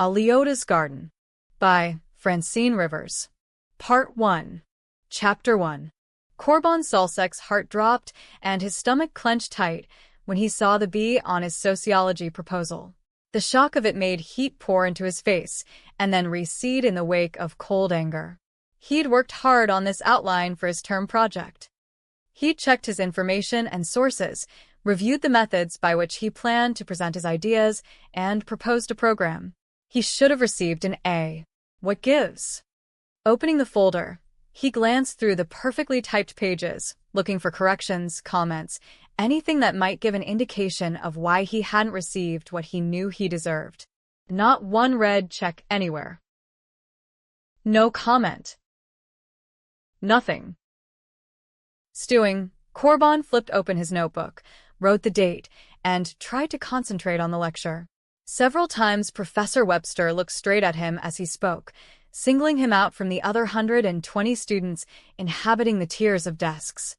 A Leota's Garden by Francine Rivers. Part 1. Chapter 1. Korban Solsek's heart dropped and his stomach clenched tight when he saw the B on his sociology proposal. The shock of it made heat pour into his face and then recede in the wake of cold anger. He'd worked hard on this outline for his term project. He'd checked his information and sources, reviewed the methods by which he planned to present his ideas, and proposed a program. He should have received an A. What gives? Opening the folder, he glanced through the perfectly typed pages, looking for corrections, comments, anything that might give an indication of why he hadn't received what he knew he deserved. Not one red check anywhere. No comment. Nothing. Stewing, Korban flipped open his notebook, wrote the date, and tried to concentrate on the lecture. Several times Professor Webster looked straight at him as he spoke, singling him out from the other 120 students inhabiting the tiers of desks.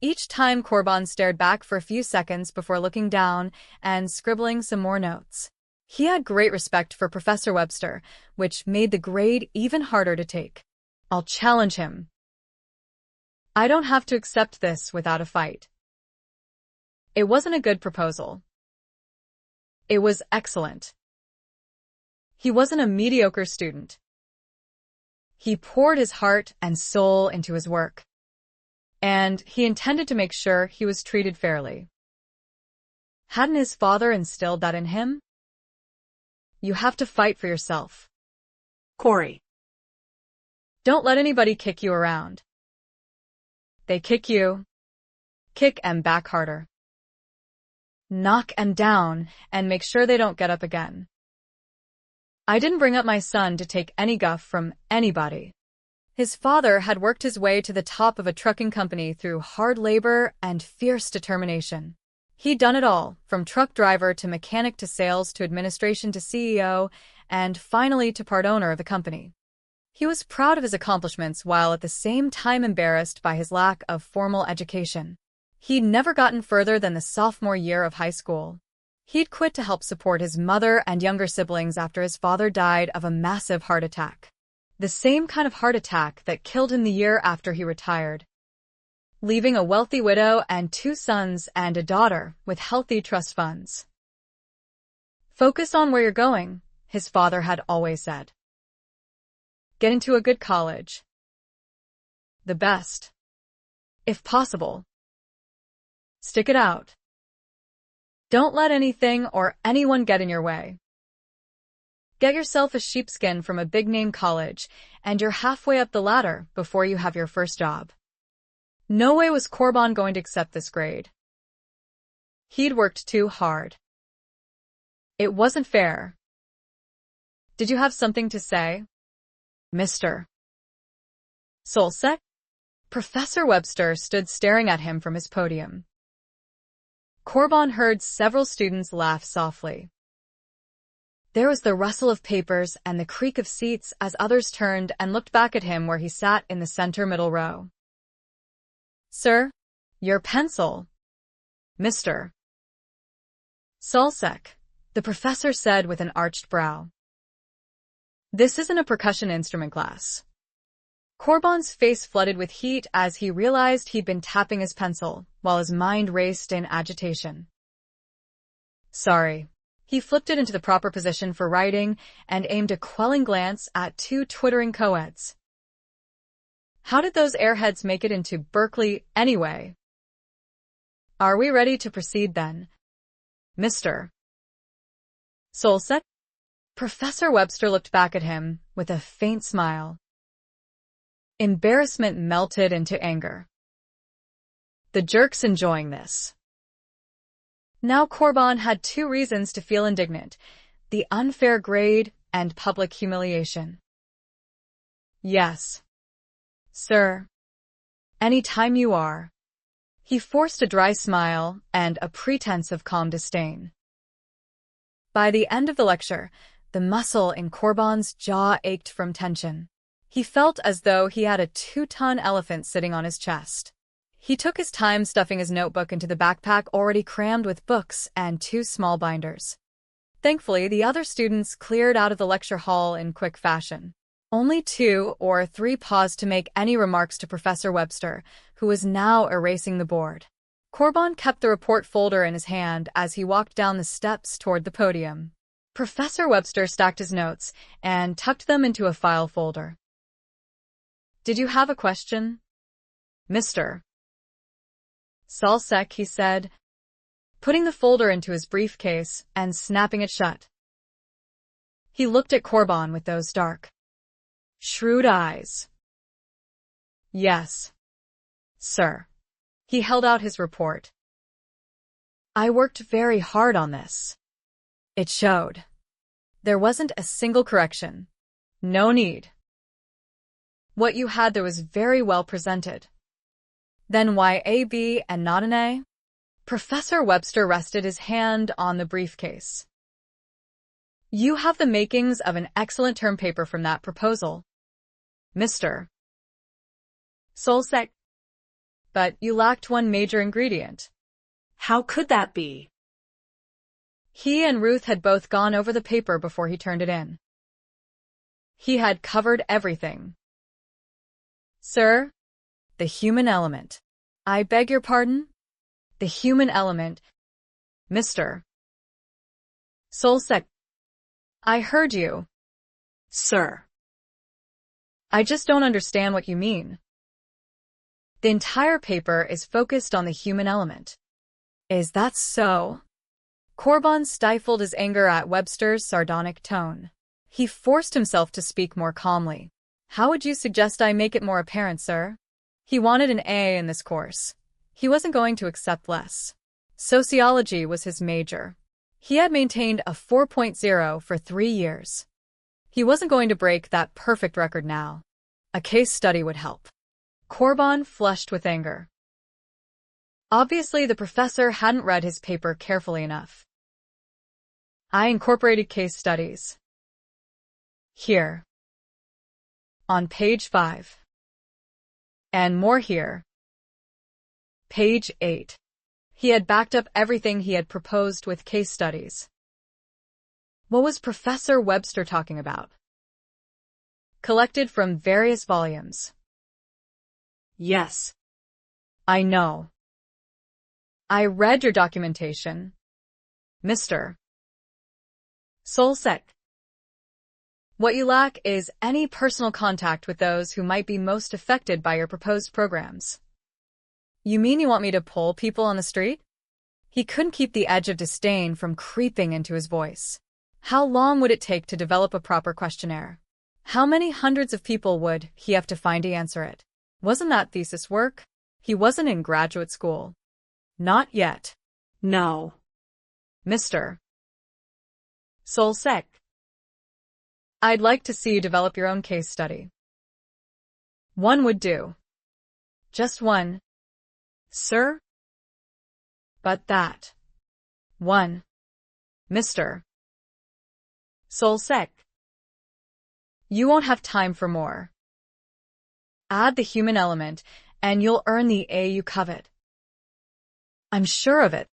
Each time Korban stared back for a few seconds before looking down and scribbling some more notes. He had great respect for Professor Webster, which made the grade even harder to take. I'll challenge him. I don't have to accept this without a fight. It wasn't a good proposal. It was excellent. He wasn't a mediocre student. He poured his heart and soul into his work, and he intended to make sure he was treated fairly. Hadn't his father instilled that in him? You have to fight for yourself. Corey. Don't let anybody kick you around. They kick you. Kick 'em back harder. Knock 'em down and make sure they don't get up again. I didn't bring up my son to take any guff from anybody. His father had worked his way to the top of a trucking company through hard labor and fierce determination. He'd done it all, from truck driver to mechanic to sales to administration to CEO, and finally to part owner of the company. He was proud of his accomplishments while at the same time embarrassed by his lack of formal education. He'd never gotten further than the sophomore year of high school. He'd quit to help support his mother and younger siblings after his father died of a massive heart attack. The same kind of heart attack that killed him the year after he retired, leaving a wealthy widow and 2 sons and a daughter with healthy trust funds. Focus on where you're going, his father had always said. Get into a good college. The best. If possible. Stick it out. Don't let anything or anyone get in your way. Get yourself a sheepskin from a big-name college, and you're halfway up the ladder before you have your first job. No way was Korban going to accept this grade. He'd worked too hard. It wasn't fair. Did you have something to say, Mr. Solsek? Professor Webster stood staring at him from his podium. Korban heard several students laugh softly. There was the rustle of papers and the creak of seats as others turned and looked back at him where he sat in the center middle row. Sir, your pencil. Mr. Solsek, the professor said with an arched brow. This isn't a percussion instrument class. Korban's face flooded with heat as he realized he'd been tapping his pencil, while his mind raced in agitation. Sorry. He flipped it into the proper position for writing and aimed a quelling glance at 2 twittering co-eds. How did those airheads make it into Berkeley anyway? Are we ready to proceed then, Mr. Solsek? Professor Webster looked back at him with a faint smile. Embarrassment melted into anger. The jerk's enjoying this. Now Korban had 2 reasons to feel indignant: the unfair grade and public humiliation. Yes, sir. Any time you are. He forced a dry smile and a pretense of calm disdain. By the end of the lecture, the muscle in Korban's jaw ached from tension. He felt as though he had a 2-ton elephant sitting on his chest. He took his time stuffing his notebook into the backpack already crammed with books and 2 small binders. Thankfully, the other students cleared out of the lecture hall in quick fashion. Only 2 or 3 paused to make any remarks to Professor Webster, who was now erasing the board. Corbin kept the report folder in his hand as he walked down the steps toward the podium. Professor Webster stacked his notes and tucked them into a file folder. "Did you have a question, Mr. Solsek?" he said, putting the folder into his briefcase and snapping it shut. He looked at Corbin with those dark, shrewd eyes. "Yes, sir." He held out his report. "I worked very hard on this." It showed. There wasn't a single correction. No need. What you had there was very well presented. Then why a B and not an A? Professor Webster rested his hand on the briefcase. "You have the makings of an excellent term paper from that proposal, Mr. Solsek. But you lacked one major ingredient." "How could that be?" He and Ruth had both gone over the paper before he turned it in. He had covered everything. "Sir, the human element." "I beg your pardon?" "The human element, Mr. Solsek." "I heard you, "Sir." I just don't understand what you mean." "The entire paper is focused on the human element." "Is that so?" Corbin stifled his anger at Webster's sardonic tone. He forced himself to speak more calmly. "How would you suggest I make it more apparent, sir?" He wanted an A in this course. He wasn't going to accept less. Sociology was his major. He had maintained a 4.0 for 3 years. He wasn't going to break that perfect record now. A case study would help. Corbin flushed with anger. Obviously, the professor hadn't read his paper carefully enough. "I incorporated case studies here, on page 5, and more here, page 8. He had backed up everything he had proposed with case studies. What was Professor Webster talking about? Collected from various volumes. "Yes, I know. I read your documentation, Mr. Solsek. What you lack is any personal contact with those who might be most affected by your proposed programs." "You mean you want me to poll people on the street?" He couldn't keep the edge of disdain from creeping into his voice. How long would it take to develop a proper questionnaire? How many hundreds of people would he have to find to answer it? Wasn't that thesis work? He wasn't in graduate school. Not yet. no." "Mr. Solsek, I'd like to see you develop your own case study." "One would do. Just one, sir." "But that one, Mr. Solsek, you won't have time for more. Add the human element, and you'll earn the A you covet." "I'm sure of it."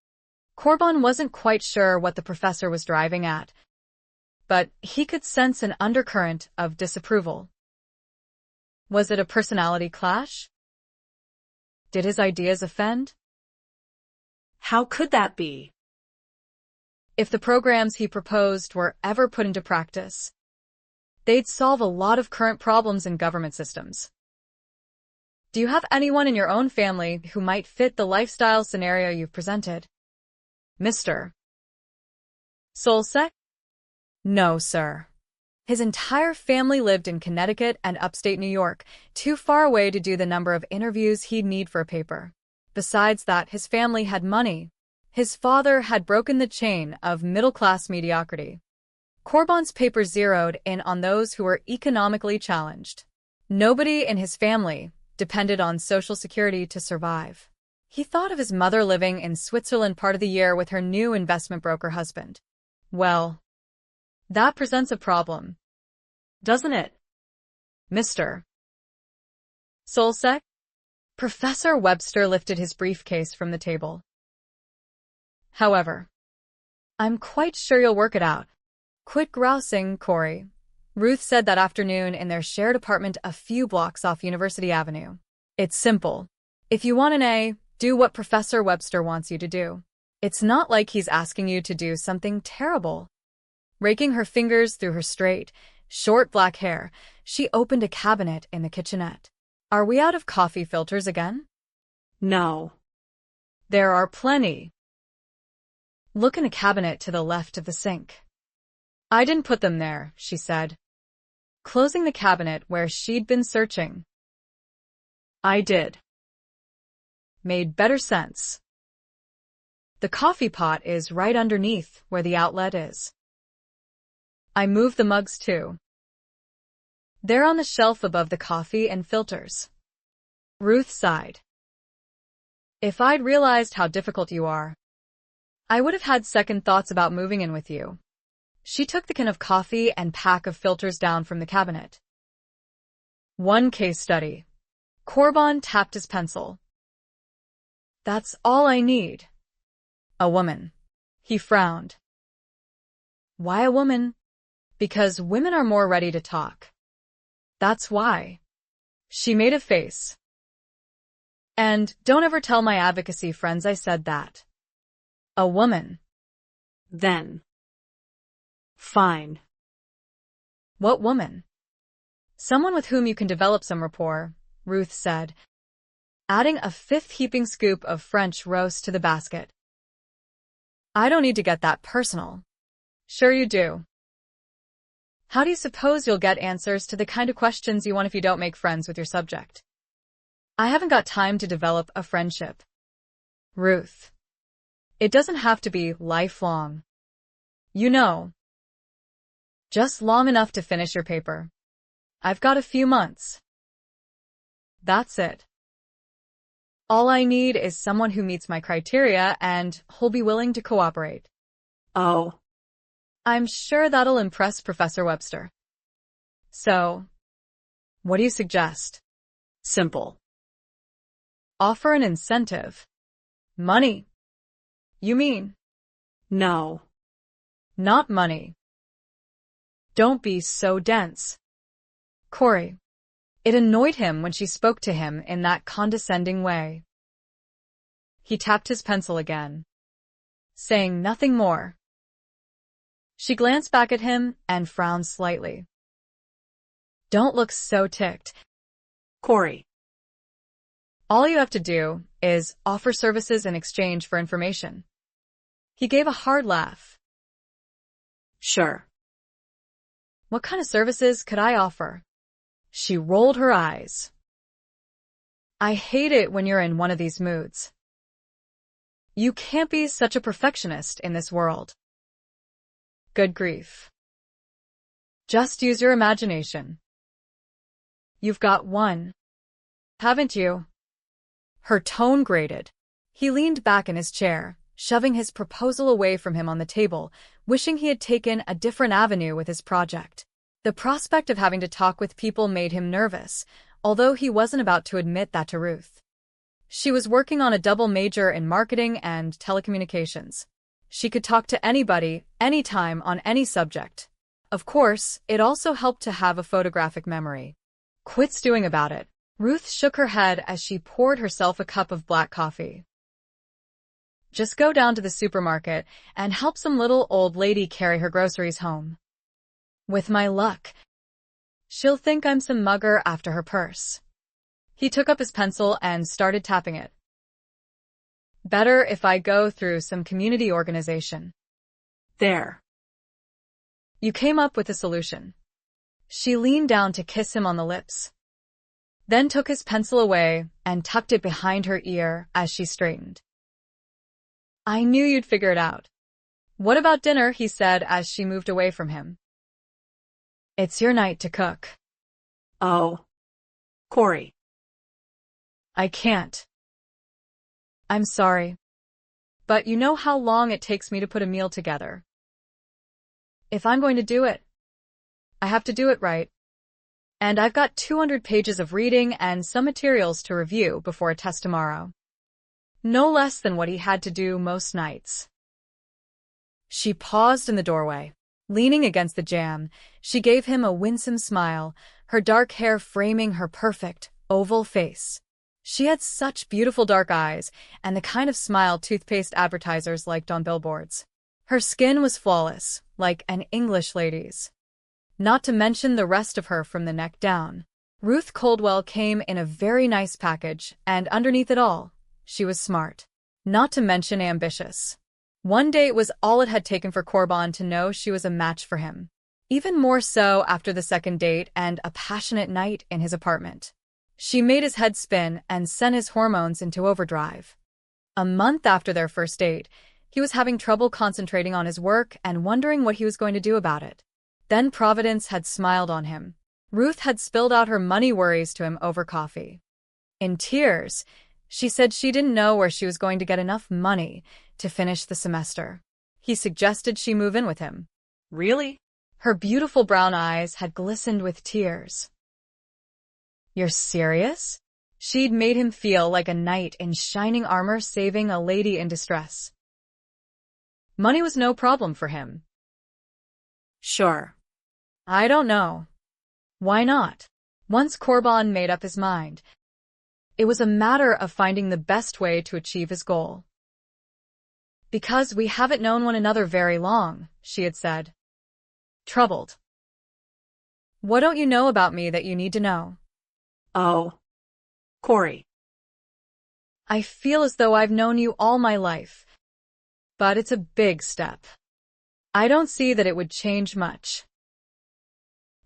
Corbin wasn't quite sure what the professor was driving at, but he could sense an undercurrent of disapproval. Was it a personality clash? Did his ideas offend? "How could that be?" If the programs he proposed were ever put into practice, they'd solve a lot of current problems in government systems. "Do you have anyone in your own family who might fit the lifestyle scenario you've presented, Mr. Solsek?" "No, sir." His entire family lived in Connecticut and upstate New York, too far away to do the number of interviews he'd need for a paper. Besides that, his family had money. His father had broken the chain of middle-class mediocrity. Corbin's paper zeroed in on those who were economically challenged. Nobody in his family depended on Social Security to survive. He thought of his mother living in Switzerland part of the year with her new investment broker husband. Well, that presents a problem, doesn't it, Mr. Solsek? Professor Webster lifted his briefcase from the table. However, I'm quite sure you'll work it out. Quit grousing, Corey, Ruth said that afternoon in their shared apartment a few blocks off University Avenue. It's simple. If you want an A, do what Professor Webster wants you to do. It's not like he's asking you to do something terrible. Raking her fingers through her straight, short black hair, she opened a cabinet in the kitchenette. Are we out of coffee filters again? No. There are plenty. Look in the cabinet to the left of the sink. I didn't put them there, she said, closing the cabinet where she'd been searching. I did. Made better sense. The coffee pot is right underneath where the outlet is. I moved the mugs too. They're on the shelf above the coffee and filters. Ruth sighed. If I'd realized how difficult you are, I would have had second thoughts about moving in with you. She took the can of coffee and pack of filters down from the cabinet. One case study. Corbin tapped his pencil. That's all I need. A woman. He frowned. Why a woman? Because women are more ready to talk. That's why. She made a face. And don't ever tell my advocacy friends I said that. A woman. Then. Fine. What woman? Someone with whom you can develop some rapport, Ruth said, adding a fifth heaping scoop of French roast to the basket. I don't need to get that personal. Sure you do. How do you suppose you'll get answers to the kind of questions you want if you don't make friends with your subject? I haven't got time to develop a friendship. Ruth. It doesn't have to be lifelong. You know. Just long enough to finish your paper. I've got a few months. That's it. All I need is someone who meets my criteria and who'll be willing to cooperate. Oh. I'm sure that'll impress Professor Webster. So, what do you suggest? Simple. Offer an incentive. Money. You mean? No. Not money. Don't be so dense. Corey. It annoyed him when she spoke to him in that condescending way. He tapped his pencil again, saying nothing more. She glanced back at him and frowned slightly. Don't look so ticked. Corey. All you have to do is offer services in exchange for information. He gave a hard laugh. Sure. What kind of services could I offer? She rolled her eyes. I hate it when you're in one of these moods. You can't be such a perfectionist in this world. Good grief. Just use your imagination. You've got one, haven't you? Her tone grated. He leaned back in his chair, shoving his proposal away from him on the table, wishing he had taken a different avenue with his project. The prospect of having to talk with people made him nervous, although he wasn't about to admit that to Ruth. She was working on a double major in marketing and telecommunications. She could talk to anybody, anytime, on any subject. Of course, it also helped to have a photographic memory. Quit stewing about it. Ruth shook her head as she poured herself a cup of black coffee. Just go down to the supermarket and help some little old lady carry her groceries home. With my luck, she'll think I'm some mugger after her purse. He took up his pencil and started tapping it. Better if I go through some community organization. There. You came up with a solution. She leaned down to kiss him on the lips, then took his pencil away and tucked it behind her ear as she straightened. I knew you'd figure it out. What about dinner? He said as she moved away from him. It's your night to cook. Oh. Corey. I can't. I'm sorry. But you know how long it takes me to put a meal together. If I'm going to do it, I have to do it right. And I've got 200 pages of reading and some materials to review before a test tomorrow. No less than what he had to do most nights. She paused in the doorway. Leaning against the jamb, she gave him a winsome smile, her dark hair framing her perfect, oval face. She had such beautiful dark eyes, and the kind of smile toothpaste advertisers liked on billboards. Her skin was flawless, like an English lady's. Not to mention the rest of her from the neck down. Ruth Coldwell came in a very nice package, and underneath it all, she was smart. Not to mention ambitious. One date was all it had taken for Corbin to know she was a match for him. Even more so after the second date and a passionate night in his apartment. She made his head spin and sent his hormones into overdrive. A month after their first date, he was having trouble concentrating on his work and wondering what he was going to do about it. Then Providence had smiled on him. Ruth had spilled out her money worries to him over coffee. In tears, she said she didn't know where she was going to get enough money to finish the semester. He suggested she move in with him. Really? Her beautiful brown eyes had glistened with tears. You're serious? She'd made him feel like a knight in shining armor saving a lady in distress. Money was no problem for him. Sure. I don't know. Why not? Once Corbin made up his mind, it was a matter of finding the best way to achieve his goal. Because we haven't known one another very long, she had said. Troubled. What don't you know about me that you need to know? Oh. Corey. I feel as though I've known you all my life. But it's a big step. I don't see that it would change much.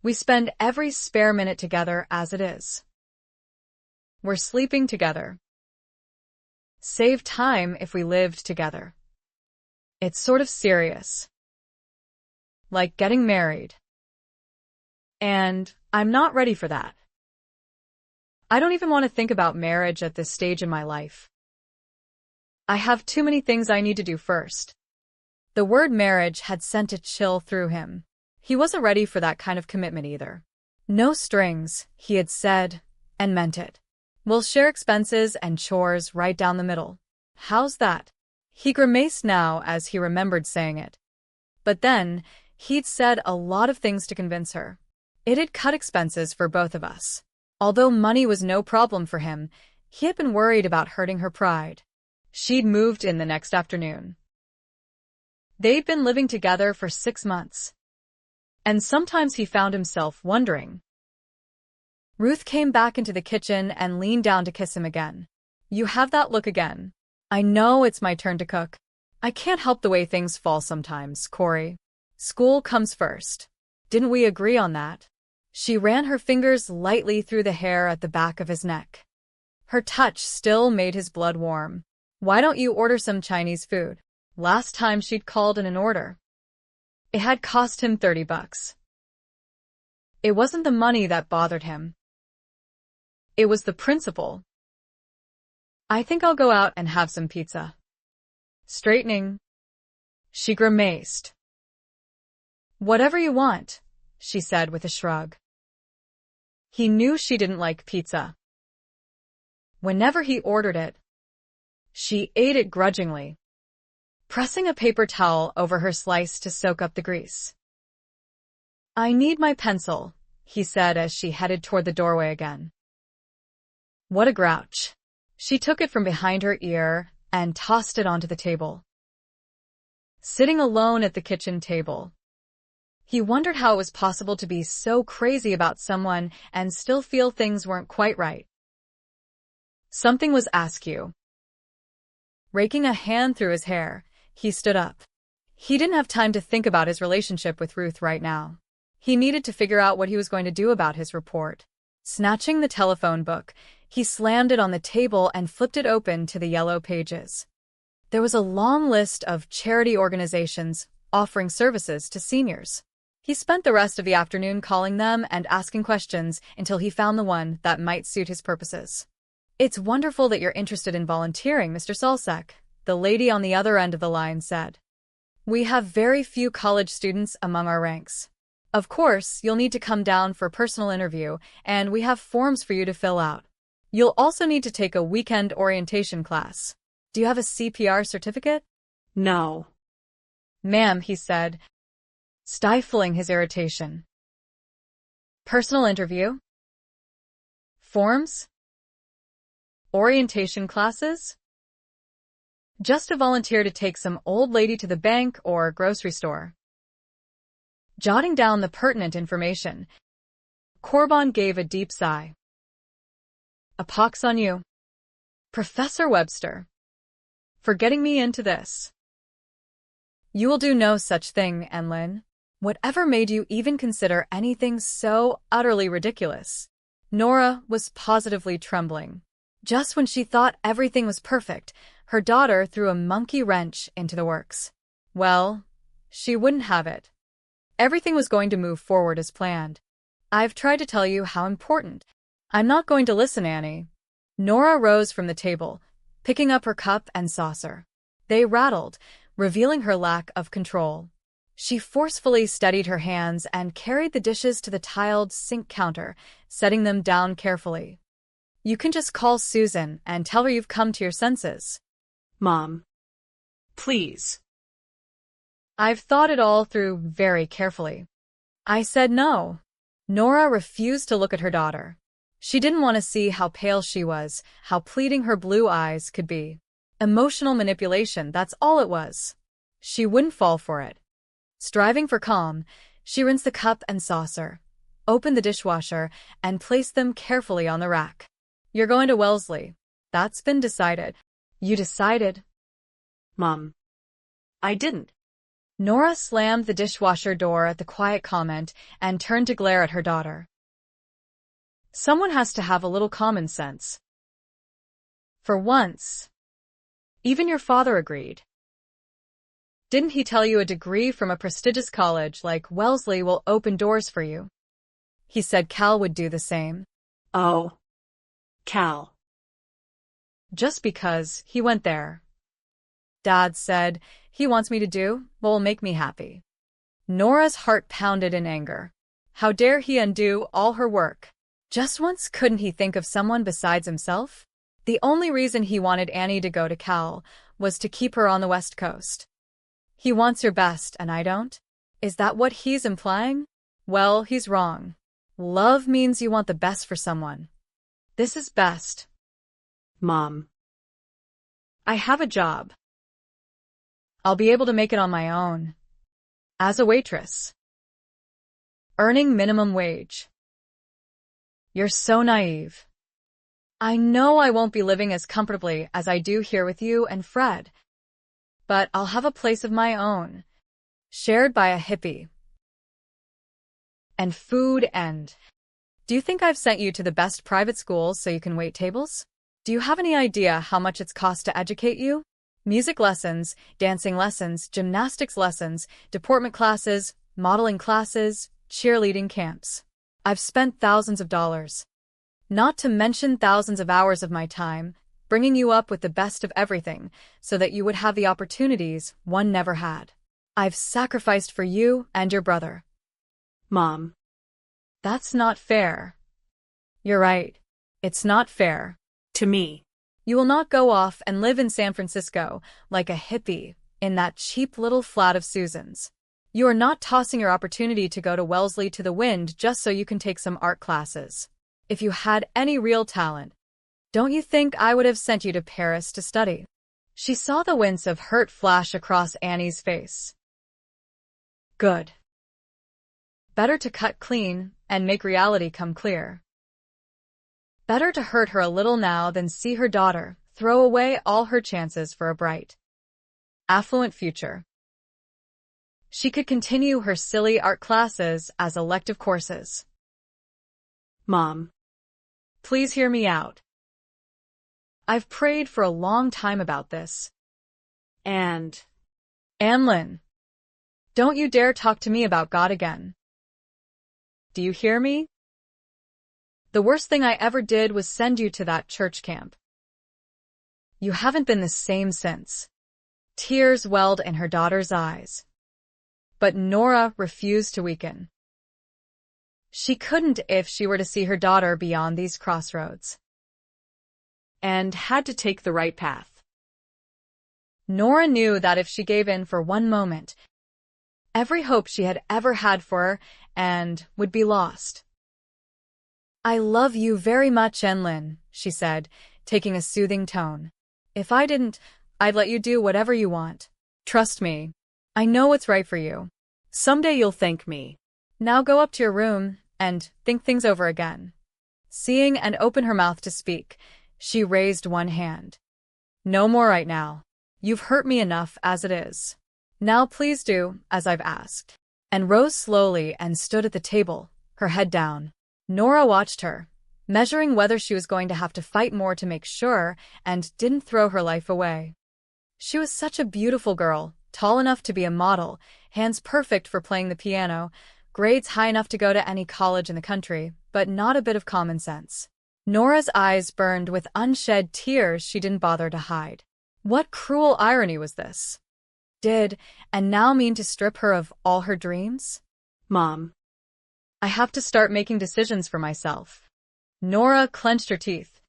We spend every spare minute together as it is. We're sleeping together. Save time if we lived together. It's sort of serious. Like getting married. And I'm not ready for that. I don't even want to think about marriage at this stage in my life. I have too many things I need to do first. The word marriage had sent a chill through him. He wasn't ready for that kind of commitment either. No strings, he had said, and meant it. We'll share expenses and chores right down the middle. How's that? He grimaced now as he remembered saying it. But then, he'd said a lot of things to convince her. It had cut expenses for both of us. Although money was no problem for him, he had been worried about hurting her pride. She'd moved in the next afternoon. They'd been living together for 6 months. And sometimes he found himself wondering. Ruth came back into the kitchen and leaned down to kiss him again. You have that look again. I know it's my turn to cook. I can't help the way things fall sometimes, Corey. School comes first. Didn't we agree on that? She ran her fingers lightly through the hair at the back of his neck. Her touch still made his blood warm. Why don't you order some Chinese food? Last time she'd called in an order. It had cost him $30. It wasn't the money that bothered him. It was the principle. I think I'll go out and have some pizza. Straightening. She grimaced. Whatever you want, she said with a shrug. He knew she didn't like pizza. Whenever he ordered it, she ate it grudgingly, pressing a paper towel over her slice to soak up the grease. I need my pencil, he said as she headed toward the doorway again. What a grouch. She took it from behind her ear and tossed it onto the table. Sitting alone at the kitchen table, he wondered how it was possible to be so crazy about someone and still feel things weren't quite right. Something was askew. Raking a hand through his hair, he stood up. He didn't have time to think about his relationship with Ruth right now. He needed to figure out what he was going to do about his report. Snatching the telephone book, he slammed it on the table and flipped it open to the yellow pages. There was a long list of charity organizations offering services to seniors. He spent the rest of the afternoon calling them and asking questions until he found the one that might suit his purposes. It's wonderful that you're interested in volunteering, Mr. Salsek, the lady on the other end of the line said. We have very few college students among our ranks. Of course, you'll need to come down for a personal interview, and we have forms for you to fill out. You'll also need to take a weekend orientation class. Do you have a CPR certificate? No. Ma'am, he said, stifling his irritation. Personal interview? Forms? Orientation classes? Just a volunteer to take some old lady to the bank or grocery store. Jotting down the pertinent information, Corbin gave a deep sigh. A pox on you, Professor Webster, for getting me into this. You will do no such thing, Enlin. Whatever made you even consider anything so utterly ridiculous? Nora was positively trembling. Just when she thought everything was perfect, her daughter threw a monkey wrench into the works. Well, she wouldn't have it. Everything was going to move forward as planned. I've tried to tell you how important. I'm not going to listen, Annie. Nora rose from the table, picking up her cup and saucer. They rattled, revealing her lack of control. She forcefully steadied her hands and carried the dishes to the tiled sink counter, setting them down carefully. You can just call Susan and tell her you've come to your senses. Mom, please. I've thought it all through very carefully. I said no. Nora refused to look at her daughter. She didn't want to see how pale she was, how pleading her blue eyes could be. Emotional manipulation, that's all it was. She wouldn't fall for it. Striving for calm, she rinsed the cup and saucer, opened the dishwasher, and placed them carefully on the rack. You're going to Wellesley. That's been decided. You decided? Mom, I didn't. Nora slammed the dishwasher door at the quiet comment and turned to glare at her daughter. Someone has to have a little common sense. For once, even your father agreed. Didn't he tell you a degree from a prestigious college like Wellesley will open doors for you? He said Cal would do the same. Oh, Cal. Just because he went there. Dad said, he wants me to do what will make me happy. Nora's heart pounded in anger. How dare he undo all her work? Just once couldn't he think of someone besides himself? The only reason he wanted Annie to go to Cal was to keep her on the West Coast. He wants your best and I don't? Is that what he's implying? Well, he's wrong. Love means you want the best for someone. This is best. Mom. I have a job. I'll be able to make it on my own. As a waitress. Earning minimum wage. You're so naive. I know I won't be living as comfortably as I do here with you and Fred. But I'll have a place of my own, shared by a hippie. And food and... Do you think I've sent you to the best private schools so you can wait tables? Do you have any idea how much it's cost to educate you? Music lessons, dancing lessons, gymnastics lessons, deportment classes, modeling classes, cheerleading camps. I've spent thousands of dollars. Not to mention thousands of hours of my time, bringing you up with the best of everything so that you would have the opportunities one never had. I've sacrificed for you and your brother. Mom. That's not fair. You're right. It's not fair. To me. You will not go off and live in San Francisco like a hippie in that cheap little flat of Susan's. You are not tossing your opportunity to go to Wellesley to the wind just so you can take some art classes. If you had any real talent, don't you think I would have sent you to Paris to study? She saw the wince of hurt flash across Annie's face. Good. Better to cut clean and make reality come clear. Better to hurt her a little now than see her daughter throw away all her chances for a bright, affluent future. She could continue her silly art classes as elective courses. Mom. Please hear me out. I've prayed for a long time about this. And... Anlin, don't you dare talk to me about God again. Do you hear me? The worst thing I ever did was send you to that church camp. You haven't been the same since. Tears welled in her daughter's eyes. But Nora refused to weaken. She couldn't if she were to see her daughter beyond these crossroads. And had to take the right path. Nora knew that if she gave in for one moment, every hope she had ever had for her, and would be lost. "I love you very much, Enlin," she said, taking a soothing tone. "If I didn't, I'd let you do whatever you want. Trust me. I know what's right for you. Someday you'll thank me." Now go up to your room and think things over again." Seeing and open her mouth to speak, she raised one hand. "No more right now. You've hurt me enough as it is. Now please do as I've asked." And rose slowly and stood at the table, her head down. Nora watched her, measuring whether she was going to have to fight more to make sure and didn't throw her life away. She was such a beautiful girl, tall enough to be a model, hands perfect for playing the piano, grades high enough to go to any college in the country, but not a bit of common sense. Nora's eyes burned with unshed tears she didn't bother to hide. What cruel irony was this? And now mean to strip her of all her dreams? Mom. I have to start making decisions for myself. Nora clenched her teeth,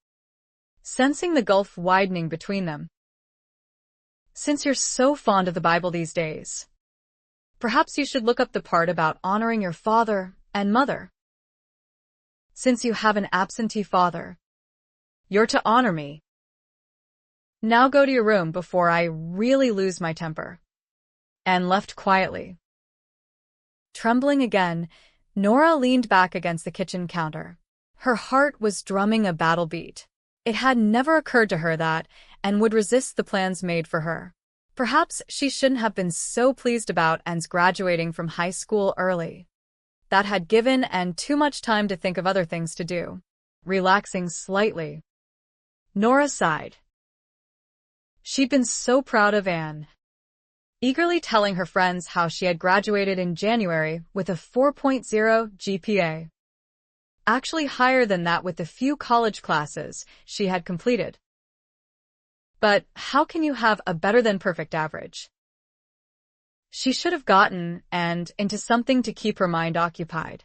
sensing the gulf widening between them. Since you're so fond of the Bible these days, perhaps you should look up the part about honoring your father and mother. Since you have an absentee father, you're to honor me. Now go to your room before I really lose my temper." And left quietly. Trembling again, Nora leaned back against the kitchen counter. Her heart was drumming a battle beat. It had never occurred to her that Anne would resist the plans made for her. Perhaps she shouldn't have been so pleased about Anne's graduating from high school early. That had given Anne too much time to think of other things to do. Relaxing slightly, Nora sighed. She'd been so proud of Anne, eagerly telling her friends how she had graduated in January with a 4.0 GPA. Actually higher than that with the few college classes she had completed. But how can you have a better-than-perfect average? She should have gotten Anne into something to keep her mind occupied.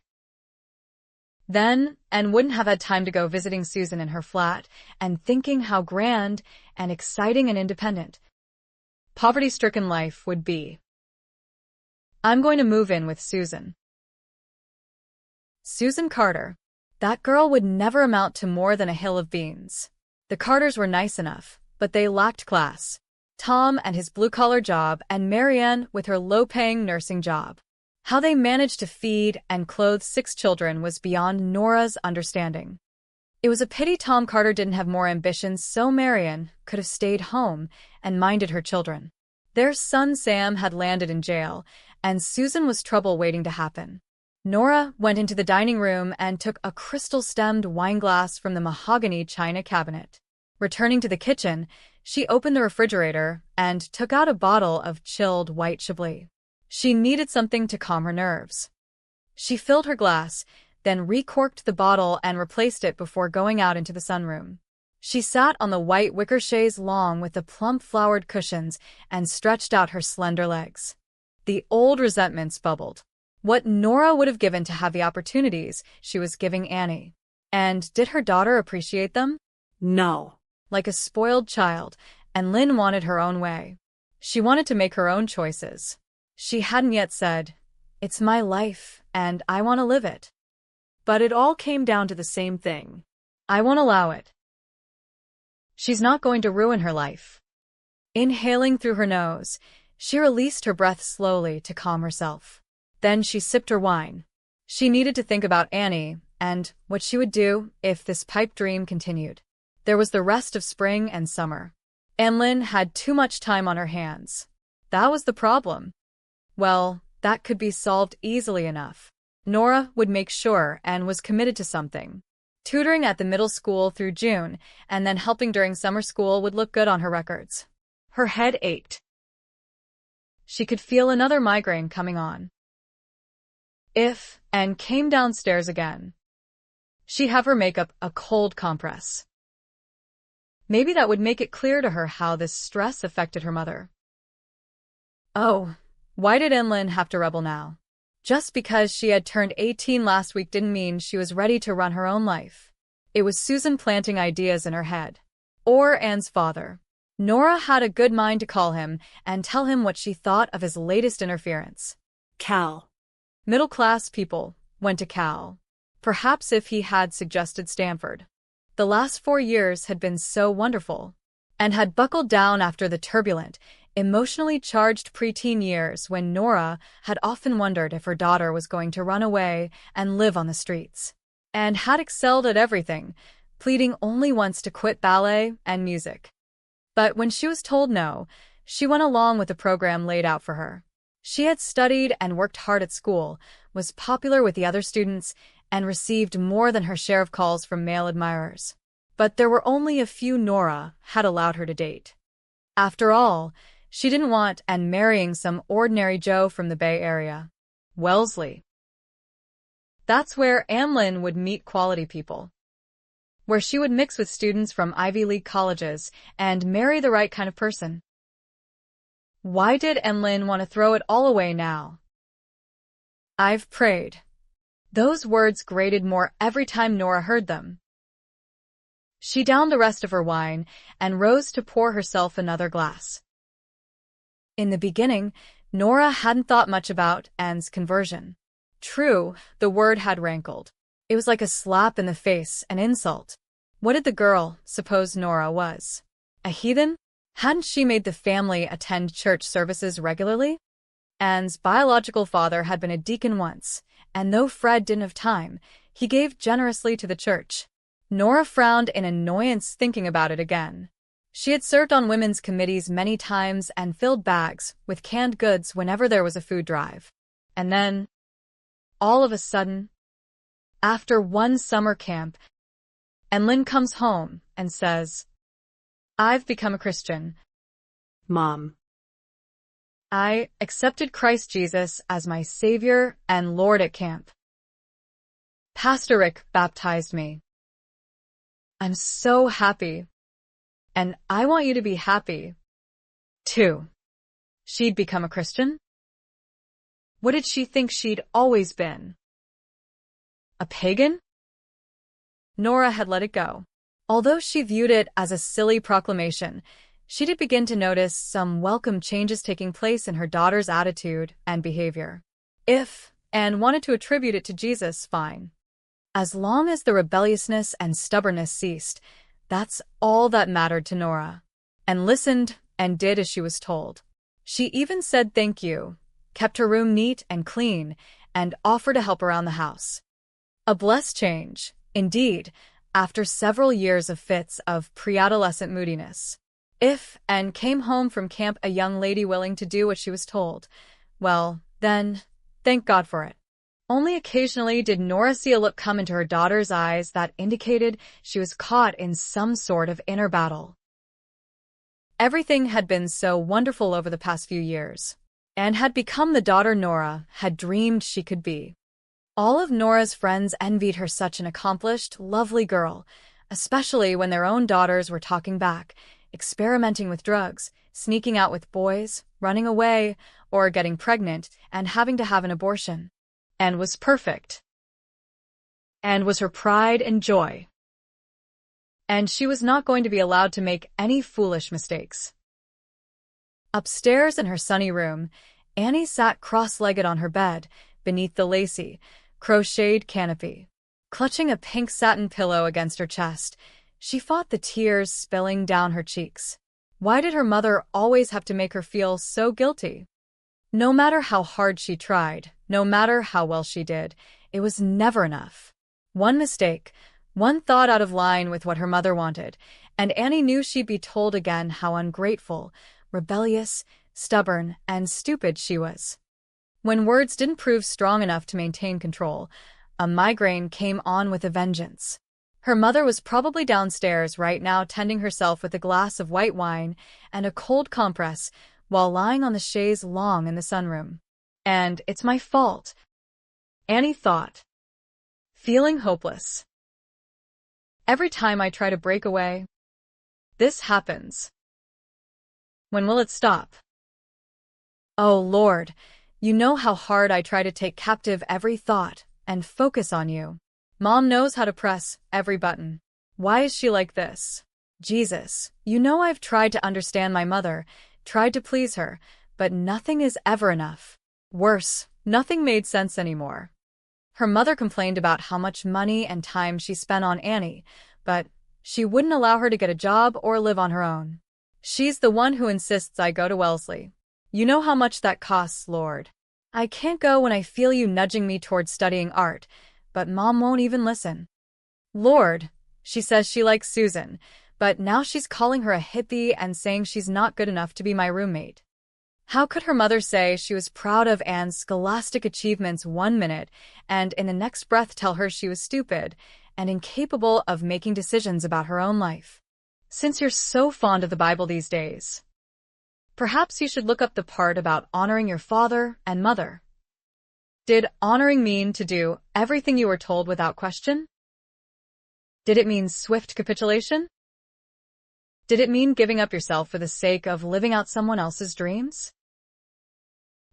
Then Anne wouldn't have had time to go visiting Susan in her flat and thinking how grand and exciting and independent poverty-stricken life would be. "I'm going to move in with Susan." Susan Carter. That girl would never amount to more than a hill of beans. The Carters were nice enough, but they lacked class. Tom and his blue-collar job, and Marianne with her low-paying nursing job. How they managed to feed and clothe 6 children was beyond Nora's understanding. It was a pity Tom Carter didn't have more ambition, so Marianne could have stayed home and minded her children. Their son Sam had landed in jail, and Susan was trouble waiting to happen. Nora went into the dining room and took a crystal-stemmed wineglass from the mahogany china cabinet. Returning to the kitchen, she opened the refrigerator and took out a bottle of chilled white Chablis. She needed something to calm her nerves. She filled her glass, then recorked the bottle and replaced it before going out into the sunroom. She sat on the white wicker chaise longue with the plump-flowered cushions and stretched out her slender legs. The old resentments bubbled. What Nora would have given to have the opportunities she was giving Annie. And did her daughter appreciate them? No. Like a spoiled child, and Lynn wanted her own way. She wanted to make her own choices. She hadn't yet said, "It's my life, and I want to live it." But it all came down to the same thing. I won't allow it. She's not going to ruin her life. Inhaling through her nose, she released her breath slowly to calm herself. Then she sipped her wine. She needed to think about Annie and what she would do if this pipe dream continued. There was the rest of spring and summer. Lynn had too much time on her hands. That was the problem. Well, that could be solved easily enough. Nora would make sure Anne was committed to something. Tutoring at the middle school through June and then helping during summer school would look good on her records. Her head ached. She could feel another migraine coming on. If Anne came downstairs again, she'd have her make up a cold compress. Maybe that would make it clear to her how this stress affected her mother. Oh, why did Lynn have to rebel now? Just because she had turned 18 last week didn't mean she was ready to run her own life. It was Susan planting ideas in her head. Or Anne's father. Nora had a good mind to call him and tell him what she thought of his latest interference. Cal. Middle-class people went to Cal. Perhaps if he had suggested Stanford. The last 4 years had been so wonderful, and had buckled down after the turbulent, emotionally charged preteen years when Nora had often wondered if her daughter was going to run away and live on the streets, and had excelled at everything, pleading only once to quit ballet and music. But when she was told no, she went along with the program laid out for her. She had studied and worked hard at school, was popular with the other students, and received more than her share of calls from male admirers. But there were only a few Nora had allowed her to date. After all, she didn't want and marrying some ordinary Joe from the Bay Area. Wellesley. That's where Anlin would meet quality people, where she would mix with students from Ivy League colleges and marry the right kind of person. Why did Anlin want to throw it all away now? I've prayed. Those words grated more every time Nora heard them. She downed the rest of her wine and rose to pour herself another glass. In the beginning, Nora hadn't thought much about Anne's conversion. True, the word had rankled. It was like a slap in the face, an insult. What did the girl suppose Nora was? A heathen? Hadn't she made the family attend church services regularly? Anne's biological father had been a deacon once, and though Fred didn't have time, he gave generously to the church. Nora frowned in annoyance thinking about it again. She had served on women's committees many times and filled bags with canned goods whenever there was a food drive. And then, all of a sudden, after one summer camp, Anlin comes home and says, "I've become a Christian. Mom. I accepted Christ Jesus as my Savior and Lord at camp. Pastor Rick baptized me. I'm so happy. And I want you to be happy, too." She'd become a Christian? What did she think she'd always been? A pagan? Nora had let it go. Although she viewed it as a silly proclamation, she did begin to notice some welcome changes taking place in her daughter's attitude and behavior. If Anne wanted to attribute it to Jesus, fine. As long as the rebelliousness and stubbornness ceased, that's all that mattered to Nora. And listened and did as she was told. She even said thank you, kept her room neat and clean, and offered to help around the house. A blessed change, indeed, after several years of fits of pre-adolescent moodiness. If Anne came home from camp a young lady willing to do what she was told, well, then, thank God for it. Only occasionally did Nora see a look come into her daughter's eyes that indicated she was caught in some sort of inner battle. Everything had been so wonderful over the past few years, and had become the daughter Nora had dreamed she could be. All of Nora's friends envied her such an accomplished, lovely girl, especially when their own daughters were talking back, experimenting with drugs, sneaking out with boys, running away, or getting pregnant and having to have an abortion. Anne was perfect. Anne was her pride and joy. And she was not going to be allowed to make any foolish mistakes. Upstairs in her sunny room, Annie sat cross-legged on her bed, beneath the lacy, crocheted canopy. Clutching a pink satin pillow against her chest, she fought the tears spilling down her cheeks. Why did her mother always have to make her feel so guilty? No matter how hard she tried, no matter how well she did, it was never enough. One mistake, one thought out of line with what her mother wanted, and Annie knew she'd be told again how ungrateful, rebellious, stubborn, and stupid she was. When words didn't prove strong enough to maintain control, a migraine came on with a vengeance. Her mother was probably downstairs right now tending herself with a glass of white wine and a cold compress while lying on the chaise longue in the sunroom. And it's my fault, Annie thought, feeling hopeless. Every time I try to break away, this happens. When will it stop? Oh, Lord, you know how hard I try to take captive every thought and focus on you. Mom knows how to press every button. Why is she like this? Jesus, you know I've tried to understand my mother, tried to please her, but nothing is ever enough. Worse, nothing made sense anymore. Her mother complained about how much money and time she spent on Annie, but she wouldn't allow her to get a job or live on her own. She's the one who insists I go to Wellesley. You know how much that costs, Lord. I can't go when I feel you nudging me towards studying art, but Mom won't even listen. Lord, she says she likes Susan, but now she's calling her a hippie and saying she's not good enough to be my roommate. How could her mother say she was proud of Anne's scholastic achievements one minute and in the next breath tell her she was stupid and incapable of making decisions about her own life? Since you're so fond of the Bible these days, perhaps you should look up the part about honoring your father and mother. Did honoring mean to do everything you were told without question? Did it mean swift capitulation? Did it mean giving up yourself for the sake of living out someone else's dreams?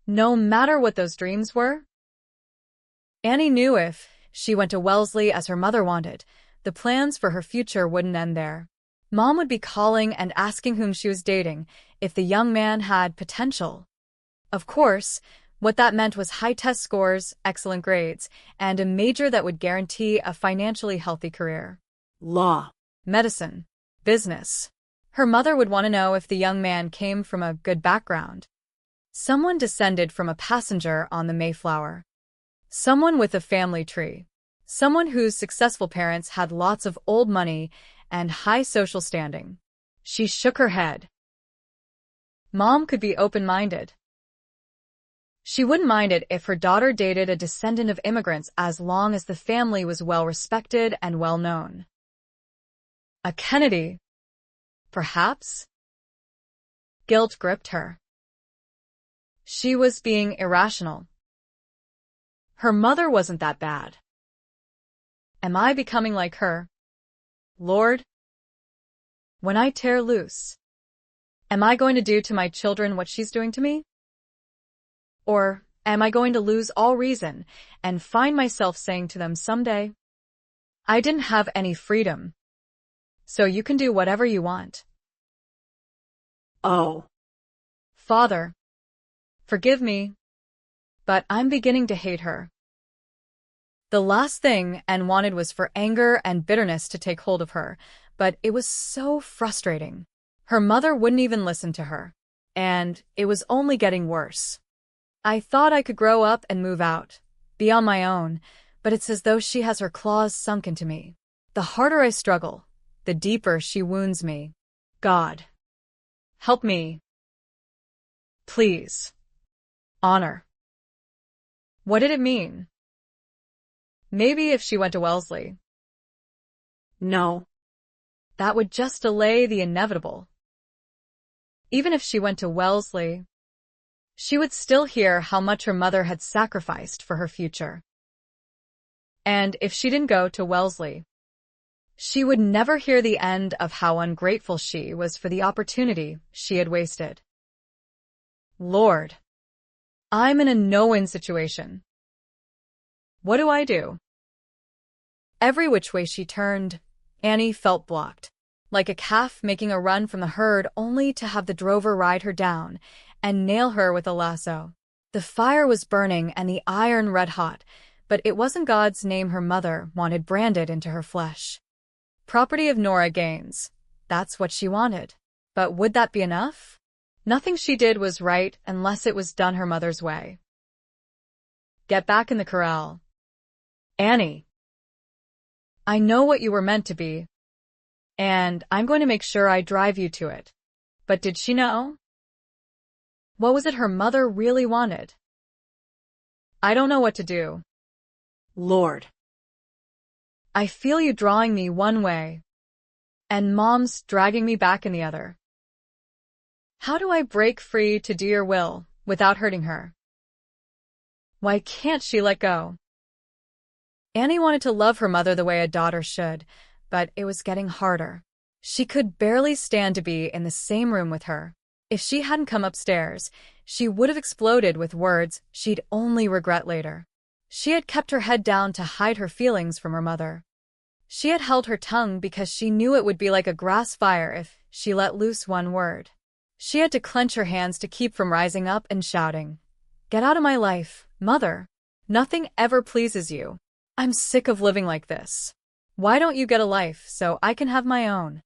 No matter what those dreams were? Annie knew if she went to Wellesley as her mother wanted, the plans for her future wouldn't end there. Mom would be calling and asking whom she was dating, if the young man had potential. Of course, what that meant was high test scores, excellent grades, and a major that would guarantee a financially healthy career. Law. Medicine. Business. Her mother would want to know if the young man came from a good background. Someone descended from a passenger on the Mayflower. Someone with a family tree. Someone whose successful parents had lots of old money and high social standing. She shook her head. Mom could be open-minded. She wouldn't mind it if her daughter dated a descendant of immigrants as long as the family was well-respected and well-known. A Kennedy, perhaps? Guilt gripped her. She was being irrational. Her mother wasn't that bad. Am I becoming like her? Lord? When I tear loose, am I going to do to my children what she's doing to me? Or am I going to lose all reason and find myself saying to them someday, I didn't have any freedom, so you can do whatever you want? Oh. Father, forgive me, but I'm beginning to hate her. The last thing Anne wanted was for anger and bitterness to take hold of her, but it was so frustrating. Her mother wouldn't even listen to her, and it was only getting worse. I thought I could grow up and move out, be on my own, but it's as though she has her claws sunk into me. The harder I struggle, the deeper she wounds me. God, help me. Please. Honor. What did it mean? Maybe if she went to Wellesley. No. That would just delay the inevitable. Even if she went to Wellesley, she would still hear how much her mother had sacrificed for her future. And if she didn't go to Wellesley, she would never hear the end of how ungrateful she was for the opportunity she had wasted. Lord, I'm in a no-win situation. What do I do? Every which way she turned, Annie felt blocked, like a calf making a run from the herd only to have the drover ride her down and nail her with a lasso. The fire was burning and the iron red-hot, but it wasn't God's name her mother wanted branded into her flesh. Property of Nora Gaines. That's what she wanted. But would that be enough? Nothing she did was right unless it was done her mother's way. Get back in the corral. Annie. I know what you were meant to be, and I'm going to make sure I drive you to it. But did she know? What was it her mother really wanted? I don't know what to do. Lord. I feel you drawing me one way, and Mom's dragging me back in the other. How do I break free to do your will without hurting her? Why can't she let go? Annie wanted to love her mother the way a daughter should, but it was getting harder. She could barely stand to be in the same room with her. If she hadn't come upstairs, she would have exploded with words she'd only regret later. She had kept her head down to hide her feelings from her mother. She had held her tongue because she knew it would be like a grass fire if she let loose one word. She had to clench her hands to keep from rising up and shouting, Get out of my life, Mother. Nothing ever pleases you. I'm sick of living like this. Why don't you get a life so I can have my own?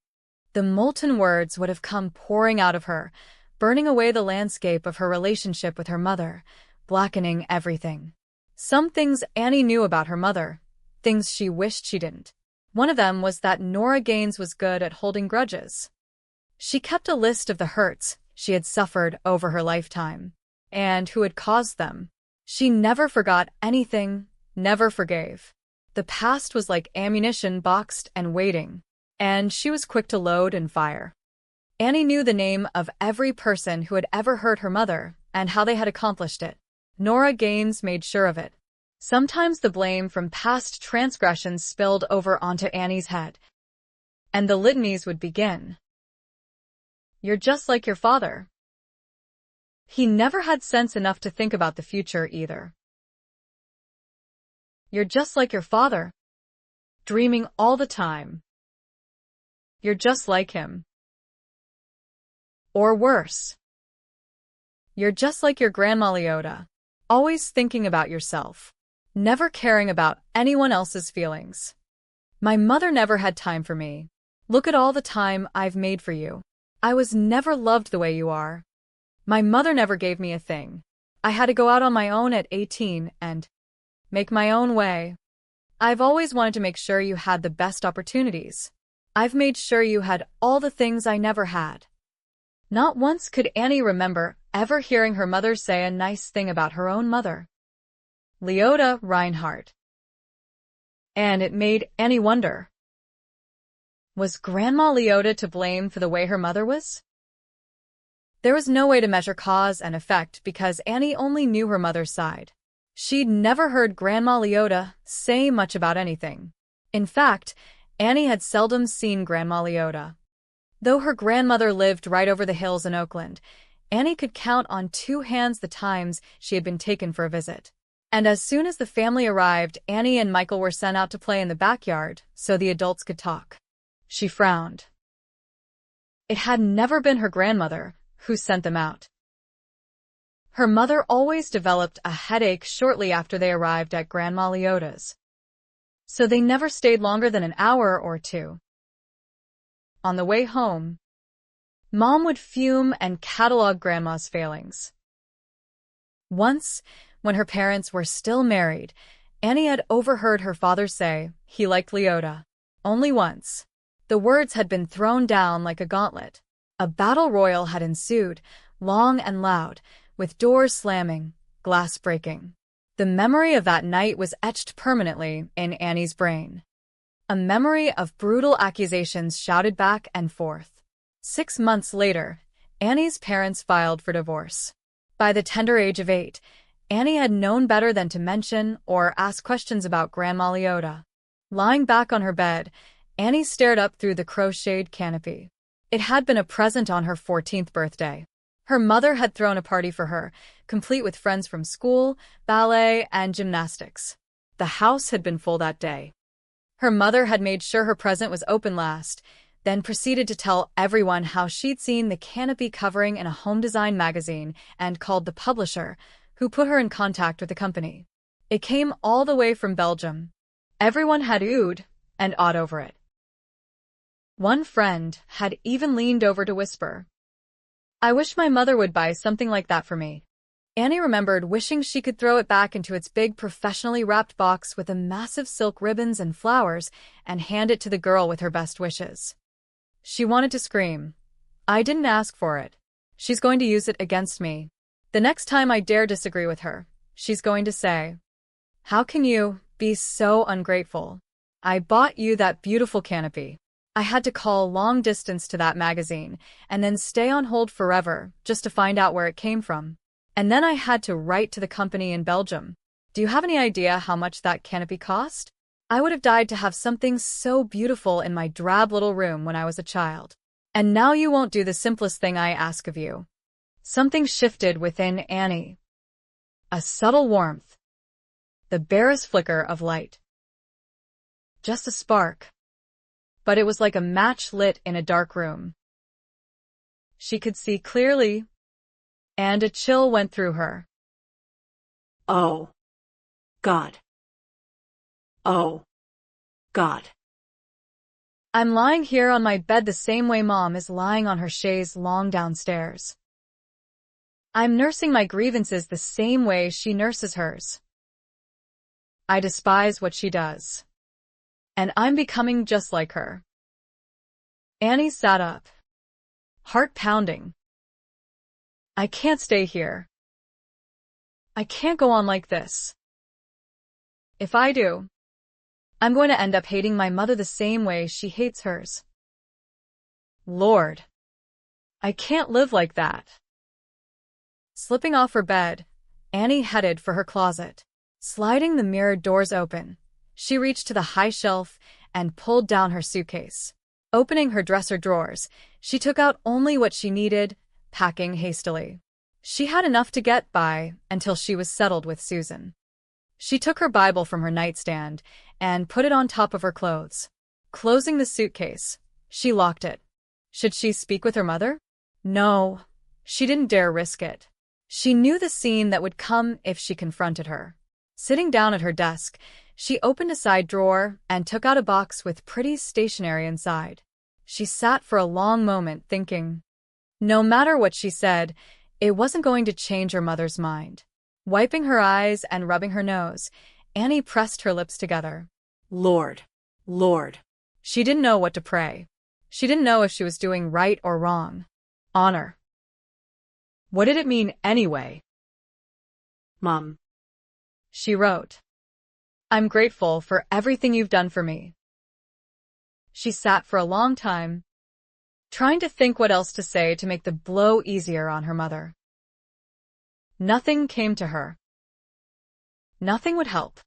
The molten words would have come pouring out of her, burning away the landscape of her relationship with her mother, blackening everything. Some things Annie knew about her mother, things she wished she didn't. One of them was that Nora Gaines was good at holding grudges. She kept a list of the hurts she had suffered over her lifetime, and who had caused them. She never forgot anything, never forgave. The past was like ammunition boxed and waiting, and she was quick to load and fire. Annie knew the name of every person who had ever hurt her mother and how they had accomplished it. Nora Gaines made sure of it. Sometimes the blame from past transgressions spilled over onto Annie's head, and the litanies would begin. You're just like your father. He never had sense enough to think about the future either. You're just like your father. Dreaming all the time. You're just like him. Or worse. You're just like your Grandma Leota. Always thinking about yourself. Never caring about anyone else's feelings. My mother never had time for me. Look at all the time I've made for you. I was never loved the way you are. My mother never gave me a thing. I had to go out on my own at 18 and make my own way. I've always wanted to make sure you had the best opportunities. I've made sure you had all the things I never had. Not once could Annie remember ever hearing her mother say a nice thing about her own mother. Leota Reinhardt. And it made Annie wonder. Was Grandma Leota to blame for the way her mother was? There was no way to measure cause and effect because Annie only knew her mother's side. She'd never heard Grandma Leota say much about anything. In fact, Annie had seldom seen Grandma Leota. Though her grandmother lived right over the hills in Oakland, Annie could count on two hands the times she had been taken for a visit. And as soon as the family arrived, Annie and Michael were sent out to play in the backyard so the adults could talk. She frowned. It had never been her grandmother who sent them out. Her mother always developed a headache shortly after they arrived at Grandma Leota's, so they never stayed longer than an hour or two. On the way home, Mom would fume and catalog Grandma's failings. Once, when her parents were still married, Annie had overheard her father say he liked Leota. Only once. The words had been thrown down like a gauntlet. A battle royal had ensued, long and loud, with doors slamming, glass breaking. The memory of that night was etched permanently in Annie's brain. A memory of brutal accusations shouted back and forth. 6 months later, Annie's parents filed for divorce. By the tender age of 8, Annie had known better than to mention or ask questions about Grandma Leota. Lying back on her bed, Annie stared up through the crocheted canopy. It had been a present on her 14th birthday. Her mother had thrown a party for her, complete with friends from school, ballet, and gymnastics. The house had been full that day. Her mother had made sure her present was open last, then proceeded to tell everyone how she'd seen the canopy covering in a home design magazine and called the publisher, who put her in contact with the company. It came all the way from Belgium. Everyone had oohed and awed over it. One friend had even leaned over to whisper, "I wish my mother would buy something like that for me." Annie remembered wishing she could throw it back into its big professionally wrapped box with the massive silk ribbons and flowers and hand it to the girl with her best wishes. She wanted to scream, "I didn't ask for it. She's going to use it against me. The next time I dare disagree with her, she's going to say, 'How can you be so ungrateful? I bought you that beautiful canopy.' I had to call long distance to that magazine and then stay on hold forever just to find out where it came from. And then I had to write to the company in Belgium. Do you have any idea how much that canopy cost? I would have died to have something so beautiful in my drab little room when I was a child. And now you won't do the simplest thing I ask of you." Something shifted within Annie. A subtle warmth. The barest flicker of light. Just a spark. But it was like a match lit in a dark room. She could see clearly, and a chill went through her. Oh, God. Oh, God. I'm lying here on my bed the same way Mom is lying on her chaise long downstairs. I'm nursing my grievances the same way she nurses hers. I despise what she does. And I'm becoming just like her. Annie sat up, heart pounding. I can't stay here. I can't go on like this. If I do, I'm going to end up hating my mother the same way she hates hers. Lord, I can't live like that. Slipping off her bed, Annie headed for her closet. Sliding the mirrored doors open, she reached to the high shelf and pulled down her suitcase. Opening her dresser drawers, she took out only what she needed, packing hastily. She had enough to get by until she was settled with Susan. She took her Bible from her nightstand and put it on top of her clothes. Closing the suitcase, she locked it. Should she speak with her mother? No, she didn't dare risk it. She knew the scene that would come if she confronted her. Sitting down at her desk, she opened a side drawer and took out a box with pretty stationery inside. She sat for a long moment thinking. No matter what she said, it wasn't going to change her mother's mind. Wiping her eyes and rubbing her nose, Annie pressed her lips together. Lord, Lord. She didn't know what to pray. She didn't know if she was doing right or wrong. Honor. What did it mean anyway? Mom. She wrote. I'm grateful for everything you've done for me. She sat for a long time, trying to think what else to say to make the blow easier on her mother. Nothing came to her. Nothing would help.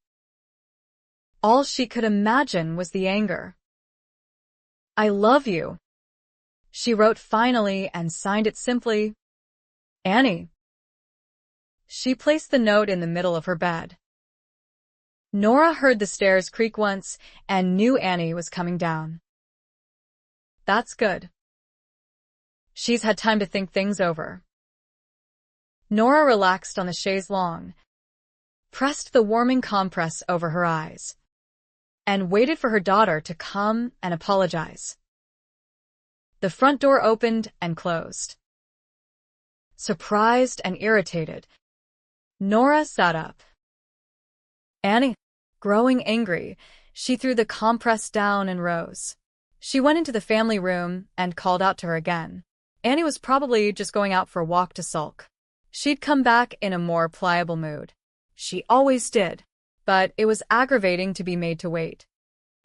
All she could imagine was the anger. I love you, she wrote finally and signed it simply, Annie. She placed the note in the middle of her bed. Nora heard the stairs creak once and knew Annie was coming down. That's good. She's had time to think things over. Nora relaxed on the chaise longue, pressed the warming compress over her eyes, and waited for her daughter to come and apologize. The front door opened and closed. Surprised and irritated, Nora sat up. Annie, growing angry, she threw the compress down and rose. She went into the family room and called out to her again. Annie was probably just going out for a walk to sulk. She'd come back in a more pliable mood. She always did, but it was aggravating to be made to wait.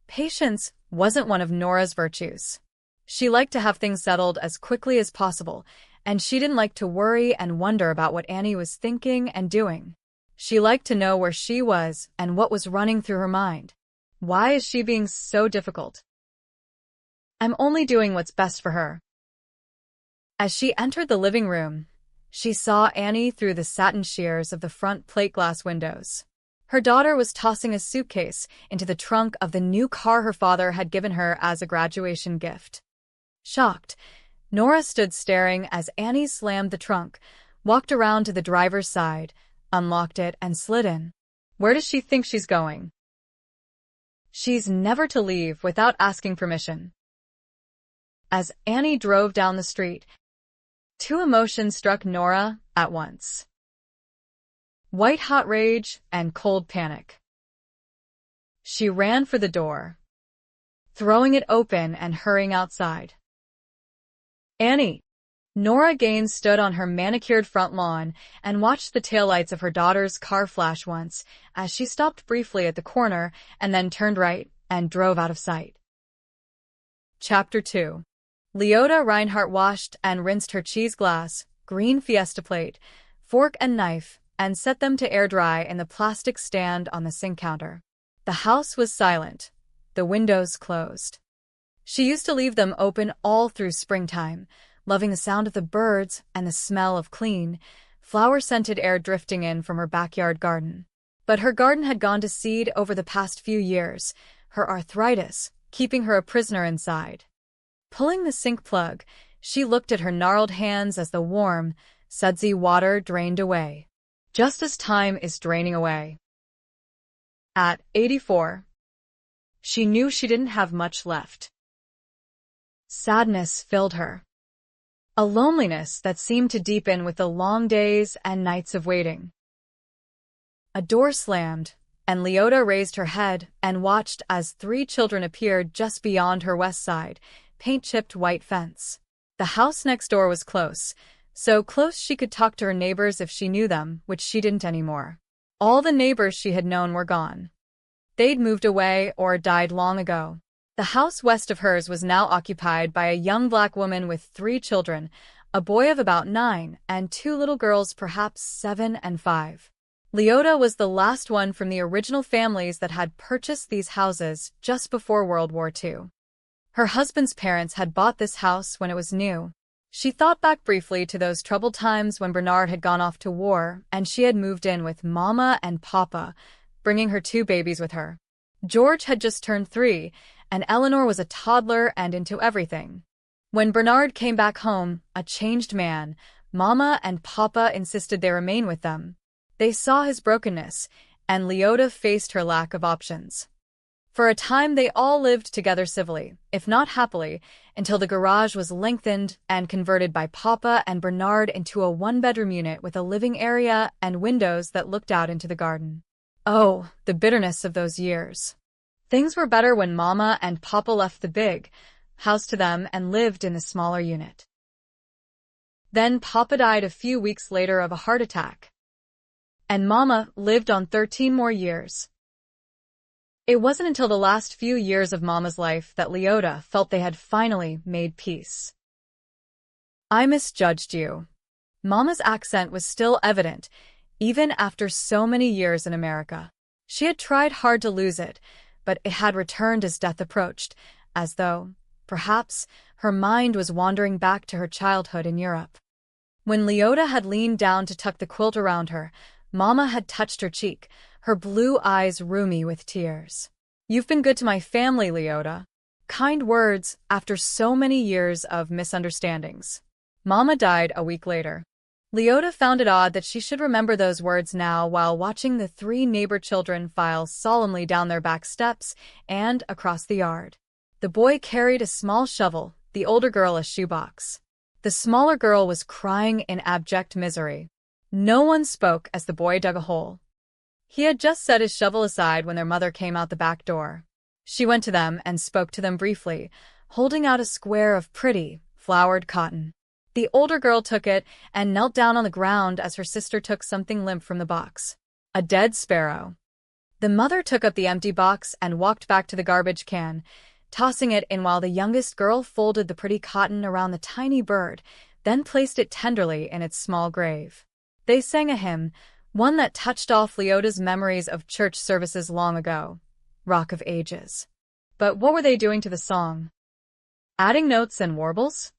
Patience wasn't one of Nora's virtues. She liked to have things settled as quickly as possible, and she didn't like to worry and wonder about what Annie was thinking and doing. She liked to know where she was and what was running through her mind. Why is she being so difficult? I'm only doing what's best for her. As she entered the living room, she saw Annie through the satin shears of the front plate glass windows. Her daughter was tossing a suitcase into the trunk of the new car her father had given her as a graduation gift. Shocked, Nora stood staring as Annie slammed the trunk, walked around to the driver's side, unlocked it, and slid in. Where does she think she's going? She's never to leave without asking permission. As Annie drove down the street, two emotions struck Nora at once. White-hot rage and cold panic. She ran for the door, throwing it open and hurrying outside. Annie! Nora Gaines stood on her manicured front lawn and watched the taillights of her daughter's car flash once as she stopped briefly at the corner and then turned right and drove out of sight. Chapter 2. Leota Reinhardt washed and rinsed her cheese glass, green Fiesta plate, fork and knife, and set them to air dry in the plastic stand on the sink counter. The house was silent, the windows closed. She used to leave them open all through springtime, loving the sound of the birds and the smell of clean, flower-scented air drifting in from her backyard garden. But her garden had gone to seed over the past few years, her arthritis keeping her a prisoner inside. Pulling the sink plug, she looked at her gnarled hands as the warm, sudsy water drained away. just as time is draining away. At 84, she knew she didn't have much left. Sadness filled her. A loneliness that seemed to deepen with the long days and nights of waiting. A door slammed, and Leota raised her head and watched as 3 children appeared just beyond her west side, paint-chipped white fence. The house next door was close, so close she could talk to her neighbors if she knew them, which she didn't anymore. All the neighbors she had known were gone. They'd moved away or died long ago. The house west of hers was now occupied by a young black woman with 3 children, a boy of about 9 and 2 little girls perhaps 7 and 5. Leota was the last one from the original families that had purchased these houses just before World War II. Her husband's parents had bought this house when it was new. She thought back briefly to those troubled times when Bernard had gone off to war and she had moved in with Mama and Papa, bringing her 2 babies with her. George had just turned 3, and Eleanor was a toddler and into everything. When Bernard came back home, a changed man, Mama and Papa insisted they remain with them. They saw his brokenness, and Leota faced her lack of options. For a time they all lived together civilly, if not happily, until the garage was lengthened and converted by Papa and Bernard into a 1-bedroom unit with a living area and windows that looked out into the garden. Oh, the bitterness of those years. Things were better when Mama and Papa left the big house to them and lived in the smaller unit. Then Papa died a few weeks later of a heart attack. And Mama lived on 13 more years. It wasn't until the last few years of Mama's life that Leota felt they had finally made peace. I misjudged you. Mama's accent was still evident, even after so many years in America. She had tried hard to lose it, but it had returned as death approached, as though, perhaps, her mind was wandering back to her childhood in Europe. When Leota had leaned down to tuck the quilt around her, Mama had touched her cheek, her blue eyes roomy with tears. You've been good to my family, Leota. Kind words after so many years of misunderstandings. Mama died a week later. Leota found it odd that she should remember those words now while watching the 3 neighbor children file solemnly down their back steps and across the yard. The boy carried a small shovel, the older girl a shoebox. The smaller girl was crying in abject misery. No one spoke as the boy dug a hole. He had just set his shovel aside when their mother came out the back door. She went to them and spoke to them briefly, holding out a square of pretty, flowered cotton. The older girl took it and knelt down on the ground as her sister took something limp from the box. A dead sparrow. The mother took up the empty box and walked back to the garbage can, tossing it in while the youngest girl folded the pretty cotton around the tiny bird, then placed it tenderly in its small grave. They sang a hymn, one that touched off Leota's memories of church services long ago, Rock of Ages. But what were they doing to the song? Adding notes and warbles?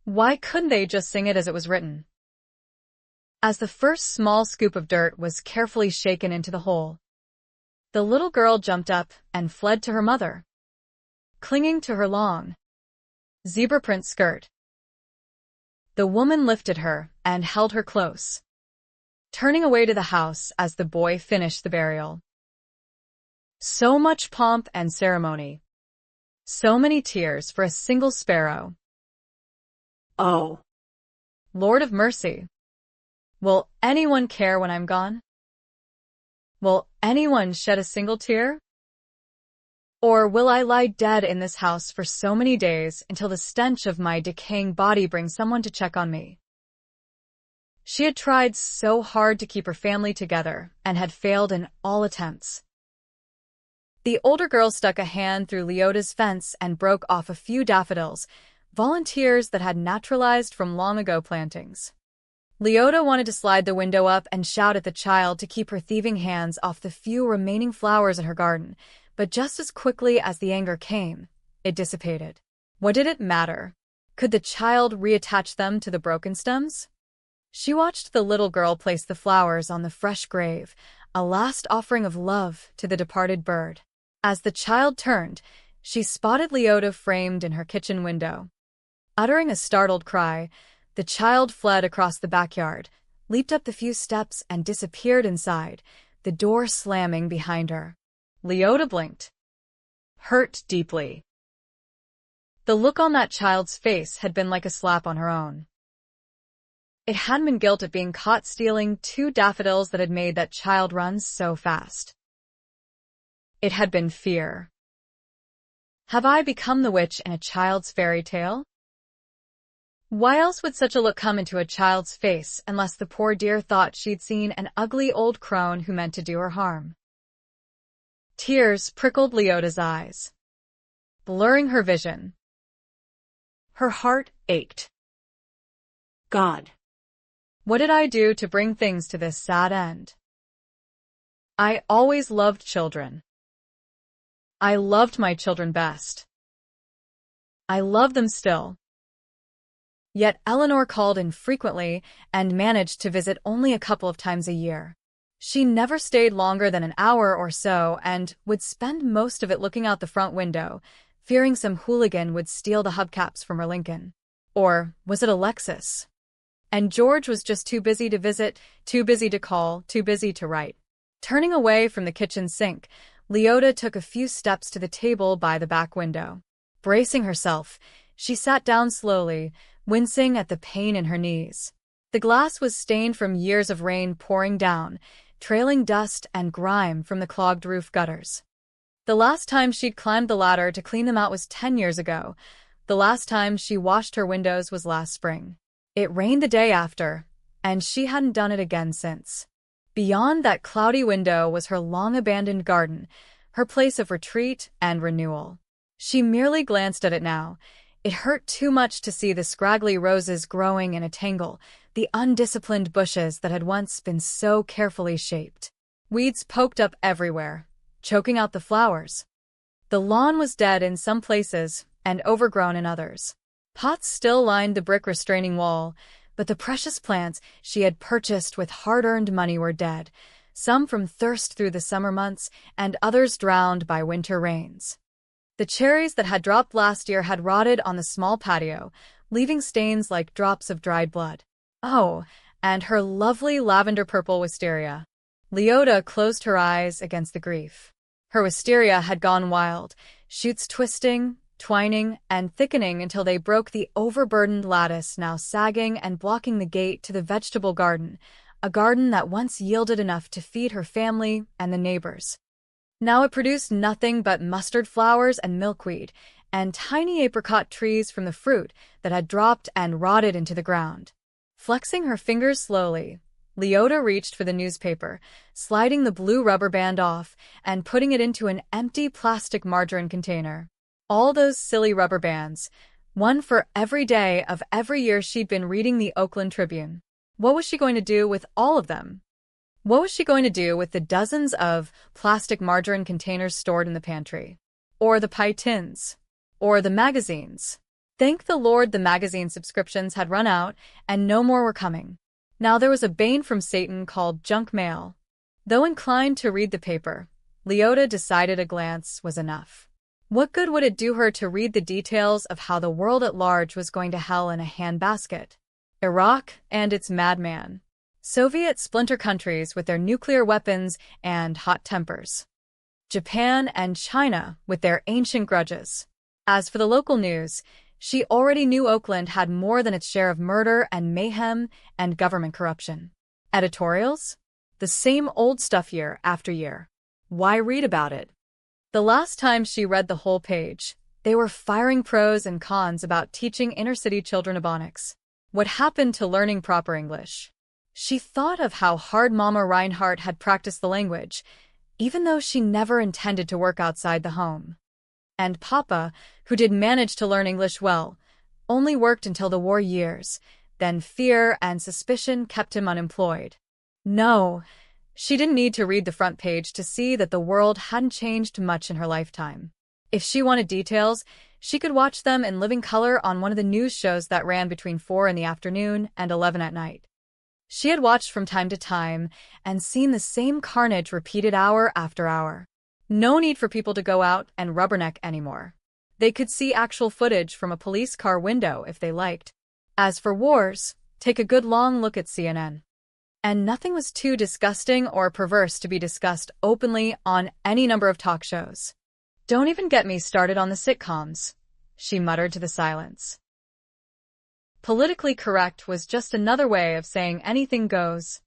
Why couldn't they just sing it as it was written? As the first small scoop of dirt was carefully shaken into the hole, the little girl jumped up and fled to her mother, clinging to her long, zebra print skirt. The woman lifted her and held her close, turning away to the house as the boy finished the burial. So much pomp and ceremony. So many tears for a single sparrow. Oh, Lord of mercy. Will anyone care when I'm gone? Will anyone shed a single tear? Or will I lie dead in this house for so many days until the stench of my decaying body brings someone to check on me? She had tried so hard to keep her family together and had failed in all attempts. The older girl stuck a hand through Leota's fence and broke off a few daffodils, volunteers that had naturalized from long-ago plantings. Leota wanted to slide the window up and shout at the child to keep her thieving hands off the few remaining flowers in her garden, but just as quickly as the anger came, it dissipated. What did it matter? Could the child reattach them to the broken stems? She watched the little girl place the flowers on the fresh grave, a last offering of love to the departed bird. As the child turned, she spotted Leota framed in her kitchen window. Uttering a startled cry, the child fled across the backyard, leaped up the few steps and disappeared inside, the door slamming behind her. Leota blinked, hurt deeply. The look on that child's face had been like a slap on her own. It hadn't been guilt at being caught stealing 2 daffodils that had made that child run so fast. It had been fear. Have I become the witch in a child's fairy tale? Why else would such a look come into a child's face unless the poor dear thought she'd seen an ugly old crone who meant to do her harm? Tears prickled Leota's eyes, blurring her vision. Her heart ached. God, what did I do to bring things to this sad end? I always loved children. I loved my children best. I love them still. Yet Eleanor called infrequently and managed to visit only a couple of times a year. She never stayed longer than an hour or so and would spend most of it looking out the front window, fearing some hooligan would steal the hubcaps from her Lincoln. Or was it a Lexus? And George was just too busy to visit, too busy to call, too busy to write. Turning away from the kitchen sink, Leota took a few steps to the table by the back window. Bracing herself, she sat down slowly, wincing at the pain in her knees. The glass was stained from years of rain pouring down, trailing dust and grime from the clogged roof gutters. The last time she'd climbed the ladder to clean them out was 10 years ago. The last time she washed her windows was last spring. It rained the day after, and she hadn't done it again since. Beyond that cloudy window was her long-abandoned garden, her place of retreat and renewal. She merely glanced at it now. It hurt too much to see the scraggly roses growing in a tangle, the undisciplined bushes that had once been so carefully shaped. Weeds poked up everywhere, choking out the flowers. The lawn was dead in some places and overgrown in others. Pots still lined the brick restraining wall, but the precious plants she had purchased with hard-earned money were dead, some from thirst through the summer months and others drowned by winter rains. The cherries that had dropped last year had rotted on the small patio, leaving stains like drops of dried blood. Oh, and her lovely lavender-purple wisteria. Leota closed her eyes against the grief. Her wisteria had gone wild, shoots twisting, twining, and thickening until they broke the overburdened lattice now sagging and blocking the gate to the vegetable garden, a garden that once yielded enough to feed her family and the neighbors. Now it produced nothing but mustard flowers and milkweed, and tiny apricot trees from the fruit that had dropped and rotted into the ground. Flexing her fingers slowly, Leota reached for the newspaper, sliding the blue rubber band off and putting it into an empty plastic margarine container. All those silly rubber bands, one for every day of every year she'd been reading the Oakland Tribune. What was she going to do with all of them? What was she going to do with the dozens of plastic margarine containers stored in the pantry? Or the pie tins? Or the magazines? Thank the Lord the magazine subscriptions had run out and no more were coming. Now there was a bane from Satan called junk mail. Though inclined to read the paper, Leota decided a glance was enough. What good would it do her to read the details of how the world at large was going to hell in a handbasket? Iraq and its madman. Soviet splinter countries with their nuclear weapons and hot tempers. Japan and China with their ancient grudges. As for the local news, she already knew Oakland had more than its share of murder and mayhem and government corruption. Editorials? The same old stuff year after year. Why read about it? The last time she read the whole page, they were firing pros and cons about teaching inner-city children Ebonics. What happened to learning proper English? She thought of how hard Mama Reinhardt had practiced the language, even though she never intended to work outside the home. And Papa, who did manage to learn English well, only worked until the war years, then fear and suspicion kept him unemployed. No, she didn't need to read the front page to see that the world hadn't changed much in her lifetime. If she wanted details, she could watch them in living color on one of the news shows that ran between 4 in the afternoon and 11 at night. She had watched from time to time and seen the same carnage repeated hour after hour. No need for people to go out and rubberneck anymore. They could see actual footage from a police car window if they liked. As for wars, take a good long look at CNN. And nothing was too disgusting or perverse to be discussed openly on any number of talk shows. "Don't even get me started on the sitcoms," she muttered to the silence. Politically correct was just another way of saying anything goes,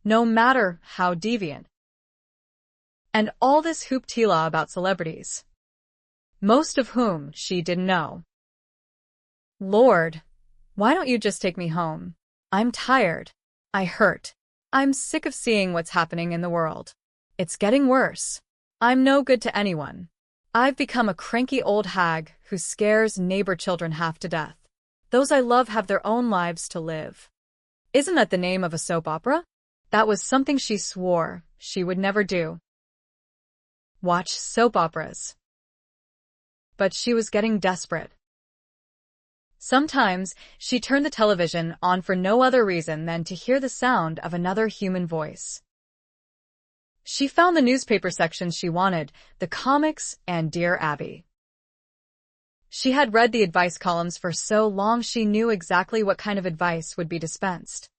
no matter how deviant. And all this hooptila about celebrities, most of whom she didn't know. "Lord, why don't you just take me home? I'm tired. I hurt. I'm sick of seeing what's happening in the world. It's getting worse. I'm no good to anyone. I've become a cranky old hag who scares neighbor children half to death. Those I love have their own lives to live." Isn't that the name of a soap opera? That was something she swore she would never do. Watch soap operas. But she was getting desperate. Sometimes she turned the television on for no other reason than to hear the sound of another human voice. She found the newspaper sections she wanted, the comics and Dear Abby. She had read the advice columns for so long she knew exactly what kind of advice would be dispensed.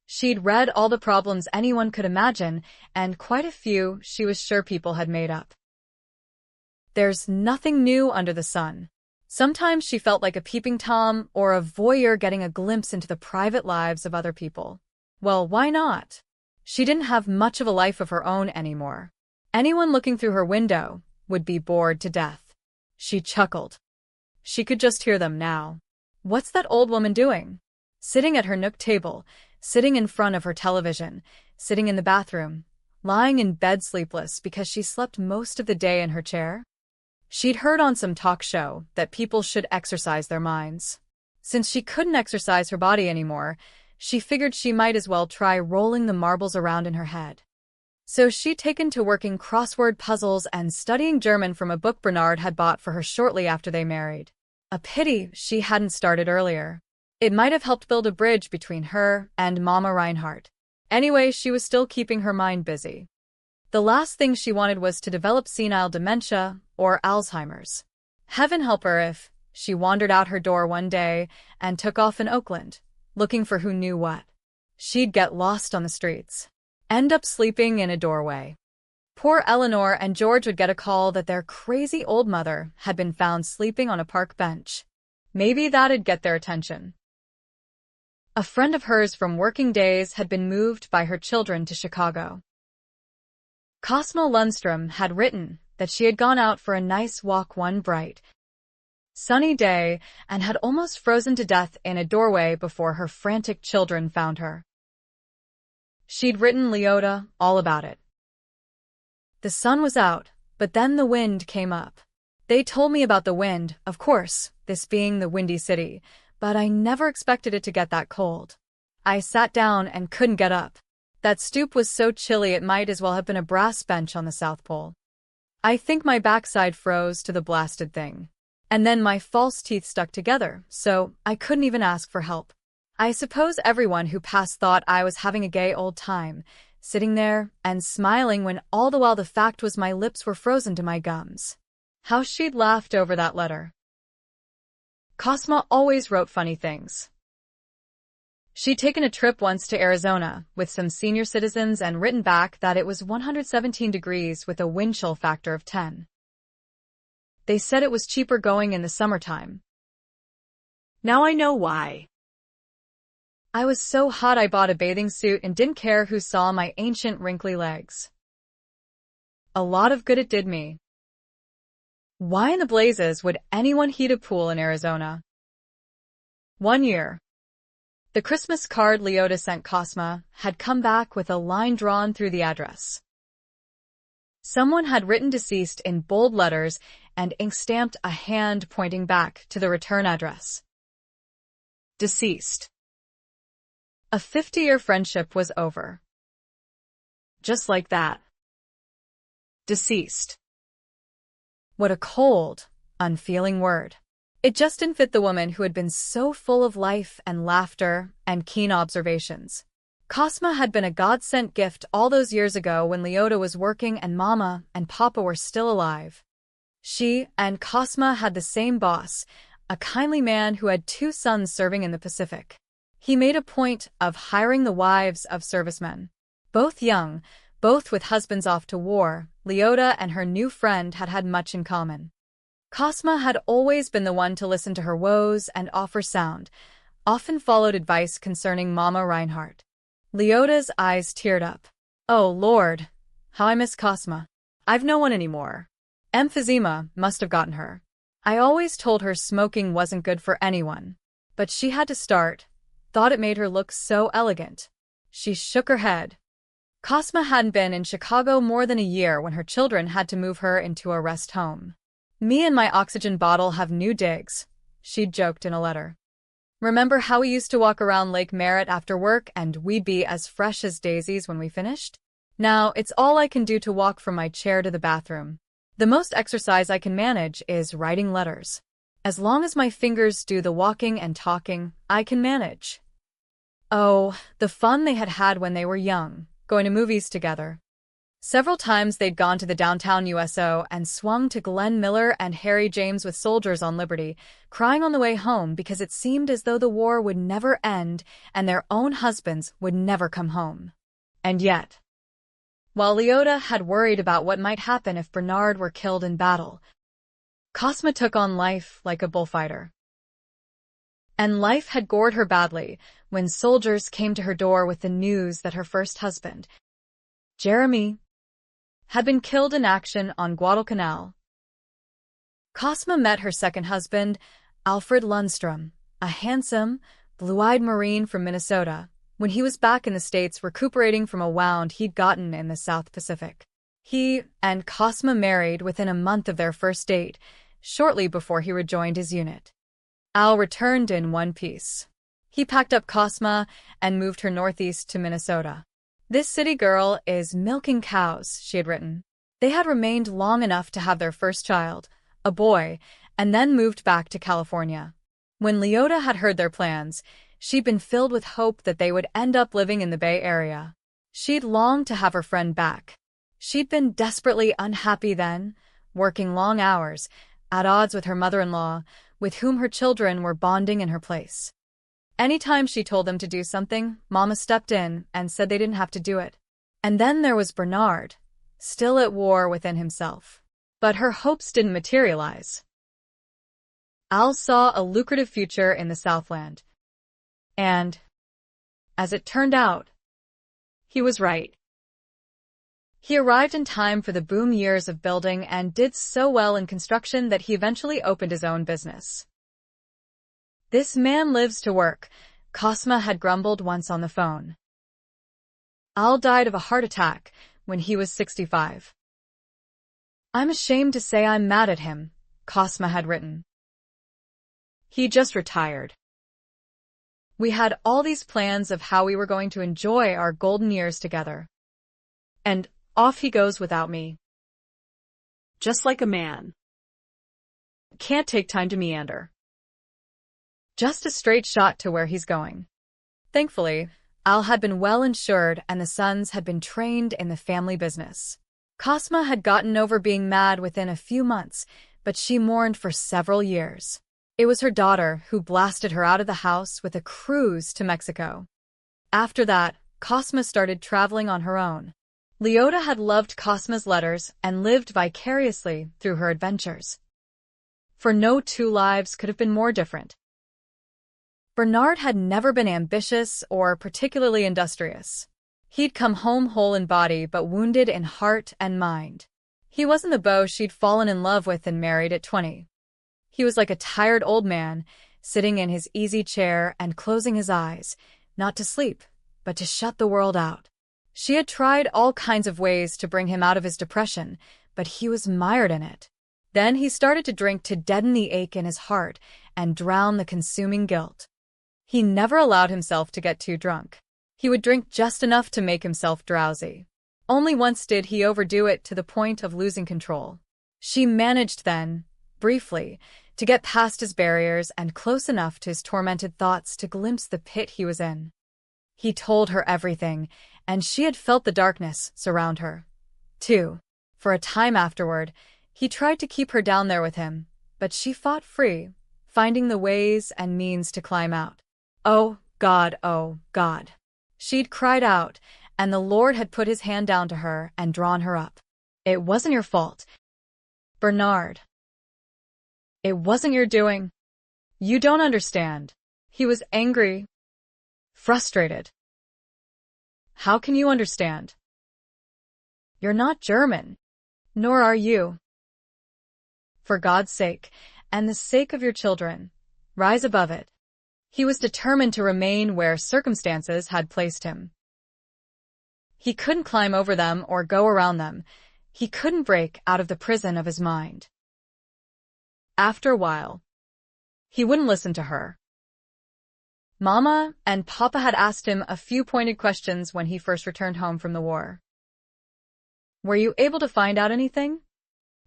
She'd read all the problems anyone could imagine, and quite a few she was sure people had made up. There's nothing new under the sun. Sometimes she felt like a peeping Tom or a voyeur getting a glimpse into the private lives of other people. Well, why not? She didn't have much of a life of her own anymore. Anyone looking through her window would be bored to death. She chuckled. She could just hear them now. What's that old woman doing? Sitting at her nook table, sitting in front of her television, sitting in the bathroom, lying in bed sleepless because she slept most of the day in her chair? She'd heard on some talk show that people should exercise their minds. Since she couldn't exercise her body anymore, she figured she might as well try rolling the marbles around in her head. So she'd taken to working crossword puzzles and studying German from a book Bernard had bought for her shortly after they married. A pity she hadn't started earlier. It might have helped build a bridge between her and Mama Reinhardt. Anyway, she was still keeping her mind busy. The last thing she wanted was to develop senile dementia or Alzheimer's. Heaven help her if she wandered out her door one day and took off in Oakland, looking for who knew what. She'd get lost on the streets. End up sleeping in a doorway. Poor Eleanor and George would get a call that their crazy old mother had been found sleeping on a park bench. Maybe that'd get their attention. A friend of hers from working days had been moved by her children to Chicago. Cosmo Lundstrom had written that she had gone out for a nice walk one bright, sunny day and had almost frozen to death in a doorway before her frantic children found her. She'd written Leota all about it. The sun was out, but then the wind came up. They told me about the wind, of course, this being the Windy City, but I never expected it to get that cold. I sat down and couldn't get up. That stoop was so chilly it might as well have been a brass bench on the South Pole. I think my backside froze to the blasted thing. And then my false teeth stuck together, so I couldn't even ask for help. I suppose everyone who passed thought I was having a gay old time, sitting there and smiling when all the while the fact was my lips were frozen to my gums. How she'd laughed over that letter. Cosma always wrote funny things. She'd taken a trip once to Arizona with some senior citizens and written back that it was 117 degrees with a wind chill factor of 10. They said it was cheaper going in the summertime. Now I know why. I was so hot I bought a bathing suit and didn't care who saw my ancient wrinkly legs. A lot of good it did me. Why in the blazes would anyone heat a pool in Arizona? One year, the Christmas card Leota sent Cosma had come back with a line drawn through the address. Someone had written deceased in bold letters and ink-stamped a hand pointing back to the return address. Deceased. A 50-year friendship was over. Just like that. Deceased. What a cold, unfeeling word. It just didn't fit the woman who had been so full of life and laughter and keen observations. Cosma had been a God-sent gift all those years ago when Leota was working and Mama and Papa were still alive. She and Cosma had the same boss, a kindly man who had 2 sons serving in the Pacific. He made a point of hiring the wives of servicemen. Both young, both with husbands off to war, Leota and her new friend had had much in common. Cosma had always been the one to listen to her woes and offer sound, often followed advice concerning Mama Reinhardt. Leota's eyes teared up. Oh, Lord, how I miss Cosma. I've no one anymore. Emphysema must have gotten her. I always told her smoking wasn't good for anyone. But she had to start. Thought it made her look so elegant. She shook her head. Cosma hadn't been in Chicago more than a year when her children had to move her into a rest home. Me and my oxygen bottle have new digs, she'd joked in a letter. Remember how we used to walk around Lake Merritt after work and we'd be as fresh as daisies when we finished? Now, it's all I can do to walk from my chair to the bathroom. The most exercise I can manage is writing letters. As long as my fingers do the walking and talking, I can manage. Oh, the fun they had had when they were young, going to movies together. Several times they'd gone to the downtown USO and swung to Glenn Miller and Harry James with Soldiers on Liberty, crying on the way home because it seemed as though the war would never end and their own husbands would never come home. And yet, while Leota had worried about what might happen if Bernard were killed in battle, Cosma took on life like a bullfighter. And life had gored her badly when soldiers came to her door with the news that her first husband, Jeremy, had been killed in action on Guadalcanal. Cosma met her second husband, Alfred Lundstrom, a handsome, blue-eyed Marine from Minnesota, when he was back in the States recuperating from a wound he'd gotten in the South Pacific. He and Cosma married within a month of their first date, shortly before he rejoined his unit. Al returned in one piece. He packed up Cosma and moved her northeast to Minnesota. This city girl is milking cows, she had written. They had remained long enough to have their first child, a boy, and then moved back to California. When Leota had heard their plans, she'd been filled with hope that they would end up living in the Bay Area. She'd longed to have her friend back. She'd been desperately unhappy then, working long hours, at odds with her mother-in-law, with whom her children were bonding in her place. Anytime she told them to do something, Mama stepped in and said they didn't have to do it. And then there was Bernard, still at war within himself. But her hopes didn't materialize. Al saw a lucrative future in the Southland. And, as it turned out, he was right. He arrived in time for the boom years of building and did so well in construction that he eventually opened his own business. This man lives to work, Cosma had grumbled once on the phone. Al died of a heart attack when he was 65. I'm ashamed to say I'm mad at him, Cosma had written. He just retired. We had all these plans of how we were going to enjoy our golden years together. And off he goes without me. Just like a man. Can't take time to meander. Just a straight shot to where he's going. Thankfully, Al had been well insured and the sons had been trained in the family business. Cosma had gotten over being mad within a few months, but she mourned for several years. It was her daughter who blasted her out of the house with a cruise to Mexico. After that, Cosma started traveling on her own. Leota had loved Cosma's letters and lived vicariously through her adventures. For no two lives could have been more different. Bernard had never been ambitious or particularly industrious. He'd come home whole in body but wounded in heart and mind. He wasn't the beau she'd fallen in love with and married at 20. He was like a tired old man, sitting in his easy chair and closing his eyes, not to sleep, but to shut the world out. She had tried all kinds of ways to bring him out of his depression, but he was mired in it. Then he started to drink to deaden the ache in his heart and drown the consuming guilt. He never allowed himself to get too drunk. He would drink just enough to make himself drowsy. Only once did he overdo it to the point of losing control. She managed then, briefly, to get past his barriers and close enough to his tormented thoughts to glimpse the pit he was in. He told her everything, and she had felt the darkness surround her, too. For a time afterward, he tried to keep her down there with him, but she fought free, finding the ways and means to climb out. Oh, God, oh, God. She'd cried out, and the Lord had put his hand down to her and drawn her up. It wasn't your fault, Bernard. It wasn't your doing. You don't understand. He was angry, frustrated. How can you understand? You're not German, nor are you. For God's sake, and the sake of your children, rise above it. He was determined to remain where circumstances had placed him. He couldn't climb over them or go around them. He couldn't break out of the prison of his mind. After a while, he wouldn't listen to her. Mama and Papa had asked him a few pointed questions when he first returned home from the war. Were you able to find out anything?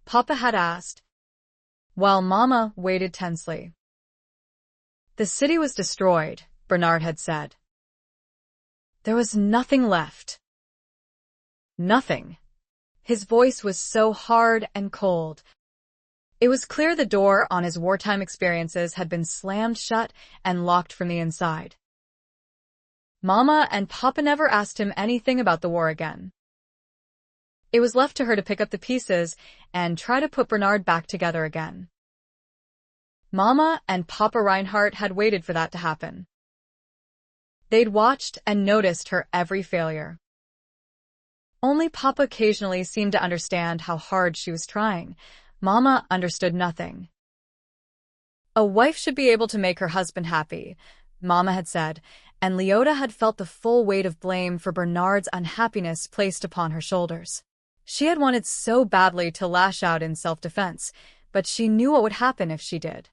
Papa had asked, while Mama waited tensely. The city was destroyed, Bernard had said. There was nothing left. Nothing. His voice was so hard and cold. It was clear the door on his wartime experiences had been slammed shut and locked from the inside. Mama and Papa never asked him anything about the war again. It was left to her to pick up the pieces and try to put Bernard back together again. Mama and Papa Reinhardt had waited for that to happen. They'd watched and noticed her every failure. Only Papa occasionally seemed to understand how hard she was trying. Mama understood nothing. A wife should be able to make her husband happy, Mama had said, and Leota had felt the full weight of blame for Bernard's unhappiness placed upon her shoulders. She had wanted so badly to lash out in self-defense, but she knew what would happen if she did.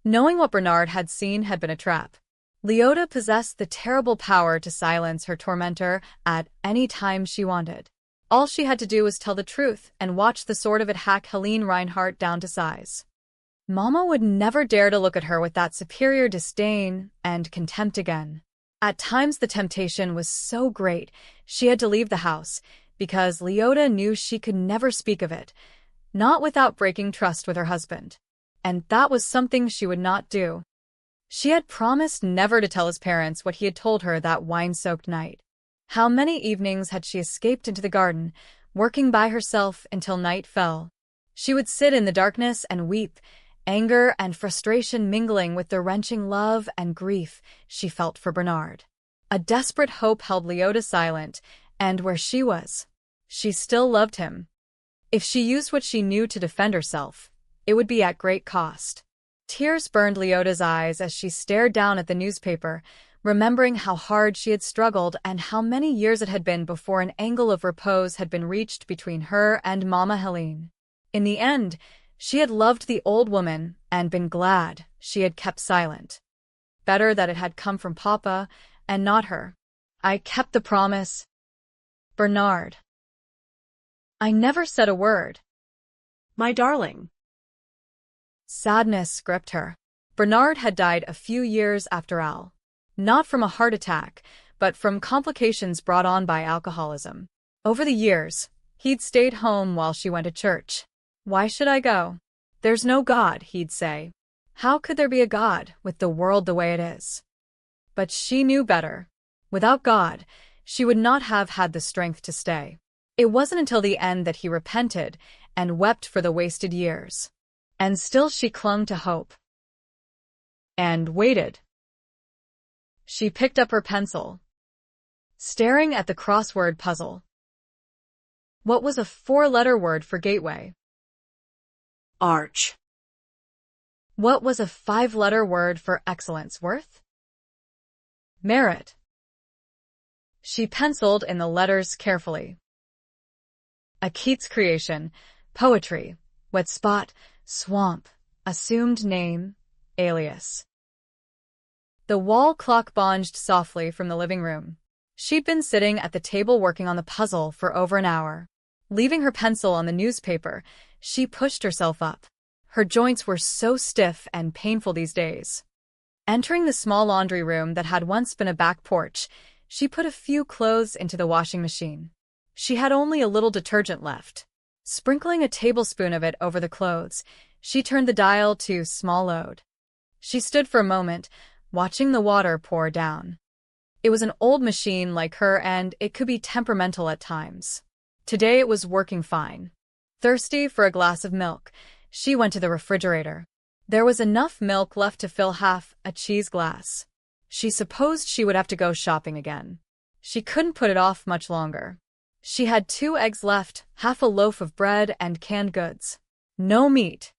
Knowing what Bernard had seen had been a trap, Leota possessed the terrible power to silence her tormentor at any time she wanted. All she had to do was tell the truth and watch the sword of it hack Helene Reinhardt down to size. Mama would never dare to look at her with that superior disdain and contempt again. At times the temptation was so great she had to leave the house, because Leota knew she could never speak of it, not without breaking trust with her husband. And that was something she would not do. She had promised never to tell his parents what he had told her that wine-soaked night. How many evenings had she escaped into the garden, working by herself until night fell. She would sit in the darkness and weep, anger and frustration mingling with the wrenching love and grief she felt for Bernard. A desperate hope held Leota silent, and where she was, she still loved him. If she used what she knew to defend herself, it would be at great cost. Tears burned Leota's eyes as she stared down at the newspaper, remembering how hard she had struggled and how many years it had been before an angle of repose had been reached between her and Mama Helene. In the end, she had loved the old woman and been glad she had kept silent. Better that it had come from Papa and not her. I kept the promise, Bernard. I never said a word. My darling. Sadness gripped her. Bernard had died a few years after Al. Not from a heart attack, but from complications brought on by alcoholism. Over the years, he'd stayed home while she went to church. Why should I go? There's no God, he'd say. How could there be a God with the world the way it is? But she knew better. Without God, she would not have had the strength to stay. It wasn't until the end that he repented and wept for the wasted years. And still she clung to hope. And waited. She picked up her pencil, staring at the crossword puzzle. What was a 4-letter word for gateway? Arch. What was a 5-letter word for excellence? Worth? Merit. She penciled in the letters carefully. A Keats creation, poetry, wet spot, swamp, assumed name, alias. The wall clock bonged softly from the living room. She'd been sitting at the table working on the puzzle for over an hour. Leaving her pencil on the newspaper, she pushed herself up. Her joints were so stiff and painful these days. Entering the small laundry room that had once been a back porch, she put a few clothes into the washing machine. She had only a little detergent left. Sprinkling a tablespoon of it over the clothes, she turned the dial to small load. She stood for a moment, watching the water pour down. It was an old machine like her, and it could be temperamental at times. Today it was working fine. Thirsty for a glass of milk, she went to the refrigerator. There was enough milk left to fill half a cheese glass. She supposed she would have to go shopping again. She couldn't put it off much longer. She had 2 eggs left, half a loaf of bread, and canned goods. No meat.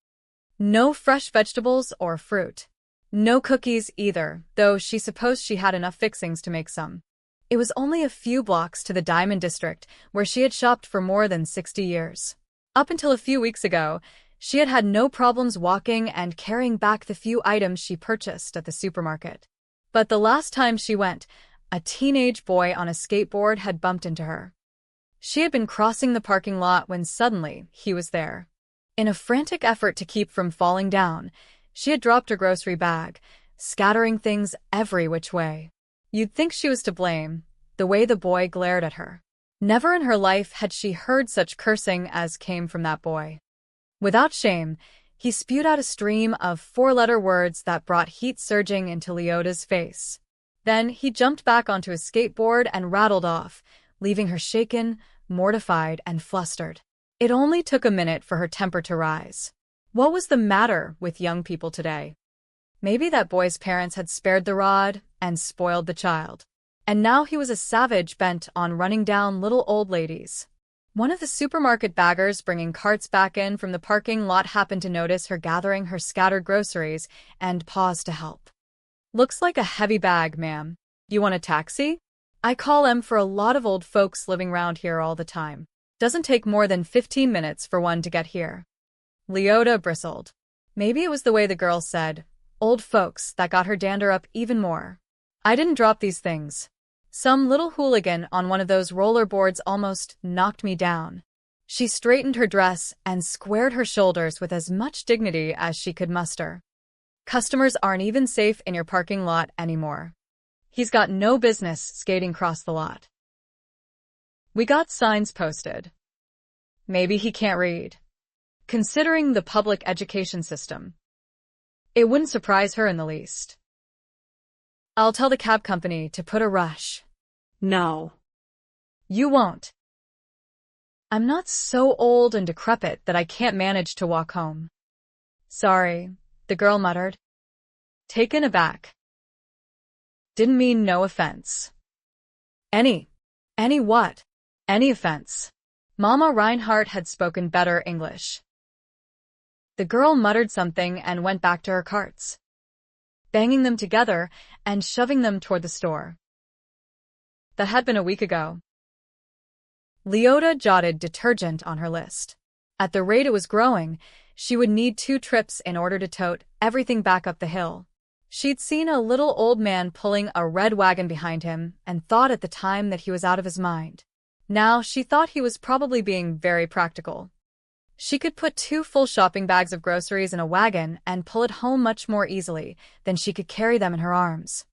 No fresh vegetables or fruit. No cookies either, though she supposed she had enough fixings to make some. It was only a few blocks to the Diamond District, where she had shopped for more than 60 years. Up until a few weeks ago, she had had no problems walking and carrying back the few items she purchased at the supermarket. But the last time she went, a teenage boy on a skateboard had bumped into her. She had been crossing the parking lot when suddenly he was there. In a frantic effort to keep from falling down, she had dropped her grocery bag, scattering things every which way. You'd think she was to blame, the way the boy glared at her. Never in her life had she heard such cursing as came from that boy. Without shame, he spewed out a stream of 4-letter words that brought heat surging into Leota's face. Then he jumped back onto his skateboard and rattled off, leaving her shaken, mortified, and flustered. It only took a minute for her temper to rise. What was the matter with young people today? Maybe that boy's parents had spared the rod and spoiled the child. And now he was a savage bent on running down little old ladies. One of the supermarket baggers bringing carts back in from the parking lot happened to notice her gathering her scattered groceries and paused to help. "Looks like a heavy bag, ma'am. You want a taxi? I call 'em for a lot of old folks living round here all the time. Doesn't take more than 15 minutes for one to get here." Leota bristled. Maybe it was the way the girl said, "old folks," that got her dander up even more. "I didn't drop these things. Some little hooligan on one of those rollerboards almost knocked me down." She straightened her dress and squared her shoulders with as much dignity as she could muster. "Customers aren't even safe in your parking lot anymore. He's got no business skating across the lot. We got signs posted. Maybe he can't read. Considering the public education system, it wouldn't surprise her in the least. I'll tell the cab company to put a rush." No. "You won't." "I'm not so old and decrepit that I can't manage to walk home." "Sorry," the girl muttered, taken aback. "Didn't mean no offense." Any what? Any offense." Mama Reinhardt had spoken better English. The girl muttered something and went back to her carts, banging them together and shoving them toward the store. That had been a week ago. Leota jotted detergent on her list. At the rate it was growing, she would need 2 trips in order to tote everything back up the hill. She'd seen a little old man pulling a red wagon behind him and thought at the time that he was out of his mind. Now she thought he was probably being very practical. She could put 2 full shopping bags of groceries in a wagon and pull it home much more easily than she could carry them in her arms.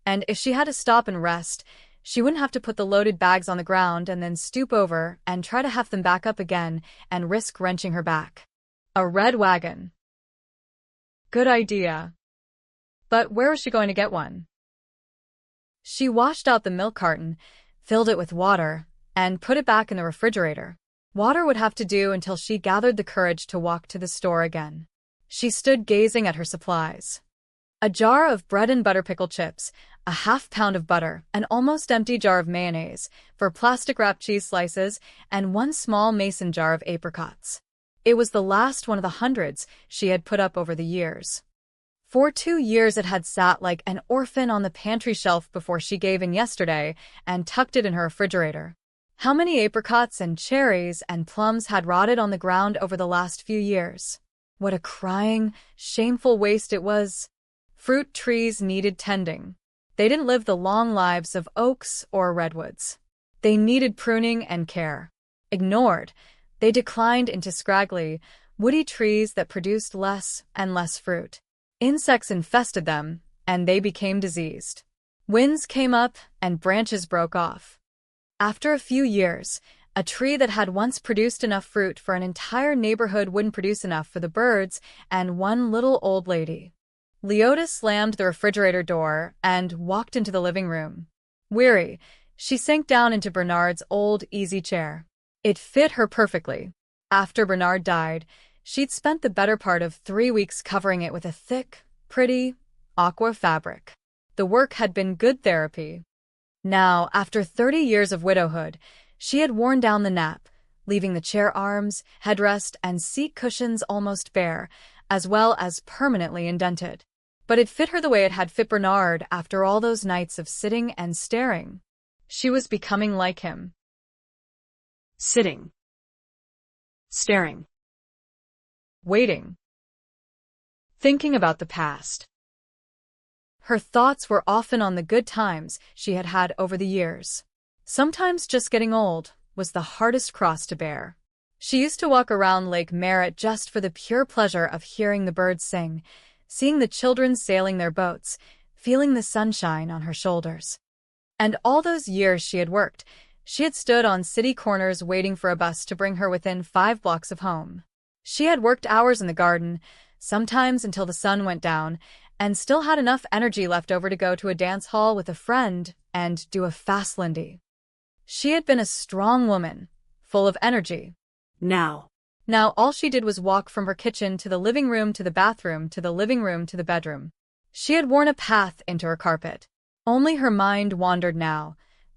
And if she had to stop and rest, she wouldn't have to put the loaded bags on the ground and then stoop over and try to have them back up again and risk wrenching her back. A red wagon. Good idea. But where was she going to get one? She washed out the milk carton, filled it with water, and put it back in the refrigerator. Water would have to do until she gathered the courage to walk to the store again. She stood gazing at her supplies. A jar of bread and butter pickle chips, a half-pound of butter, an almost empty jar of mayonnaise, 4 plastic-wrapped cheese slices, and 1 small mason jar of apricots. It was the last one of the hundreds she had put up over the years. For 2 years it had sat like an orphan on the pantry shelf before she gave in yesterday and tucked it in her refrigerator. How many apricots and cherries and plums had rotted on the ground over the last few years? What a crying, shameful waste it was. Fruit trees needed tending. They didn't live the long lives of oaks or redwoods. They needed pruning and care. Ignored, they declined into scraggly, woody trees that produced less and less fruit. Insects infested them, and they became diseased. Winds came up, and branches broke off. After a few years, a tree that had once produced enough fruit for an entire neighborhood wouldn't produce enough for the birds and one little old lady. Leota slammed the refrigerator door and walked into the living room. Weary, she sank down into Bernard's old easy chair. It fit her perfectly. After Bernard died, she'd spent the better part of 3 weeks covering it with a thick, pretty, aqua fabric. The work had been good therapy. Now, after 30 years of widowhood, she had worn down the nap, leaving the chair arms, headrest, and seat cushions almost bare, as well as permanently indented. But it fit her the way it had fit Bernard after all those nights of sitting and staring. She was becoming like him. Sitting. Staring. Waiting. Thinking about the past. Her thoughts were often on the good times she had had over the years. Sometimes just getting old was the hardest cross to bear. She used to walk around Lake Merritt just for the pure pleasure of hearing the birds sing, seeing the children sailing their boats, feeling the sunshine on her shoulders. And all those years she had worked, she had stood on city corners waiting for a bus to bring her within 5 blocks of home. She had worked hours in the garden, sometimes until the sun went down, and still had enough energy left over to go to a dance hall with a friend and do a fast Lindy. She had been a strong woman, full of energy. Now all she did was walk from her kitchen to the living room to the bathroom to the living room to the bedroom. She had worn a path into her carpet. Only her mind wandered now,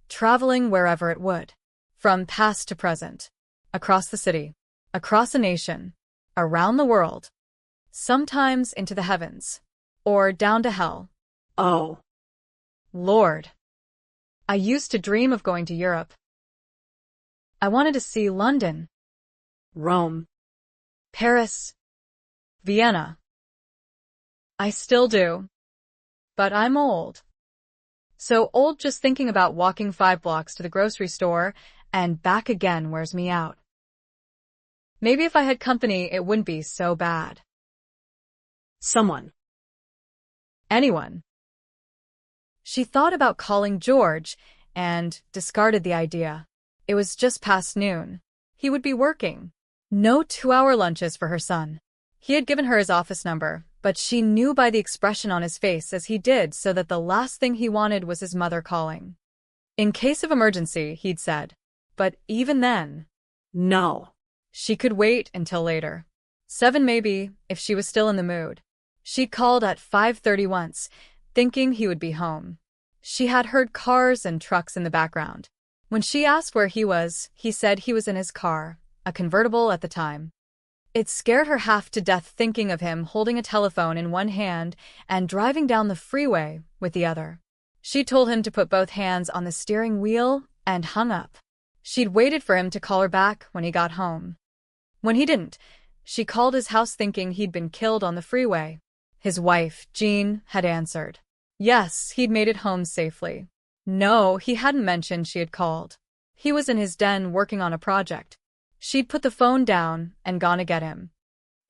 traveling wherever it would. From past to present. Across the city. Across a nation. Around the world. Sometimes into the heavens. Or down to hell. Oh, Lord. I used to dream of going to Europe. I wanted to see London. Rome. Paris. Vienna. I still do. But I'm old. So old just thinking about walking 5 blocks to the grocery store and back again wears me out. Maybe if I had company, it wouldn't be so bad. Someone. Anyone. She thought about calling George and discarded the idea. It was just past noon. He would be working. No 2-hour lunches for her son. He had given her his office number, but she knew by the expression on his face as he did so that the last thing he wanted was his mother calling. In case of emergency, he'd said. But even then, No. she could wait until later. 7 maybe, if she was still in the mood. She called at 5:30 once, thinking he would be home. She had heard cars and trucks in the background. When she asked where he was, he said he was in his car, a convertible at the time. It scared her half to death thinking of him holding a telephone in one hand and driving down the freeway with the other. She told him to put both hands on the steering wheel and hung up. She'd waited for him to call her back when he got home. When he didn't, she called his house thinking he'd been killed on the freeway. His wife, Jean, had answered. Yes, he'd made it home safely. No, he hadn't mentioned she had called. He was in his den working on a project. She'd put the phone down and gone to get him.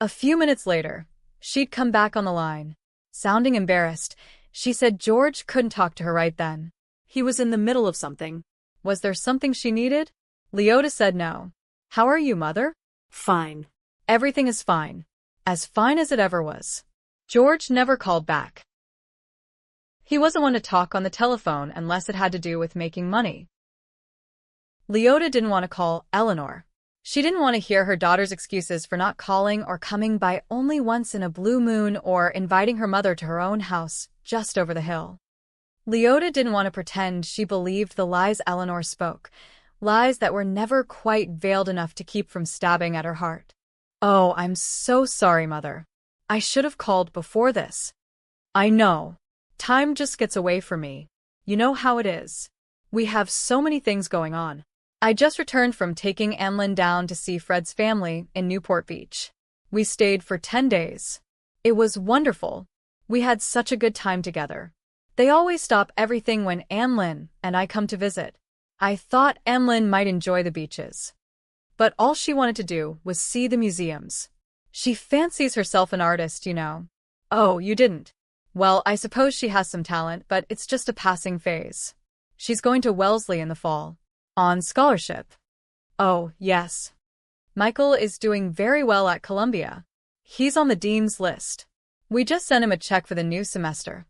A few minutes later, she'd come back on the line. Sounding embarrassed, she said George couldn't talk to her right then. He was in the middle of something. Was there something she needed? Leota said no. How are you, Mother? Fine. Everything is fine. As fine as it ever was. George never called back. He wasn't one to talk on the telephone unless it had to do with making money. Leota didn't want to call Eleanor. She didn't want to hear her daughter's excuses for not calling or coming by only once in a blue moon or inviting her mother to her own house just over the hill. Leota didn't want to pretend she believed the lies Eleanor spoke, lies that were never quite veiled enough to keep from stabbing at her heart. Oh, I'm so sorry, Mother. I should have called before this. I know. Time just gets away from me. You know how it is. We have so many things going on. I just returned from taking Anlin down to see Fred's family in Newport Beach. We stayed for 10 days. It was wonderful. We had such a good time together. They always stop everything when Anlin and I come to visit. I thought Anlin might enjoy the beaches. But all she wanted to do was see the museums. She fancies herself an artist, you know. Oh, you didn't? Well, I suppose she has some talent, but it's just a passing phase. She's going to Wellesley in the fall. On scholarship. Oh, yes. Michael is doing very well at Columbia. He's on the dean's list. We just sent him a check for the new semester.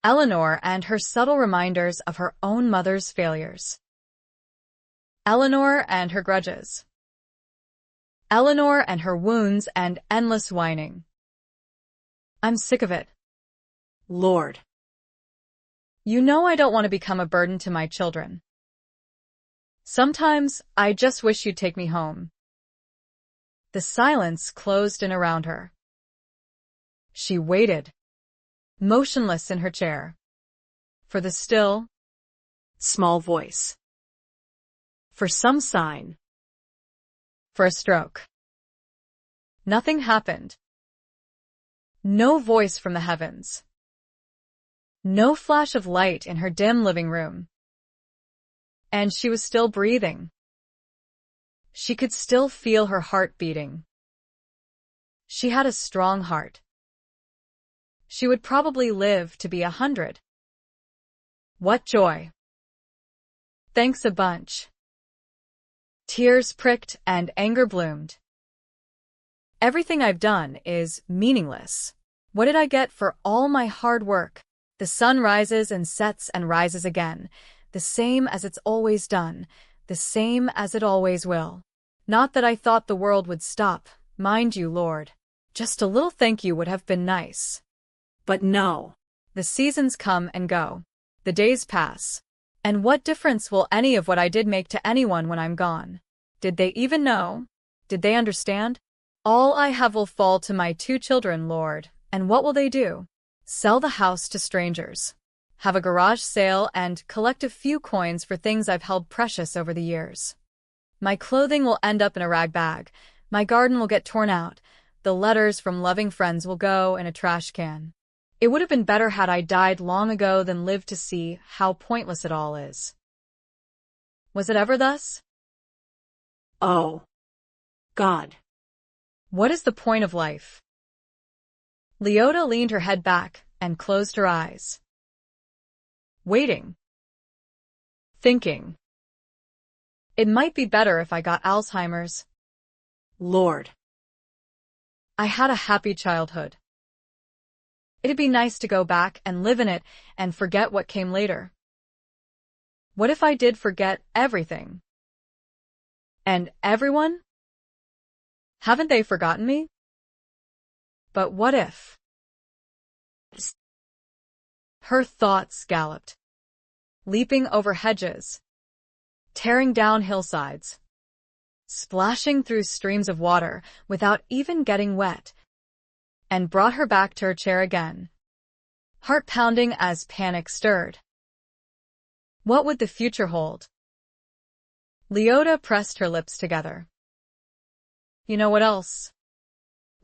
Eleanor and her subtle reminders of her own mother's failures. Eleanor and her grudges. Eleanor and her wounds and endless whining. I'm sick of it. Lord. You know I don't want to become a burden to my children. Sometimes I just wish you'd take me home. The silence closed in around her. She waited, motionless in her chair, for the still, Small voice. for some sign, for a stroke. Nothing happened. No voice from the heavens. No flash of light in her dim living room. And she was still breathing. She could still feel her heart beating. She had a strong heart. She would probably live to be 100. What joy. Thanks a bunch. Tears pricked and anger bloomed. Everything I've done is meaningless. What did I get for all my hard work? The sun rises and sets and rises again, the same as it's always done, the same as it always will. Not that I thought the world would stop, mind you, Lord. Just a little thank you would have been nice. But no. The seasons come and go. The days pass. And what difference will any of what I did make to anyone when I'm gone? Did they even know? Did they understand? All I have will fall to my 2 children, Lord, and what will they do? Sell the house to strangers. Have a garage sale and collect a few coins for things I've held precious over the years. My clothing will end up in a rag bag. My garden will get torn out. The letters from loving friends will go in a trash can. It would have been better had I died long ago than lived to see how pointless it all is. Was it ever thus? Oh. God. What is the point of life? Leota leaned her head back and closed her eyes. Waiting. Thinking. It might be better if I got Alzheimer's. Lord. I had a happy childhood. It'd be nice to go back and live in it and forget what came later. What if I did forget everything? And everyone? Haven't they forgotten me? But what if? Her thoughts galloped, leaping over hedges, tearing down hillsides, splashing through streams of water without even getting wet, and brought her back to her chair again, heart pounding as panic stirred. What would the future hold? Leota pressed her lips together. You know what else?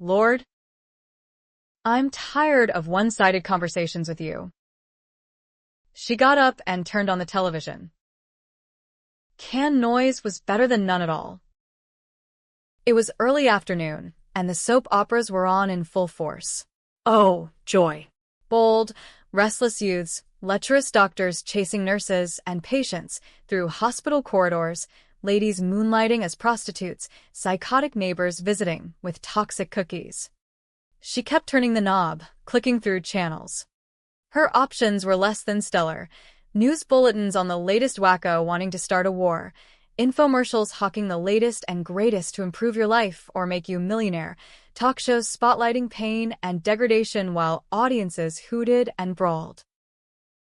Lord? I'm tired of one-sided conversations with you. She got up and turned on the television. Canned noise was better than none at all. It was early afternoon, and the soap operas were on in full force. Oh, joy. Bold, restless youths, lecherous doctors chasing nurses and patients through hospital corridors, ladies moonlighting as prostitutes, psychotic neighbors visiting with toxic cookies. She kept turning the knob, clicking through channels. Her options were less than stellar. News bulletins on the latest wacko wanting to start a war, infomercials hawking the latest and greatest to improve your life or make you a millionaire, talk shows spotlighting pain and degradation while audiences hooted and brawled.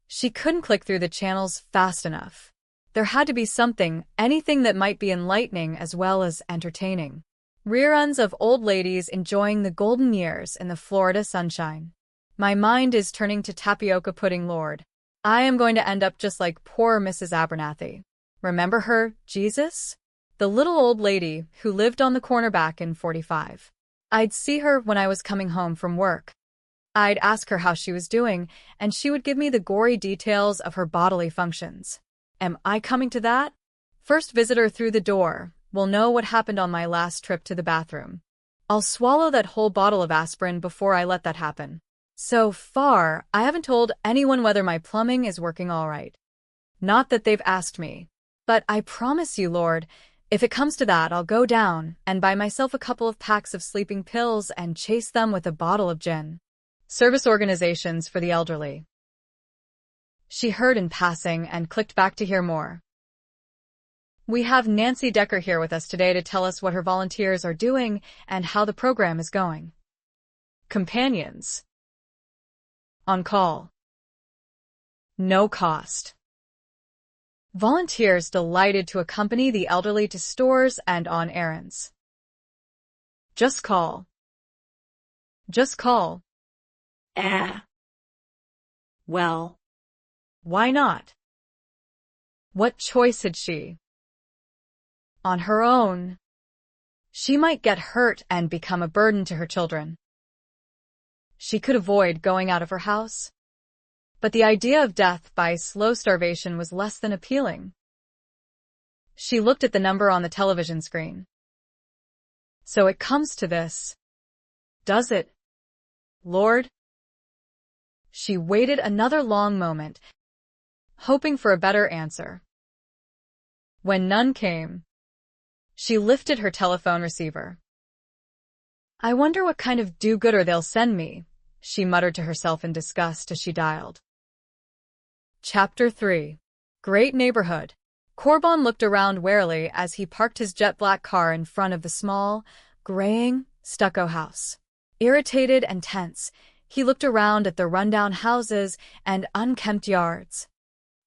She couldn't click through the channels fast enough. There had to be something, anything that might be enlightening as well as entertaining. Reruns of old ladies enjoying the golden years in the Florida sunshine. My mind is turning to tapioca pudding, Lord. I am going to end up just like poor Mrs. Abernathy. Remember her, Jesus? The little old lady who lived on the corner back in 45. I'd see her when I was coming home from work. I'd ask her how she was doing, and she would give me the gory details of her bodily functions. Am I coming to that? First visitor through the door will know what happened on my last trip to the bathroom. I'll swallow that whole bottle of aspirin before I let that happen. So far, I haven't told anyone whether my plumbing is working all right. Not that they've asked me. But I promise you, Lord, if it comes to that, I'll go down and buy myself a couple of packs of sleeping pills and chase them with a bottle of gin. Service organizations for the elderly. She heard in passing and clicked back to hear more. We have Nancy Decker here with us today to tell us what her volunteers are doing and how the program is going. Companions. On call. No cost. Volunteers delighted to accompany the elderly to stores and on errands. Just call. Just call. Well. Why not? What choice had she? On her own, she might get hurt and become a burden to her children. She could avoid going out of her house, but the idea of death by slow starvation was less than appealing. She looked at the number on the television screen. So it comes to this, does it, Lord? She waited another long moment, hoping for a better answer. When none came, she lifted her telephone receiver. I wonder what kind of do-gooder they'll send me, she muttered to herself in disgust as she dialed. Chapter 3. Great Neighborhood. Corbin looked around warily as he parked his jet-black car in front of the small, graying, stucco house. Irritated and tense, he looked around at the rundown houses and unkempt yards.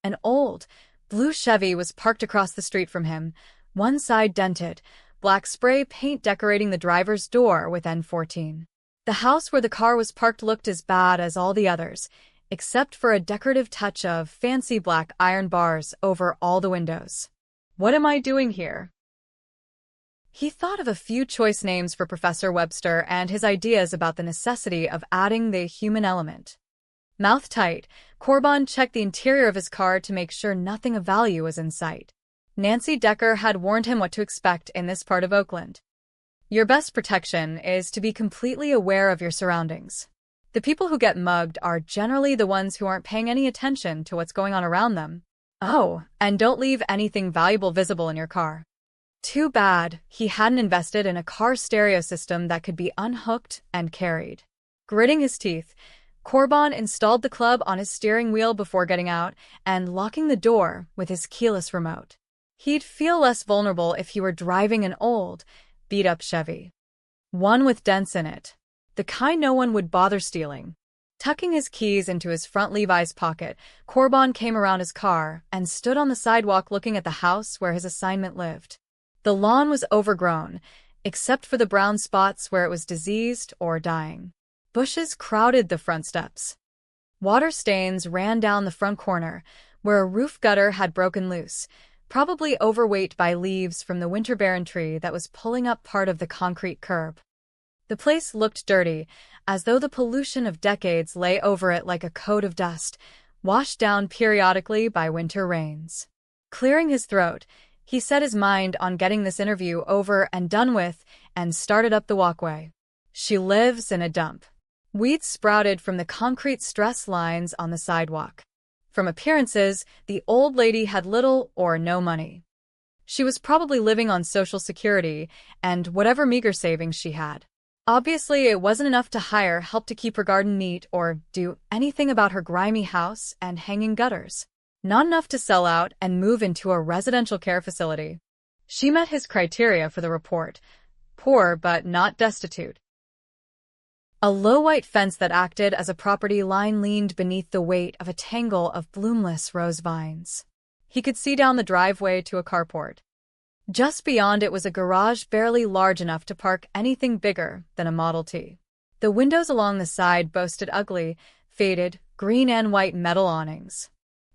An old, blue Chevy was parked across the street from him, one side dented, black spray paint decorating the driver's door with N14. The house where the car was parked looked as bad as all the others, except for a decorative touch of fancy black iron bars over all the windows. What am I doing here? He thought of a few choice names for Professor Webster and his ideas about the necessity of adding the human element. Mouth tight, Corbin checked the interior of his car to make sure nothing of value was in sight. Nancy Decker had warned him what to expect in this part of Oakland. Your best protection is to be completely aware of your surroundings. The people who get mugged are generally the ones who aren't paying any attention to what's going on around them. Oh, and don't leave anything valuable visible in your car. Too bad he hadn't invested in a car stereo system that could be unhooked and carried. Gritting his teeth, Corbin installed the club on his steering wheel before getting out and locking the door with his keyless remote. He'd feel less vulnerable if he were driving an old, beat-up Chevy. One with dents in it, the kind no one would bother stealing. Tucking his keys into his front Levi's pocket, Corbin came around his car and stood on the sidewalk looking at the house where his assignment lived. The lawn was overgrown, except for the brown spots where it was diseased or dying. Bushes crowded the front steps. Water stains ran down the front corner, where a roof gutter had broken loose, probably overweight by leaves from the winter-barren tree that was pulling up part of the concrete curb. The place looked dirty, as though the pollution of decades lay over it like a coat of dust, washed down periodically by winter rains. Clearing his throat, he set his mind on getting this interview over and done with and started up the walkway. She lives in a dump. Weeds sprouted from the concrete stress lines on the sidewalk. From appearances, the old lady had little or no money. She was probably living on Social Security and whatever meager savings she had. Obviously, it wasn't enough to hire help to keep her garden neat or do anything about her grimy house and hanging gutters. Not enough to sell out and move into a residential care facility. She met his criteria for the report: poor but not destitute. A low white fence that acted as a property line leaned beneath the weight of a tangle of bloomless rose vines. He could see down the driveway to a carport. Just beyond it was a garage barely large enough to park anything bigger than a Model T. The windows along the side boasted ugly, faded, green and white metal awnings.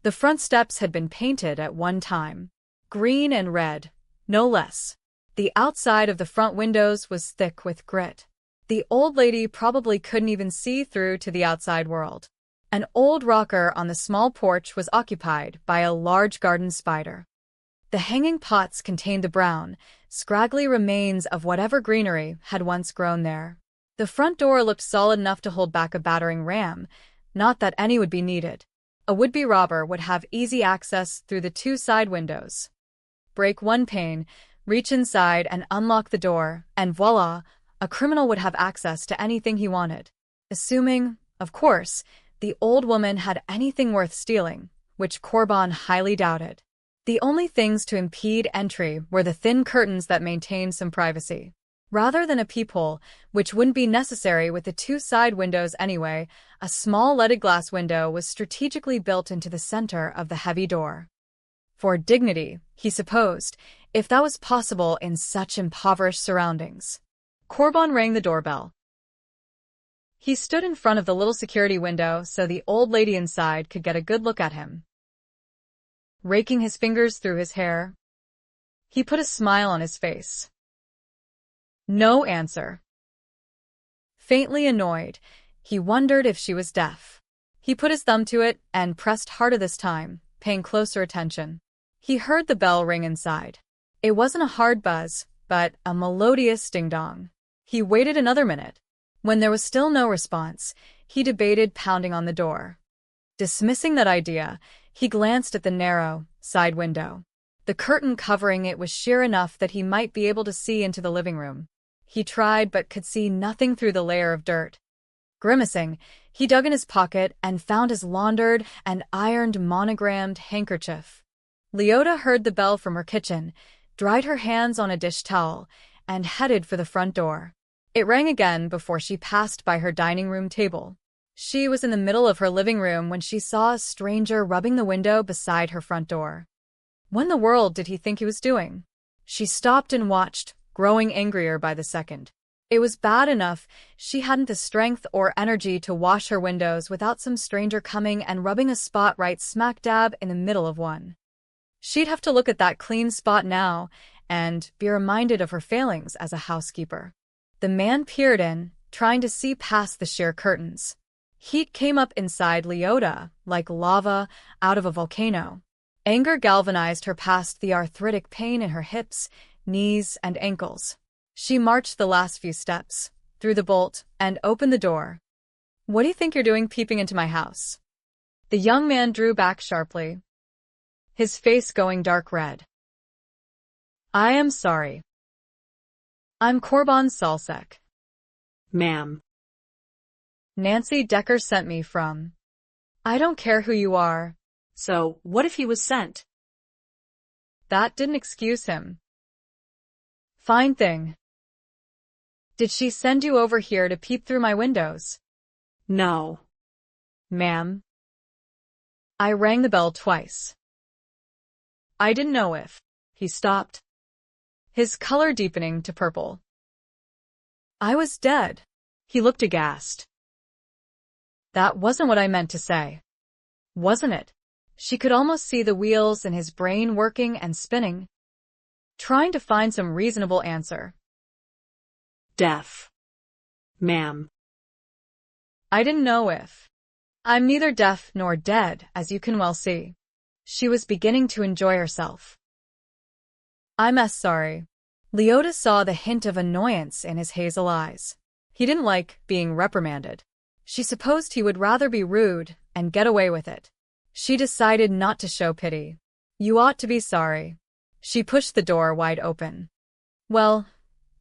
The front steps had been painted at one time. Green and red, no less. The outside of the front windows was thick with grit. The old lady probably couldn't even see through to the outside world. An old rocker on the small porch was occupied by a large garden spider. The hanging pots contained the brown, scraggly remains of whatever greenery had once grown there. The front door looked solid enough to hold back a battering ram, not that any would be needed. A would-be robber would have easy access through the two side windows. Break one pane, reach inside and unlock the door, and voila, a criminal would have access to anything he wanted. Assuming, Of course, the old woman had anything worth stealing, which Corban highly doubted. The only things to impede entry were the thin curtains that maintained some privacy. Rather than a peephole, which wouldn't be necessary with the two side windows anyway, a small leaded glass window was strategically built into the center of the heavy door. For dignity, he supposed, if that was possible in such impoverished surroundings. Corban rang the doorbell. He stood in front of the little security window so the old lady inside could get a good look at him. Raking his fingers through his hair, he put a smile on his face. No answer. Faintly annoyed, he wondered if she was deaf. He put his thumb to it and pressed harder this time, paying closer attention. He heard the bell ring inside. It wasn't a hard buzz, but a melodious ding-dong. He waited another minute. When there was still no response, he debated pounding on the door. Dismissing that idea, he glanced at the narrow, side window. The curtain covering it was sheer enough that he might be able to see into the living room. He tried but could see nothing through the layer of dirt. Grimacing, he dug in his pocket and found his laundered and ironed monogrammed handkerchief. Leota heard the bell from her kitchen, dried her hands on a dish towel, and headed for the front door. It rang again before she passed by her dining room table. She was in the middle of her living room when she saw a stranger rubbing the window beside her front door. What in the world did he think he was doing? She stopped and watched, growing angrier by the second. It was bad enough she hadn't the strength or energy to wash her windows without some stranger coming and rubbing a spot right smack dab in the middle of one. She'd have to look at that clean spot now and be reminded of her failings as a housekeeper. The man peered in, trying to see past the sheer curtains. Heat came up inside Leota like lava out of a volcano. Anger galvanized her past the arthritic pain in her hips, knees, and ankles. She marched the last few steps, through the bolt, and opened the door. What do you think you're doing peeping into my house? The young man drew back sharply, his face going dark red. I am sorry. I'm Corban Salsek. Ma'am. Nancy Decker sent me from. I don't care who you are. So, what if he was sent? That didn't excuse him. Fine thing. Did she send you over here to peep through my windows? No. Ma'am. I rang the bell twice. I didn't know if. He stopped, his color deepening to purple. I was dead. He looked aghast. That wasn't what I meant to say. Wasn't it? She could almost see the wheels in his brain working and spinning, trying to find some reasonable answer. Deaf. Ma'am. I didn't know if. I'm neither deaf nor dead, as you can well see. She was beginning to enjoy herself. I'm sorry. Leota saw the hint of annoyance in his hazel eyes. He didn't like being reprimanded. She supposed he would rather be rude and get away with it. She decided not to show pity. You ought to be sorry. She pushed the door wide open. Well,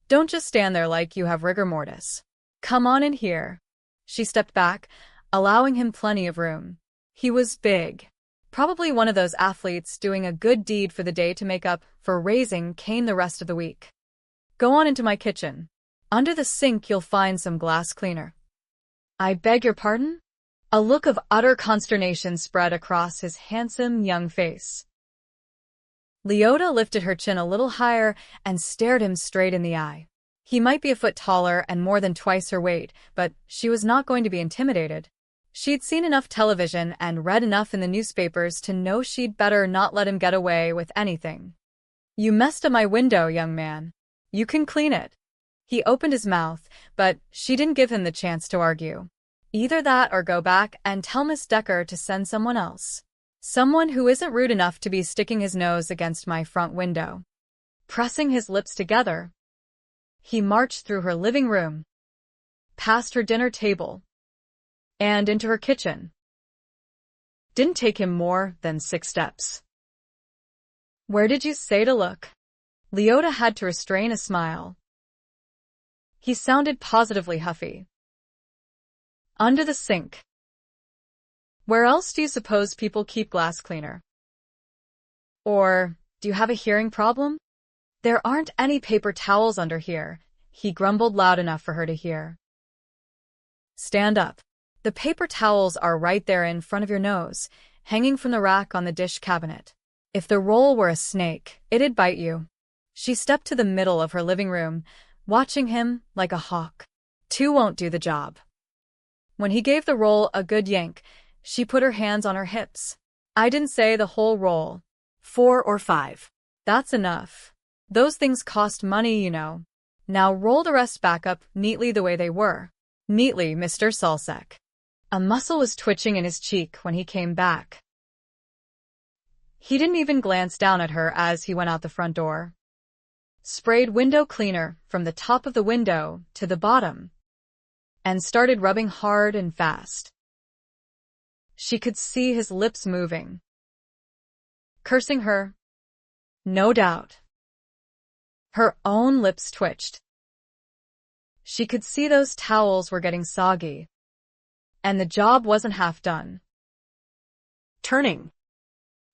don't just stand there like you have rigor mortis. Come on in here. She stepped back, allowing him plenty of room. He was big. Probably one of those athletes doing a good deed for the day to make up for raising Cain the rest of the week. Go on into my kitchen. Under the sink you'll find some glass cleaner. I beg your pardon? A look of utter consternation spread across his handsome young face. Leota lifted her chin a little higher and stared him straight in the eye. He might be a foot taller and more than twice her weight, but she was not going to be intimidated. She'd seen enough television and read enough in the newspapers to know she'd better not let him get away with anything. You messed up my window, young man. You can clean it. He opened his mouth, but she didn't give him the chance to argue. Either that or go back and tell Miss Decker to send someone else. Someone who isn't rude enough to be sticking his nose against my front window. Pressing his lips together, he marched through her living room, past her dinner table, and into her kitchen. Didn't take him more than 6 steps. Where did you say to look? Leota had to restrain a smile. He sounded positively huffy. Under the sink. Where else do you suppose people keep glass cleaner? Or, do you have a hearing problem? There aren't any paper towels under here, he grumbled loud enough for her to hear. Stand up. The paper towels are right there in front of your nose, hanging from the rack on the dish cabinet. If the roll were a snake, it'd bite you. She stepped to the middle of her living room, watching him like a hawk. Two won't do the job. When he gave the roll a good yank, she put her hands on her hips. I didn't say the whole roll. 4 or 5. That's enough. Those things cost money, you know. Now roll the rest back up neatly the way they were. Neatly, Mr. Salsek. A muscle was twitching in his cheek when he came back. He didn't even glance down at her as he went out the front door. Sprayed window cleaner from the top of the window to the bottom, and started rubbing hard and fast. She could see his lips moving. Cursing her? No doubt. Her own lips twitched. She could see those towels were getting soggy, and the job wasn't half done. Turning.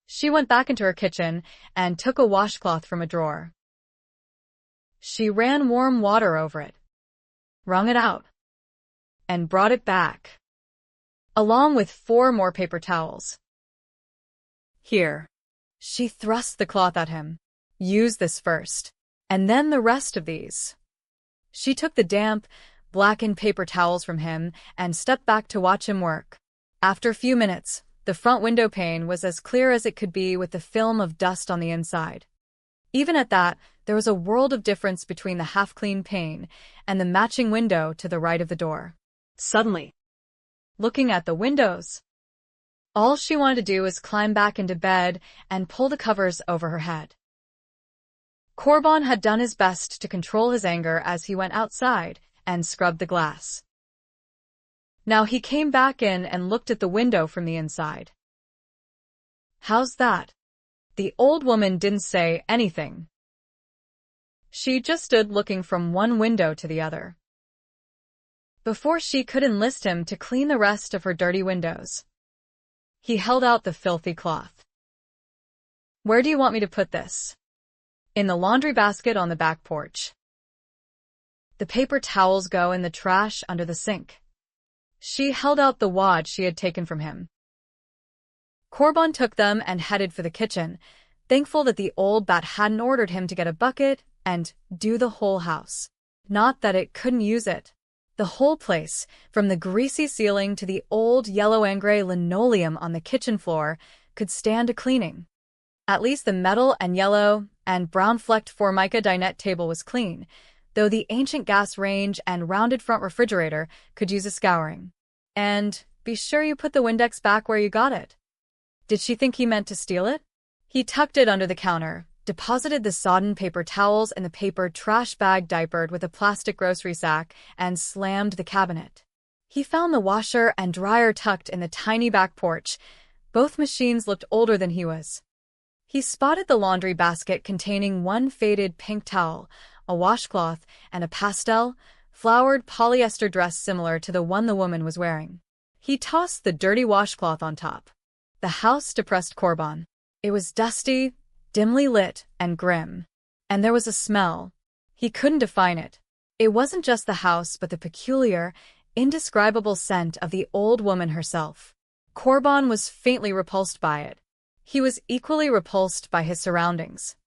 She went back into her kitchen and took a washcloth from a drawer. She ran warm water over it, wrung it out, and brought it back, along with 4 more paper towels. Here. She thrust the cloth at him. Use this first, and then the rest of these. She took the damp, blackened paper towels from him and stepped back to watch him work. After a few minutes, the front window pane was as clear as it could be with the film of dust on the inside. Even at that, there was a world of difference between the half-clean pane and the matching window to the right of the door. Suddenly, looking at the windows, all she wanted to do was climb back into bed and pull the covers over her head. Corbin had done his best to control his anger as he went outside and scrubbed the glass. Now he came back in and looked at the window from the inside. How's that? The old woman didn't say anything. She just stood looking from one window to the other, before she could enlist him to clean the rest of her dirty windows. He held out the filthy cloth. Where do you want me to put this? In the laundry basket on the back porch. The paper towels go in the trash under the sink. She held out the wad she had taken from him. Corbin took them and headed for the kitchen, thankful that the old bat hadn't ordered him to get a bucket and do the whole house. Not that it couldn't use it. The whole place, from the greasy ceiling to the old yellow angre linoleum on the kitchen floor, could stand a cleaning. At least the metal and yellow and brown-flecked Formica dinette table was clean, though the ancient gas range and rounded front refrigerator could use a scouring. And be sure you put the Windex back where you got it. Did she think he meant to steal it? He tucked it under the counter, deposited the sodden paper towels in the paper trash bag diapered with a plastic grocery sack, and slammed the cabinet. He found the washer and dryer tucked in the tiny back porch. Both machines looked older than he was. He spotted the laundry basket containing one faded pink towel, a washcloth, and a pastel, flowered polyester dress similar to the one the woman was wearing. He tossed the dirty washcloth on top. The house depressed Corbin. It was dusty, dimly lit, and grim. And there was a smell. He couldn't define it. It wasn't just the house but the peculiar, indescribable scent of the old woman herself. Corbin was faintly repulsed by it. He was equally repulsed by his surroundings.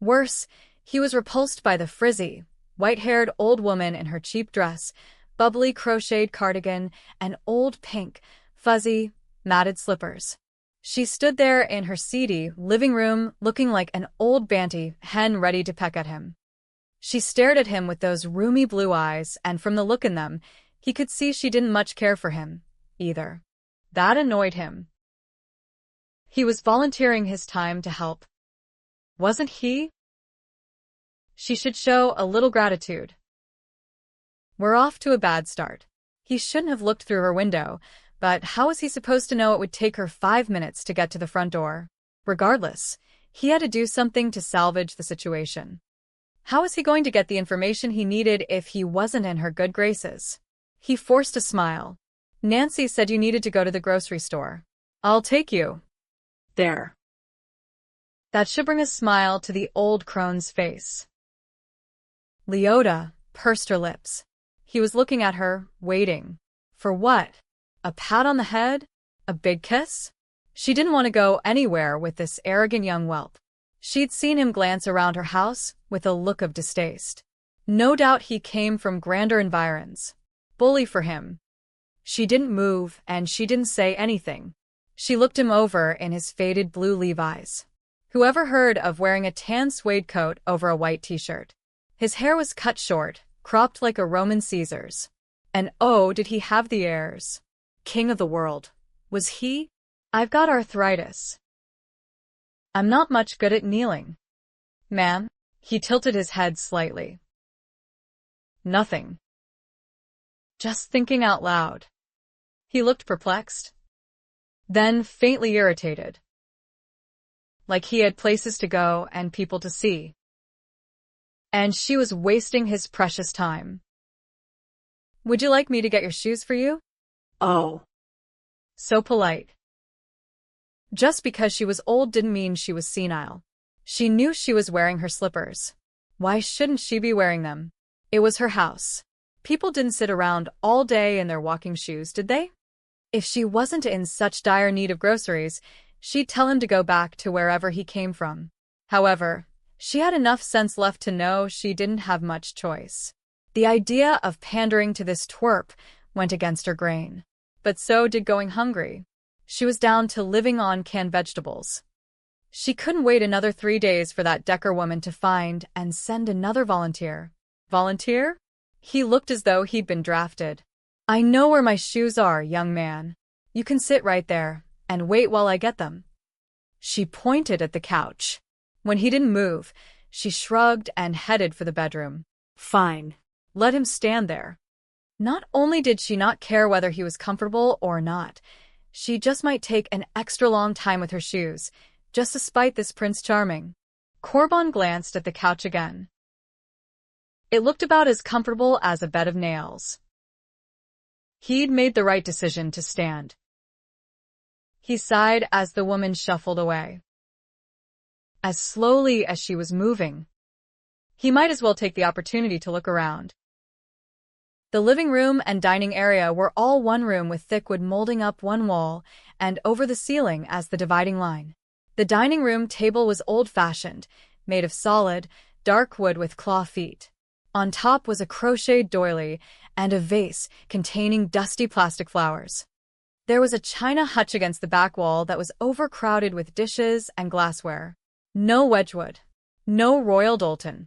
Worse, he was repulsed by the frizzy, white-haired old woman in her cheap dress, bubbly crocheted cardigan, and old pink, fuzzy, matted slippers. She stood there in her seedy living room looking like an old banty hen ready to peck at him. She stared at him with those rheumy blue eyes, and from the look in them, he could see she didn't much care for him, either. That annoyed him. He was volunteering his time to help. Wasn't he? She should show a little gratitude. We're off to a bad start. He shouldn't have looked through her window, but how was he supposed to know it would take her 5 minutes to get to the front door? Regardless, he had to do something to salvage the situation. How was he going to get the information he needed if he wasn't in her good graces? He forced a smile. Nancy said you needed to go to the grocery store. I'll take you. There. That should bring a smile to the old crone's face. Leota pursed her lips. He was looking at her, waiting. For what? A pat on the head? A big kiss? She didn't want to go anywhere with this arrogant young whelp. She'd seen him glance around her house with a look of distaste. No doubt he came from grander environs. Bully for him. She didn't move, and she didn't say anything. She looked him over in his faded blue Levi's. Whoever heard of wearing a tan suede coat over a white t-shirt? His hair was cut short, cropped like a Roman Caesar's. And oh, did he have the airs. King of the world. Was he? I've got arthritis. I'm not much good at kneeling. Ma'am? He tilted his head slightly. Nothing. Just thinking out loud. He looked perplexed. Then faintly irritated. Like he had places to go and people to see. And she was wasting his precious time. Would you like me to get your shoes for you? Oh. So polite. Just because she was old didn't mean she was senile. She knew she was wearing her slippers. Why shouldn't she be wearing them? It was her house. People didn't sit around all day in their walking shoes, did they? If she wasn't in such dire need of groceries, she'd tell him to go back to wherever he came from. However, she had enough sense left to know she didn't have much choice. The idea of pandering to this twerp went against her grain. But so did going hungry. She was down to living on canned vegetables. She couldn't wait another 3 days for that Decker woman to find and send another volunteer. Volunteer? He looked as though he'd been drafted. I know where my shoes are, young man. You can sit right there and wait while I get them. She pointed at the couch. When he didn't move, she shrugged and headed for the bedroom. Fine. Let him stand there. Not only did she not care whether he was comfortable or not, she just might take an extra long time with her shoes, just to spite this Prince Charming. Corbin glanced at the couch again. It looked about as comfortable as a bed of nails. He'd made the right decision to stand. He sighed as the woman shuffled away. As slowly as she was moving. He might as well take the opportunity to look around. The living room and dining area were all one room with thick wood molding up one wall and over the ceiling as the dividing line. The dining room table was old-fashioned, made of solid, dark wood with claw feet. On top was a crocheted doily and a vase containing dusty plastic flowers. There was a china hutch against the back wall that was overcrowded with dishes and glassware. No Wedgwood. No Royal Doulton.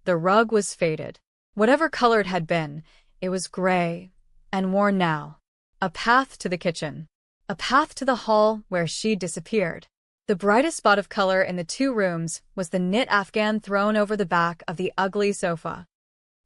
The rug was faded. Whatever color it had been, it was gray and worn now. A path to the kitchen. A path to the hall where she disappeared. The brightest spot of color in the 2 rooms was the knit afghan thrown over the back of the ugly sofa.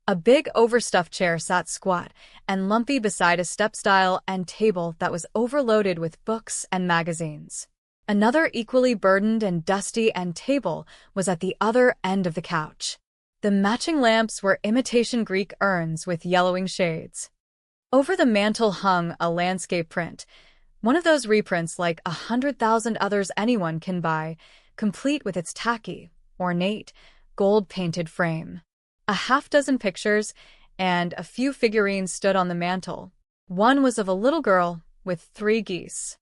A big overstuffed chair sat squat and lumpy beside a step-style and table that was overloaded with books and magazines. Another equally burdened and dusty end table was at the other end of the couch. The matching lamps were imitation Greek urns with yellowing shades. Over the mantel hung a landscape print, one of those reprints like 100,000 others anyone can buy, complete with its tacky, ornate, gold-painted frame. A half-dozen pictures and a few figurines stood on the mantel. One was of a little girl with 3 geese.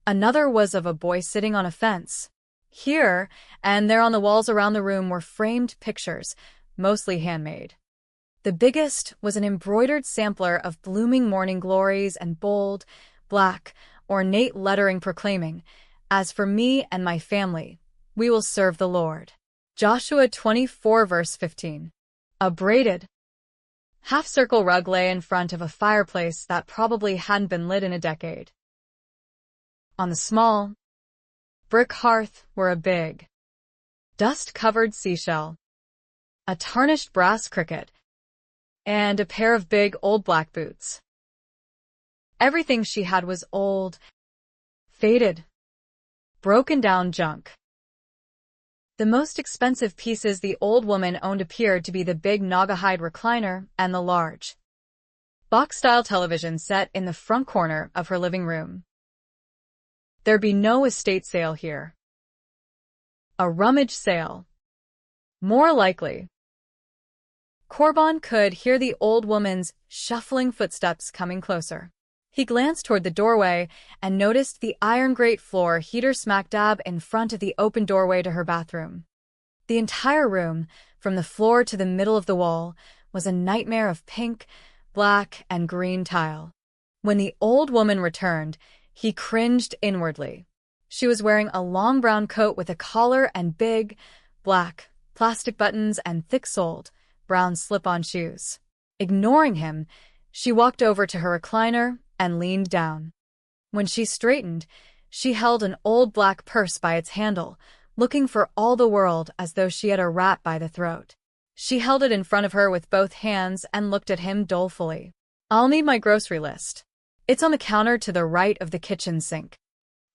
Another was of a boy sitting on a fence. Here and there on the walls around the room were framed pictures, mostly handmade. The biggest was an embroidered sampler of blooming morning glories and bold, black, ornate lettering proclaiming, "As for me and my family, we will serve the Lord." Joshua 24 verse 15. A braided, half-circle rug lay in front of a fireplace that probably hadn't been lit in a decade. On the small, brick hearth were a big, dust-covered seashell, a tarnished brass cricket, and a pair of big old black boots. Everything she had was old, faded, broken-down junk. The most expensive pieces the old woman owned appeared to be the big Naugahyde recliner and the large, Box-style television set in the front corner of her living room. There'd be no estate sale here. A rummage sale. More likely. Corbin could hear the old woman's shuffling footsteps coming closer. He glanced toward the doorway and noticed the iron grate floor heater smack dab in front of the open doorway to her bathroom. The entire room, from the floor to the middle of the wall, was a nightmare of pink, black, and green tile. When the old woman returned, he cringed inwardly. She was wearing a long brown coat with a collar and big, black, plastic buttons and thick-soled, brown slip-on shoes. Ignoring him, she walked over to her recliner and leaned down. When she straightened, she held an old black purse by its handle, looking for all the world as though she had a rat by the throat. She held it in front of her with both hands and looked at him dolefully. "I'll need my grocery list. It's on the counter to the right of the kitchen sink."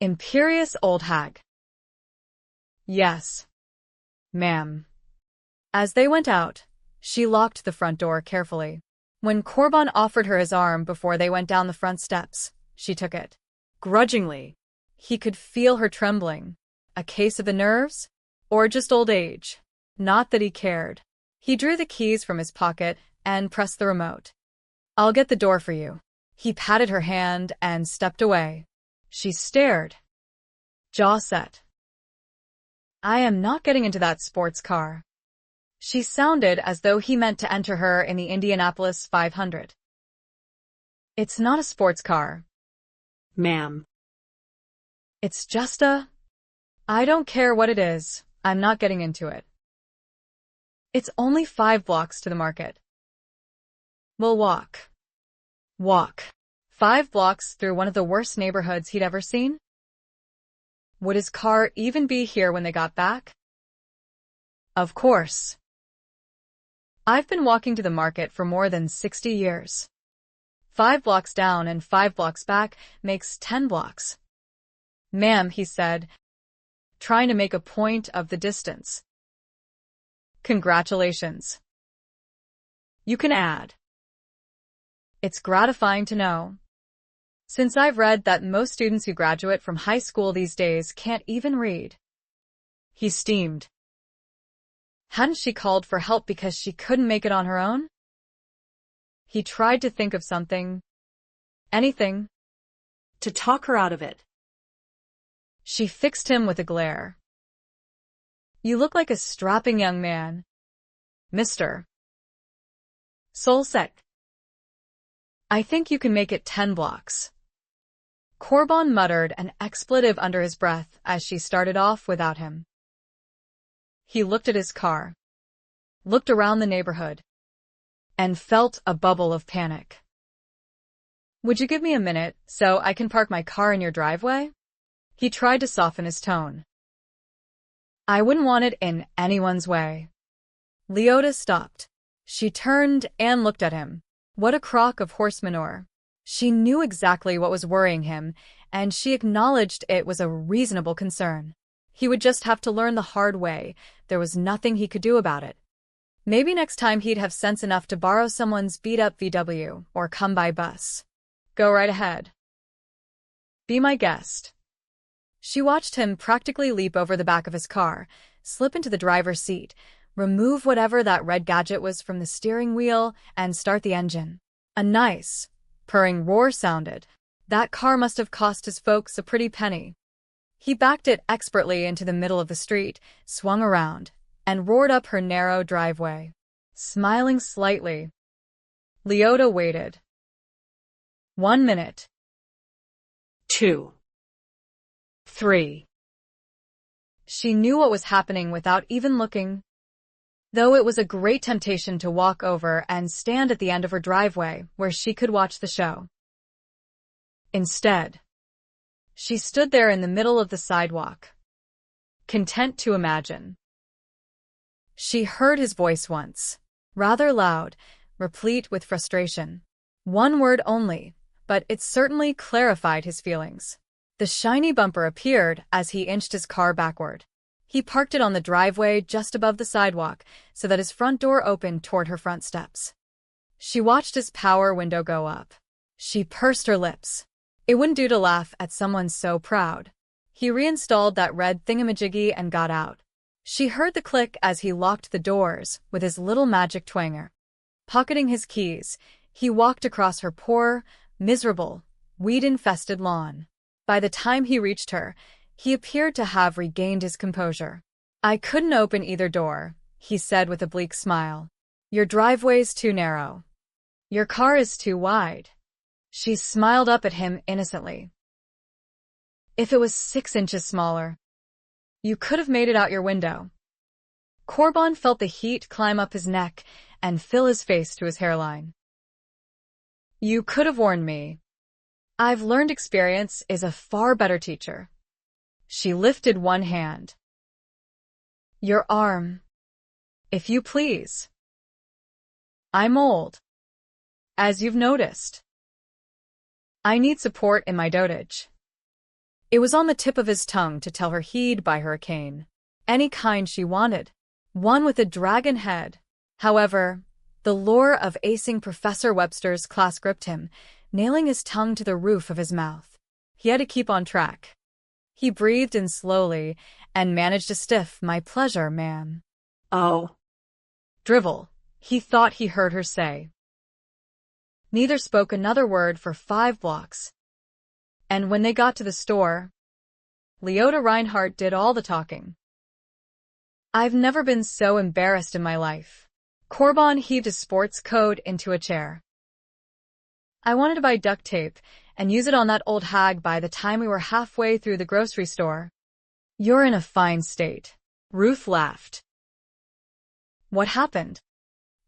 Imperious old hag. "Yes, ma'am." As they went out, she locked the front door carefully. When Corbin offered her his arm before they went down the front steps, she took it. Grudgingly. He could feel her trembling. A case of the nerves? Or just old age? Not that he cared. He drew the keys from his pocket and pressed the remote. "I'll get the door for you." He patted her hand and stepped away. She stared, jaw set. "I am not getting into that sports car." She sounded as though he meant to enter her in the Indianapolis 500. "It's not a sports car, ma'am. It's just a... I don't care what it is, I'm not getting into it. It's only 5 blocks to the market. We'll walk." Walk. 5 blocks through one of the worst neighborhoods he'd ever seen? Would his car even be here when they got back? Of course. "I've been walking to the market for more than 60 years. 5 blocks down and 5 blocks back makes 10 blocks. "Ma'am," he said, trying to make a point of the distance. "Congratulations. You can add. It's gratifying to know. Since I've read that most students who graduate from high school these days can't even read." He steamed. Hadn't she called for help because she couldn't make it on her own? He tried to think of something. Anything. To talk her out of it. She fixed him with a glare. "You look like a strapping young man, Mr. Solsek. I think you can make it 10 blocks. Corbin muttered an expletive under his breath as she started off without him. He looked at his car, looked around the neighborhood, and felt a bubble of panic. "Would you give me a minute so I can park my car in your driveway?" He tried to soften his tone. "I wouldn't want it in anyone's way." Leota stopped. She turned and looked at him. What a crock of horse manure. She knew exactly what was worrying him, and she acknowledged it was a reasonable concern. He would just have to learn the hard way. There was nothing he could do about it. Maybe next time he'd have sense enough to borrow someone's beat-up VW or come by bus. Go right ahead. Be my guest. She watched him practically leap over the back of his car, slip into the driver's seat, remove whatever that red gadget was from the steering wheel, and start the engine. A nice, purring roar sounded. That car must have cost his folks a pretty penny. He backed it expertly into the middle of the street, swung around, and roared up her narrow driveway. Smiling slightly, Leota waited. 1 minute. 2. 3. She knew what was happening without even looking, though it was a great temptation to walk over and stand at the end of her driveway where she could watch the show. Instead, she stood there in the middle of the sidewalk, content to imagine. She heard his voice once, rather loud, replete with frustration. 1 word only, but it certainly clarified his feelings. The shiny bumper appeared as he inched his car backward. He parked it on the driveway just above the sidewalk so that his front door opened toward her front steps. She watched his power window go up. She pursed her lips. It wouldn't do to laugh at someone so proud. He reinstalled that red thingamajiggy and got out. She heard the click as he locked the doors with his little magic twanger. Pocketing his keys, he walked across her poor, miserable, weed-infested lawn. By the time he reached her, he appeared to have regained his composure. "I couldn't open either door," he said with a bleak smile. "Your driveway's too narrow. Your car is too wide." She smiled up at him innocently. "If it was 6 inches smaller, you could have made it out your window." Corbin felt the heat climb up his neck and fill his face to his hairline. "You could have warned me. I've learned experience is a far better teacher." She lifted one hand. "Your arm, if you please. I'm old, as you've noticed. I need support in my dotage." It was on the tip of his tongue to tell her he'd buy her a cane. Any kind she wanted. One with a dragon head. However, the lure of acing Professor Webster's class gripped him, nailing his tongue to the roof of his mouth. He had to keep on track. He breathed in slowly and managed a stiff, "My pleasure, ma'am." "Oh." "Drivel," he thought he heard her say. Neither spoke another word for 5 blocks. And when they got to the store, Leota Reinhardt did all the talking. "I've never been so embarrassed in my life." Corbin heaved his sports coat into a chair. "I wanted to buy duct tape and use it on that old hag by the time we were halfway through the grocery store." "You're in a fine state." Ruth laughed. "What happened?"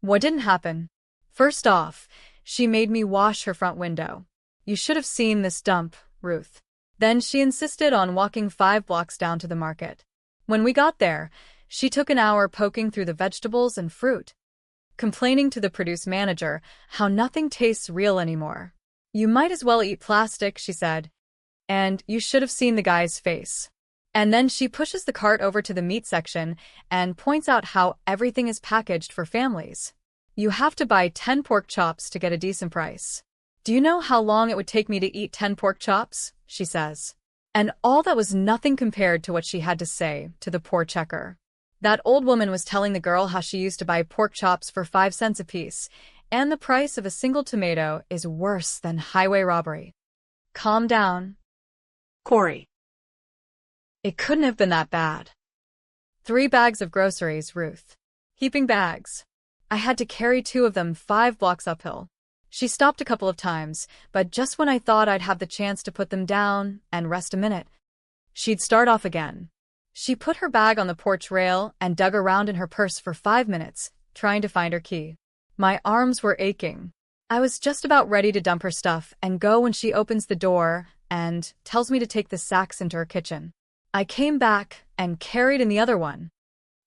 "What didn't happen? First off, she made me wash her front window. You should have seen this dump, Ruth. Then she insisted on walking 5 blocks down to the market. When we got there, she took an hour poking through the vegetables and fruit, complaining to the produce manager how nothing tastes real anymore. 'You might as well eat plastic,' she said, and you should have seen the guy's face. And then she pushes the cart over to the meat section and points out how everything is packaged for families. 'You have to buy 10 pork chops to get a decent price. Do you know how long it would take me to eat 10 pork chops?' she says. And all that was nothing compared to what she had to say to the poor checker. That old woman was telling the girl how she used to buy pork chops for 5 cents apiece, and the price of a single tomato is worse than highway robbery." "Calm down, Corey." It couldn't have been that bad." 3 bags of groceries, Ruth. Heaping bags. I had to carry 2 of them 5 blocks uphill." She stopped a couple of times, but just when I thought I'd have the chance to put them down and rest a minute, she'd start off again. She put her bag on the porch rail and dug around in her purse for 5 minutes, trying to find her key. My arms were aching. I was just about ready to dump her stuff and go when she opens the door and tells me to take the sacks into her kitchen. I came back and carried in the other one,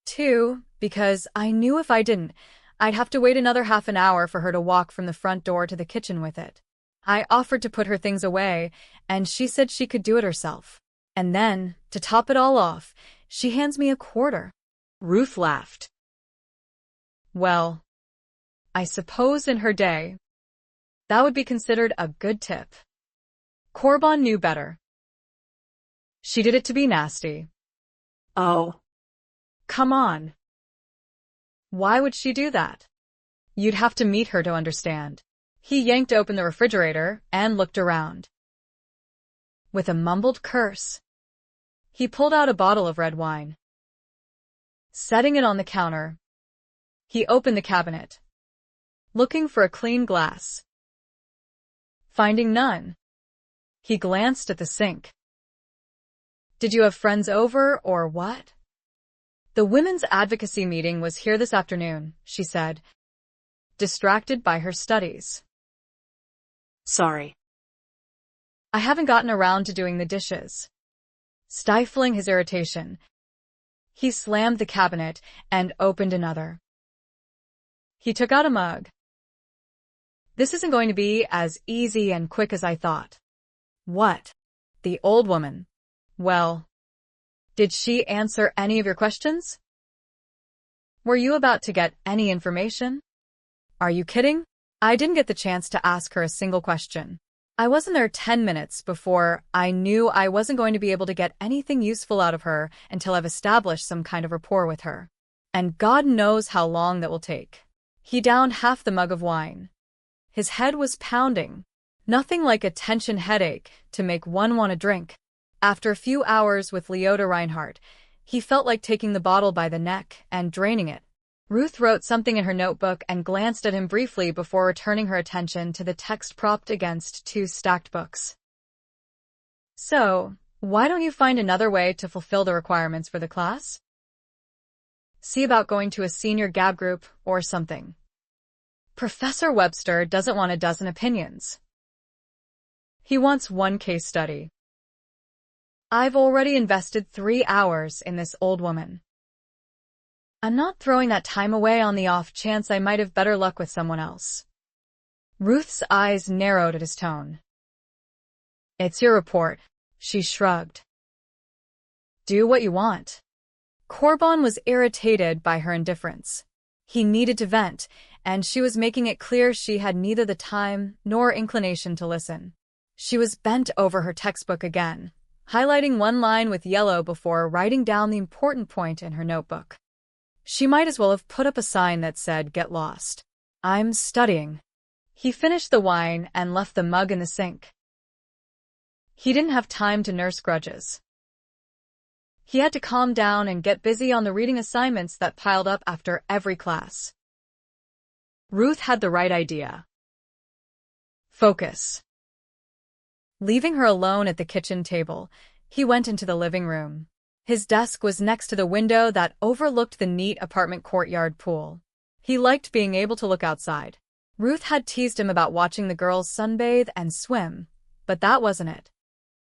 too, because I knew if I didn't, I'd have to wait another half an hour for her to walk from the front door to the kitchen with it. I offered to put her things away, and she said she could do it herself. And then, to top it all off, she hands me a quarter. Ruth laughed. Well, I suppose in her day, that would be considered a good tip. Corbin knew better. She did it to be nasty. Oh. Come on. Why would she do that? You'd have to meet her to understand. He yanked open the refrigerator and looked around. With a mumbled curse, he pulled out a bottle of red wine. Setting it on the counter, he opened the cabinet, looking for a clean glass. Finding none, he glanced at the sink. Did you have friends over or what? The women's advocacy meeting was here this afternoon, she said, distracted by her studies. Sorry. I haven't gotten around to doing the dishes. Stifling his irritation, he slammed the cabinet and opened another. He took out a mug. This isn't going to be as easy and quick as I thought. What? The old woman. Well, did she answer any of your questions? Were you about to get any information? Are you kidding? I didn't get the chance to ask her a single question. I wasn't there 10 minutes before I knew I wasn't going to be able to get anything useful out of her until I've established some kind of rapport with her. And God knows how long that will take. He downed half the mug of wine. His head was pounding. Nothing like a tension headache to make one want to drink. After a few hours with Leota Reinhardt, he felt like taking the bottle by the neck and draining it. Ruth wrote something in her notebook and glanced at him briefly before returning her attention to the text propped against two stacked books. So, why don't you find another way to fulfill the requirements for the class? See about going to a senior gab group or something. Professor Webster doesn't want a dozen opinions. He wants one case study. I've already invested 3 hours in this old woman. I'm not throwing that time away on the off chance I might have better luck with someone else. Ruth's eyes narrowed at his tone. It's your report, she shrugged. Do what you want. Corbin was irritated by her indifference. He needed to vent, and she was making it clear she had neither the time nor inclination to listen. She was bent over her textbook again, highlighting one line with yellow before writing down the important point in her notebook. She might as well have put up a sign that said, "Get lost. I'm studying." He finished the wine and left the mug in the sink. He didn't have time to nurse grudges. He had to calm down and get busy on the reading assignments that piled up after every class. Ruth had the right idea. Focus. Leaving her alone at the kitchen table, he went into the living room. His desk was next to the window that overlooked the neat apartment courtyard pool. He liked being able to look outside. Ruth had teased him about watching the girls sunbathe and swim, but that wasn't it.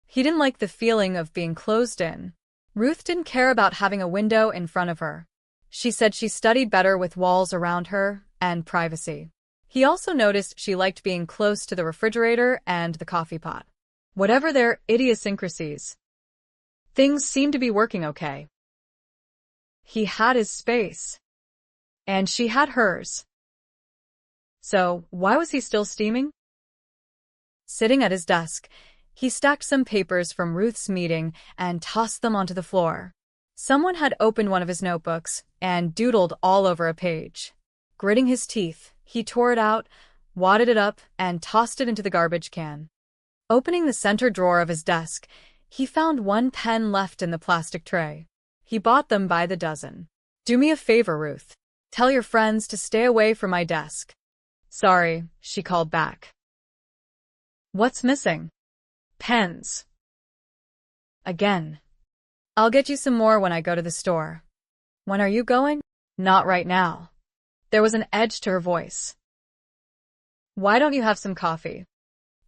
He didn't like the feeling of being closed in. Ruth didn't care about having a window in front of her. She said she studied better with walls around her and privacy. He also noticed she liked being close to the refrigerator and the coffee pot. Whatever their idiosyncrasies, things seemed to be working okay. He had his space, and she had hers. So, why was he still steaming? Sitting at his desk, he stacked some papers from Ruth's meeting and tossed them onto the floor. Someone had opened one of his notebooks and doodled all over a page. Gritting his teeth, he tore it out, wadded it up, and tossed it into the garbage can. Opening the center drawer of his desk, he found one pen left in the plastic tray. He bought them by the dozen. Do me a favor, Ruth. Tell your friends to stay away from my desk. Sorry, she called back. What's missing? Pens. Again. I'll get you some more when I go to the store. When are you going? Not right now. There was an edge to her voice. Why don't you have some coffee?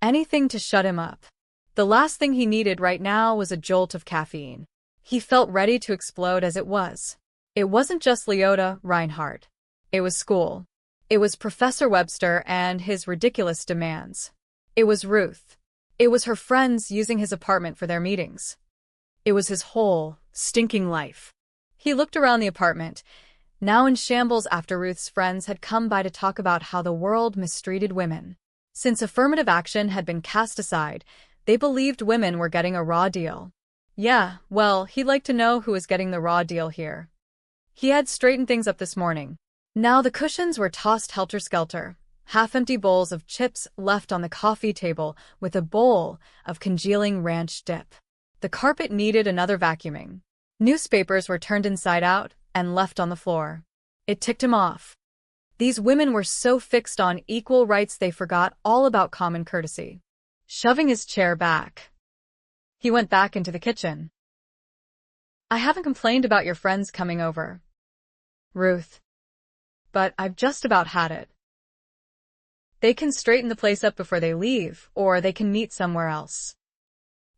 Anything to shut him up. The last thing he needed right now was a jolt of caffeine. He felt ready to explode as it was. It wasn't just Leota Reinhardt. It was school. It was Professor Webster and his ridiculous demands. It was Ruth. It was her friends using his apartment for their meetings. It was his whole, stinking life. He looked around the apartment, now in shambles after Ruth's friends had come by to talk about how the world mistreated women. Since affirmative action had been cast aside, they believed women were getting a raw deal. Yeah, well, he'd like to know who was getting the raw deal here. He had straightened things up this morning. Now the cushions were tossed helter-skelter, half-empty bowls of chips left on the coffee table with a bowl of congealing ranch dip. The carpet needed another vacuuming. Newspapers were turned inside out and left on the floor. It ticked him off. These women were so fixed on equal rights they forgot all about common courtesy. Shoving his chair back, he went back into the kitchen. I haven't complained about your friends coming over, Ruth, but I've just about had it. They can straighten the place up before they leave, or they can meet somewhere else.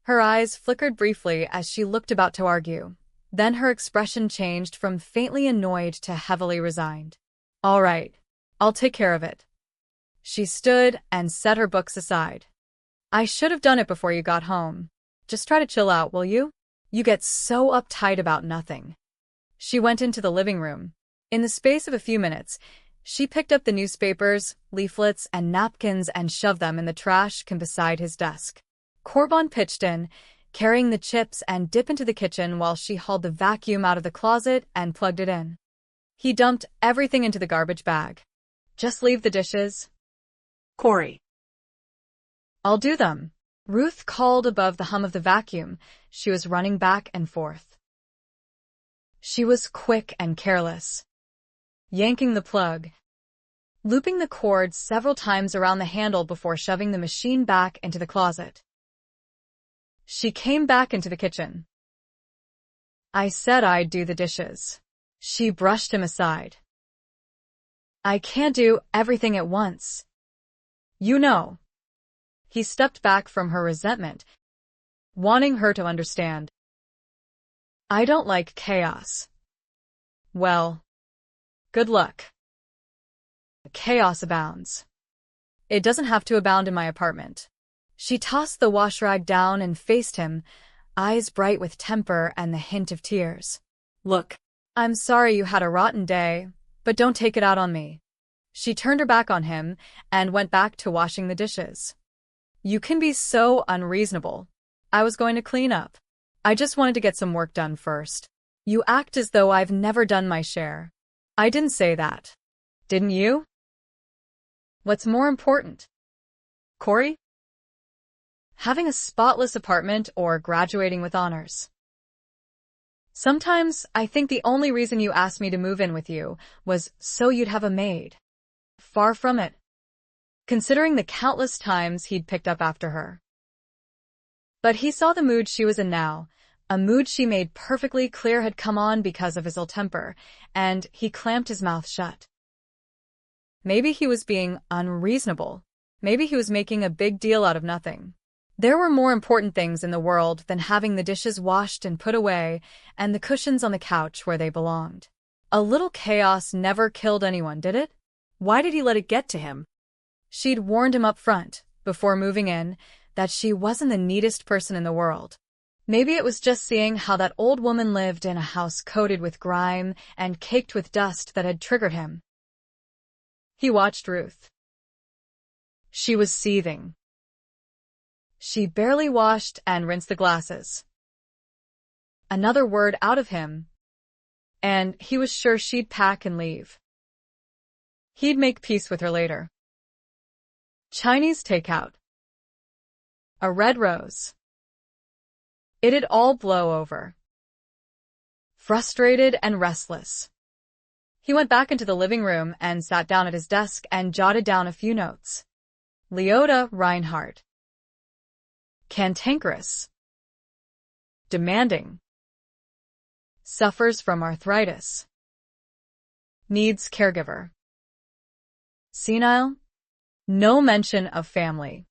Her eyes flickered briefly as she looked about to argue. Then her expression changed from faintly annoyed to heavily resigned. All right, I'll take care of it. She stood and set her books aside. I should have done it before you got home. Just try to chill out, will you? You get so uptight about nothing. She went into the living room. In the space of a few minutes, She picked up the newspapers, leaflets, and napkins and shoved them in the trash can beside his desk. Corbin pitched in, carrying the chips and dipped into the kitchen while she hauled the vacuum out of the closet and plugged it in. He dumped everything into the garbage bag. Just leave the dishes. Corey. I'll do them. Ruth called above the hum of the vacuum. She was running back and forth. She was quick and careless, yanking the plug, looping the cord several times around the handle before shoving the machine back into the closet. She came back into the kitchen. I said I'd do the dishes. She brushed him aside. I can't do everything at once. You know. He stepped back from her resentment, wanting her to understand. I don't like chaos. Well, good luck. Chaos abounds. It doesn't have to abound in my apartment. She tossed the wash rag down and faced him, eyes bright with temper and the hint of tears. Look. I'm sorry you had a rotten day, but don't take it out on me. She turned her back on him and went back to washing the dishes. You can be so unreasonable. I was going to clean up. I just wanted to get some work done first. You act as though I've never done my share. I didn't say that. Didn't you? What's more important? Corey? Having a spotless apartment or graduating with honors. Sometimes I think the only reason you asked me to move in with you was so you'd have a maid. Far from it. Considering the countless times he'd picked up after her. But he saw the mood she was in now, a mood she made perfectly clear had come on because of his ill temper, and he clamped his mouth shut. Maybe he was being unreasonable. Maybe he was making a big deal out of nothing. There were more important things in the world than having the dishes washed and put away and the cushions on the couch where they belonged. A little chaos never killed anyone, did it? Why did he let it get to him? She'd warned him up front, before moving in, that she wasn't the neatest person in the world. Maybe it was just seeing how that old woman lived in a house coated with grime and caked with dust that had triggered him. He watched Ruth. She was seething. She barely washed and rinsed the glasses. Another word out of him, and he was sure she'd pack and leave. He'd make peace with her later. Chinese takeout. A red rose. It'd all blow over. Frustrated and restless, he went back into the living room and sat down at his desk and jotted down a few notes. Leota Reinhardt. Cantankerous. Demanding. Suffers from arthritis. Needs caregiver. Senile. No mention of family.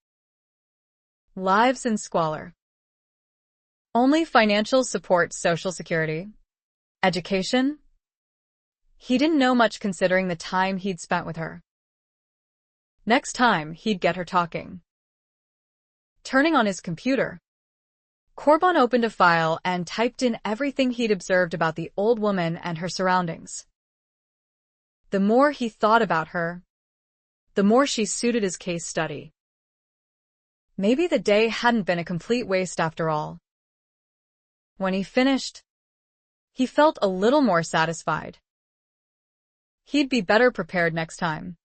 Lives in squalor. Only financial support, Social Security. Education. He didn't know much considering the time he'd spent with her. Next time, he'd get her talking. Turning on his computer, Corbin opened a file and typed in everything he'd observed about the old woman and her surroundings. The more he thought about her, the more she suited his case study. Maybe the day hadn't been a complete waste after all. When he finished, he felt a little more satisfied. He'd be better prepared next time.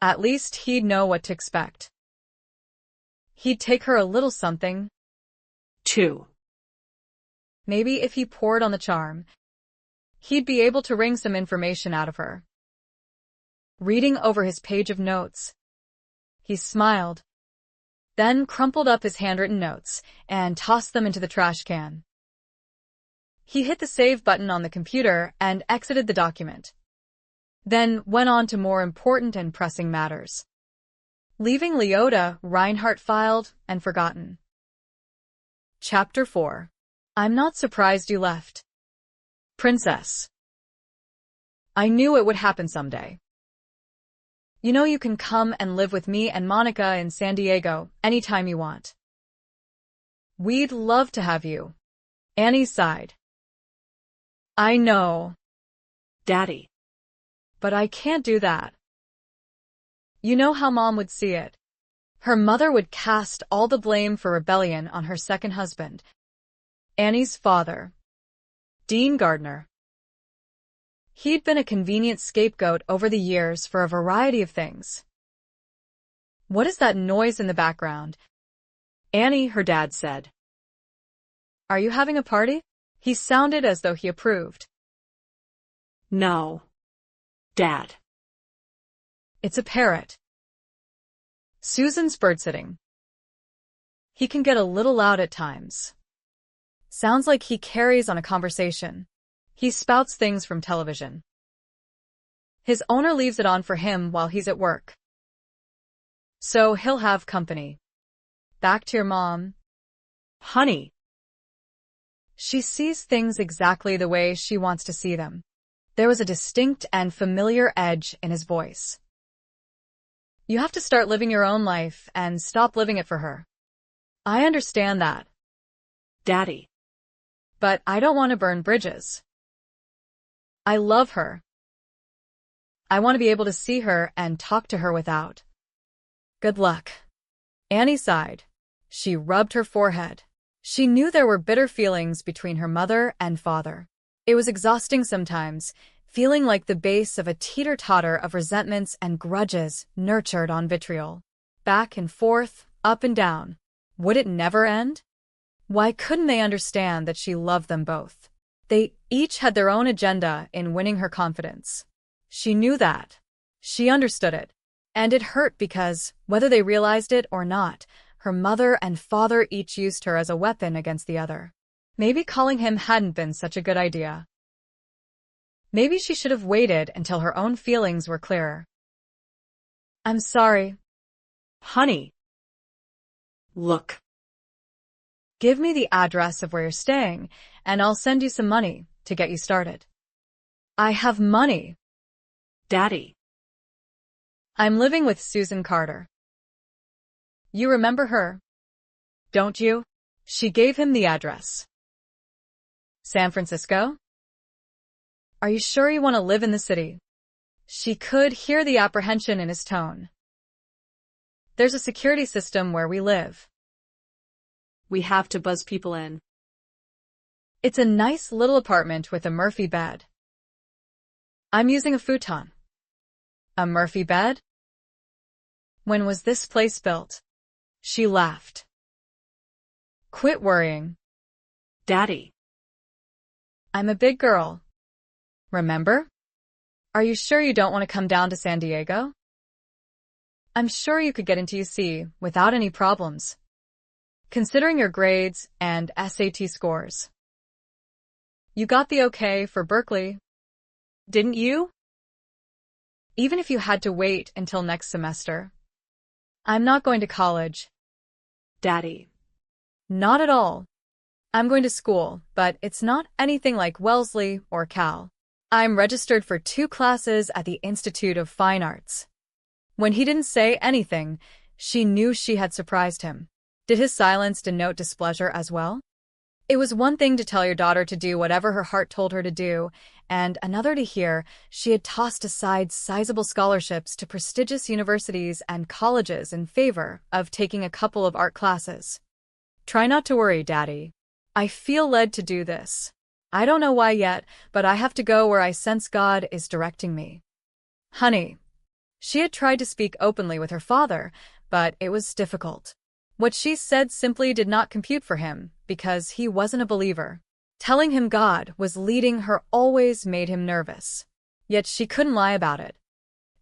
At least he'd know what to expect. He'd take her a little something. Too. Maybe if he poured on the charm, he'd be able to wring some information out of her. Reading over his page of notes, he smiled, then crumpled up his handwritten notes and tossed them into the trash can. He hit the save button on the computer and exited the document, then went on to more important and pressing matters, leaving Leota Reinhardt filed and forgotten. Chapter 4. I'm not surprised you left. Princess. I knew it would happen someday. You know you can come and live with me and Monica in San Diego anytime you want. We'd love to have you. Annie sighed. I know. Daddy. But I can't do that. You know how Mom would see it. Her mother would cast all the blame for rebellion on her second husband, Annie's father, Dean Gardner. He'd been a convenient scapegoat over the years for a variety of things. What is that noise in the background? Annie, her dad said. Are you having a party? He sounded as though he approved. No, Dad. It's a parrot. Susan's bird-sitting. He can get a little loud at times. Sounds like he carries on a conversation. He spouts things from television. His owner leaves it on for him while he's at work. So he'll have company. Back to your mom. Honey. She sees things exactly the way she wants to see them. There was a distinct and familiar edge in his voice. You have to start living your own life and stop living it for her. I understand that. Daddy. But I don't want to burn bridges. I love her. I want to be able to see her and talk to her without. Good luck. Annie sighed. She rubbed her forehead. She knew there were bitter feelings between her mother and father. It was exhausting sometimes, feeling like the base of a teeter-totter of resentments and grudges nurtured on vitriol. Back and forth, up and down. Would it never end? Why couldn't they understand that she loved them both? They each had their own agenda in winning her confidence. She knew that. She understood it. And it hurt because, whether they realized it or not, her mother and father each used her as a weapon against the other. Maybe calling him hadn't been such a good idea. Maybe she should have waited until her own feelings were clearer. I'm sorry. Honey. Look. Give me the address of where you're staying, and I'll send you some money to get you started. I have money. Daddy. I'm living with Susan Carter. You remember her, don't you? She gave him the address. San Francisco? Are you sure you want to live in the city? She could hear the apprehension in his tone. There's a security system where we live. We have to buzz people in. It's a nice little apartment with a Murphy bed. I'm using a futon. A Murphy bed? When was this place built? She laughed. Quit worrying. Daddy. I'm a big girl. Remember? Are you sure you don't want to come down to San Diego? I'm sure you could get into UC without any problems, considering your grades and SAT scores. You got the okay for Berkeley, didn't you? Even if you had to wait until next semester. I'm not going to college. Daddy. Not at all. I'm going to school, but it's not anything like Wellesley or Cal. I'm registered for 2 classes at the Institute of Fine Arts. When he didn't say anything, she knew she had surprised him. Did his silence denote displeasure as well? It was one thing to tell your daughter to do whatever her heart told her to do, and another to hear she had tossed aside sizable scholarships to prestigious universities and colleges in favor of taking a couple of art classes. Try not to worry, Daddy. I feel led to do this. I don't know why yet, but I have to go where I sense God is directing me. Honey. She had tried to speak openly with her father, but it was difficult. What she said simply did not compute for him, because he wasn't a believer. Telling him God was leading her always made him nervous. Yet she couldn't lie about it.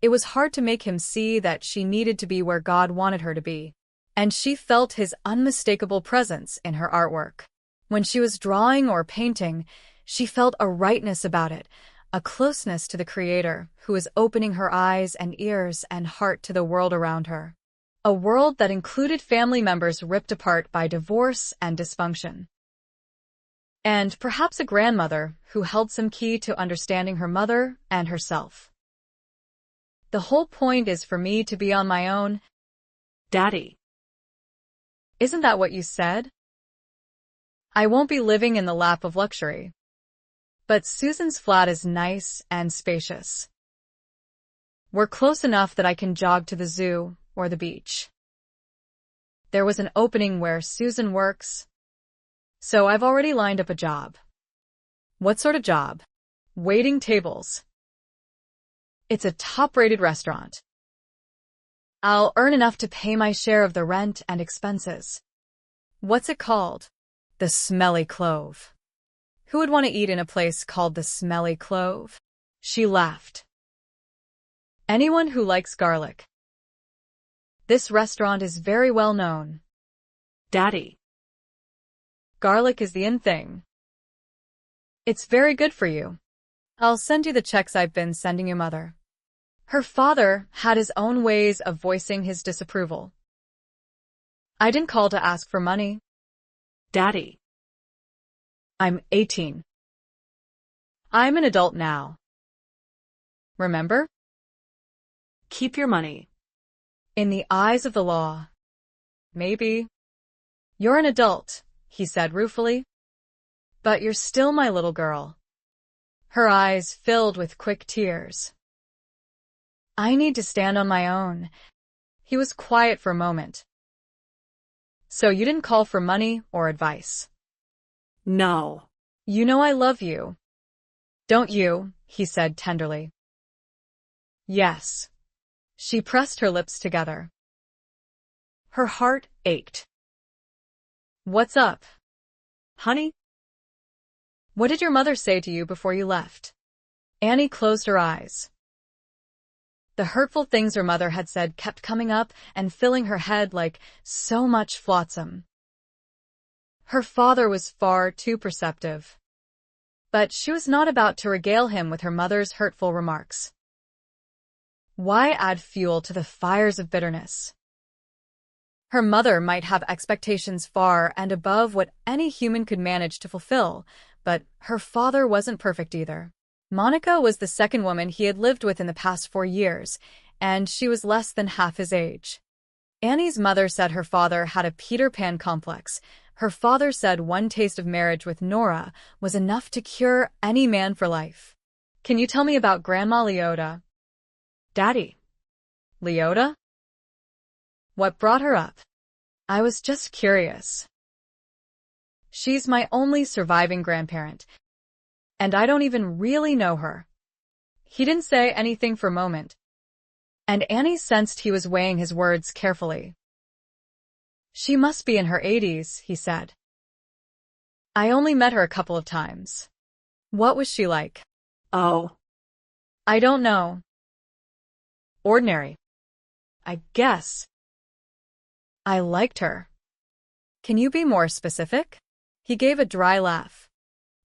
It was hard to make him see that she needed to be where God wanted her to be. And she felt his unmistakable presence in her artwork. When she was drawing or painting, she felt a rightness about it, a closeness to the Creator who was opening her eyes and ears and heart to the world around her. A world that included family members ripped apart by divorce and dysfunction. And perhaps a grandmother who held some key to understanding her mother and herself. The whole point is for me to be on my own. Daddy. Isn't that what you said? I won't be living in the lap of luxury. But Susan's flat is nice and spacious. We're close enough that I can jog to the zoo or the beach. There was an opening where Susan works, so I've already lined up a job. What sort of job? Waiting tables. It's a top-rated restaurant. I'll earn enough to pay my share of the rent and expenses. What's it called? The Smelly Clove. Who would want to eat in a place called the Smelly Clove? She laughed. Anyone who likes garlic. This restaurant is very well known. Daddy. Garlic is the in thing. It's very good for you. I'll send you the checks I've been sending your mother. Her father had his own ways of voicing his disapproval. I didn't call to ask for money. Daddy. I'm 18. I'm an adult now. Remember? Keep your money. In the eyes of the law. Maybe. You're an adult, he said ruefully. But you're still my little girl. Her eyes filled with quick tears. I need to stand on my own. He was quiet for a moment. So you didn't call for money or advice? No. You know I love you. Don't you? He said tenderly. Yes. She pressed her lips together. Her heart ached. What's up? Honey? What did your mother say to you before you left? Annie closed her eyes. The hurtful things her mother had said kept coming up and filling her head like so much flotsam. Her father was far too perceptive. But she was not about to regale him with her mother's hurtful remarks. Why add fuel to the fires of bitterness? Her mother might have expectations far and above what any human could manage to fulfill, but her father wasn't perfect either. Monica was the second woman he had lived with in the past 4 years, and she was less than half his age. Annie's mother said her father had a Peter Pan complex. Her father said one taste of marriage with Nora was enough to cure any man for life. Can you tell me about Grandma Leota? Daddy. Leota? What brought her up? I was just curious. She's my only surviving grandparent, and I don't even really know her. He didn't say anything for a moment, and Annie sensed he was weighing his words carefully. She must be in her 80s, he said. I only met her a couple of times. What was she like? Oh. I don't know. Ordinary. I guess. I liked her. Can you be more specific? He gave a dry laugh.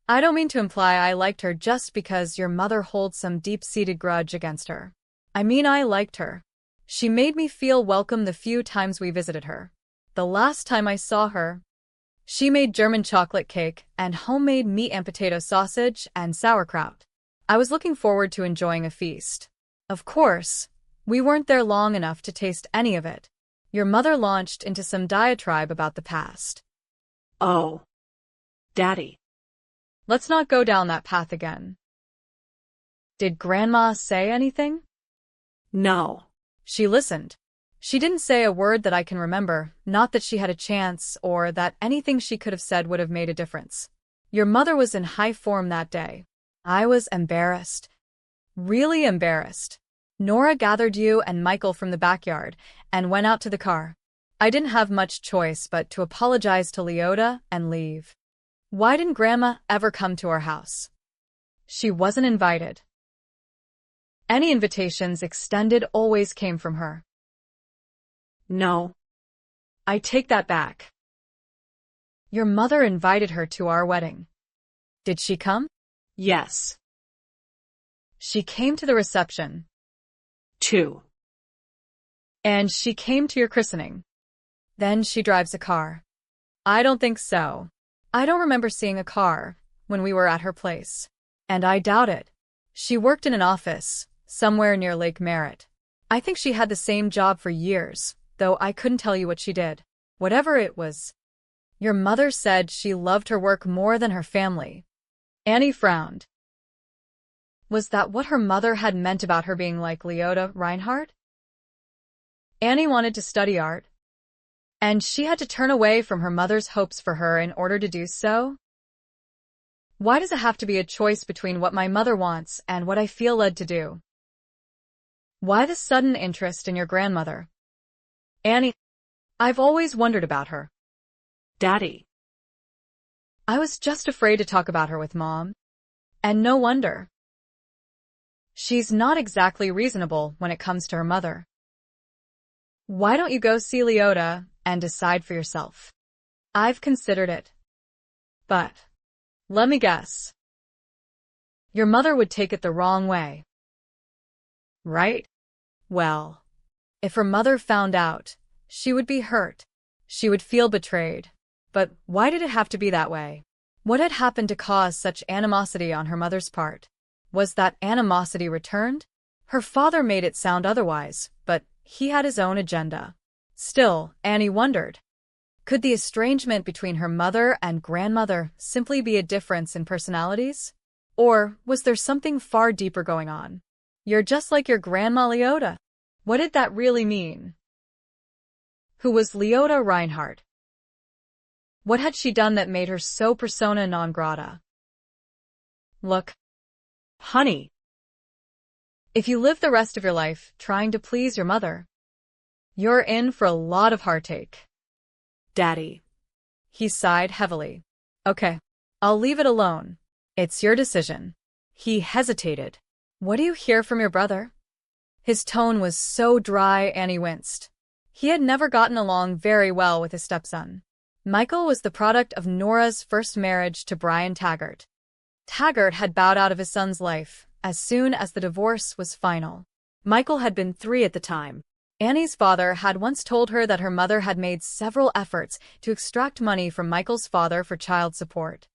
I don't mean to imply I liked her just because your mother holds some deep-seated grudge against her. I mean I liked her. She made me feel welcome the few times we visited her. The last time I saw her, she made German chocolate cake and homemade meat and potato sausage and sauerkraut. I was looking forward to enjoying a feast. Of course, we weren't there long enough to taste any of it. Your mother launched into some diatribe about the past. Oh. Daddy. Let's not go down that path again. Did Grandma say anything? No. She listened. She didn't say a word that I can remember, not that she had a chance or that anything she could have said would have made a difference. Your mother was in high form that day. I was embarrassed. Really embarrassed. Nora gathered you and Michael from the backyard and went out to the car. I didn't have much choice but to apologize to Leota and leave. Why didn't Grandma ever come to our house? She wasn't invited. Any invitations extended always came from her. No. I take that back. Your mother invited her to our wedding. Did she come? Yes. She came to the reception. 2. And she came to your christening. Then she drives a car. I don't think so. I don't remember seeing a car when we were at her place. And I doubt it. She worked in an office somewhere near Lake Merritt. I think she had the same job for years, though I couldn't tell you what she did. Whatever it was. Your mother said she loved her work more than her family. Annie frowned. Was that what her mother had meant about her being like Leota Reinhardt? Annie wanted to study art, and she had to turn away from her mother's hopes for her in order to do so? Why does it have to be a choice between what my mother wants and what I feel led to do? Why the sudden interest in your grandmother? Annie, I've always wondered about her. Daddy. I was just afraid to talk about her with Mom. And no wonder. She's not exactly reasonable when it comes to her mother. Why don't you go see Leota and decide for yourself? I've considered it. But, let me guess. Your mother would take it the wrong way. Right? Well, if her mother found out, she would be hurt. She would feel betrayed. But why did it have to be that way? What had happened to cause such animosity on her mother's part? Was that animosity returned? Her father made it sound otherwise, but he had his own agenda. Still, Annie wondered. Could the estrangement between her mother and grandmother simply be a difference in personalities? Or was there something far deeper going on? You're just like your grandma Leota. What did that really mean? Who was Leota Reinhardt? What had she done that made her so persona non grata? Look, honey, if you live the rest of your life trying to please your mother, you're in for a lot of heartache. Daddy. He sighed heavily. Okay, I'll leave it alone. It's your decision. He hesitated. What do you hear from your brother? His tone was so dry Annie winced. He had never gotten along very well with his stepson. Michael was the product of Nora's first marriage to Brian Taggart. Taggart had bowed out of his son's life as soon as the divorce was final. Michael had been 3 at the time. Annie's father had once told her that her mother had made several efforts to extract money from Michael's father for child support.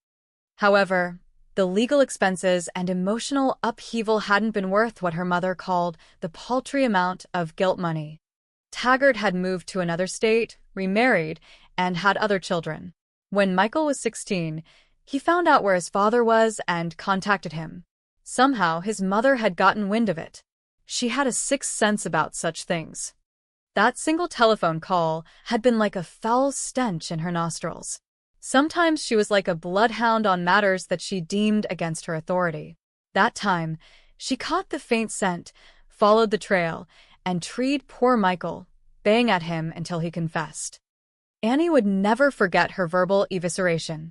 However, the legal expenses and emotional upheaval hadn't been worth what her mother called the paltry amount of guilt money. Taggart had moved to another state, remarried, and had other children. When Michael was 16, he found out where his father was and contacted him. Somehow, his mother had gotten wind of it. She had a sixth sense about such things. That single telephone call had been like a foul stench in her nostrils. Sometimes she was like a bloodhound on matters that she deemed against her authority. That time, she caught the faint scent, followed the trail, and treed poor Michael, baying at him until he confessed. Annie would never forget her verbal evisceration.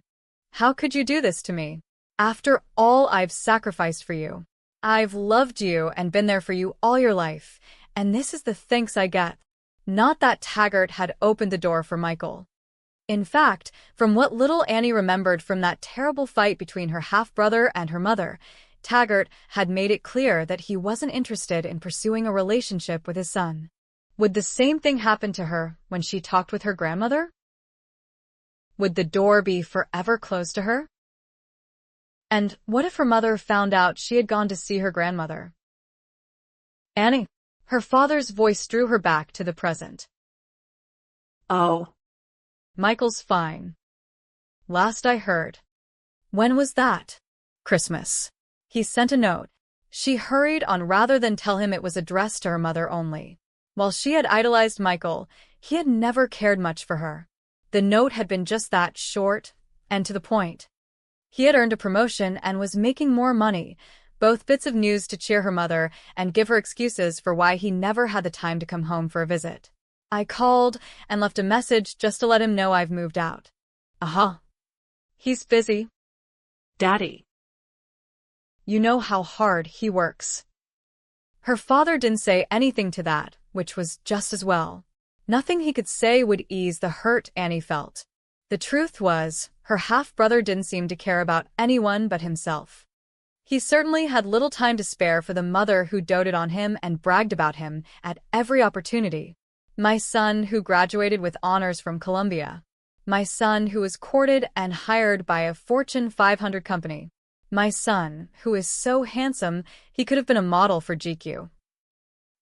How could you do this to me? After all I've sacrificed for you. I've loved you and been there for you all your life, and this is the thanks I get. Not that Taggart had opened the door for Michael. In fact, from what little Annie remembered from that terrible fight between her half-brother and her mother, Taggart had made it clear that he wasn't interested in pursuing a relationship with his son. Would the same thing happen to her when she talked with her grandmother? Would the door be forever closed to her? And what if her mother found out she had gone to see her grandmother? Annie, her father's voice drew her back to the present. Oh. Michael's fine. Last I heard. When was that? Christmas. He sent a note. She hurried on rather than tell him it was addressed to her mother only. While she had idolized Michael, he had never cared much for her. The note had been just that, short and to the point. He had earned a promotion and was making more money, both bits of news to cheer her mother and give her excuses for why he never had the time to come home for a visit. I called and left a message just to let him know I've moved out. He's busy. Daddy. You know how hard he works. Her father didn't say anything to that, which was just as well. Nothing he could say would ease the hurt Annie felt. The truth was, her half-brother didn't seem to care about anyone but himself. He certainly had little time to spare for the mother who doted on him and bragged about him at every opportunity. My son who graduated with honors from Columbia. My son who was courted and hired by a Fortune 500 company. My son who is so handsome he could have been a model for GQ.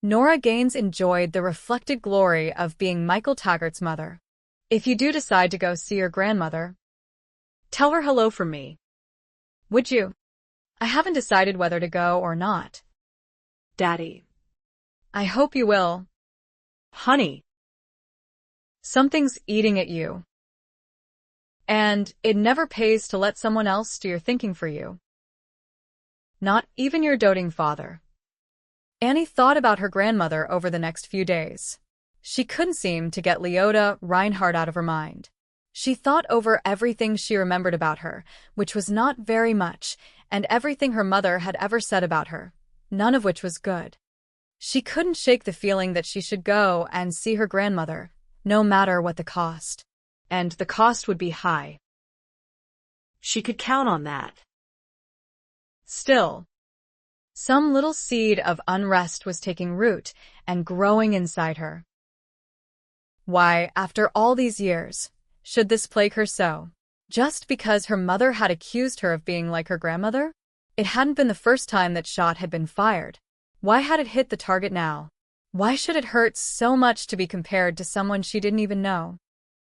Nora Gaines enjoyed the reflected glory of being Michael Taggart's mother. If you do decide to go see your grandmother, tell her hello from me. Would you? I haven't decided whether to go or not. Daddy. I hope you will. Honey. Something's eating at you. And it never pays to let someone else do your thinking for you. Not even your doting father. Annie thought about her grandmother over the next few days. She couldn't seem to get Leota Reinhardt out of her mind. She thought over everything she remembered about her, which was not very much, and everything her mother had ever said about her, none of which was good. She couldn't shake the feeling that she should go and see her grandmother, no matter what the cost. And the cost would be high. She could count on that. Still, some little seed of unrest was taking root and growing inside her. Why, after all these years, should this plague her so? Just because her mother had accused her of being like her grandmother? It hadn't been the first time that shot had been fired. Why had it hit the target now? Why should it hurt so much to be compared to someone she didn't even know?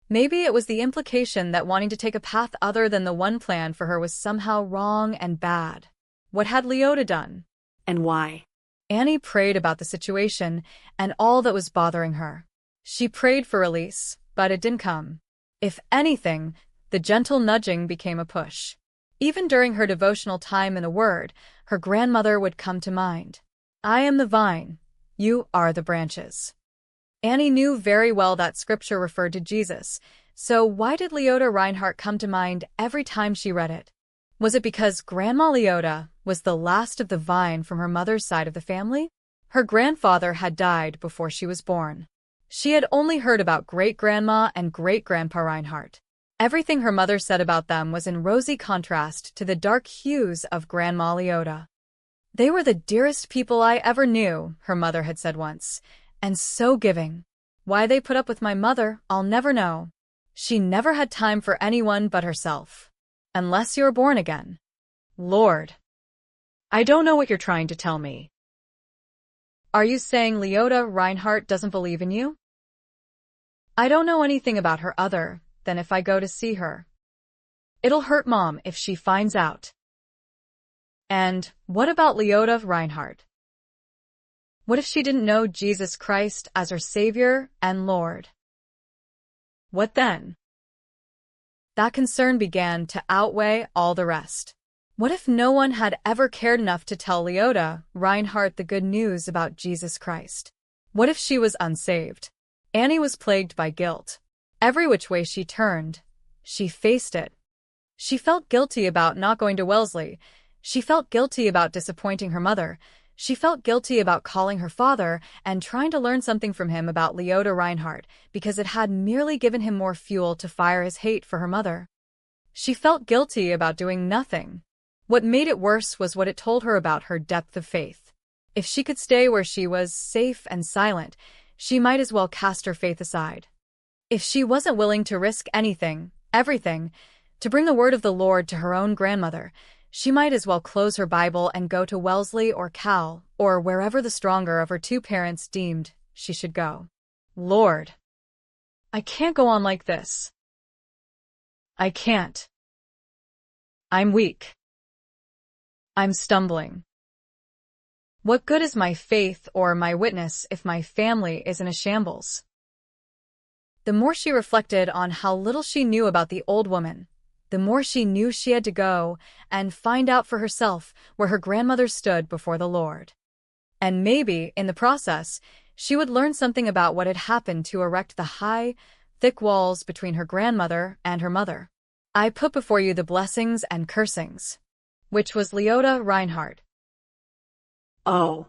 Maybe it was the implication that wanting to take a path other than the one planned for her was somehow wrong and bad. What had Leota done? And why? Annie prayed about the situation and all that was bothering her. She prayed for release, but it didn't come. If anything, the gentle nudging became a push. Even during her devotional time in the Word, her grandmother would come to mind. I am the vine, you are the branches. Annie knew very well that scripture referred to Jesus, so why did Leota Reinhardt come to mind every time she read it? Was it because Grandma Leota was the last of the vine from her mother's side of the family? Her grandfather had died before she was born. She had only heard about great-grandma and great-grandpa Reinhardt. Everything her mother said about them was in rosy contrast to the dark hues of Grandma Leota. They were the dearest people I ever knew, her mother had said once, and so giving. Why they put up with my mother, I'll never know. She never had time for anyone but herself. Unless you're born again. Lord. I don't know what you're trying to tell me. Are you saying Leota Reinhardt doesn't believe in you? I don't know anything about her other than if I go to see her. It'll hurt Mom if she finds out. And what about Leota Reinhardt? What if she didn't know Jesus Christ as her Savior and Lord? What then? That concern began to outweigh all the rest. What if no one had ever cared enough to tell Leota Reinhardt the good news about Jesus Christ? What if she was unsaved? Annie was plagued by guilt. Every which way she turned, she faced it. She felt guilty about not going to Wellesley. She felt guilty about disappointing her mother. She felt guilty about calling her father and trying to learn something from him about Leota Reinhardt because it had merely given him more fuel to fire his hate for her mother. She felt guilty about doing nothing. What made it worse was what it told her about her depth of faith. If she could stay where she was, safe and silent, she might as well cast her faith aside. If she wasn't willing to risk anything, everything, to bring the word of the Lord to her own grandmother, she might as well close her Bible and go to Wellesley or Cal, or wherever the stronger of her two parents deemed she should go. Lord, I can't go on like this. I can't. I'm weak. I'm stumbling. What good is my faith or my witness if my family is in a shambles? The more she reflected on how little she knew about the old woman, the more she knew she had to go and find out for herself where her grandmother stood before the Lord. And maybe, in the process, she would learn something about what had happened to erect the high, thick walls between her grandmother and her mother. I put before you the blessings and cursings, which was Leota Reinhardt. Oh.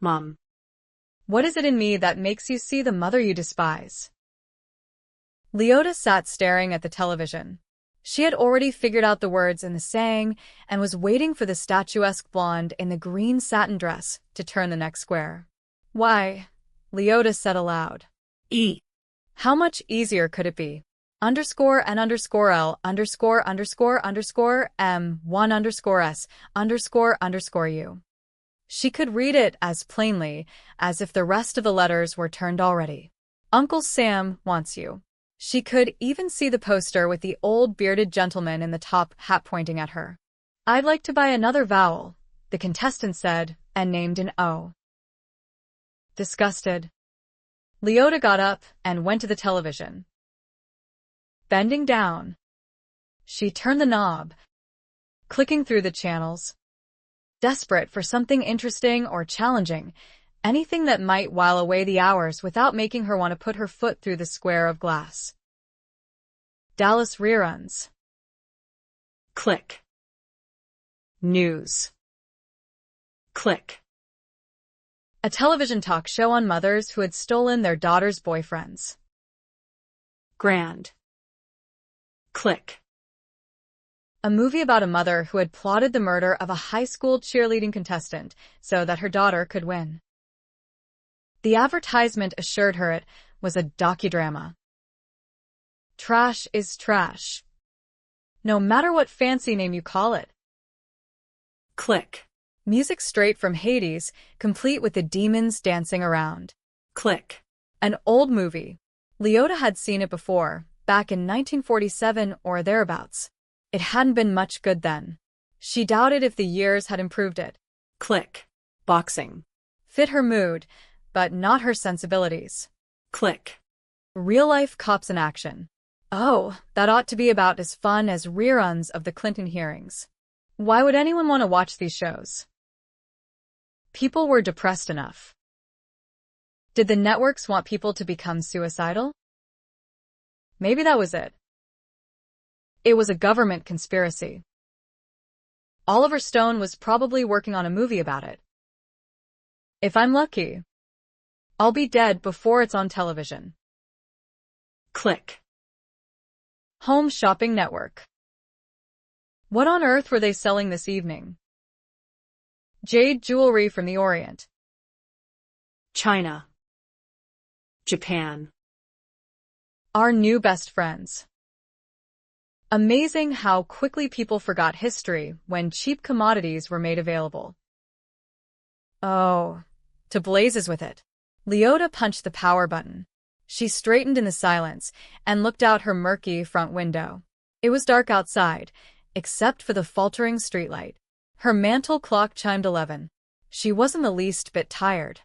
Mom. What is it in me that makes you see the mother you despise? Leota sat staring at the television. She had already figured out the words in the saying and was waiting for the statuesque blonde in the green satin dress to turn the next square. Why, Leota said aloud. How much easier could it be? Underscore N underscore L underscore underscore underscore M 1 underscore S underscore U. She could read it as plainly as if the rest of the letters were turned already. Uncle Sam wants you. She could even see the poster with the old bearded gentleman in the top hat pointing at her. I'd like to buy another vowel, the contestant said, and named an O. Disgusted, Leota got up and went to the television. Bending down, she turned the knob, clicking through the channels, desperate for something interesting or challenging, anything that might while away the hours without making her want to put her foot through the square of glass. Dallas reruns. Click. News. Click. A television talk show on mothers who had stolen their daughters' boyfriends. Grand. Click. A movie about a mother who had plotted the murder of a high school cheerleading contestant so that her daughter could win. The advertisement assured her it was a docudrama. Trash is trash, no matter what fancy name you call it. Click. Music straight from Hades, complete with the demons dancing around. Click. An old movie. Leota had seen it before, back in 1947 or thereabouts. It hadn't been much good then. She doubted if the years had improved it. Click. Boxing. Fit her mood, but not her sensibilities. Click. Real-life cops in action. Oh, that ought to be about as fun as reruns of the Clinton hearings. Why would anyone want to watch these shows? People were depressed enough. Did the networks want people to become suicidal? Maybe that was it. It was a government conspiracy. Oliver Stone was probably working on a movie about it. If I'm lucky, I'll be dead before it's on television. Click. Home Shopping Network. What on earth were they selling this evening? Jade jewelry from the Orient. China. Japan. Our new best friends. Amazing how quickly people forgot history when cheap commodities were made available. Oh, to blazes with it. Leota punched the power button. She straightened in the silence and looked out her murky front window. It was dark outside, except for the faltering streetlight. Her mantel clock chimed 11. She wasn't the least bit tired.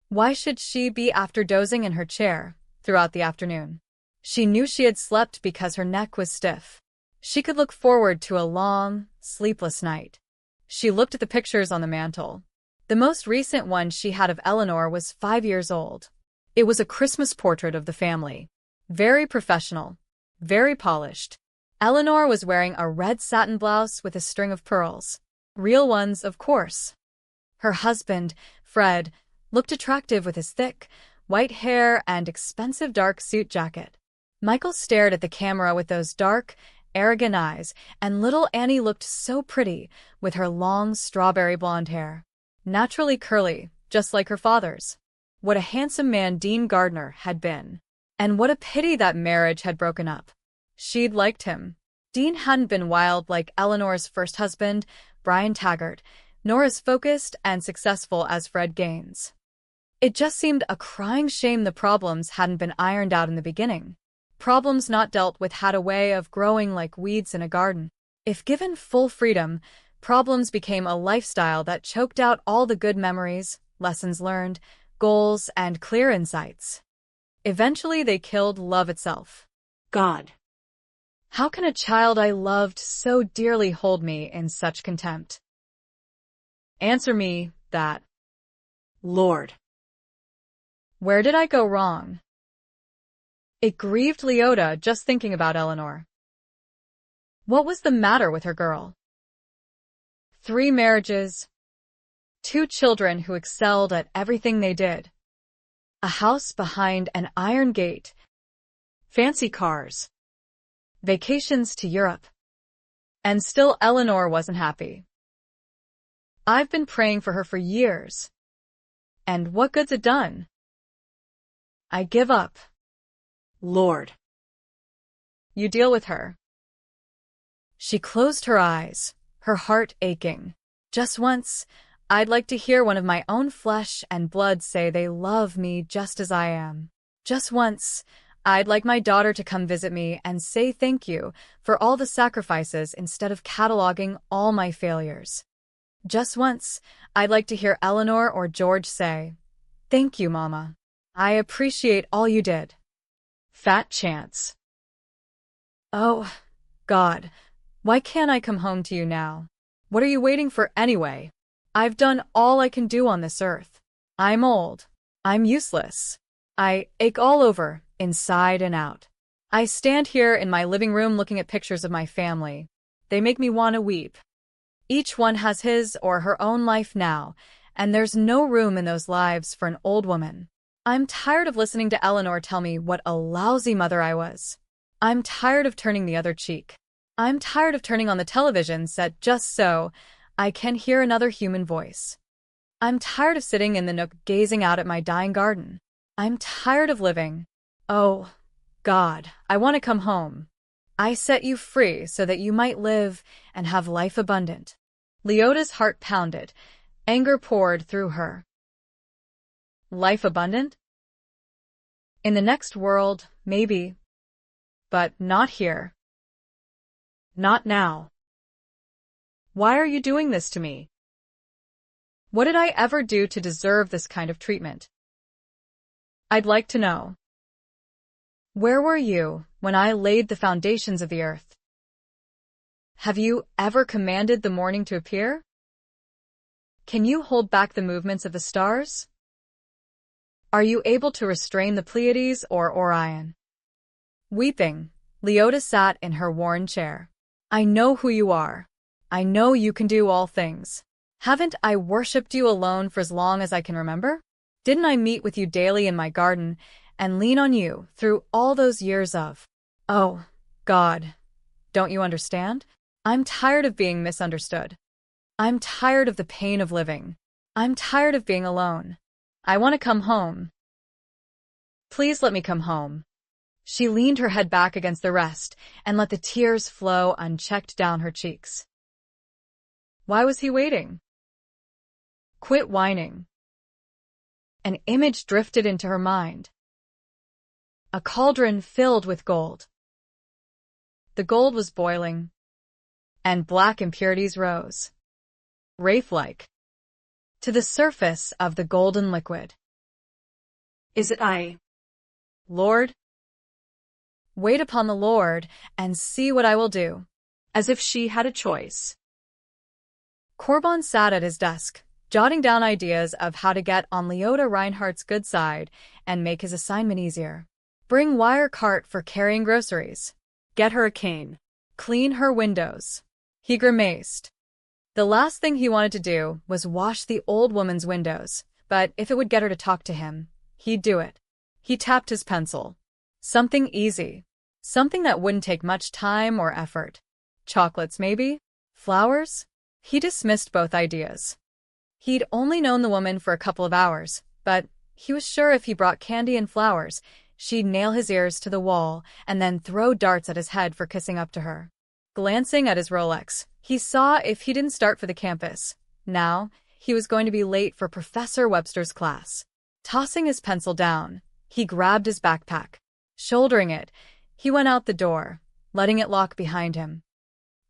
Why should she be after dozing in her chair throughout the afternoon? She knew she had slept because her neck was stiff. She could look forward to a long, sleepless night. She looked at the pictures on the mantel. The most recent one she had of Eleanor was 5 years old. It was a Christmas portrait of the family. Very professional, very polished. Eleanor was wearing a red satin blouse with a string of pearls. Real ones, of course. Her husband, Fred, looked attractive with his thick, white hair and expensive dark suit jacket. Michael stared at the camera with those dark, arrogant eyes, and little Annie looked so pretty with her long strawberry blonde hair. Naturally curly, just like her father's. What a handsome man Dean Gardner had been. And what a pity that marriage had broken up. She'd liked him. Dean hadn't been wild like Eleanor's first husband, Brian Taggart, nor as focused and successful as Fred Gaines. It just seemed a crying shame the problems hadn't been ironed out in the beginning. Problems not dealt with had a way of growing like weeds in a garden. If given full freedom, problems became a lifestyle that choked out all the good memories, lessons learned, goals, and clear insights. Eventually they killed love itself. God. How can a child I loved so dearly hold me in such contempt? Answer me that. Lord. Where did I go wrong? It grieved Leota just thinking about Eleanor. What was the matter with her girl? 3 marriages, 2 children who excelled at everything they did, a house behind an iron gate, fancy cars, vacations to Europe. And still Eleanor wasn't happy. I've been praying for her for years. And what good's it done? I give up. Lord. You deal with her. She closed her eyes, her heart aching. Just once, I'd like to hear one of my own flesh and blood say they love me just as I am. Just once, I'd like my daughter to come visit me and say thank you for all the sacrifices instead of cataloging all my failures. Just once, I'd like to hear Eleanor or George say, "Thank you, Mama. I appreciate all you did." Fat chance. Oh, God, why can't I come home to you now? What are you waiting for anyway? I've done all I can do on this earth. I'm old. I'm useless. I ache all over, inside and out. I stand here in my living room looking at pictures of my family. They make me want to weep. Each one has his or her own life now, and there's no room in those lives for an old woman. I'm tired of listening to Eleanor tell me what a lousy mother I was. I'm tired of turning the other cheek. I'm tired of turning on the television set just so I can hear another human voice. I'm tired of sitting in the nook gazing out at my dying garden. I'm tired of living. Oh, God, I want to come home. I set you free so that you might live and have life abundant. Leota's heart pounded. Anger poured through her. Life abundant? In the next world, maybe. But not here. Not now. Why are you doing this to me? What did I ever do to deserve this kind of treatment? I'd like to know. Where were you when I laid the foundations of the earth? Have you ever commanded the morning to appear? Can you hold back the movements of the stars? Are you able to restrain the Pleiades or Orion? Weeping, Leota sat in her worn chair. I know who you are. I know you can do all things. Haven't I worshipped you alone for as long as I can remember? Didn't I meet with you daily in my garden and lean on you through all those years of... Oh, God, don't you understand? I'm tired of being misunderstood. I'm tired of the pain of living. I'm tired of being alone. I want to come home. Please let me come home. She leaned her head back against the rest and let the tears flow unchecked down her cheeks. Why was he waiting? Quit whining. An image drifted into her mind. A cauldron filled with gold. The gold was boiling, and black impurities rose, wraith-like, to the surface of the golden liquid. Is it I, Lord? Wait upon the Lord and see what I will do. as if she had a choice? Corbin sat at his desk, jotting down ideas of how to get on Leota Reinhardt's good side and make his assignment easier. Bring wire cart for carrying groceries. Get her a cane. Clean her windows. He grimaced. The last thing he wanted to do was wash the old woman's windows, but if it would get her to talk to him, he'd do it. He tapped his pencil. Something easy. Something that wouldn't take much time or effort. Chocolates, maybe? Flowers? He dismissed both ideas. He'd only known the woman for a couple of hours, but he was sure if he brought candy and flowers, she'd nail his ears to the wall and then throw darts at his head for kissing up to her. Glancing at his Rolex, he saw if he didn't start for the campus. Now, he was going to be late for Professor Webster's class. Tossing his pencil down, he grabbed his backpack. Shouldering it, he went out the door, letting it lock behind him.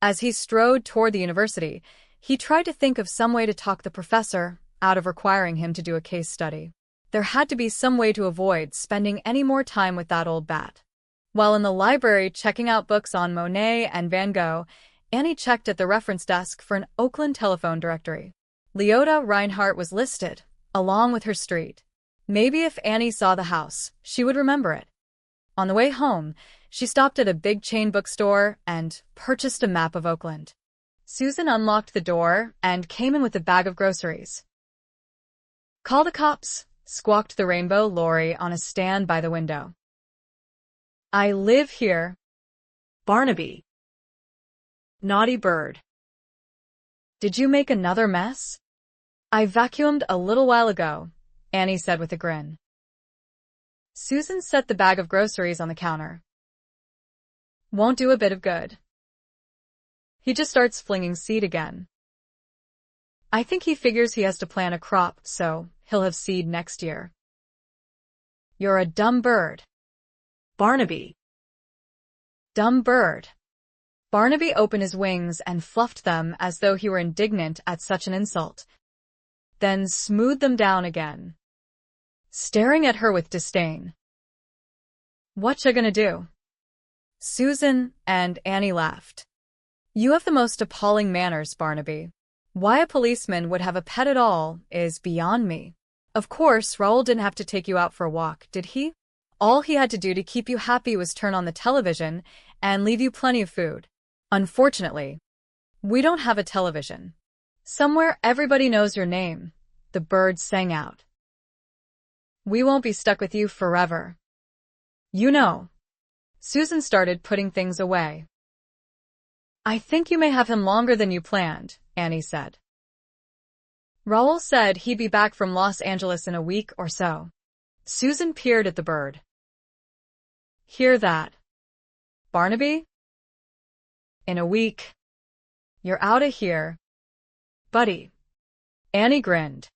As he strode toward the university, he tried to think of some way to talk the professor out of requiring him to do a case study. There had to be some way to avoid spending any more time with that old bat. While in the library checking out books on Monet and Van Gogh, Annie checked at the reference desk for an Oakland telephone directory. Leota Reinhardt was listed, along with her street. Maybe if Annie saw the house, she would remember it. On the way home, she stopped at a big chain bookstore and purchased a map of Oakland. Susan unlocked the door and came in with a bag of groceries. "Call the cops," squawked the rainbow lorry on a stand by the window. "I live here." Barnaby. Naughty bird. "Did you make another mess?" "I vacuumed a little while ago," Annie said with a grin. Susan set the bag of groceries on the counter. "Won't do a bit of good. He just starts flinging seed again. I think he figures he has to plant a crop, so he'll have seed next year." "You're a dumb bird." Barnaby. Dumb bird. Barnaby opened his wings and fluffed them as though he were indignant at such an insult, then smoothed them down again, staring at her with disdain. "What you gonna do?" Susan and Annie laughed. "You have the most appalling manners, Barnaby. Why a policeman would have a pet at all is beyond me. Of course, Raoul didn't have to take you out for a walk, did he? All he had to do to keep you happy was turn on the television and leave you plenty of food. Unfortunately, we don't have a television. Somewhere everybody knows your name," the bird sang out. "We won't be stuck with you forever. You know." Susan started putting things away. "I think you may have him longer than you planned," Annie said. "Raoul said he'd be back from Los Angeles in a week or so." Susan peered at the bird. "Hear that, Barnaby? In a week. You're out of here, buddy." Annie grinned.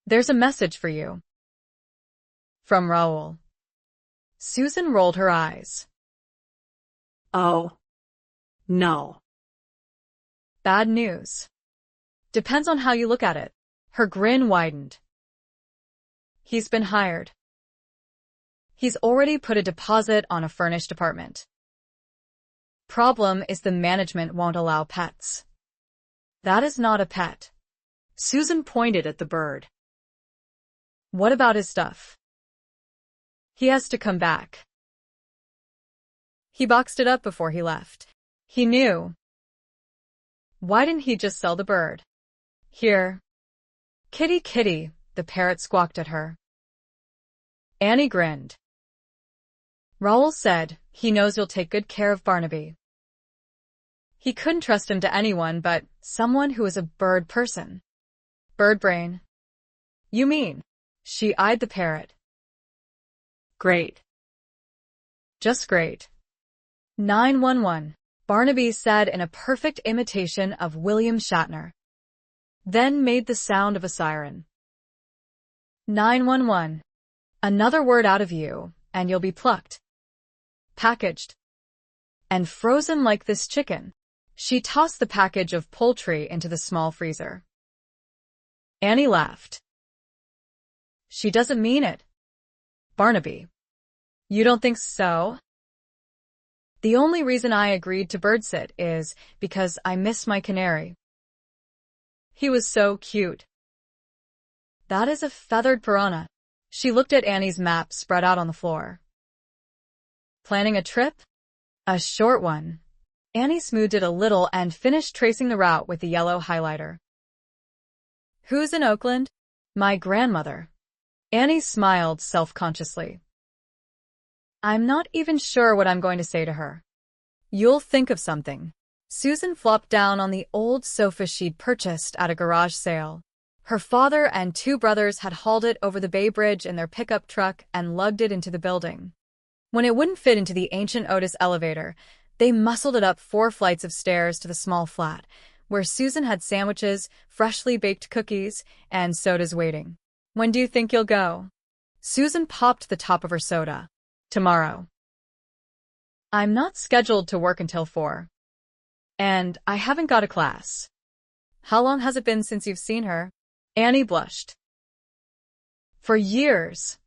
"There's a message for you. From Raoul." Susan rolled her eyes. "Oh, no." "Bad news. Depends on how you look at it." Her grin widened. "He's been hired. He's already put a deposit on a furnished apartment. Problem is the management won't allow pets." "That is not a pet." Susan pointed at the bird. "What about his stuff?" "He has to come back. He boxed it up before he left. He knew. Why didn't he just sell the bird?" "Here. Kitty, kitty," the parrot squawked at her. Annie grinned. "Raoul said he knows you'll take good care of Barnaby. He couldn't trust him to anyone but someone who is a bird person." "Bird brain, you mean?" She eyed the parrot. "Great. Just great." 911, Barnaby said in a perfect imitation of William Shatner, then made the sound of a siren. 911. Another word out of you, and you'll be plucked, packaged, and frozen like this chicken. She tossed the package of poultry into the small freezer. Annie laughed. "She doesn't mean it, Barnaby." "You don't think so?" "The only reason I agreed to birdsit is because I miss my canary. He was so cute." "That is a feathered piranha." She looked at Annie's map spread out on the floor. "Planning a trip?" "A short one." Annie smoothed it a little and finished tracing the route with the yellow highlighter. "Who's in Oakland?" "My grandmother." Annie smiled self-consciously. "I'm not even sure what I'm going to say to her." "You'll think of something." Susan flopped down on the old sofa she'd purchased at a garage sale. Her father and two brothers had hauled it over the Bay Bridge in their pickup truck and lugged it into the building. When it wouldn't fit into the ancient Otis elevator, they muscled it up 4 flights of stairs to the small flat, where Susan had sandwiches, freshly baked cookies, and sodas waiting. "When do you think you'll go?" Susan popped the top of her soda. "Tomorrow. I'm not scheduled to work until 4. And I haven't got a class." "How long has it been since you've seen her?" Annie blushed. "For years,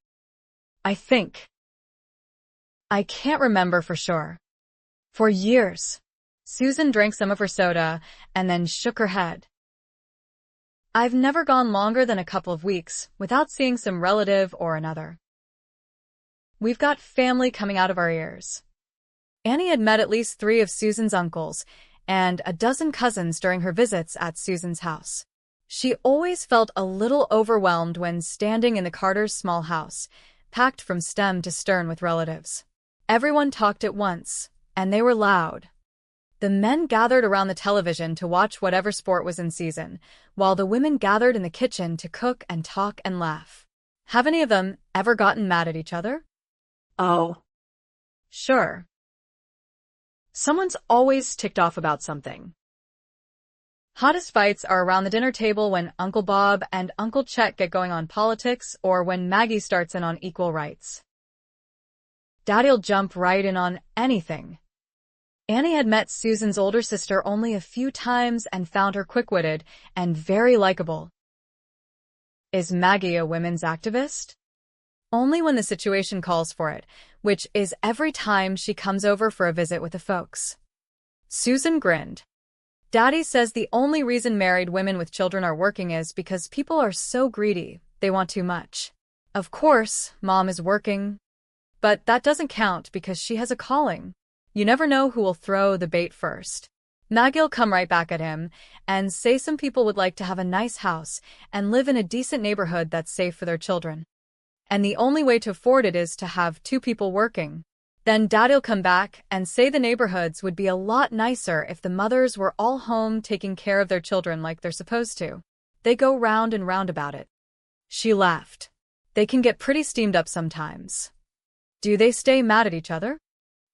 I think. I can't remember for sure. For years." Susan drank some of her soda and then shook her head. "I've never gone longer than a couple of weeks without seeing some relative or another. We've got family coming out of our ears." Annie had met at least 3 of Susan's uncles and a dozen cousins during her visits at Susan's house. She always felt a little overwhelmed when standing in the Carters' small house, packed from stem to stern with relatives. Everyone talked at once, and they were loud. The men gathered around the television to watch whatever sport was in season, while the women gathered in the kitchen to cook and talk and laugh. Have any of them ever gotten mad at each other? Oh, sure. Someone's always ticked off about something. Hottest fights are around the dinner table when Uncle Bob and Uncle Chet get going on politics or when Maggie starts in on equal rights. Daddy'll jump right in on anything. Annie had met Susan's older sister only a few times and found her quick-witted and very likable. Is Maggie a women's activist? Only when the situation calls for it, which is every time she comes over for a visit with the folks. Susan grinned. Daddy says the only reason married women with children are working is because people are so greedy, they want too much. Of course, Mom is working, but that doesn't count because she has a calling. You never know who will throw the bait first. Maggie'll come right back at him and say some people would like to have a nice house and live in a decent neighborhood that's safe for their children. And the only way to afford it is to have two people working. Then Daddy'll come back and say the neighborhoods would be a lot nicer if the mothers were all home taking care of their children like they're supposed to. They go round and round about it. She laughed. They can get pretty steamed up sometimes. Do they stay mad at each other?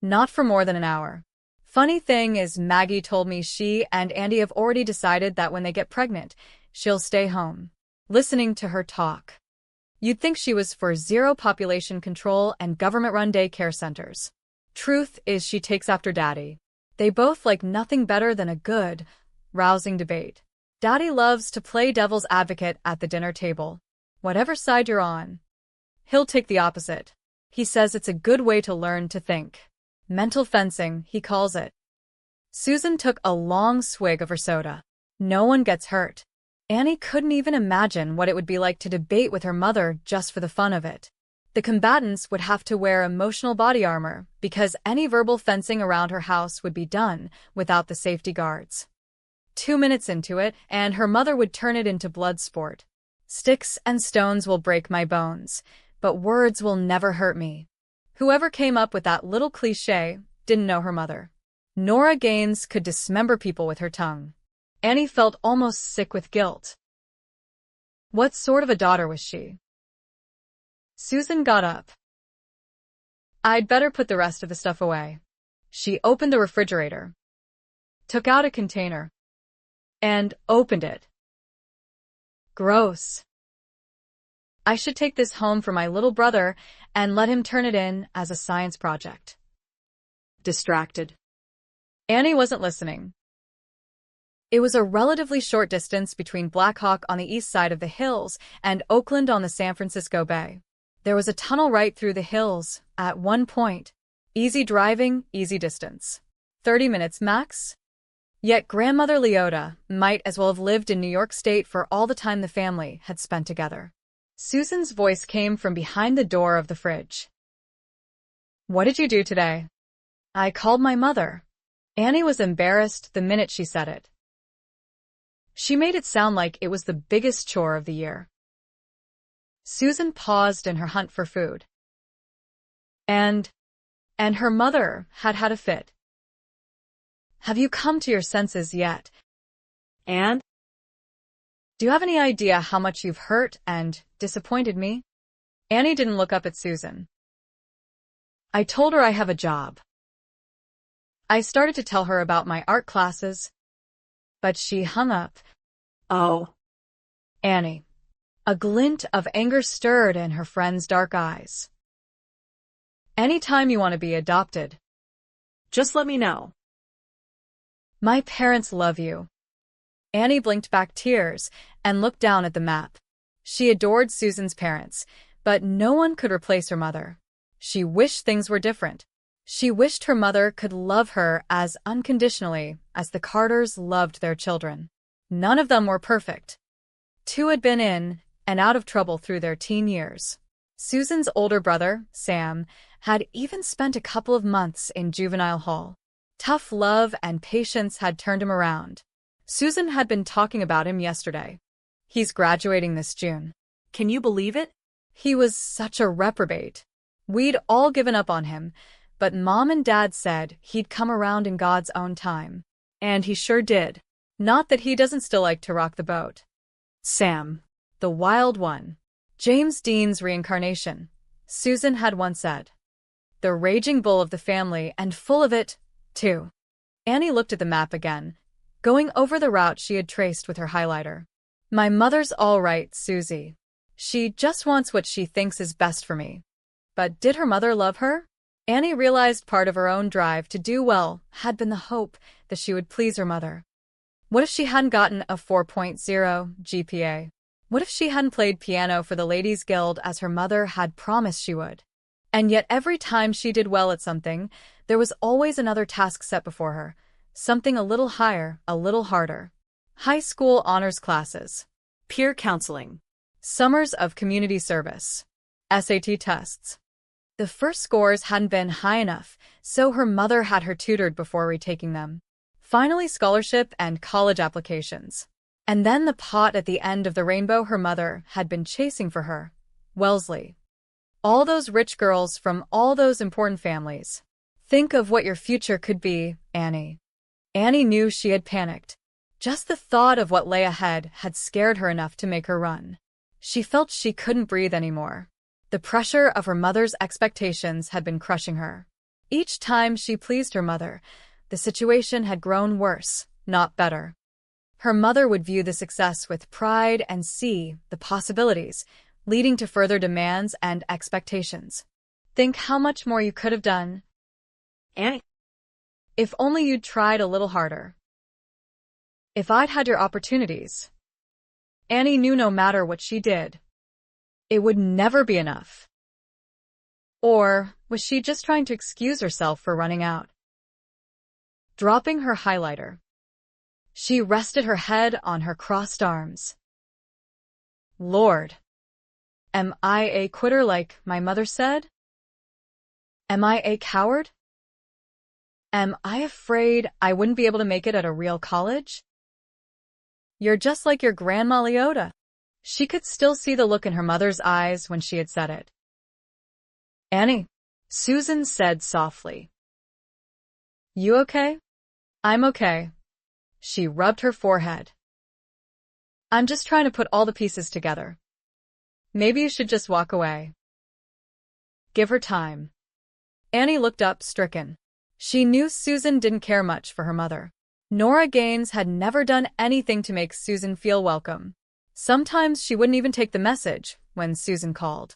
Not for more than an hour. Funny thing is, Maggie told me she and Andy have already decided that when they get pregnant, she'll stay home. Listening to her talk, you'd think she was for zero population control and government-run daycare centers. Truth is, she takes after Daddy. They both like nothing better than a good, rousing debate. Daddy loves to play devil's advocate at the dinner table. Whatever side you're on, he'll take the opposite. He says it's a good way to learn to think. Mental fencing, he calls it. Susan took a long swig of her soda. No one gets hurt. Annie couldn't even imagine what it would be like to debate with her mother just for the fun of it. The combatants would have to wear emotional body armor because any verbal fencing around her house would be done without the safety guards. 2 minutes into it, and her mother would turn it into blood sport. Sticks and stones will break my bones, but words will never hurt me. Whoever came up with that little cliché didn't know her mother. Nora Gaines could dismember people with her tongue. Annie felt almost sick with guilt. What sort of a daughter was she? Susan got up. I'd better put the rest of the stuff away. She opened the refrigerator, took out a container, and opened it. Gross. I should take this home for my little brother and let him turn it in as a science project. Distracted. Annie wasn't listening. It was a relatively short distance between Black Hawk on the east side of the hills and Oakland on the San Francisco Bay. There was a tunnel right through the hills at one point. Easy driving, easy distance. 30 minutes max? Yet grandmother Leota might as well have lived in New York State for all the time the family had spent together. Susan's voice came from behind the door of the fridge. What did you do today? I called my mother. Annie was embarrassed the minute she said it. She made it sound like it was the biggest chore of the year. Susan paused in her hunt for food. And her mother had had a fit. Have you come to your senses yet? And? Do you have any idea how much you've hurt and disappointed me? Annie didn't look up at Susan. I told her I have a job. I started to tell her about my art classes, but she hung up. Oh. Annie. A glint of anger stirred in her friend's dark eyes. Anytime you want to be adopted, just let me know. My parents love you. Annie blinked back tears and looked down at the map. She adored Susan's parents, but no one could replace her mother. She wished things were different. She wished her mother could love her as unconditionally as the Carters loved their children. None of them were perfect. Two had been in and out of trouble through their teen years. Susan's older brother, Sam, had even spent a couple of months in juvenile hall. Tough love and patience had turned him around. Susan had been talking about him yesterday. He's graduating this June. Can you believe it? He was such a reprobate. We'd all given up on him, but Mom and Dad said he'd come around in God's own time. And he sure did. Not that he doesn't still like to rock the boat. Sam, the wild one. James Dean's reincarnation, Susan had once said. The raging bull of the family, and full of it, too. Annie looked at the map again, going over the route she had traced with her highlighter. My mother's all right, Susie. She just wants what she thinks is best for me. But did her mother love her? Annie realized part of her own drive to do well had been the hope that she would please her mother. What if she hadn't gotten a 4.0 GPA? What if she hadn't played piano for the Ladies' Guild as her mother had promised she would? And yet every time she did well at something, there was always another task set before her, something a little higher, a little harder. High school honors classes, Peer counseling. summers of community service, SAT tests. The first scores hadn't been high enough, so her mother had her tutored before retaking them. Finally, scholarship and college applications. And then the pot at the end of the rainbow her mother had been chasing for her, Wellesley. All those rich girls from all those important families. Think of what your future could be, Annie. Annie knew she had panicked. Just the thought of what lay ahead had scared her enough to make her run. She felt she couldn't breathe anymore. The pressure of her mother's expectations had been crushing her. Each time she pleased her mother, the situation had grown worse, not better. Her mother would view the success with pride and see the possibilities, leading to further demands and expectations. Think how much more you could have done. Annie. If only you'd tried a little harder. If I'd had your opportunities. Annie knew no matter what she did, it would never be enough. Or was she just trying to excuse herself for running out? Dropping her highlighter, she rested her head on her crossed arms. Lord, am I a quitter like my mother said? Am I a coward? Am I afraid I wouldn't be able to make it at a real college? You're just like your grandma Leota. She could still see the look in her mother's eyes when she had said it. Annie, Susan said softly. You okay? I'm okay. She rubbed her forehead. I'm just trying to put all the pieces together. Maybe you should just walk away. Give her time. Annie looked up, stricken. She knew Susan didn't care much for her mother. Nora Gaines had never done anything to make Susan feel welcome. Sometimes she wouldn't even take the message when Susan called.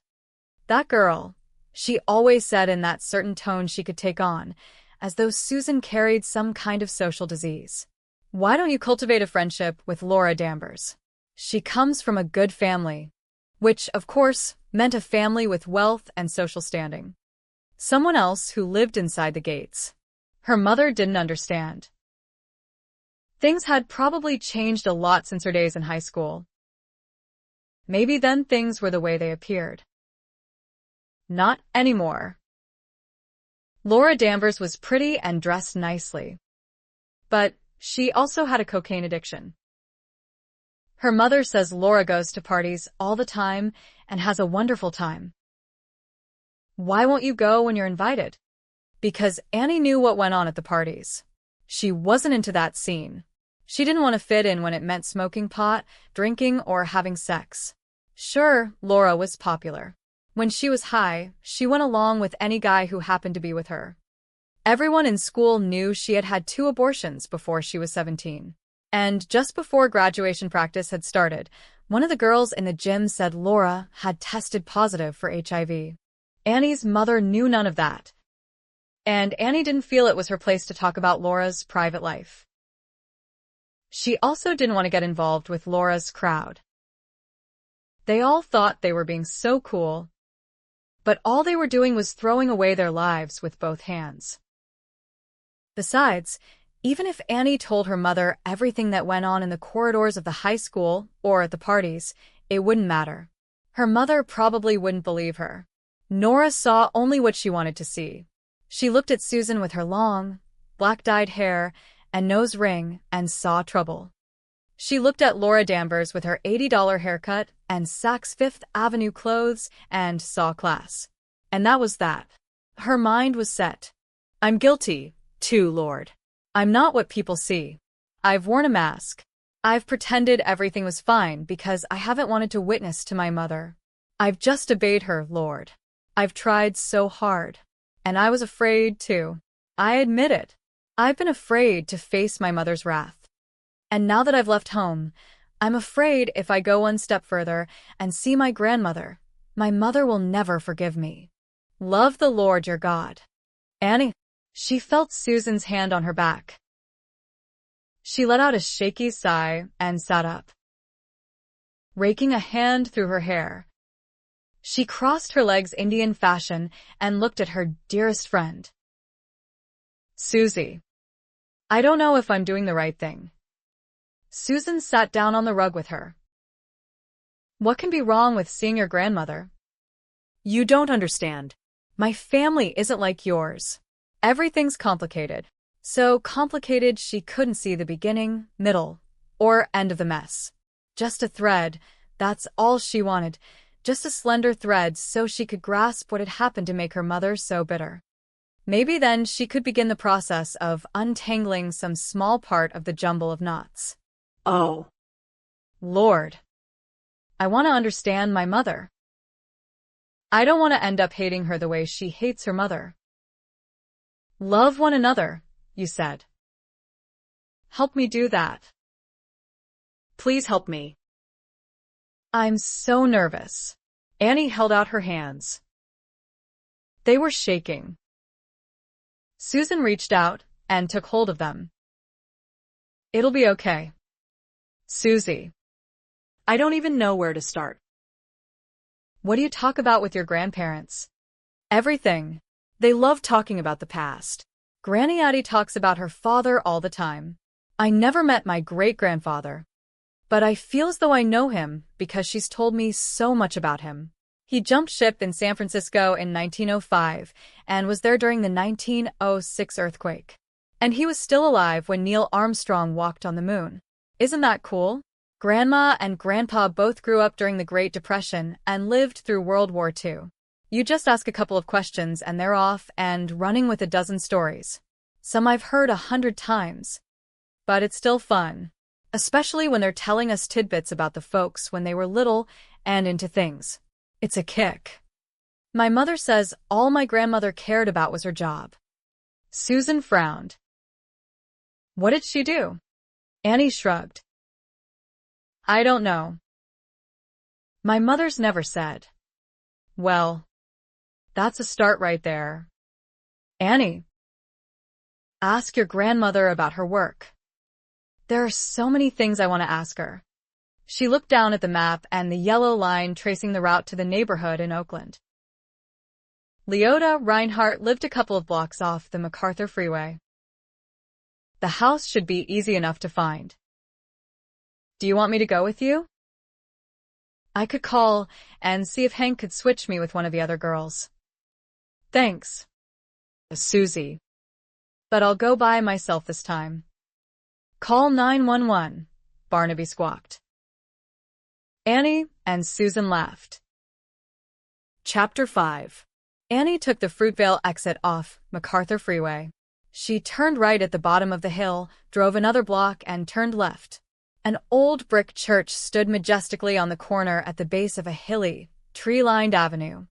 That girl, she always said in that certain tone she could take on, as though Susan carried some kind of social disease. Why don't you cultivate a friendship with Laura Danvers? She comes from a good family, which, of course, meant a family with wealth and social standing. Someone else who lived inside the gates. Her mother didn't understand. Things had probably changed a lot since her days in high school. Maybe then things were the way they appeared. Not anymore. Laura Danvers was pretty and dressed nicely. But she also had a cocaine addiction. Her mother says Laura goes to parties all the time and has a wonderful time. Why won't you go when you're invited? Because Annie knew what went on at the parties. She wasn't into that scene. She didn't want to fit in when it meant smoking pot, drinking, or having sex. Sure, Laura was popular. When she was high, she went along with any guy who happened to be with her. Everyone in school knew she had had 2 abortions before she was 17. And just before graduation practice had started, one of the girls in the gym said Laura had tested positive for HIV. Annie's mother knew none of that. And Annie didn't feel it was her place to talk about Laura's private life. She also didn't want to get involved with Laura's crowd. They all thought they were being so cool, but all they were doing was throwing away their lives with both hands. Besides, even if Annie told her mother everything that went on in the corridors of the high school or at the parties, it wouldn't matter. Her mother probably wouldn't believe her. Nora saw only what she wanted to see. She looked at Susan with her long, black-dyed hair and nose ring and saw trouble. She looked at Laura Danvers with her $80 haircut and Saks Fifth Avenue clothes and saw class. And that was that. Her mind was set. I'm guilty, too, Lord. I'm not what people see. I've worn a mask. I've pretended everything was fine because I haven't wanted to witness to my mother. I've just obeyed her, Lord. I've tried so hard. And I was afraid, too. I admit it. I've been afraid to face my mother's wrath. And now that I've left home, I'm afraid if I go one step further and see my grandmother, my mother will never forgive me. Love the Lord your God. Annie. She felt Susan's hand on her back. She let out a shaky sigh and sat up. Raking a hand through her hair, she crossed her legs Indian fashion and looked at her dearest friend. Susie. I don't know if I'm doing the right thing. Susan sat down on the rug with her. What can be wrong with seeing your grandmother? You don't understand. My family isn't like yours. Everything's complicated. So complicated she couldn't see the beginning, middle, or end of the mess. Just a thread, that's all she wanted. Just a slender thread so she could grasp what had happened to make her mother so bitter. Maybe then she could begin the process of untangling some small part of the jumble of knots. Oh. Lord. I want to understand my mother. I don't want to end up hating her the way she hates her mother. Love one another, you said. Help me do that. Please help me. I'm so nervous. Annie held out her hands. They were shaking. Susan reached out and took hold of them. It'll be okay. Susie. I don't even know where to start. What do you talk about with your grandparents? Everything. They love talking about the past. Granny Addie talks about her father all the time. I never met my great-grandfather, but I feel as though I know him because she's told me so much about him. He jumped ship in San Francisco in 1905 and was there during the 1906 earthquake. And he was still alive when Neil Armstrong walked on the moon. Isn't that cool? Grandma and Grandpa both grew up during the Great Depression and lived through World War II. You just ask a couple of questions and they're off and running with a dozen stories. Some I've heard 100 times. But it's still fun, especially when they're telling us tidbits about the folks when they were little and into things. It's a kick. My mother says all my grandmother cared about was her job. Susan frowned. What did she do? Annie shrugged. I don't know. My mother's never said. Well, that's a start right there. Annie, ask your grandmother about her work. There are so many things I want to ask her. She looked down at the map and the yellow line tracing the route to the neighborhood in Oakland. Leota Reinhardt lived a couple of blocks off the MacArthur Freeway. The house should be easy enough to find. Do you want me to go with you? I could call and see if Hank could switch me with one of the other girls. Thanks, Susie. But I'll go by myself this time. Call 911, Barnaby squawked. Annie and Susan laughed. Chapter 5. Annie took the Fruitvale exit off MacArthur Freeway. She turned right at the bottom of the hill, drove another block, and turned left. An old brick church stood majestically on the corner at the base of a hilly, tree-lined avenue.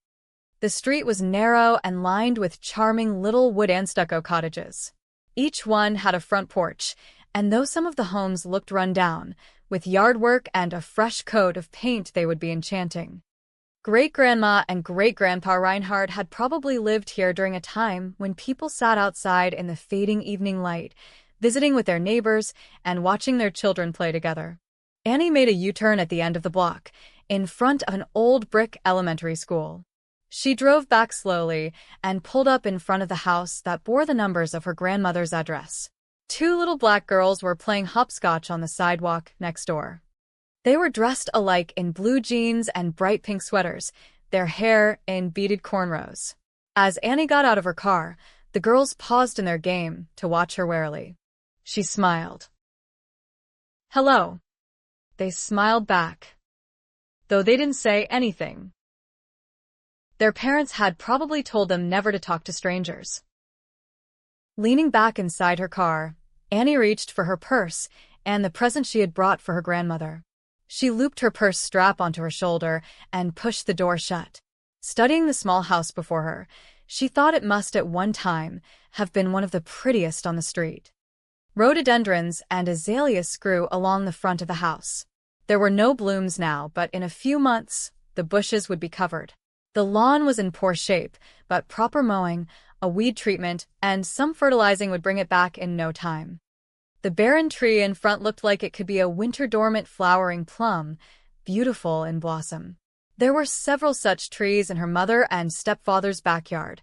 The street was narrow and lined with charming little wood and stucco cottages. Each one had a front porch, and though some of the homes looked run down, with yard work and a fresh coat of paint they would be enchanting. Great-grandma and great-grandpa Reinhardt had probably lived here during a time when people sat outside in the fading evening light, visiting with their neighbors and watching their children play together. Annie made a U-turn at the end of the block, in front of an old brick elementary school. She drove back slowly and pulled up in front of the house that bore the numbers of her grandmother's address. Two little black girls were playing hopscotch on the sidewalk next door. They were dressed alike in blue jeans and bright pink sweaters, their hair in beaded cornrows. As Annie got out of her car, the girls paused in their game to watch her warily. She smiled. Hello. They smiled back, though they didn't say anything. Their parents had probably told them never to talk to strangers. Leaning back inside her car, Annie reached for her purse and the present she had brought for her grandmother. She looped her purse strap onto her shoulder and pushed the door shut. Studying the small house before her, she thought it must at one time have been one of the prettiest on the street. Rhododendrons and azaleas grew along the front of the house. There were no blooms now, but in a few months, the bushes would be covered. The lawn was in poor shape, but proper mowing, a weed treatment, and some fertilizing would bring it back in no time. The barren tree in front looked like it could be a winter-dormant flowering plum, beautiful in blossom. There were several such trees in her mother and stepfather's backyard,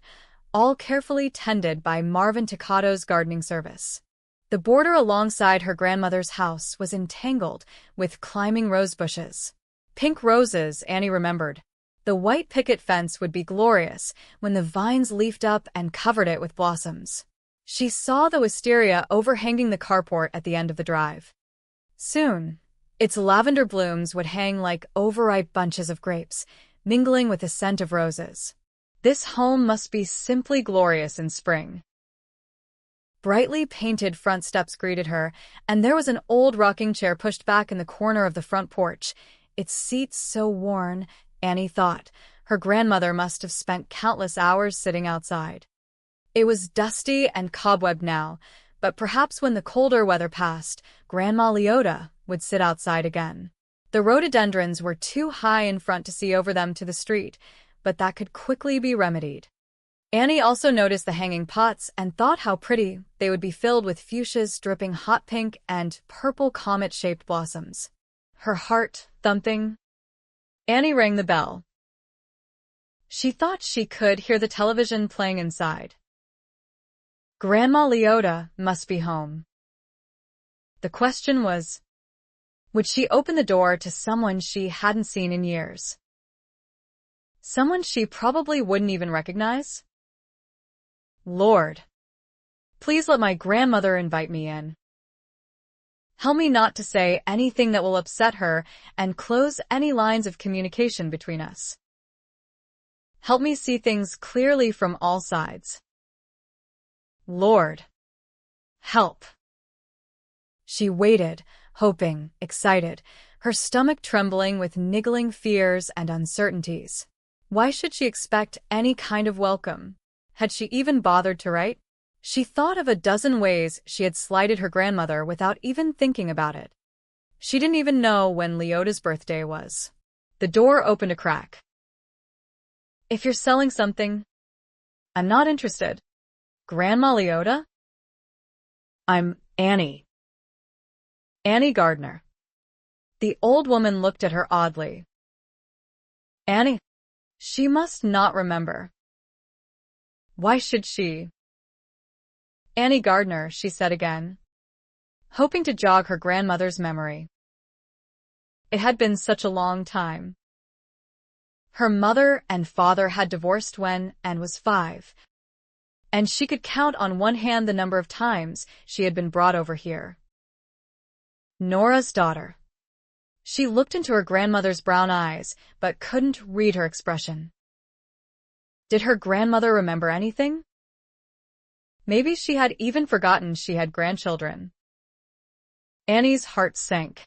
all carefully tended by Marvin Toccato's gardening service. The border alongside her grandmother's house was entangled with climbing rose bushes. Pink roses, Annie remembered. The white picket fence would be glorious when the vines leafed up and covered it with blossoms. She saw the wisteria overhanging the carport at the end of the drive. Soon, its lavender blooms would hang like overripe bunches of grapes, mingling with the scent of roses. This home must be simply glorious in spring. Brightly painted front steps greeted her, and there was an old rocking chair pushed back in the corner of the front porch, its seats so worn, Annie thought. Her grandmother must have spent countless hours sitting outside. It was dusty and cobwebbed now, but perhaps when the colder weather passed, Grandma Leota would sit outside again. The rhododendrons were too high in front to see over them to the street, but that could quickly be remedied. Annie also noticed the hanging pots and thought how pretty they would be filled with fuchsias dripping hot pink and purple comet-shaped blossoms. Her heart thumping. Annie rang the bell. She thought she could hear the television playing inside. Grandma Leota must be home. The question was, would she open the door to someone she hadn't seen in years? Someone she probably wouldn't even recognize? Lord, please let my grandmother invite me in. Help me not to say anything that will upset her and close any lines of communication between us. Help me see things clearly from all sides. Lord, help. She waited, hoping, excited, her stomach trembling with niggling fears and uncertainties. Why should she expect any kind of welcome? Had she even bothered to write? She thought of a dozen ways she had slighted her grandmother without even thinking about it. She didn't even know when Leota's birthday was. The door opened a crack. If you're selling something, I'm not interested. Grandma Leota? I'm Annie. Annie Gardner. The old woman looked at her oddly. Annie? She must not remember. Why should she? Annie Gardner, she said again, hoping to jog her grandmother's memory. It had been such a long time. Her mother and father had divorced when Anne was 5, and she could count on one hand the number of times she had been brought over here. Nora's daughter. She looked into her grandmother's brown eyes, but couldn't read her expression. Did her grandmother remember anything? Maybe she had even forgotten she had grandchildren. Annie's heart sank.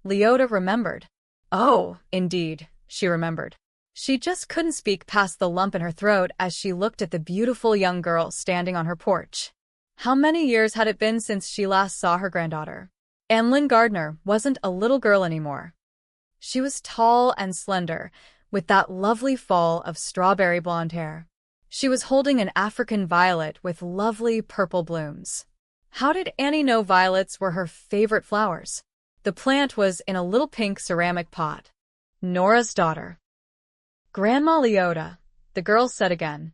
Leota remembered. Oh, indeed, she remembered. She just couldn't speak past the lump in her throat as she looked at the beautiful young girl standing on her porch. How many years had it been since she last saw her granddaughter? Annelyn Gardner wasn't a little girl anymore. She was tall and slender, with that lovely fall of strawberry blonde hair. She was holding an African violet with lovely purple blooms. How did Annie know violets were her favorite flowers? The plant was in a little pink ceramic pot. Nora's daughter. Grandma Leota, the girl said again,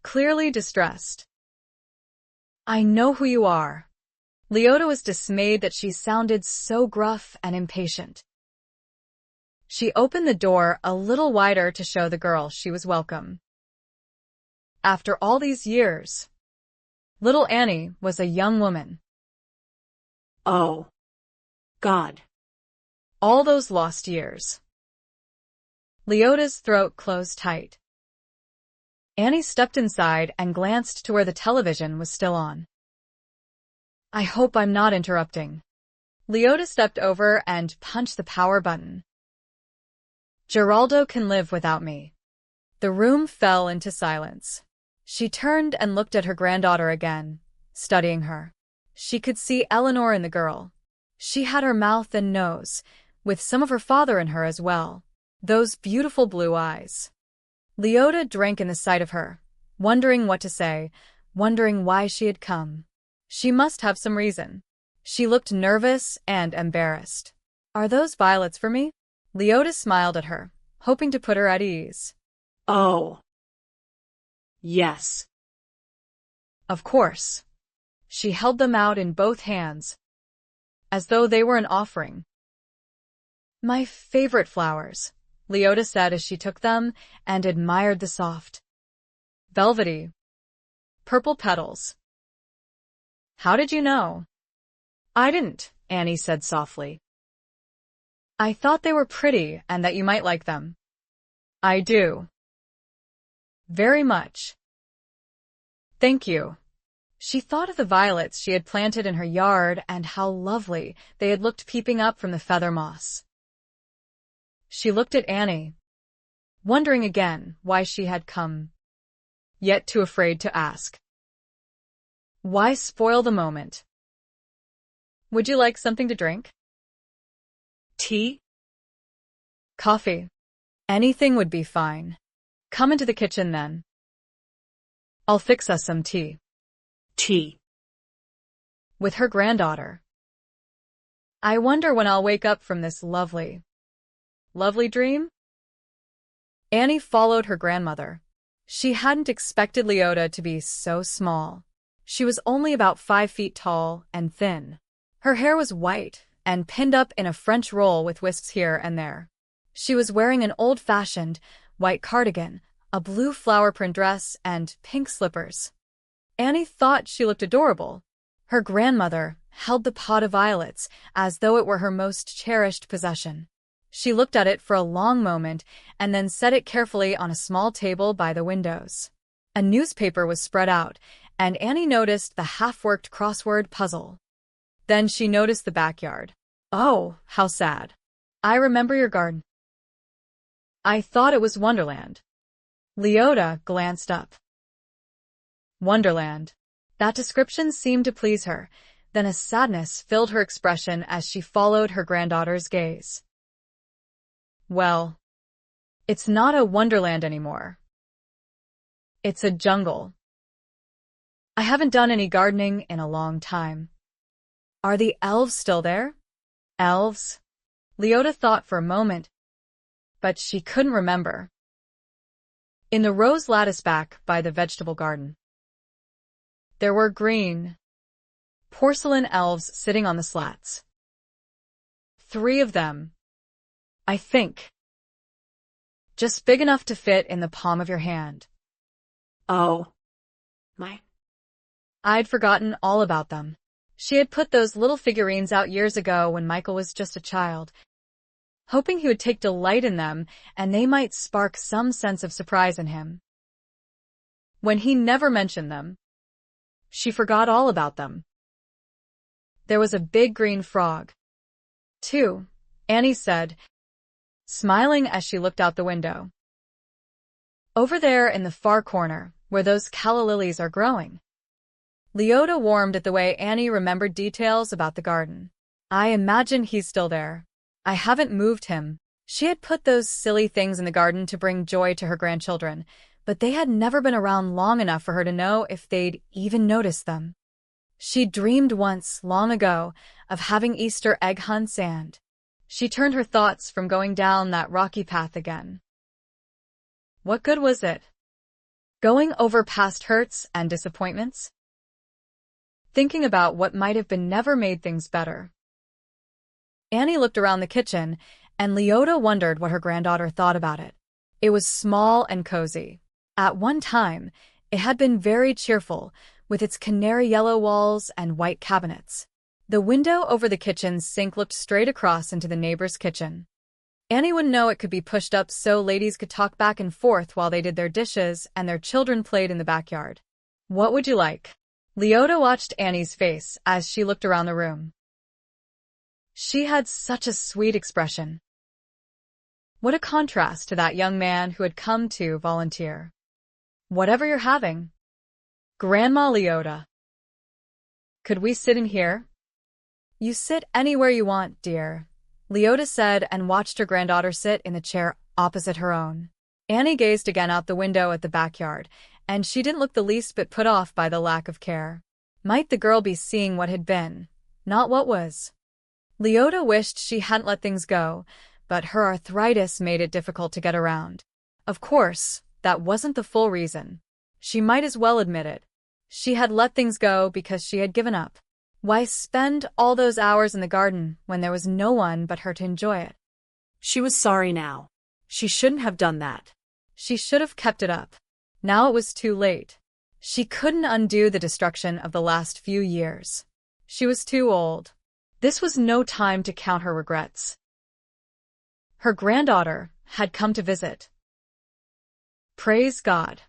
clearly distressed. I know who you are. Leota was dismayed that she sounded so gruff and impatient. She opened the door a little wider to show the girl she was welcome. After all these years, little Annie was a young woman. Oh, God. All those lost years. Leota's throat closed tight. Annie stepped inside and glanced to where the television was still on. I hope I'm not interrupting. Leota stepped over and punched the power button. Geraldo can live without me. The room fell into silence. She turned and looked at her granddaughter again, studying her. She could see Eleanor in the girl. She had her mouth and nose, with some of her father in her as well. Those beautiful blue eyes. Leota drank in the sight of her, wondering what to say, wondering why she had come. She must have some reason. She looked nervous and embarrassed. "Are those violets for me?" Leota smiled at her, hoping to put her at ease. "Oh, yes. Of course." She held them out in both hands, as though they were an offering. "My favorite flowers," Leota said as she took them and admired the soft, velvety, purple petals. "How did you know?" "I didn't," Annie said softly. "I thought they were pretty and that you might like them." "I do. Very much." "Thank you." She thought of the violets she had planted in her yard and how lovely they had looked peeping up from the feather moss. She looked at Annie, wondering again why she had come, yet too afraid to ask. Why spoil the moment? "Would you like something to drink?" Tea? "Coffee. Anything would be fine. Come into the kitchen then. I'll fix us some tea." Tea. With her granddaughter. "I wonder when I'll wake up from this lovely dream?" Annie followed her grandmother. She hadn't expected Leota to be so small. She was only about 5 feet tall and thin. Her hair was white and pinned up in a French roll with wisps here and there. She was wearing an old-fashioned white cardigan, a blue flower print dress, and pink slippers. Annie thought she looked adorable. Her grandmother held the pot of violets as though it were her most cherished possession. She looked at it for a long moment and then set it carefully on a small table by the windows. A newspaper was spread out, and Annie noticed the half-worked crossword puzzle. Then she noticed the backyard. "Oh, how sad. I remember your garden. I thought it was Wonderland." Leota glanced up. Wonderland. That description seemed to please her. Then a sadness filled her expression as she followed her granddaughter's gaze. "Well, it's not a wonderland anymore. It's a jungle. I haven't done any gardening in a long time." "Are the elves still there?" "Elves?" Leota thought for a moment, but she couldn't remember. In the rose lattice back by the vegetable garden, there were green, porcelain elves sitting on the slats. 3 of them, I think. Just big enough to fit in the palm of your hand. Oh, my. I'd forgotten all about them. She had put those little figurines out years ago when Michael was just a child, hoping he would take delight in them and they might spark some sense of surprise in him. When he never mentioned them, she forgot all about them. There was a big green frog, too, Annie said, smiling as she looked out the window. "Over there in the far corner, where those calla lilies are growing." Leota warmed at the way Annie remembered details about the garden. "I imagine he's still there. I haven't moved him." She had put those silly things in the garden to bring joy to her grandchildren, but they had never been around long enough for her to know if they'd even noticed them. She dreamed once, long ago, of having Easter egg hunts and she turned her thoughts from going down that rocky path again. What good was it? Going over past hurts and disappointments? Thinking about what might have been never made things better. Annie looked around the kitchen, and Leota wondered what her granddaughter thought about it. It was small and cozy. At one time, it had been very cheerful, with its canary yellow walls and white cabinets. The window over the kitchen sink looked straight across into the neighbor's kitchen. Annie wouldn't know it could be pushed up so ladies could talk back and forth while they did their dishes and their children played in the backyard. "What would you like?" Leota watched Annie's face as she looked around the room. She had such a sweet expression. What a contrast to that young man who had come to volunteer. "Whatever you're having." "Grandma Leota. Could we sit in here?" "You sit anywhere you want, dear," Leota said and watched her granddaughter sit in the chair opposite her own. Annie gazed again out the window at the backyard, and she didn't look the least bit put off by the lack of care. Might the girl be seeing what had been, not what was? Leota wished she hadn't let things go, but her arthritis made it difficult to get around. Of course, that wasn't the full reason. She might as well admit it. She had let things go because she had given up. Why spend all those hours in the garden when there was no one but her to enjoy it? She was sorry now. She shouldn't have done that. She should have kept it up. Now it was too late. She couldn't undo the destruction of the last few years. She was too old. This was no time to count her regrets. Her granddaughter had come to visit. Praise God.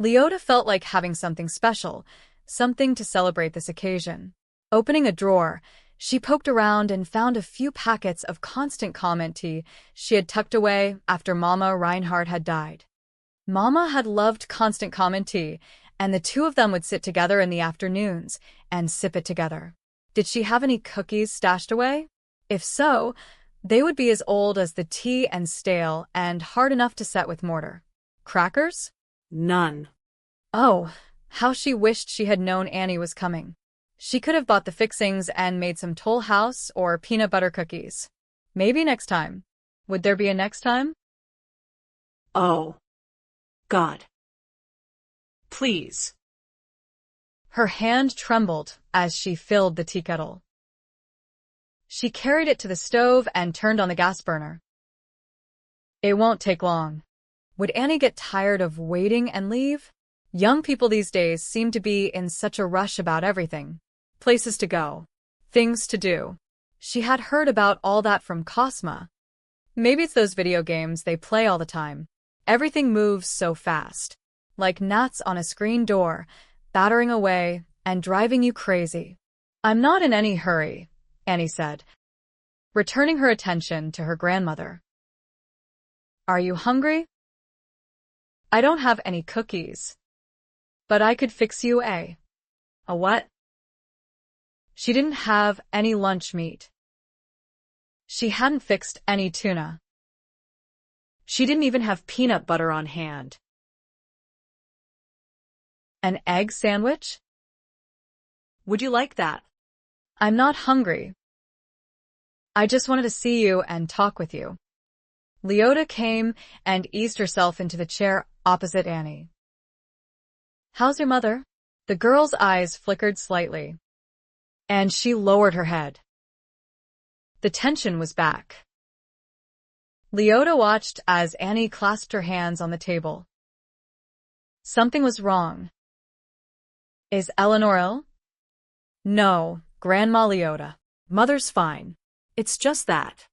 Leota felt like having something special, something to celebrate this occasion. Opening a drawer, she poked around and found a few packets of constant comment tea she had tucked away after Mama Reinhardt had died. Mama had loved constant comment tea, and the two of them would sit together in the afternoons and sip it together. Did she have any cookies stashed away? If so, they would be as old as the tea and stale and hard enough to set with mortar. Crackers? None. Oh, how she wished she had known Annie was coming. She could have bought the fixings and made some Toll House or peanut butter cookies. Maybe next time. Would there be a next time? Oh, God. Please. Her hand trembled as she filled the tea kettle. She carried it to the stove and turned on the gas burner. It won't take long. Would Annie get tired of waiting and leave? Young people these days seem to be in such a rush about everything. Places to go. Things to do. She had heard about all that from Cosma. Maybe it's those video games they play all the time. Everything moves so fast. Like gnats on a screen door, battering away and driving you crazy. I'm not in any hurry, Annie said, returning her attention to her grandmother. Are you hungry? I don't have any cookies. But I could fix you a what? She didn't have any lunch meat. She hadn't fixed any tuna. She didn't even have peanut butter on hand. An egg sandwich? Would you like that? I'm not hungry. I just wanted to see you and talk with you. Leota came and eased herself into the chair opposite Annie. How's your mother? The girl's eyes flickered slightly, and she lowered her head. The tension was back. Leota watched as Annie clasped her hands on the table. Something was wrong. Is Eleanor ill? No, Grandma Leota. Mother's fine. It's just that.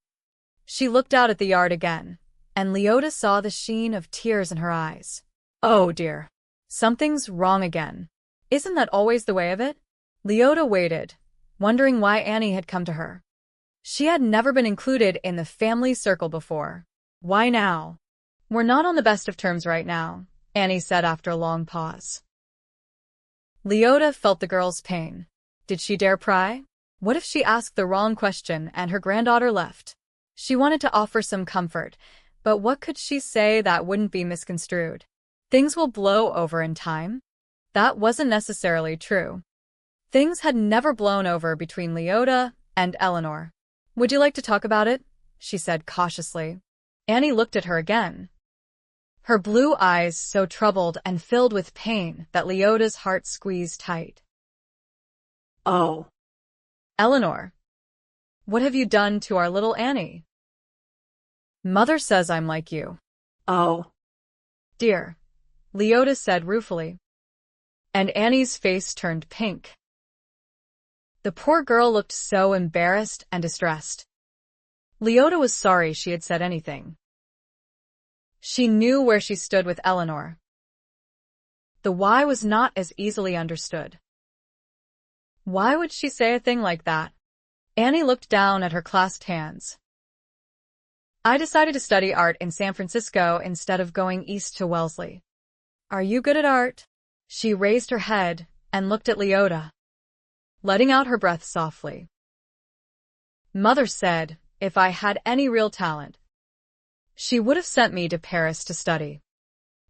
She looked out at the yard again, and Leota saw the sheen of tears in her eyes. Oh dear. Something's wrong again. Isn't that always the way of it? Leota waited, wondering why Annie had come to her. She had never been included in the family circle before. Why now? We're not on the best of terms right now, Annie said after a long pause. Leota felt the girl's pain. Did she dare pry? What if she asked the wrong question and her granddaughter left? She wanted to offer some comfort, but what could she say that wouldn't be misconstrued? Things will blow over in time? That wasn't necessarily true. Things had never blown over between Leota and Eleanor. Would you like to talk about it? She said cautiously. Annie looked at her again. Her blue eyes so troubled and filled with pain that Leota's heart squeezed tight. Oh. Eleanor, what have you done to our little Annie? Mother says I'm like you. Oh. Dear, Leota said ruefully. And Annie's face turned pink. The poor girl looked so embarrassed and distressed. Leota was sorry she had said anything. She knew where she stood with Eleanor. The why was not as easily understood. Why would she say a thing like that? Annie looked down at her clasped hands. I decided to study art in San Francisco instead of going east to Wellesley. Are you good at art? She raised her head and looked at Leota, letting out her breath softly. Mother said if I had any real talent, she would have sent me to Paris to study.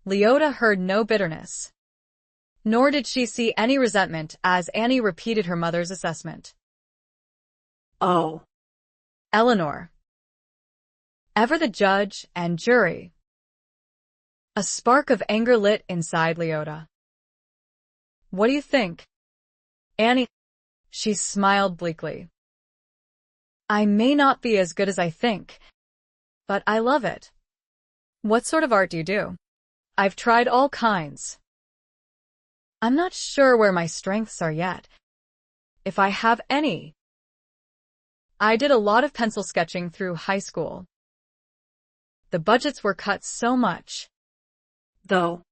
Leota heard no bitterness. Nor did she see any resentment as Annie repeated her mother's assessment. Oh. Eleanor. Ever the judge and jury. A spark of anger lit inside Leota. What do you think? Annie. She smiled bleakly. I may not be as good as I think, but I love it. What sort of art do you do? I've tried all kinds. I'm not sure where my strengths are yet, if I have any. I did a lot of pencil sketching through high school. The budgets were cut so much, Though.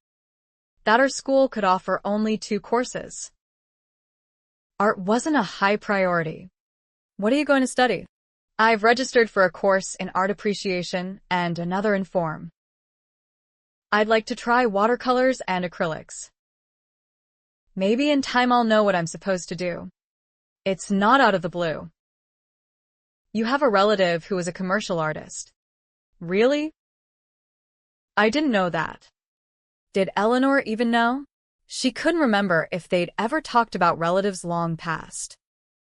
that our school could offer only 2 courses. Art wasn't a high priority. What are you going to study? I've registered for a course in art appreciation and another in form. I'd like to try watercolors and acrylics. Maybe in time I'll know what I'm supposed to do. It's not out of the blue. You have a relative who is a commercial artist. Really? I didn't know that. Did Eleanor even know? She couldn't remember if they'd ever talked about relatives long past.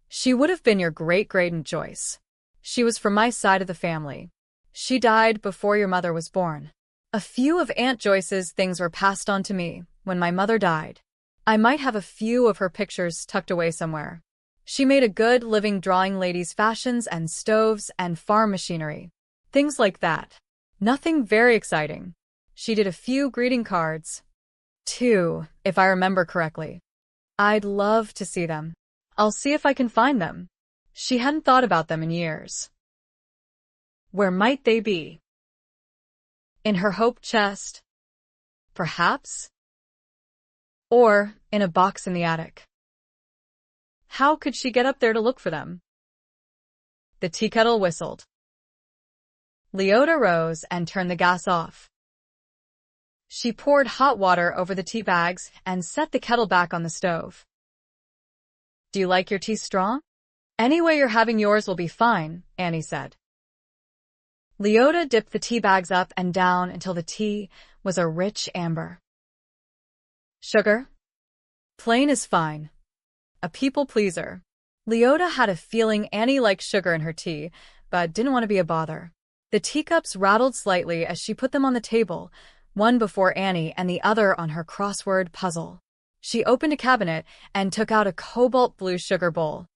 She would have been your great-great-aunt Joyce. She was from my side of the family. She died before your mother was born. A few of Aunt Joyce's things were passed on to me when my mother died. I might have a few of her pictures tucked away somewhere. She made a good living drawing ladies' fashions and stoves and farm machinery. Things like that. Nothing very exciting. She did a few greeting cards. 2, if I remember correctly. I'd love to see them. I'll see if I can find them. She hadn't thought about them in years. Where might they be? In her hope chest? Perhaps? Or in a box in the attic. How could she get up there to look for them? The tea kettle whistled. Leota rose and turned the gas off. She poured hot water over the tea bags and set the kettle back on the stove. Do you like your tea strong? Any way you're having yours will be fine, Annie said. Leota dipped the tea bags up and down until the tea was a rich amber. Sugar? Plain is fine. A people pleaser. Leota had a feeling Annie liked sugar in her tea, but didn't want to be a bother. The teacups rattled slightly as she put them on the table, one before Annie and the other on her crossword puzzle. She opened a cabinet and took out a cobalt blue sugar bowl.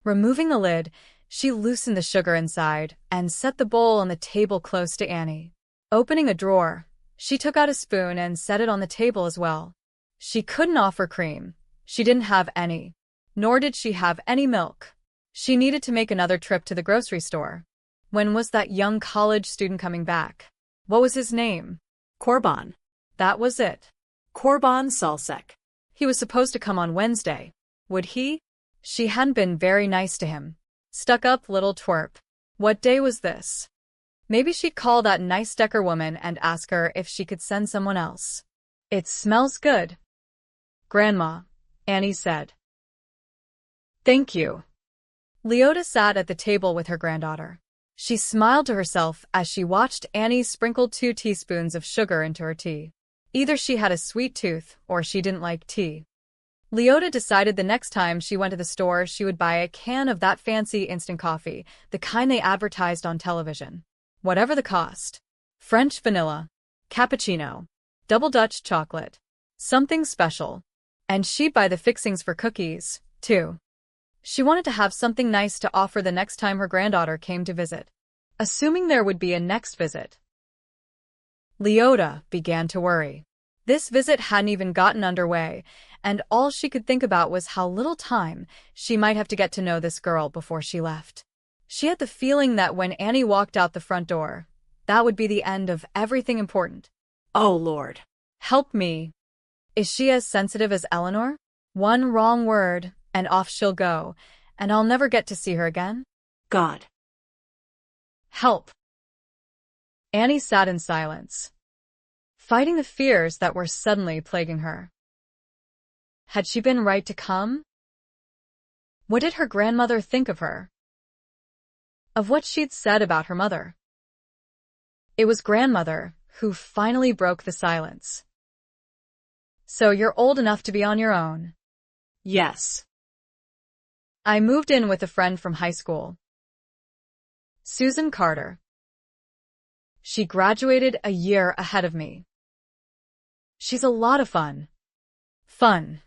Removing the lid, she loosened the sugar inside and set the bowl on the table close to Annie. Opening a drawer, she took out a spoon and set it on the table as well. She couldn't offer cream. She didn't have any. Nor did she have any milk. She needed to make another trip to the grocery store. When was that young college student coming back? What was his name? Korban. That was it. Korban Salsek. He was supposed to come on Wednesday. Would he? She hadn't been very nice to him. Stuck-up little twerp. What day was this? Maybe she'd call that nice Decker woman and ask her if she could send someone else. It smells good. Grandma, Annie said. Thank you. Leota sat at the table with her granddaughter. She smiled to herself as she watched Annie sprinkle 2 teaspoons of sugar into her tea. Either she had a sweet tooth or she didn't like tea. Leota decided the next time she went to the store she would buy a can of that fancy instant coffee, the kind they advertised on television. Whatever the cost. French vanilla, cappuccino, double Dutch chocolate, something special. And she'd buy the fixings for cookies, too. She wanted to have something nice to offer the next time her granddaughter came to visit. Assuming there would be a next visit. Leota began to worry. This visit hadn't even gotten underway, and all she could think about was how little time she might have to get to know this girl before she left. She had the feeling that when Annie walked out the front door, that would be the end of everything important. Oh, Lord. Help me. Is she as sensitive as Eleanor? One wrong word, and off she'll go, and I'll never get to see her again? God. Help. Annie sat in silence, fighting the fears that were suddenly plaguing her. Had she been right to come? What did her grandmother think of her? Of what she'd said about her mother? It was grandmother who finally broke the silence. So you're old enough to be on your own? Yes. I moved in with a friend from high school. Susan Carter. She graduated a year ahead of me. She's a lot of fun. Fun.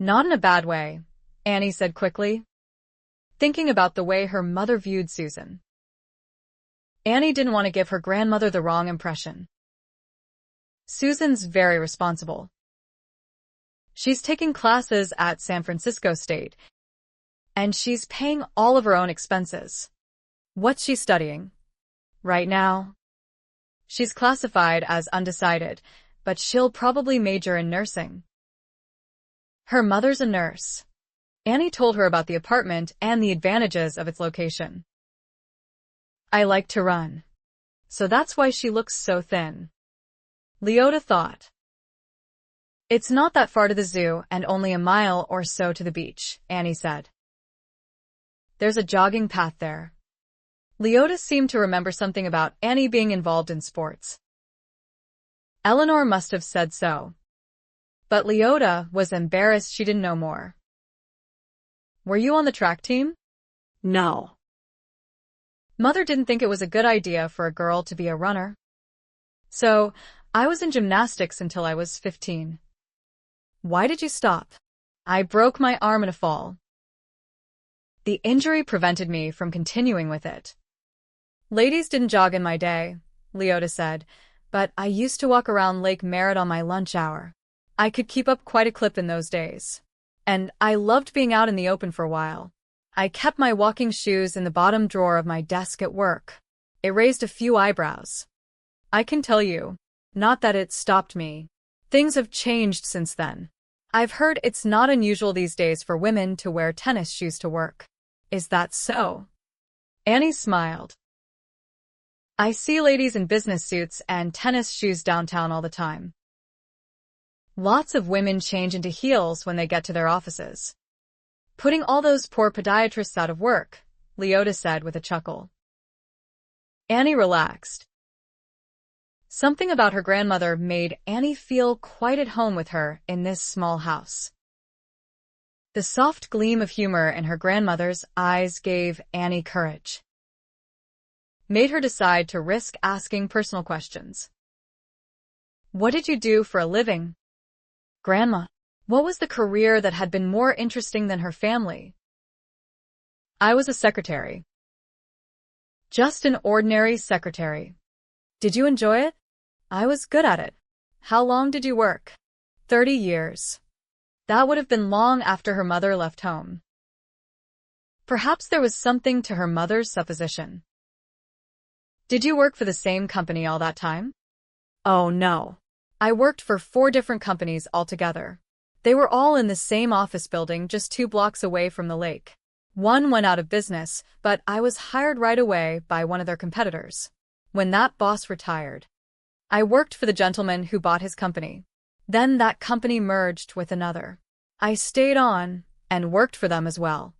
Not in a bad way, Annie said quickly, thinking about the way her mother viewed Susan. Annie didn't want to give her grandmother the wrong impression. Susan's very responsible. She's taking classes at San Francisco State, and she's paying all of her own expenses. What's she studying? Right now? She's classified as undecided, but she'll probably major in nursing. Her mother's a nurse. Annie told her about the apartment and the advantages of its location. I like to run. So that's why she looks so thin. Leota thought. It's not that far to the zoo and only a mile or so to the beach, Annie said. There's a jogging path there. Leota seemed to remember something about Annie being involved in sports. Eleanor must have said so. But Leota was embarrassed she didn't know more. Were you on the track team? No. Mother didn't think it was a good idea for a girl to be a runner. So, I was in gymnastics until I was 15. Why did you stop? I broke my arm in a fall. The injury prevented me from continuing with it. Ladies didn't jog in my day, Leota said, but I used to walk around Lake Merritt on my lunch hour. I could keep up quite a clip in those days. And I loved being out in the open for a while. I kept my walking shoes in the bottom drawer of my desk at work. It raised a few eyebrows. I can tell you, not that it stopped me. Things have changed since then. I've heard it's not unusual these days for women to wear tennis shoes to work. Is that so? Annie smiled. I see ladies in business suits and tennis shoes downtown all the time. Lots of women change into heels when they get to their offices. Putting all those poor podiatrists out of work, Leota said with a chuckle. Annie relaxed. Something about her grandmother made Annie feel quite at home with her in this small house. The soft gleam of humor in her grandmother's eyes gave Annie courage. Made her decide to risk asking personal questions. What did you do for a living? Grandma, what was the career that had been more interesting than her family? I was a secretary. Just an ordinary secretary. Did you enjoy it? I was good at it. How long did you work? 30 years. That would have been long after her mother left home. Perhaps there was something to her mother's supposition. Did you work for the same company all that time? Oh, no. I worked for 4 different companies altogether. They were all in the same office building just 2 blocks away from the lake. One went out of business, but I was hired right away by one of their competitors. When that boss retired, I worked for the gentleman who bought his company. Then that company merged with another. I stayed on and worked for them as well.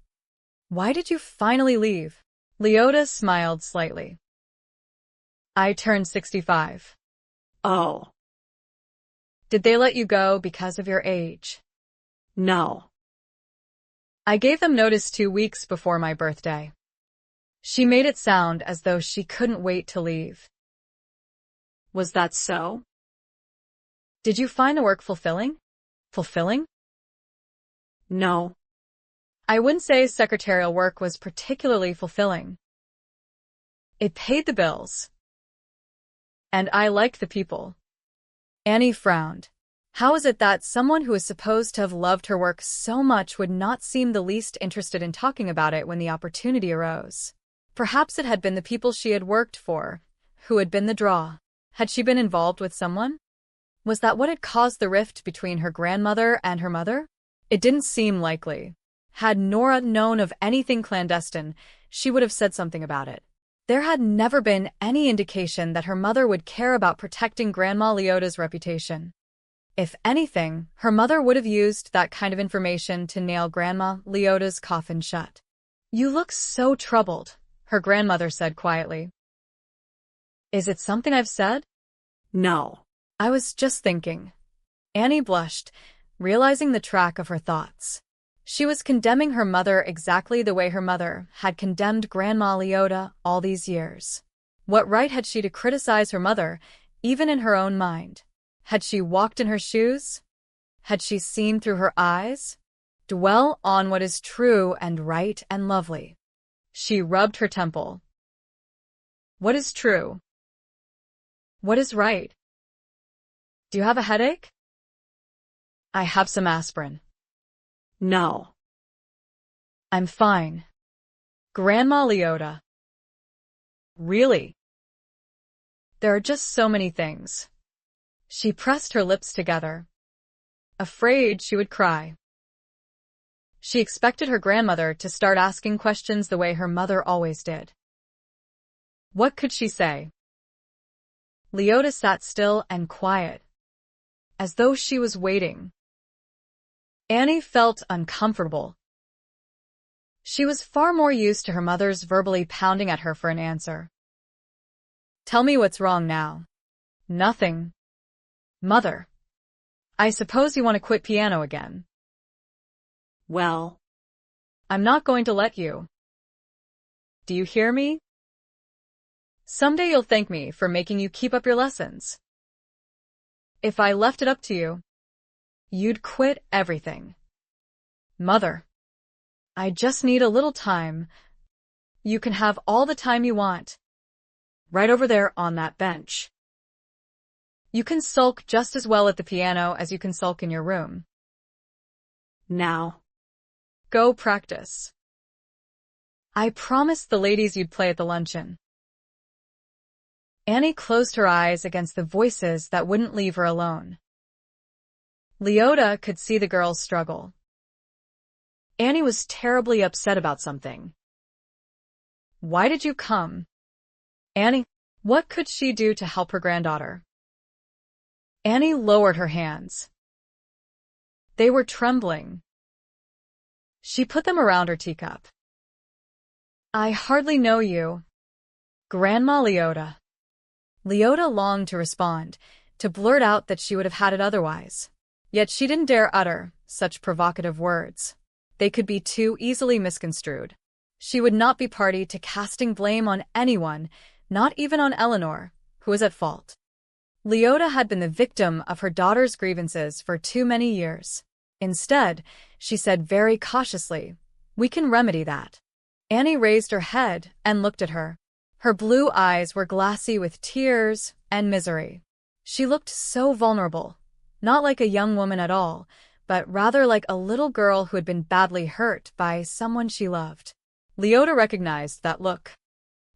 Why did you finally leave? Leota smiled slightly. I turned 65. Oh. Did they let you go because of your age? No. I gave them notice 2 weeks before my birthday. She made it sound as though she couldn't wait to leave. Was that so? Did you find the work fulfilling? Fulfilling? No. I wouldn't say secretarial work was particularly fulfilling. It paid the bills. And I liked the people. Annie frowned. How is it that someone who is supposed to have loved her work so much would not seem the least interested in talking about it when the opportunity arose? Perhaps it had been the people she had worked for, who had been the draw. Had she been involved with someone? Was that what had caused the rift between her grandmother and her mother? It didn't seem likely. Had Nora known of anything clandestine, she would have said something about it. There had never been any indication that her mother would care about protecting Grandma Leota's reputation. If anything, her mother would have used that kind of information to nail Grandma Leota's coffin shut. You look so troubled, her grandmother said quietly. Is it something I've said? No. I was just thinking. Annie blushed, realizing the track of her thoughts. She was condemning her mother exactly the way her mother had condemned Grandma Leota all these years. What right had she to criticize her mother, even in her own mind? Had she walked in her shoes? Had she seen through her eyes? Dwell on what is true and right and lovely. She rubbed her temple. What is true? What is right? Do you have a headache? I have some aspirin. No. I'm fine. Grandma Leota. Really? There are just so many things. She pressed her lips together, afraid she would cry. She expected her grandmother to start asking questions the way her mother always did. What could she say? Leota sat still and quiet, as though she was waiting. Annie felt uncomfortable. She was far more used to her mother's verbally pounding at her for an answer. Tell me what's wrong now. Nothing. Mother. I suppose you want to quit piano again. Well, I'm not going to let you. Do you hear me? Someday you'll thank me for making you keep up your lessons. If I left it up to you, you'd quit everything. Mother, I just need a little time. You can have all the time you want. Right over there on that bench. You can sulk just as well at the piano as you can sulk in your room. now. Go practice. I promised the ladies you'd play at the luncheon. Annie closed her eyes against the voices that wouldn't leave her alone. Leota could see the girl's struggle. Annie was terribly upset about something. Why did you come? Annie, what could she do to help her granddaughter? Annie lowered her hands. They were trembling. She put them around her teacup. I hardly know you, Grandma Leota. Leota longed to respond, to blurt out that she would have had it otherwise. Yet she didn't dare utter such provocative words. They could be too easily misconstrued. She would not be party to casting blame on anyone, not even on Eleanor, who was at fault. Leota had been the victim of her daughter's grievances for too many years. Instead, she said very cautiously, "We can remedy that." Annie raised her head and looked at her. Her blue eyes were glassy with tears and misery. She looked so vulnerable, not like a young woman at all, but rather like a little girl who had been badly hurt by someone she loved. Leota recognized that look.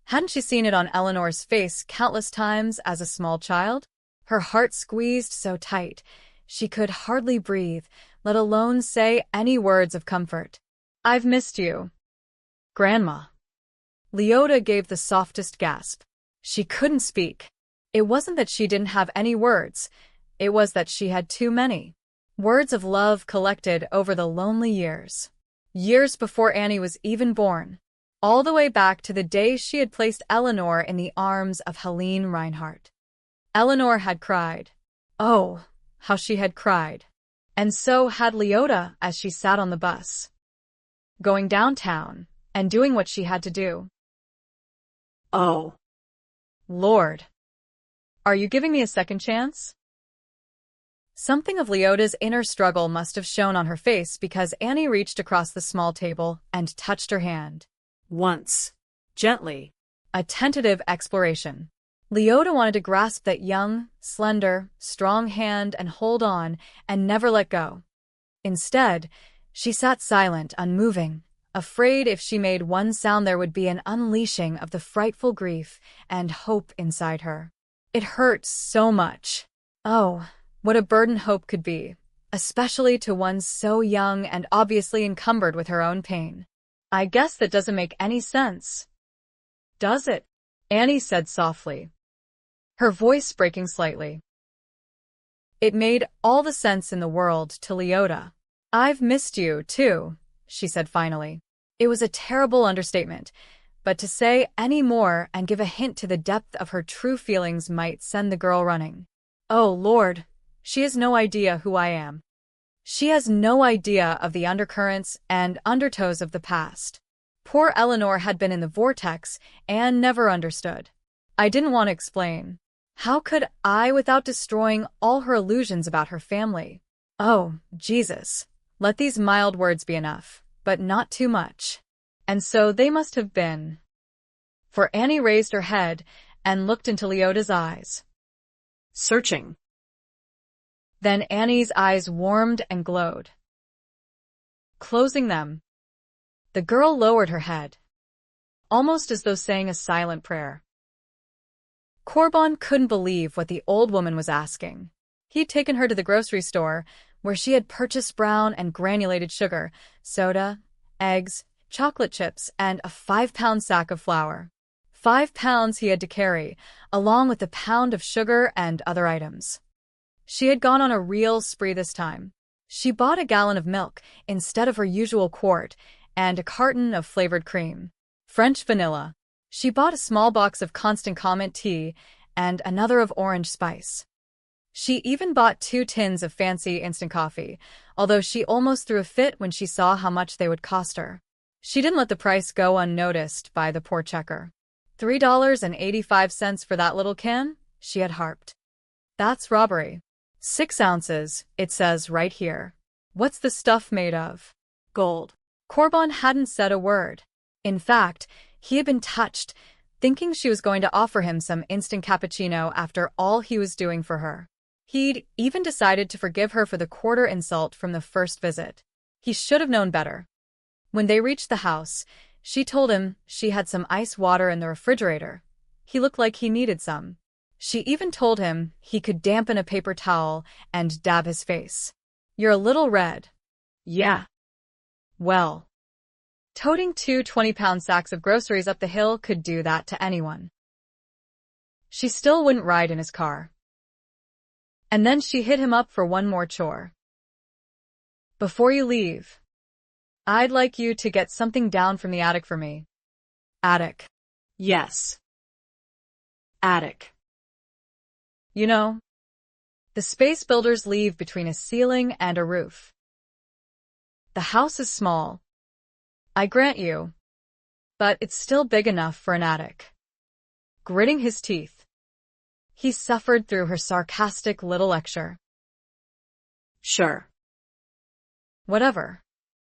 Hadn't she seen it on Eleanor's face countless times as a small child? Her heart squeezed so tight, she could hardly breathe, let alone say any words of comfort. I've missed you, Grandma. Leota gave the softest gasp. She couldn't speak. It wasn't that she didn't have any words. It was that she had too many. Words of love collected over the lonely years. Years before Annie was even born. All the way back to the day she had placed Eleanor in the arms of Helene Reinhardt. Eleanor had cried. Oh, how she had cried. And so had Leota as she sat on the bus, going downtown and doing what she had to do. Oh. Lord. Are you giving me a second chance? Something of Leota's inner struggle must have shown on her face because Annie reached across the small table and touched her hand. Once. Gently. A tentative exploration. Leota wanted to grasp that young, slender, strong hand and hold on and never let go. Instead, she sat silent, unmoving, afraid if she made one sound there would be an unleashing of the frightful grief and hope inside her. It hurt so much. Oh, what a burden hope could be, especially to one so young and obviously encumbered with her own pain. I guess that doesn't make any sense. Does it? Annie said softly, her voice breaking slightly. It made all the sense in the world to Leota. I've missed you, too, she said finally. It was a terrible understatement, but to say any more and give a hint to the depth of her true feelings might send the girl running. Oh, Lord. She has no idea who I am. She has no idea of the undercurrents and undertows of the past. Poor Eleanor had been in the vortex and never understood. I didn't want to explain. How could I without destroying all her illusions about her family? Oh, Jesus. Let these mild words be enough, but not too much. And so they must have been. For Annie raised her head and looked into Leota's eyes. Searching. Then Annie's eyes warmed and glowed. Closing them, the girl lowered her head, almost as though saying a silent prayer. Corbin couldn't believe what the old woman was asking. He'd taken her to the grocery store, where she had purchased brown and granulated sugar, soda, eggs, chocolate chips, and a 5-pound sack of flour. 5 pounds he had to carry, along with a pound of sugar and other items. She had gone on a real spree this time. She bought a gallon of milk instead of her usual quart, and a carton of flavored cream. French vanilla. She bought a small box of Constant Comment tea and another of orange spice. She even bought 2 tins of fancy instant coffee, although she almost threw a fit when she saw how much they would cost her. She didn't let the price go unnoticed by the poor checker. $3.85 for that little can? She had harped. That's robbery. 6 ounces, it says right here. What's the stuff made of? Gold. Corbin hadn't said a word. In fact, he had been touched, thinking she was going to offer him some instant cappuccino after all he was doing for her. He'd even decided to forgive her for the quarter insult from the first visit. He should have known better. When they reached the house, she told him she had some ice water in the refrigerator. He looked like he needed some. She even told him he could dampen a paper towel and dab his face. You're a little red. Yeah. Well, toting 2 20-pound sacks of groceries up the hill could do that to anyone. She still wouldn't ride in his car. And then she hit him up for one more chore. Before you leave, I'd like you to get something down from the attic for me. Attic. Yes. Attic. You know, the space builders leave between a ceiling and a roof. The house is small, I grant you, but it's still big enough for an attic. Gritting his teeth, he suffered through her sarcastic little lecture. Sure. Whatever.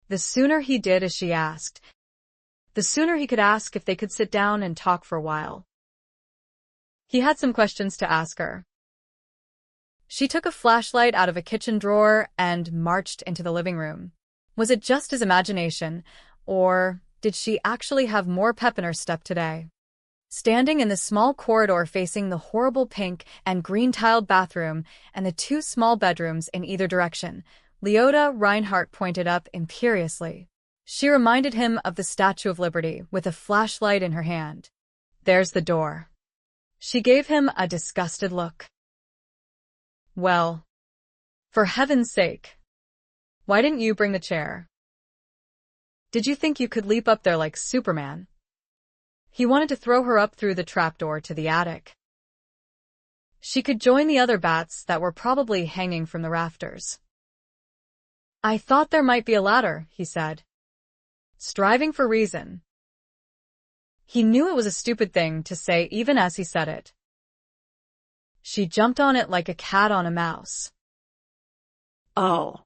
The sooner he did as she asked, the sooner he could ask if they could sit down and talk for a while. He had some questions to ask her. She took a flashlight out of a kitchen drawer and marched into the living room. Was it just his imagination, or did she actually have more pep in her step today? Standing in the small corridor facing the horrible pink and green-tiled bathroom and the 2 small bedrooms in either direction, Leota Reinhardt pointed up imperiously. She reminded him of the Statue of Liberty with a flashlight in her hand. There's the door. She gave him a disgusted look. Well, for heaven's sake, why didn't you bring the chair? Did you think you could leap up there like Superman? He wanted to throw her up through the trapdoor to the attic. She could join the other bats that were probably hanging from the rafters. I thought there might be a ladder, he said, striving for reason. He knew it was a stupid thing to say even as he said it. She jumped on it like a cat on a mouse. Oh.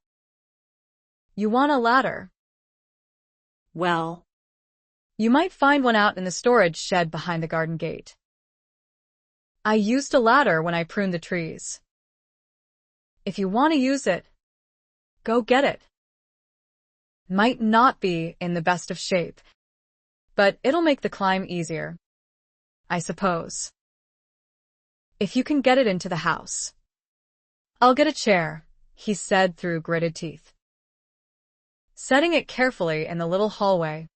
You want a ladder? Well. You might find one out in the storage shed behind the garden gate. I used a ladder when I pruned the trees. If you want to use it, go get it. Might not be in the best of shape, but it'll make the climb easier, I suppose. If you can get it into the house. I'll get a chair, he said through gritted teeth. Setting it carefully in the little hallway,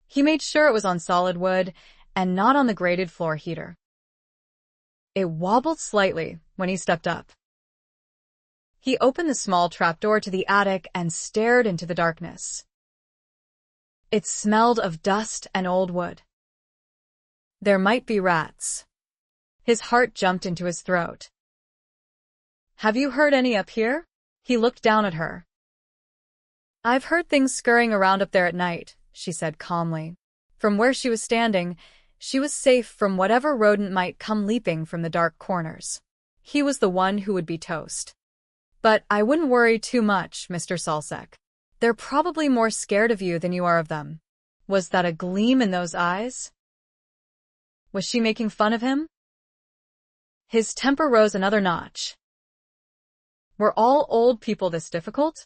he made sure it was on solid wood and not on the grated floor heater. It wobbled slightly when he stepped up. He opened the small trapdoor to the attic and stared into the darkness. It smelled of dust and old wood. There might be rats. His heart jumped into his throat. Have you heard any up here? He looked down at her. I've heard things scurrying around up there at night, she said calmly. From where she was standing, she was safe from whatever rodent might come leaping from the dark corners. He was the one who would be toast. But I wouldn't worry too much, Mr. Salsek. They're probably more scared of you than you are of them. Was that a gleam in those eyes? Was she making fun of him? His temper rose another notch. Were all old people this difficult?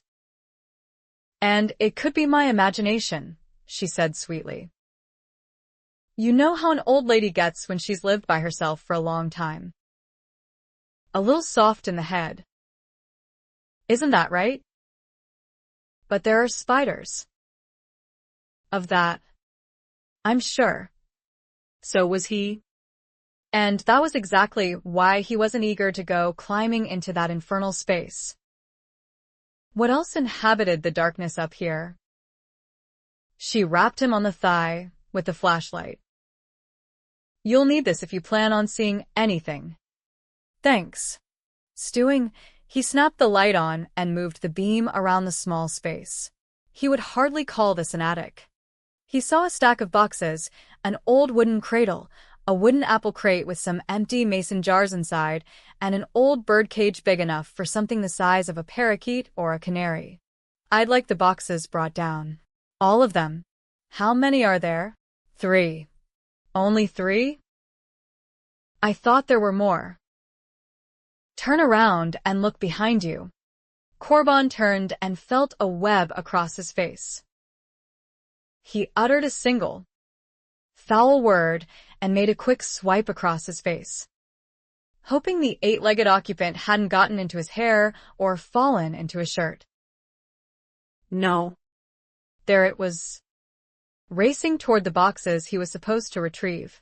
And it could be my imagination, she said sweetly. You know how an old lady gets when she's lived by herself for a long time. A little soft in the head. Isn't that right? But there are spiders. Of that, I'm sure. So was he. And that was exactly why he wasn't eager to go climbing into that infernal space. What else inhabited the darkness up here? She rapped him on the thigh with the flashlight. You'll need this if you plan on seeing anything. Thanks. Stewing, he snapped the light on and moved the beam around the small space. He would hardly call this an attic. He saw a stack of boxes, an old wooden cradle, a wooden apple crate with some empty mason jars inside, and an old bird cage big enough for something the size of a parakeet or a canary. I'd like the boxes brought down. All of them. How many are there? 3. Only 3? I thought there were more. Turn around and look behind you. Corbin turned and felt a web across his face. He uttered a single, foul word and made a quick swipe across his face, hoping the 8-legged occupant hadn't gotten into his hair or fallen into his shirt. No. There it was, racing toward the boxes he was supposed to retrieve.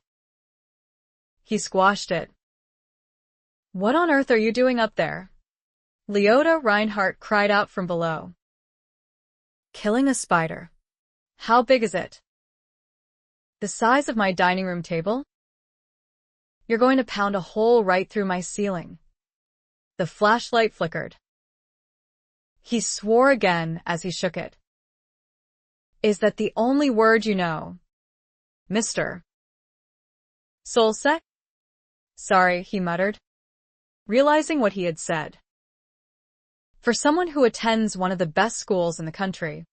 He squashed it. What on earth are you doing up there? Leota Reinhardt cried out from below. Killing a spider. How big is it? The size of my dining room table? You're going to pound a hole right through my ceiling. The flashlight flickered. He swore again as he shook it. Is that the only word you know, Mr. Solsek? Sorry, he muttered, realizing what he had said. For someone who attends one of the best schools in the country,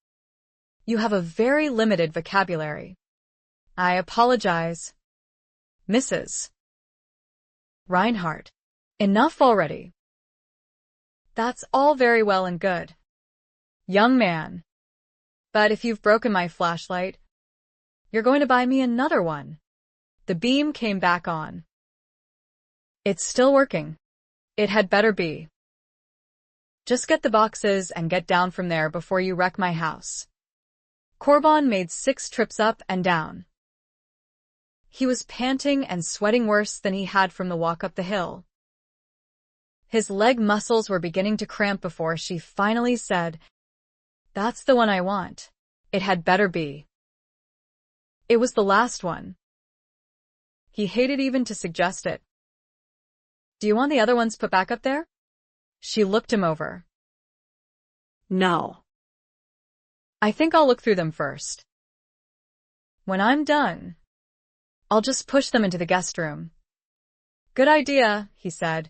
you have a very limited vocabulary. I apologize, Mrs. Reinhardt. Enough already. That's all very well and good, young man. But if you've broken my flashlight, you're going to buy me another one. The beam came back on. It's still working. It had better be. Just get the boxes and get down from there before you wreck my house. Corbin made 6 trips up and down. He was panting and sweating worse than he had from the walk up the hill. His leg muscles were beginning to cramp before she finally said, That's the one I want. It had better be. It was the last one. He hated even to suggest it. Do you want the other ones put back up there? She looked him over. No. I think I'll look through them first. When I'm done, I'll just push them into the guest room. Good idea, he said,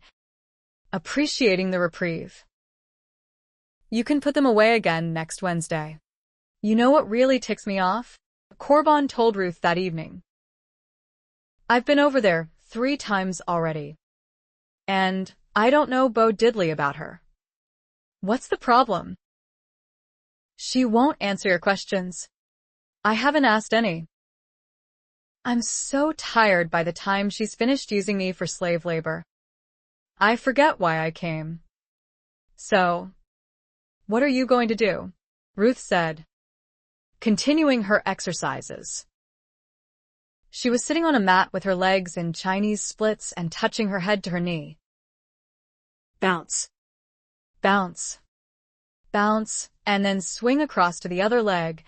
appreciating the reprieve. You can put them away again next Wednesday. You know what really ticks me off? Corbin told Ruth that evening. I've been over there 3 times already. And I don't know Bo Diddley about her. What's the problem? She won't answer your questions. I haven't asked any. I'm so tired by the time she's finished using me for slave labor. I forget why I came. So, what are you going to do? Ruth said, continuing her exercises. She was sitting on a mat with her legs in Chinese splits and touching her head to her knee. Bounce. Bounce. Bounce, and then swing across to the other leg,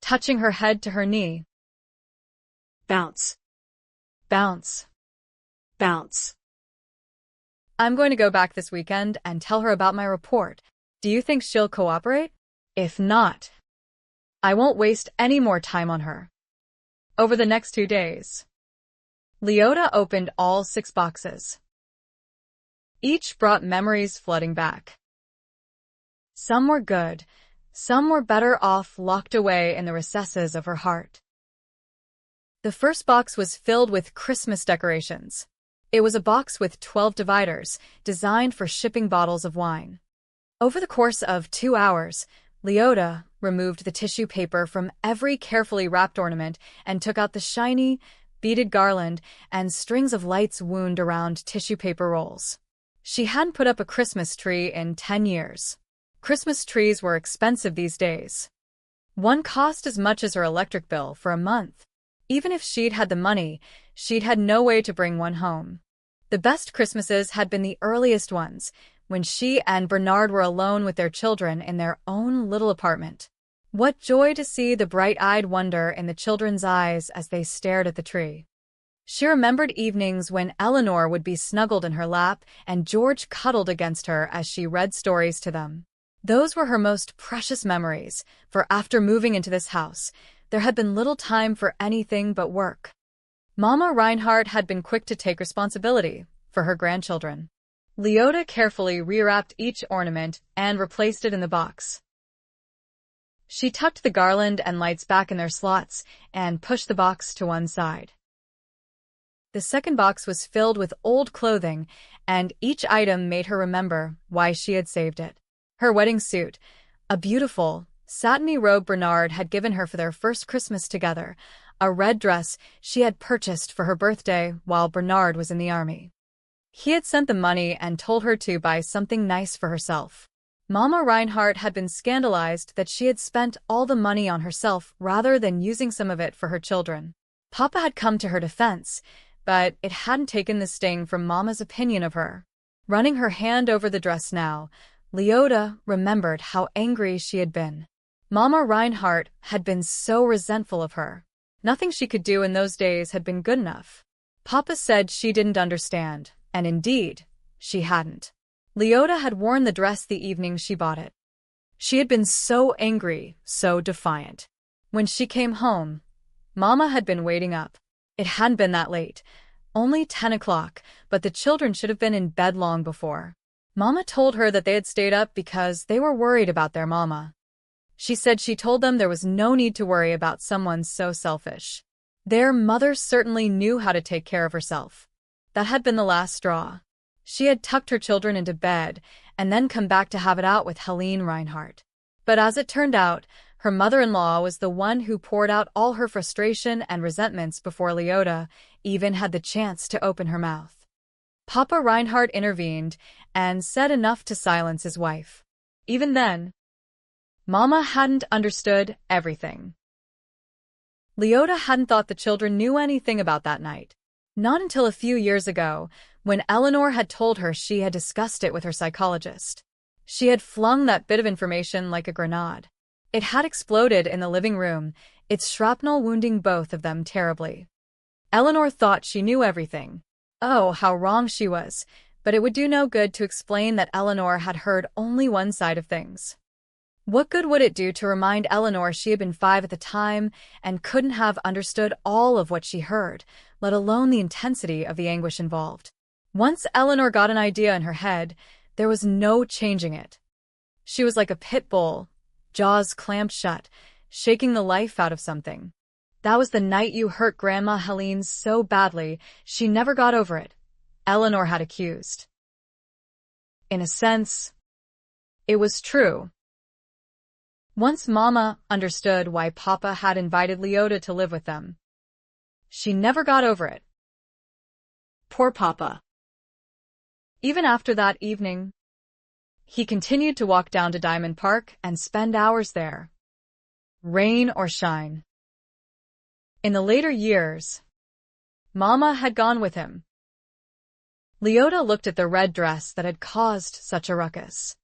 touching her head to her knee. Bounce. Bounce. Bounce. I'm going to go back this weekend and tell her about my report. Do you think she'll cooperate? If not, I won't waste any more time on her. Over the next 2 days, Leota opened all 6 boxes. Each brought memories flooding back. Some were good, some were better off locked away in the recesses of her heart. The first box was filled with Christmas decorations. It was a box with 12 dividers, designed for shipping bottles of wine. Over the course of 2 hours, Leota removed the tissue paper from every carefully wrapped ornament and took out the shiny, beaded garland and strings of lights wound around tissue paper rolls. She hadn't put up a Christmas tree in 10 years. Christmas trees were expensive these days. One cost as much as her electric bill for a month. Even if she'd had the money, she'd had no way to bring one home. The best Christmases had been the earliest ones, when she and Bernard were alone with their children in their own little apartment. What joy to see the bright-eyed wonder in the children's eyes as they stared at the tree. She remembered evenings when Eleanor would be snuggled in her lap and George cuddled against her as she read stories to them. Those were her most precious memories, for after moving into this house, there had been little time for anything but work. Mama Reinhardt had been quick to take responsibility for her grandchildren. Leota carefully rewrapped each ornament and replaced it in the box. She tucked the garland and lights back in their slots and pushed the box to one side. The second box was filled with old clothing, and each item made her remember why she had saved it. Her wedding suit, a beautiful, satiny robe Bernard had given her for their first Christmas together, a red dress she had purchased for her birthday while Bernard was in the army. He had sent the money and told her to buy something nice for herself. Mama Reinhardt had been scandalized that she had spent all the money on herself rather than using some of it for her children. Papa had come to her defense, but it hadn't taken the sting from Mama's opinion of her. Running her hand over the dress now, Leota remembered how angry she had been. Mama Reinhardt had been so resentful of her. Nothing she could do in those days had been good enough. Papa said she didn't understand, and indeed, she hadn't. Leota had worn the dress the evening she bought it. She had been so angry, so defiant. When she came home, Mama had been waiting up. It hadn't been that late, only 10 o'clock, but the children should have been in bed long before. Mama told her that they had stayed up because they were worried about their mama. She said she told them there was no need to worry about someone so selfish. Their mother certainly knew how to take care of herself. That had been the last straw. She had tucked her children into bed and then come back to have it out with Helene Reinhardt. But as it turned out, her mother-in-law was the one who poured out all her frustration and resentments before Leota even had the chance to open her mouth. Papa Reinhardt intervened and said enough to silence his wife. Even then, Mama hadn't understood everything. Leota hadn't thought the children knew anything about that night. Not until a few years ago, when Eleanor had told her she had discussed it with her psychologist. She had flung that bit of information like a grenade. It had exploded in the living room, its shrapnel wounding both of them terribly. Eleanor thought she knew everything. Oh, how wrong she was, but it would do no good to explain that Eleanor had heard only one side of things. What good would it do to remind Eleanor she had been 5 at the time and couldn't have understood all of what she heard, let alone the intensity of the anguish involved? Once Eleanor got an idea in her head, there was no changing it. She was like a pit bull, jaws clamped shut, shaking the life out of something. That was the night you hurt Grandma Helene so badly, she never got over it, Eleanor had accused. In a sense, it was true. Once Mama understood why Papa had invited Leota to live with them, she never got over it. Poor Papa. Even after that evening, he continued to walk down to Diamond Park and spend hours there, rain or shine. In the later years, Mama had gone with him. Leota looked at the red dress that had caused such a ruckus.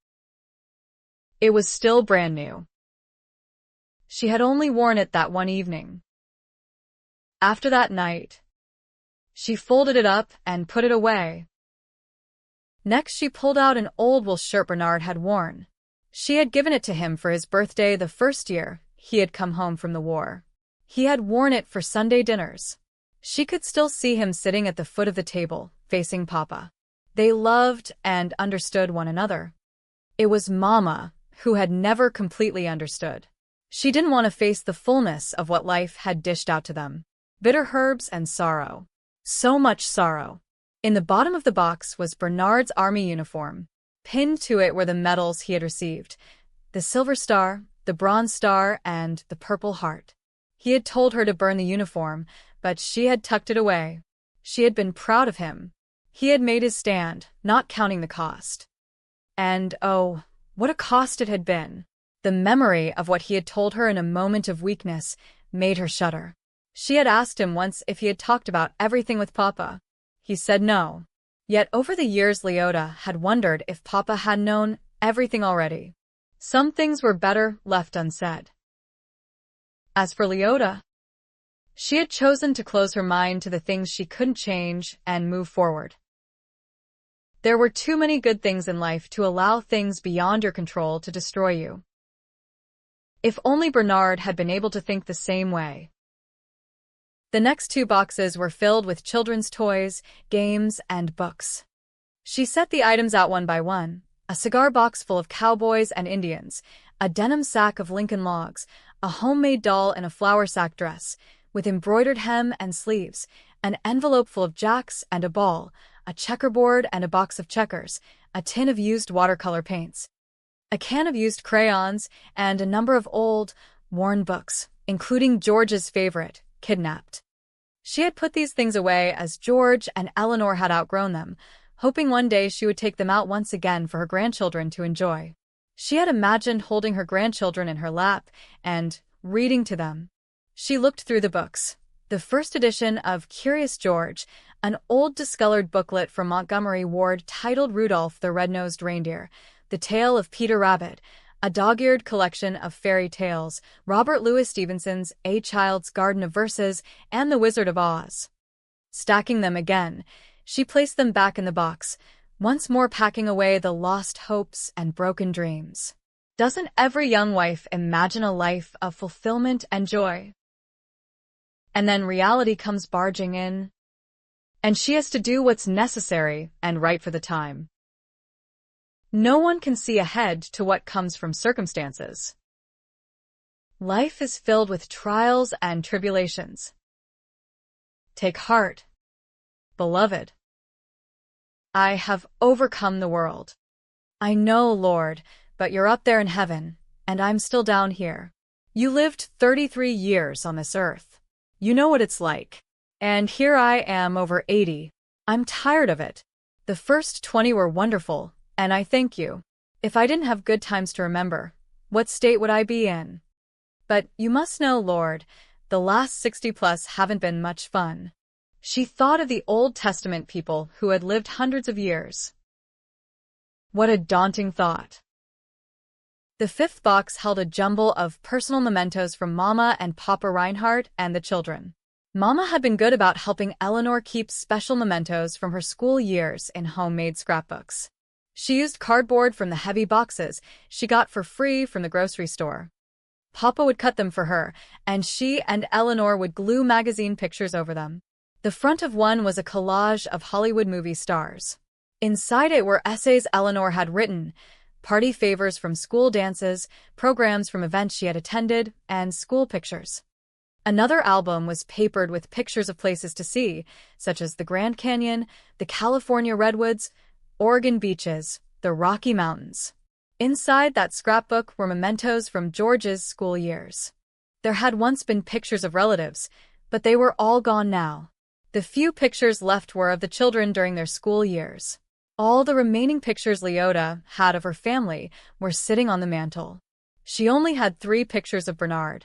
It was still brand new. She had only worn it that one evening. After that night, she folded it up and put it away. Next, she pulled out an old wool shirt Bernard had worn. She had given it to him for his birthday the first year he had come home from the war. He had worn it for Sunday dinners. She could still see him sitting at the foot of the table, facing Papa. They loved and understood one another. It was Mama who had never completely understood. She didn't want to face the fullness of what life had dished out to them. Bitter herbs and sorrow. So much sorrow. In the bottom of the box was Bernard's army uniform. Pinned to it were the medals he had received, the Silver Star, the Bronze Star, and the Purple Heart. He had told her to burn the uniform, but she had tucked it away. She had been proud of him. He had made his stand, not counting the cost. And oh, what a cost it had been! The memory of what he had told her in a moment of weakness made her shudder. She had asked him once if he had talked about everything with Papa. He said no. Yet over the years Leota had wondered if Papa had known everything already. Some things were better left unsaid. As for Leota, she had chosen to close her mind to the things she couldn't change and move forward. There were too many good things in life to allow things beyond your control to destroy you. If only Bernard had been able to think the same way. The next 2 boxes were filled with children's toys, games, and books. She set the items out one by one: a cigar box full of cowboys and Indians, a denim sack of Lincoln logs, a homemade doll in a flour sack dress, with embroidered hem and sleeves, an envelope full of jacks and a ball, a checkerboard and a box of checkers, a tin of used watercolor paints, a can of used crayons, and a number of old, worn books, including George's favorite, Kidnapped. She had put these things away as George and Eleanor had outgrown them, hoping one day she would take them out once again for her grandchildren to enjoy. She had imagined holding her grandchildren in her lap and reading to them. She looked through the books. The first edition of Curious George, an old discolored booklet from Montgomery Ward titled Rudolph the Red-Nosed Reindeer, The Tale of Peter Rabbit, a dog-eared collection of fairy tales, Robert Louis Stevenson's A Child's Garden of Verses, and The Wizard of Oz. Stacking them again, she placed them back in the box, once more packing away the lost hopes and broken dreams. Doesn't every young wife imagine a life of fulfillment and joy? And then reality comes barging in, and she has to do what's necessary and right for the time. No one can see ahead to what comes from circumstances. Life is filled with trials and tribulations. Take heart, beloved. I have overcome the world. I know, Lord, but you're up there in heaven, and I'm still down here. You lived 33 years on this earth. You know what it's like. And here I am over 80. I'm tired of it. The first 20 were wonderful, and I thank you. If I didn't have good times to remember, what state would I be in? But you must know, Lord, the last 60+ haven't been much fun. She thought of the Old Testament people who had lived hundreds of years. What a daunting thought. The 5th box held a jumble of personal mementos from Mama and Papa Reinhardt and the children. Mama had been good about helping Eleanor keep special mementos from her school years in homemade scrapbooks. She used cardboard from the heavy boxes she got for free from the grocery store. Papa would cut them for her, and she and Eleanor would glue magazine pictures over them. The front of one was a collage of Hollywood movie stars. Inside it were essays Eleanor had written, party favors from school dances, programs from events she had attended, and school pictures. Another album was papered with pictures of places to see, such as the Grand Canyon, the California redwoods, Oregon beaches, the Rocky Mountains. Inside that scrapbook were mementos from George's school years. There had once been pictures of relatives, but they were all gone now. The few pictures left were of the children during their school years. All the remaining pictures Leota had of her family were sitting on the mantel. She only had 3 pictures of Bernard.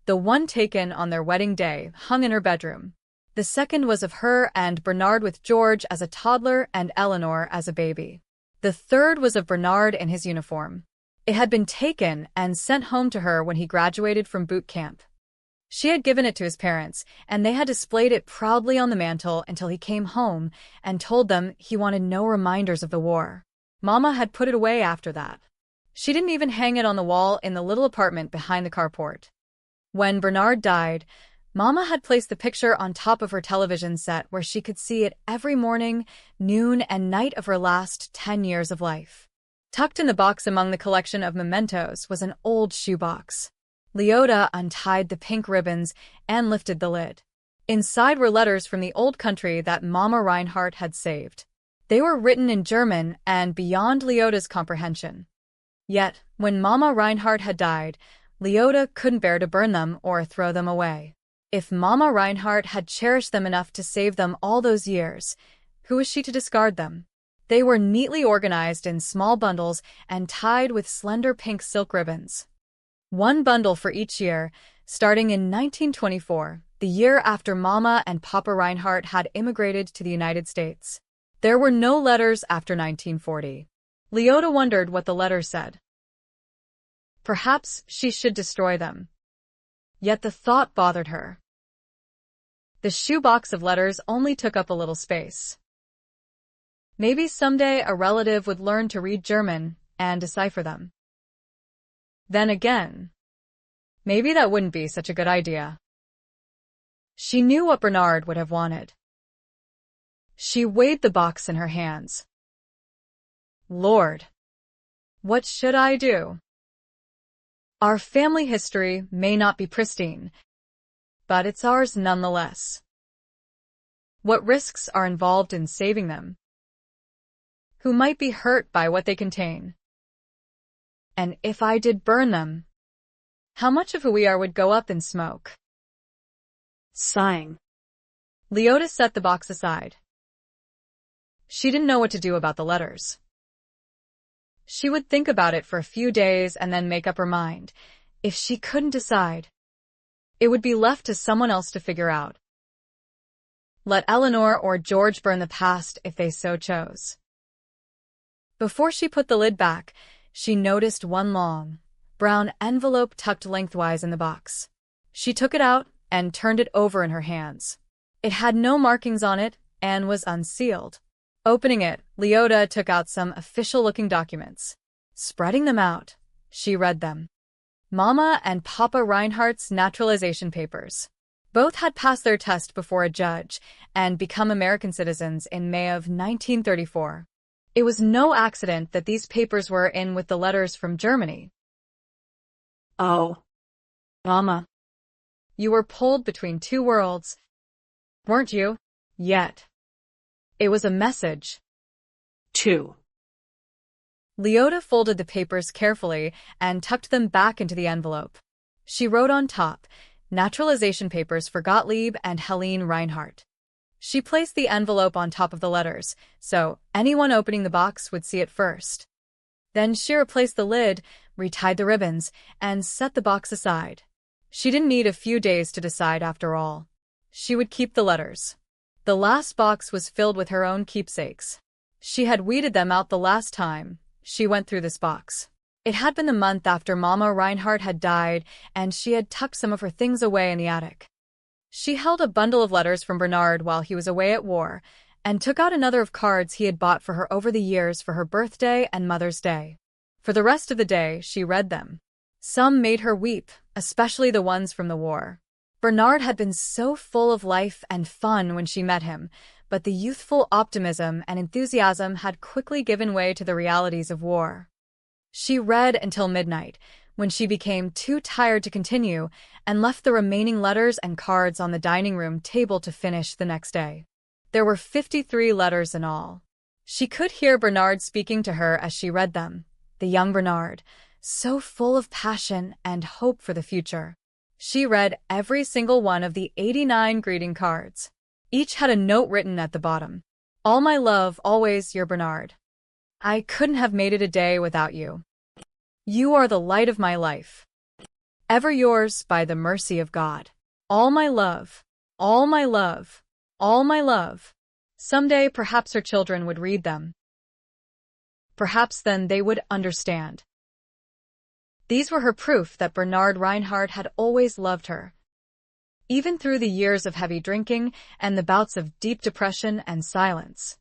The one taken on their wedding day hung in her bedroom. The second was of her and Bernard with George as a toddler and Eleanor as a baby. The third was of Bernard in his uniform. It had been taken and sent home to her when he graduated from boot camp. She had given it to his parents, and they had displayed it proudly on the mantel until he came home and told them he wanted no reminders of the war. Mama had put it away after that. She didn't even hang it on the wall in the little apartment behind the carport. When Bernard died, Mama had placed the picture on top of her television set where she could see it every morning, noon, and night of her last 10 years of life. Tucked in the box among the collection of mementos was an old shoebox. Leota untied the pink ribbons and lifted the lid. Inside were letters from the old country that Mama Reinhardt had saved. They were written in German and beyond Leota's comprehension. Yet, when Mama Reinhardt had died, Leota couldn't bear to burn them or throw them away. If Mama Reinhardt had cherished them enough to save them all those years, who was she to discard them? They were neatly organized in small bundles and tied with slender pink silk ribbons. One bundle for each year, starting in 1924, the year after Mama and Papa Reinhardt had immigrated to the United States. There were no letters after 1940. Leota wondered what the letters said. Perhaps she should destroy them. Yet the thought bothered her. The shoebox of letters only took up a little space. Maybe someday a relative would learn to read German and decipher them. Then again, maybe that wouldn't be such a good idea. She knew what Bernard would have wanted. She weighed the box in her hands. Lord, what should I do? Our family history may not be pristine, but it's ours nonetheless. What risks are involved in saving them? Who might be hurt by what they contain? And if I did burn them, how much of who we are would go up in smoke? Sighing, Leota set the box aside. She didn't know what to do about the letters. She would think about it for a few days and then make up her mind. If she couldn't decide, it would be left to someone else to figure out. Let Eleanor or George burn the past if they so chose. Before she put the lid back, she noticed one long, brown envelope tucked lengthwise in the box. She took it out and turned it over in her hands. It had no markings on it and was unsealed. Opening it, Leota took out some official-looking documents. Spreading them out, she read them. Mama and Papa Reinhardt's naturalization papers. Both had passed their test before a judge and become American citizens in May of 1934. It was no accident that these papers were in with the letters from Germany. Oh, Mama, you were pulled between two worlds, weren't you? Yet. It was a message. 2. Leota folded the papers carefully and tucked them back into the envelope. She wrote on top, naturalization papers for Gottlieb and Helene Reinhardt. She placed the envelope on top of the letters, so anyone opening the box would see it first. Then she replaced the lid, retied the ribbons, and set the box aside. She didn't need a few days to decide after all. She would keep the letters. The last box was filled with her own keepsakes. She had weeded them out the last time she went through this box. It had been the month after Mama Reinhardt had died, and she had tucked some of her things away in the attic. She held a bundle of letters from Bernard while he was away at war, and took out another of cards he had bought for her over the years for her birthday and Mother's Day. For the rest of the day, she read them. Some made her weep, especially the ones from the war. Bernard had been so full of life and fun when she met him, but the youthful optimism and enthusiasm had quickly given way to the realities of war. She read until midnight, when she became too tired to continue and left the remaining letters and cards on the dining room table to finish the next day. There were 53 letters in all. She could hear Bernard speaking to her as she read them, the young Bernard, so full of passion and hope for the future. She read every single one of the 89 greeting cards. Each had a note written at the bottom. All my love, always your Bernard. I couldn't have made it a day without you. You are the light of my life. Ever yours by the mercy of God. All my love, all my love, all my love. Someday perhaps her children would read them. Perhaps then they would understand. These were her proof that Bernard Reinhardt had always loved her, even through the years of heavy drinking and the bouts of deep depression and silence.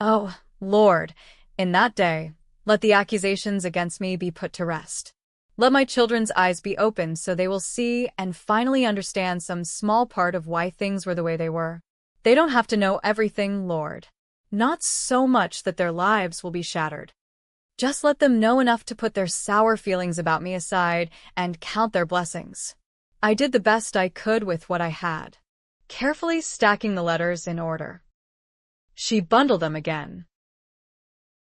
Oh, Lord, in that day, let the accusations against me be put to rest. Let my children's eyes be opened so they will see and finally understand some small part of why things were the way they were. They don't have to know everything, Lord. Not so much that their lives will be shattered. Just let them know enough to put their sour feelings about me aside and count their blessings. I did the best I could with what I had. Carefully stacking the letters in order, she bundled them again.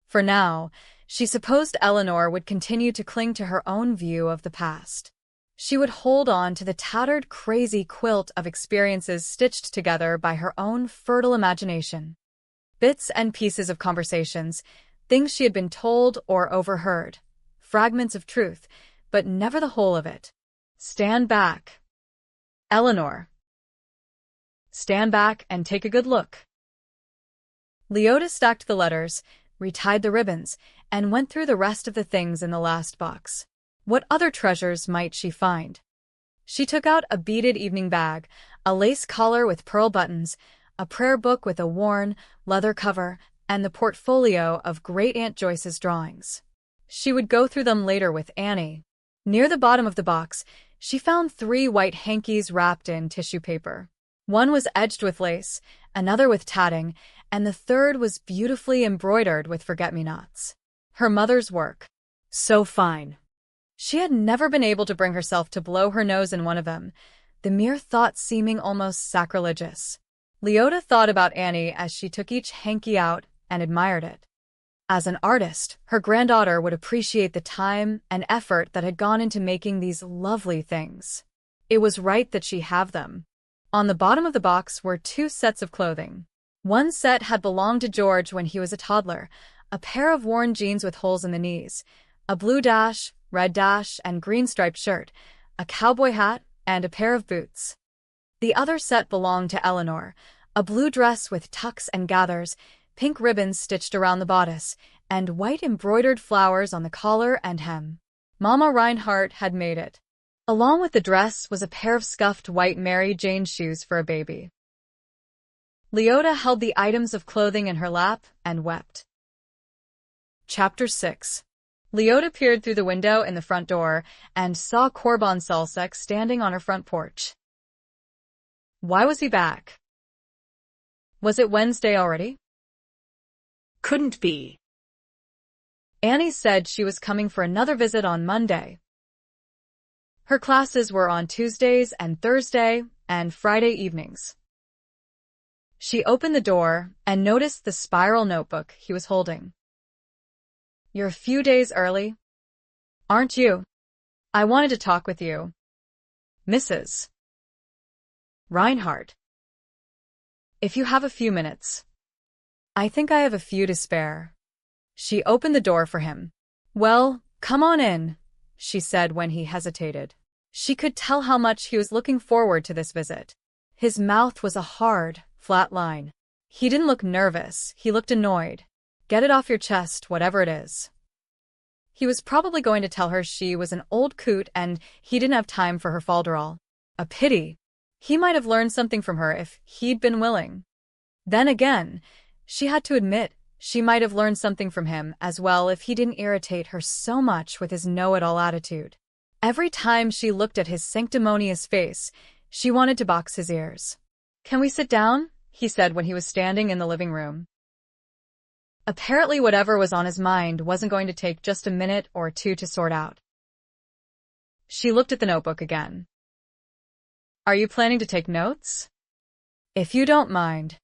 For now, she supposed Eleanor would continue to cling to her own view of the past. She would hold on to the tattered, crazy quilt of experiences stitched together by her own fertile imagination. Bits and pieces of conversations, things she had been told or overheard, fragments of truth, but never the whole of it. Stand back, Eleanor. Stand back and take a good look. Leota stacked the letters, retied the ribbons, and went through the rest of the things in the last box. What other treasures might she find? She took out a beaded evening bag, a lace collar with pearl buttons, a prayer book with a worn, leather cover, and the portfolio of Great Aunt Joyce's drawings. She would go through them later with Annie. Near the bottom of the box, she found 3 white hankies wrapped in tissue paper. One was edged with lace, another with tatting, and the third was beautifully embroidered with forget-me-nots. Her mother's work. So fine. She had never been able to bring herself to blow her nose in one of them, the mere thought seeming almost sacrilegious. Leota thought about Annie as she took each hanky out and admired it. As an artist, her granddaughter would appreciate the time and effort that had gone into making these lovely things. It was right that she have them. On the bottom of the box were 2 sets of clothing. One set had belonged to George when he was a toddler, a pair of worn jeans with holes in the knees, a blue dash, red dash, and green striped shirt, a cowboy hat, and a pair of boots. The other set belonged to Eleanor, a blue dress with tucks and gathers, pink ribbons stitched around the bodice, and white embroidered flowers on the collar and hem. Mama Reinhardt had made it. Along with the dress was a pair of scuffed white Mary Jane shoes for a baby. Leota held the items of clothing in her lap and wept. Chapter 6. Leota peered through the window in the front door and saw Korban Salsek standing on her front porch. Why was he back? Was it Wednesday already? Couldn't be. Annie said she was coming for another visit on Monday. Her classes were on Tuesdays and Thursday and Friday evenings. She opened the door and noticed the spiral notebook he was holding. You're a few days early, aren't you? I wanted to talk with you. Mrs. Reinhardt. If you have a few minutes. I think I have a few to spare. She opened the door for him. Well, come on in, she said when he hesitated. She could tell how much he was looking forward to this visit. His mouth was a hard, flat line. He didn't look nervous, he looked annoyed. Get it off your chest, whatever it is. He was probably going to tell her she was an old coot and he didn't have time for her falderall. A pity. He might have learned something from her if he'd been willing. Then again, she had to admit she might have learned something from him as well if he didn't irritate her so much with his know-it-all attitude. Every time she looked at his sanctimonious face, she wanted to box his ears. Can we sit down? He said when he was standing in the living room. Apparently whatever was on his mind wasn't going to take just a minute or 2 to sort out. She looked at the notebook again. Are you planning to take notes? If you don't mind.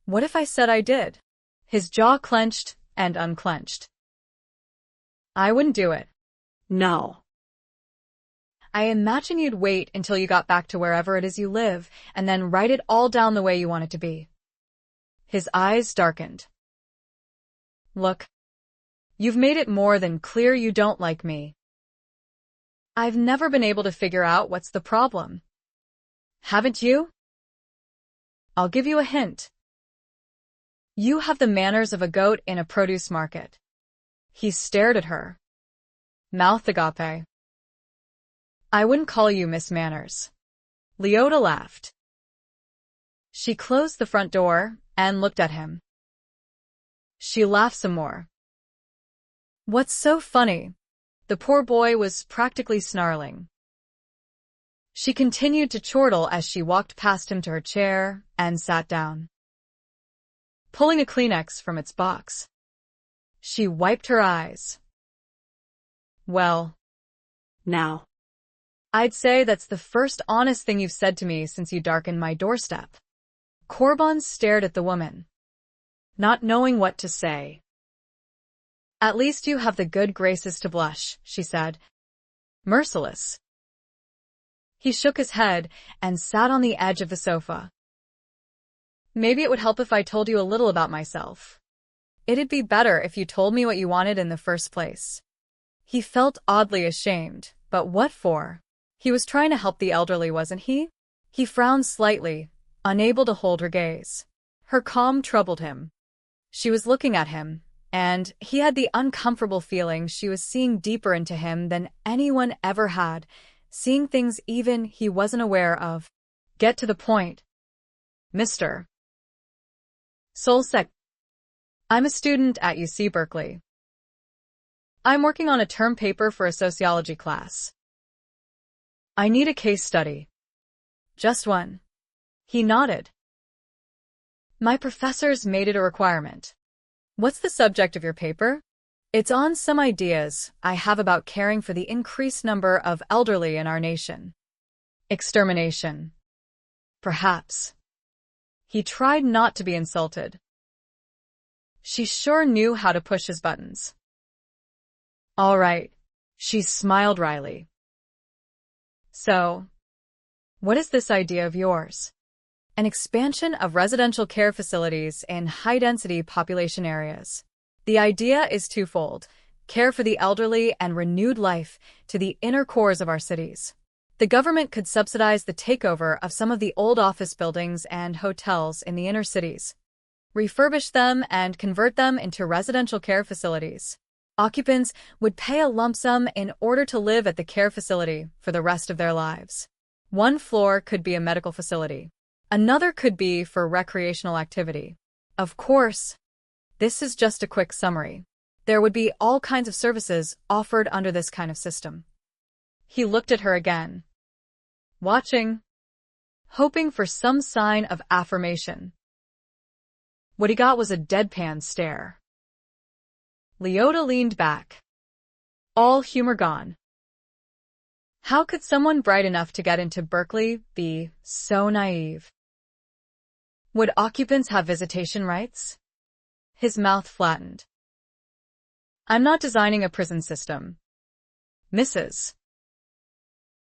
What if I said I did? His jaw clenched and unclenched. I wouldn't do it. No. I imagine you'd wait until you got back to wherever it is you live and then write it all down the way you want it to be. His eyes darkened. Look, you've made it more than clear you don't like me. I've never been able to figure out what's the problem. Haven't you? I'll give you a hint. You have the manners of a goat in a produce market. He stared at her. Mouth agape. I wouldn't call you Miss Manners. Leota laughed. She closed the front door and looked at him. She laughed some more. What's so funny? The poor boy was practically snarling. She continued to chortle as she walked past him to her chair and sat down. Pulling a Kleenex from its box, she wiped her eyes. Well, Now. I'd say that's the first honest thing you've said to me since you darkened my doorstep. Corbin stared at the woman, not knowing what to say. At least you have the good graces to blush, she said. Merciless. He shook his head and sat on the edge of the sofa. Maybe it would help if I told you a little about myself. It'd be better if you told me what you wanted in the first place. He felt oddly ashamed, but what for? He was trying to help the elderly, wasn't he? He frowned slightly, unable to hold her gaze. Her calm troubled him. She was looking at him, and he had the uncomfortable feeling she was seeing deeper into him than anyone ever had, seeing things even he wasn't aware of. Get to the point, Mr. Solsek. I'm a student at UC Berkeley. I'm working on a term paper for a sociology class. I need a case study. Just one. He nodded. My professors made it a requirement. What's the subject of your paper? It's on some ideas I have about caring for the increased number of elderly in our nation. Extermination. Perhaps. He tried not to be insulted. She sure knew how to push his buttons. All right. She smiled wryly. So, what is this idea of yours? An expansion of residential care facilities in high-density population areas. The idea is twofold: care for the elderly and renewed life to the inner cores of our cities. The government could subsidize the takeover of some of the old office buildings and hotels in the inner cities, refurbish them and convert them into residential care facilities. Occupants would pay a lump sum in order to live at the care facility for the rest of their lives. One floor could be a medical facility. Another could be for recreational activity. Of course, this is just a quick summary. There would be all kinds of services offered under this kind of system. He looked at her again, watching, hoping for some sign of affirmation. What he got was a deadpan stare. Leota leaned back, all humor gone. How could someone bright enough to get into Berkeley be so naive? Would occupants have visitation rights? His mouth flattened. I'm not designing a prison system, Mrs.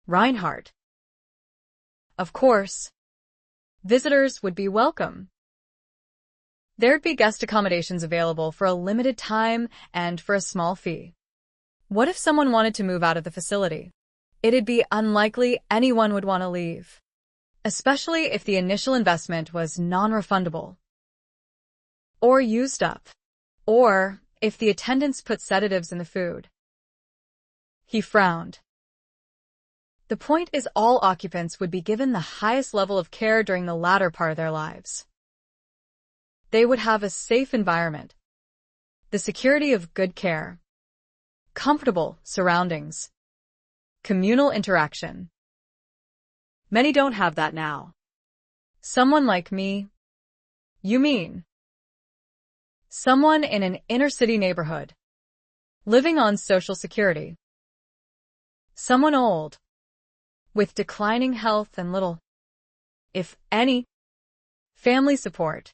Reinhardt. Of course, visitors would be welcome. There'd be guest accommodations available for a limited time and for a small fee. What if someone wanted to move out of the facility? It'd be unlikely anyone would want to leave, especially if the initial investment was non-refundable or used up, or if the attendants put sedatives in the food. He frowned. The point is, all occupants would be given the highest level of care during the latter part of their lives. They would have a safe environment, the security of good care, comfortable surroundings, communal interaction. Many don't have that now. Someone like me? You mean? Someone in an inner-city neighborhood, living on Social Security. Someone old, with declining health and little, if any, family support.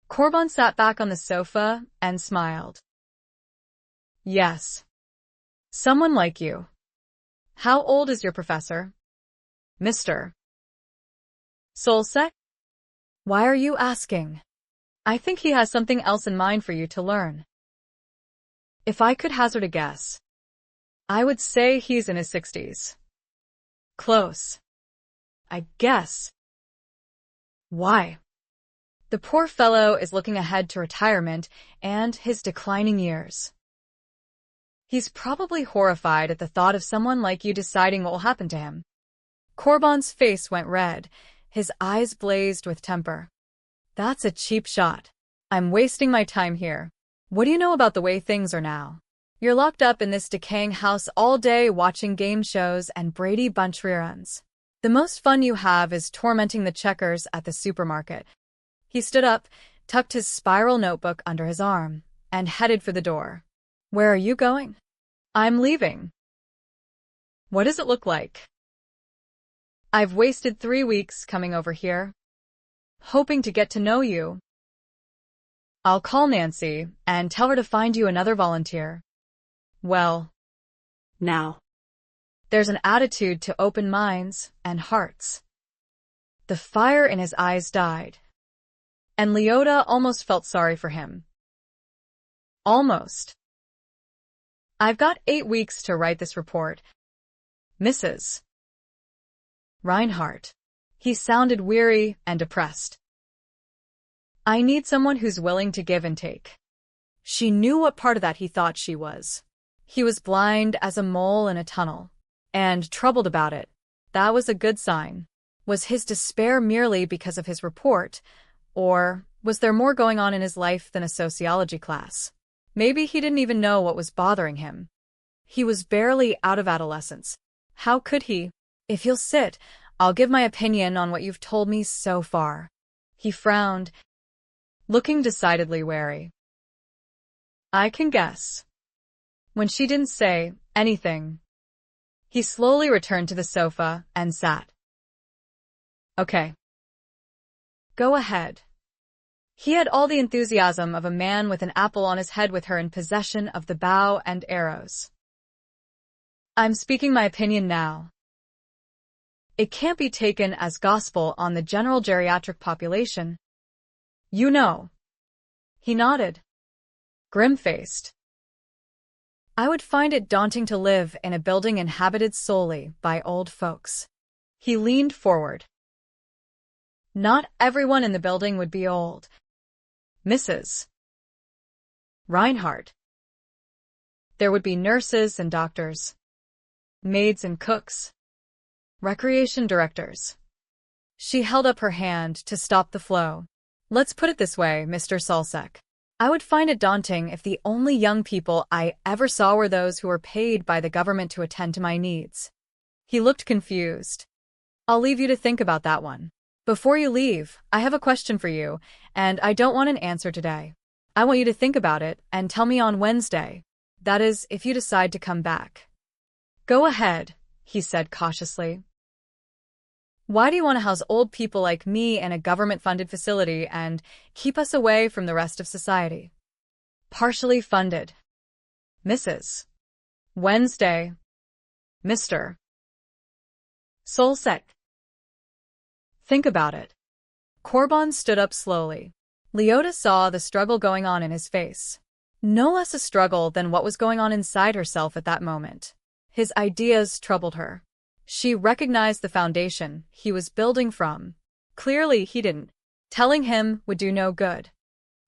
Corbin sat back on the sofa and smiled. Yes. Someone like you. How old is your professor? Mr. Solsek? Why are you asking? I think he has something else in mind for you to learn. If I could hazard a guess, I would say he's in his 60s. Close, I guess. Why? The poor fellow is looking ahead to retirement and his declining years. He's probably horrified at the thought of someone like you deciding what will happen to him. Corbon's face went red. His eyes blazed with temper. That's a cheap shot. I'm wasting my time here. What do you know about the way things are now? You're locked up in this decaying house all day watching game shows and Brady Bunch reruns. The most fun you have is tormenting the checkers at the supermarket. He stood up, tucked his spiral notebook under his arm, and headed for the door. Where are you going? I'm leaving. What does it look like? I've wasted 3 weeks coming over here, hoping to get to know you. I'll call Nancy and tell her to find you another volunteer. Well, Now. there's an attitude to open minds and hearts. The fire in his eyes died, and Leota almost felt sorry for him. Almost. I've got 8 weeks to write this report, Mrs. Reinhardt. He sounded weary and depressed. I need someone who's willing to give and take. She knew what part of that he thought she was. He was blind as a mole in a tunnel, and troubled about it. That was a good sign. Was his despair merely because of his report, or was there more going on in his life than a sociology class? Maybe he didn't even know what was bothering him. He was barely out of adolescence. How could he? If you'll sit, I'll give my opinion on what you've told me so far. He frowned, looking decidedly wary. I can guess. When she didn't say anything, he slowly returned to the sofa and sat. Okay. Go ahead. He had all the enthusiasm of a man with an apple on his head with her in possession of the bow and arrows. I'm speaking my opinion now. It can't be taken as gospel on the general geriatric population. You know. He nodded, grim-faced. I would find it daunting to live in a building inhabited solely by old folks. He leaned forward. Not everyone in the building would be old, Mrs. Reinhardt. There would be nurses and doctors, maids and cooks, recreation directors. She held up her hand to stop the flow. Let's put it this way, Mr. Salsek. I would find it daunting if the only young people I ever saw were those who were paid by the government to attend to my needs. He looked confused. I'll leave you to think about that one. Before you leave, I have a question for you, and I don't want an answer today. I want you to think about it and tell me on Wednesday. That is, if you decide to come back. Go ahead, he said cautiously. Why do you want to house old people like me in a government-funded facility and keep us away from the rest of society? Partially funded. Mrs. Wednesday. Mr. Solsek. Think about it. Corbon stood up slowly. Leota saw the struggle going on in his face. No less a struggle than what was going on inside herself at that moment. His ideas troubled her. She recognized the foundation he was building from. Clearly, he didn't. Telling him would do no good.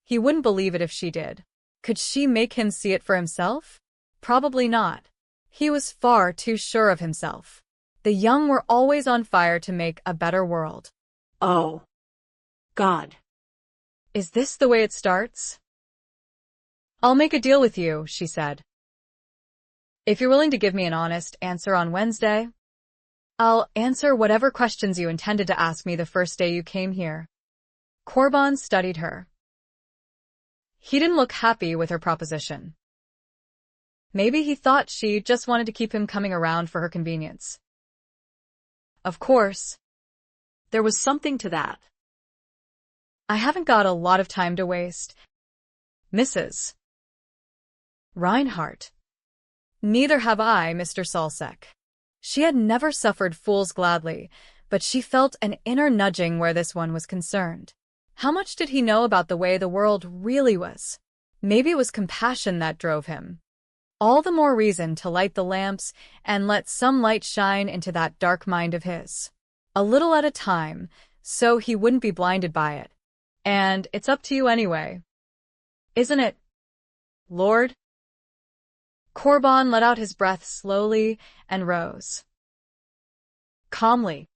He wouldn't believe it if she did. Could she make him see it for himself? Probably not. He was far too sure of himself. The young were always on fire to make a better world. Oh, God. Is this the way it starts? I'll make a deal with you, she said. If you're willing to give me an honest answer on Wednesday, I'll answer whatever questions you intended to ask me the first day you came here. Corbon studied her. He didn't look happy with her proposition. Maybe he thought she just wanted to keep him coming around for her convenience. Of course, There was something to that. I haven't got a lot of time to waste, Mrs. Reinhardt. Neither have I, Mr. Salsek. She had never suffered fools gladly, but she felt an inner nudging where this one was concerned. How much did he know about the way the world really was? Maybe it was compassion that drove him. All the more reason to light the lamps and let some light shine into that dark mind of his. A little at a time, so he wouldn't be blinded by it. And it's up to you anyway. Isn't it, Lord? Corbon let out his breath slowly and rose. calmly.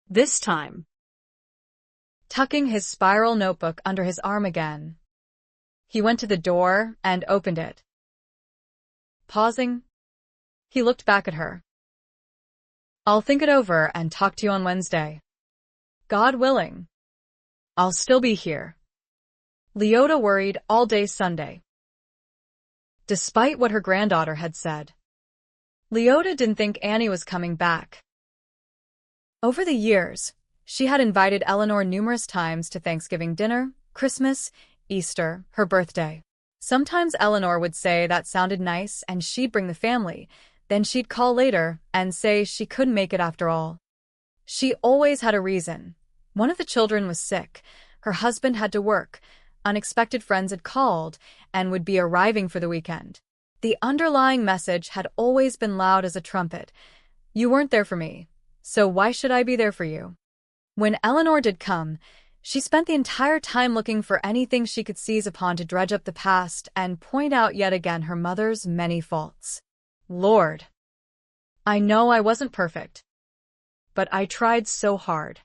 This time, tucking his spiral notebook under his arm again, he went to the door and opened it. Pausing, he looked back at her. I'll think it over and talk to you on Wednesday. God willing, I'll still be here. Leota worried all day Sunday. Despite what her granddaughter had said, Leota didn't think Annie was coming back. Over the years, she had invited Eleanor numerous times to Thanksgiving dinner, Christmas, Easter, her birthday. Sometimes Eleanor would say that sounded nice and she'd bring the family. Then she'd call later and say she couldn't make it after all. She always had a reason. One of the children was sick, her husband had to work, unexpected friends had called, and would be arriving for the weekend. The underlying message had always been loud as a trumpet. You weren't there for me, so why should I be there for you? When Eleanor did come, she spent the entire time looking for anything she could seize upon to dredge up the past and point out yet again her mother's many faults. Lord, I know I wasn't perfect, but I tried so hard.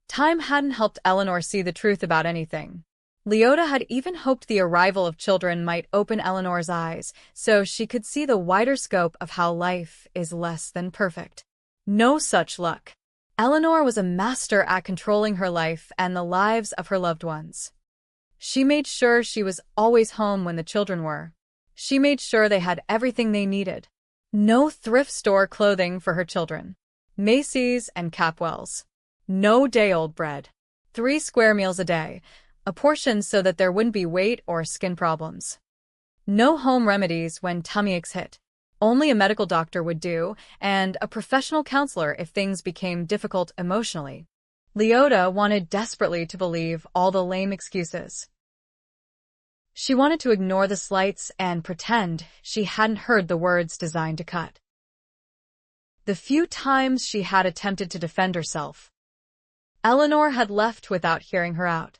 Time hadn't helped Eleanor see the truth about anything. Leota had even hoped the arrival of children might open Eleanor's eyes so she could see the wider scope of how life is less than perfect. No such luck. Eleanor was a master at controlling her life and the lives of her loved ones. She made sure she was always home when the children were. She made sure they had everything they needed. No thrift store clothing for her children. Macy's and Capwell's. No day-old bread. 3 square meals a day, a portion so that there wouldn't be weight or skin problems. No home remedies when tummy aches hit. Only a medical doctor would do, and a professional counselor if things became difficult emotionally. Leota wanted desperately to believe all the lame excuses. She wanted to ignore the slights and pretend she hadn't heard the words designed to cut. The few times she had attempted to defend herself, Eleanor had left without hearing her out.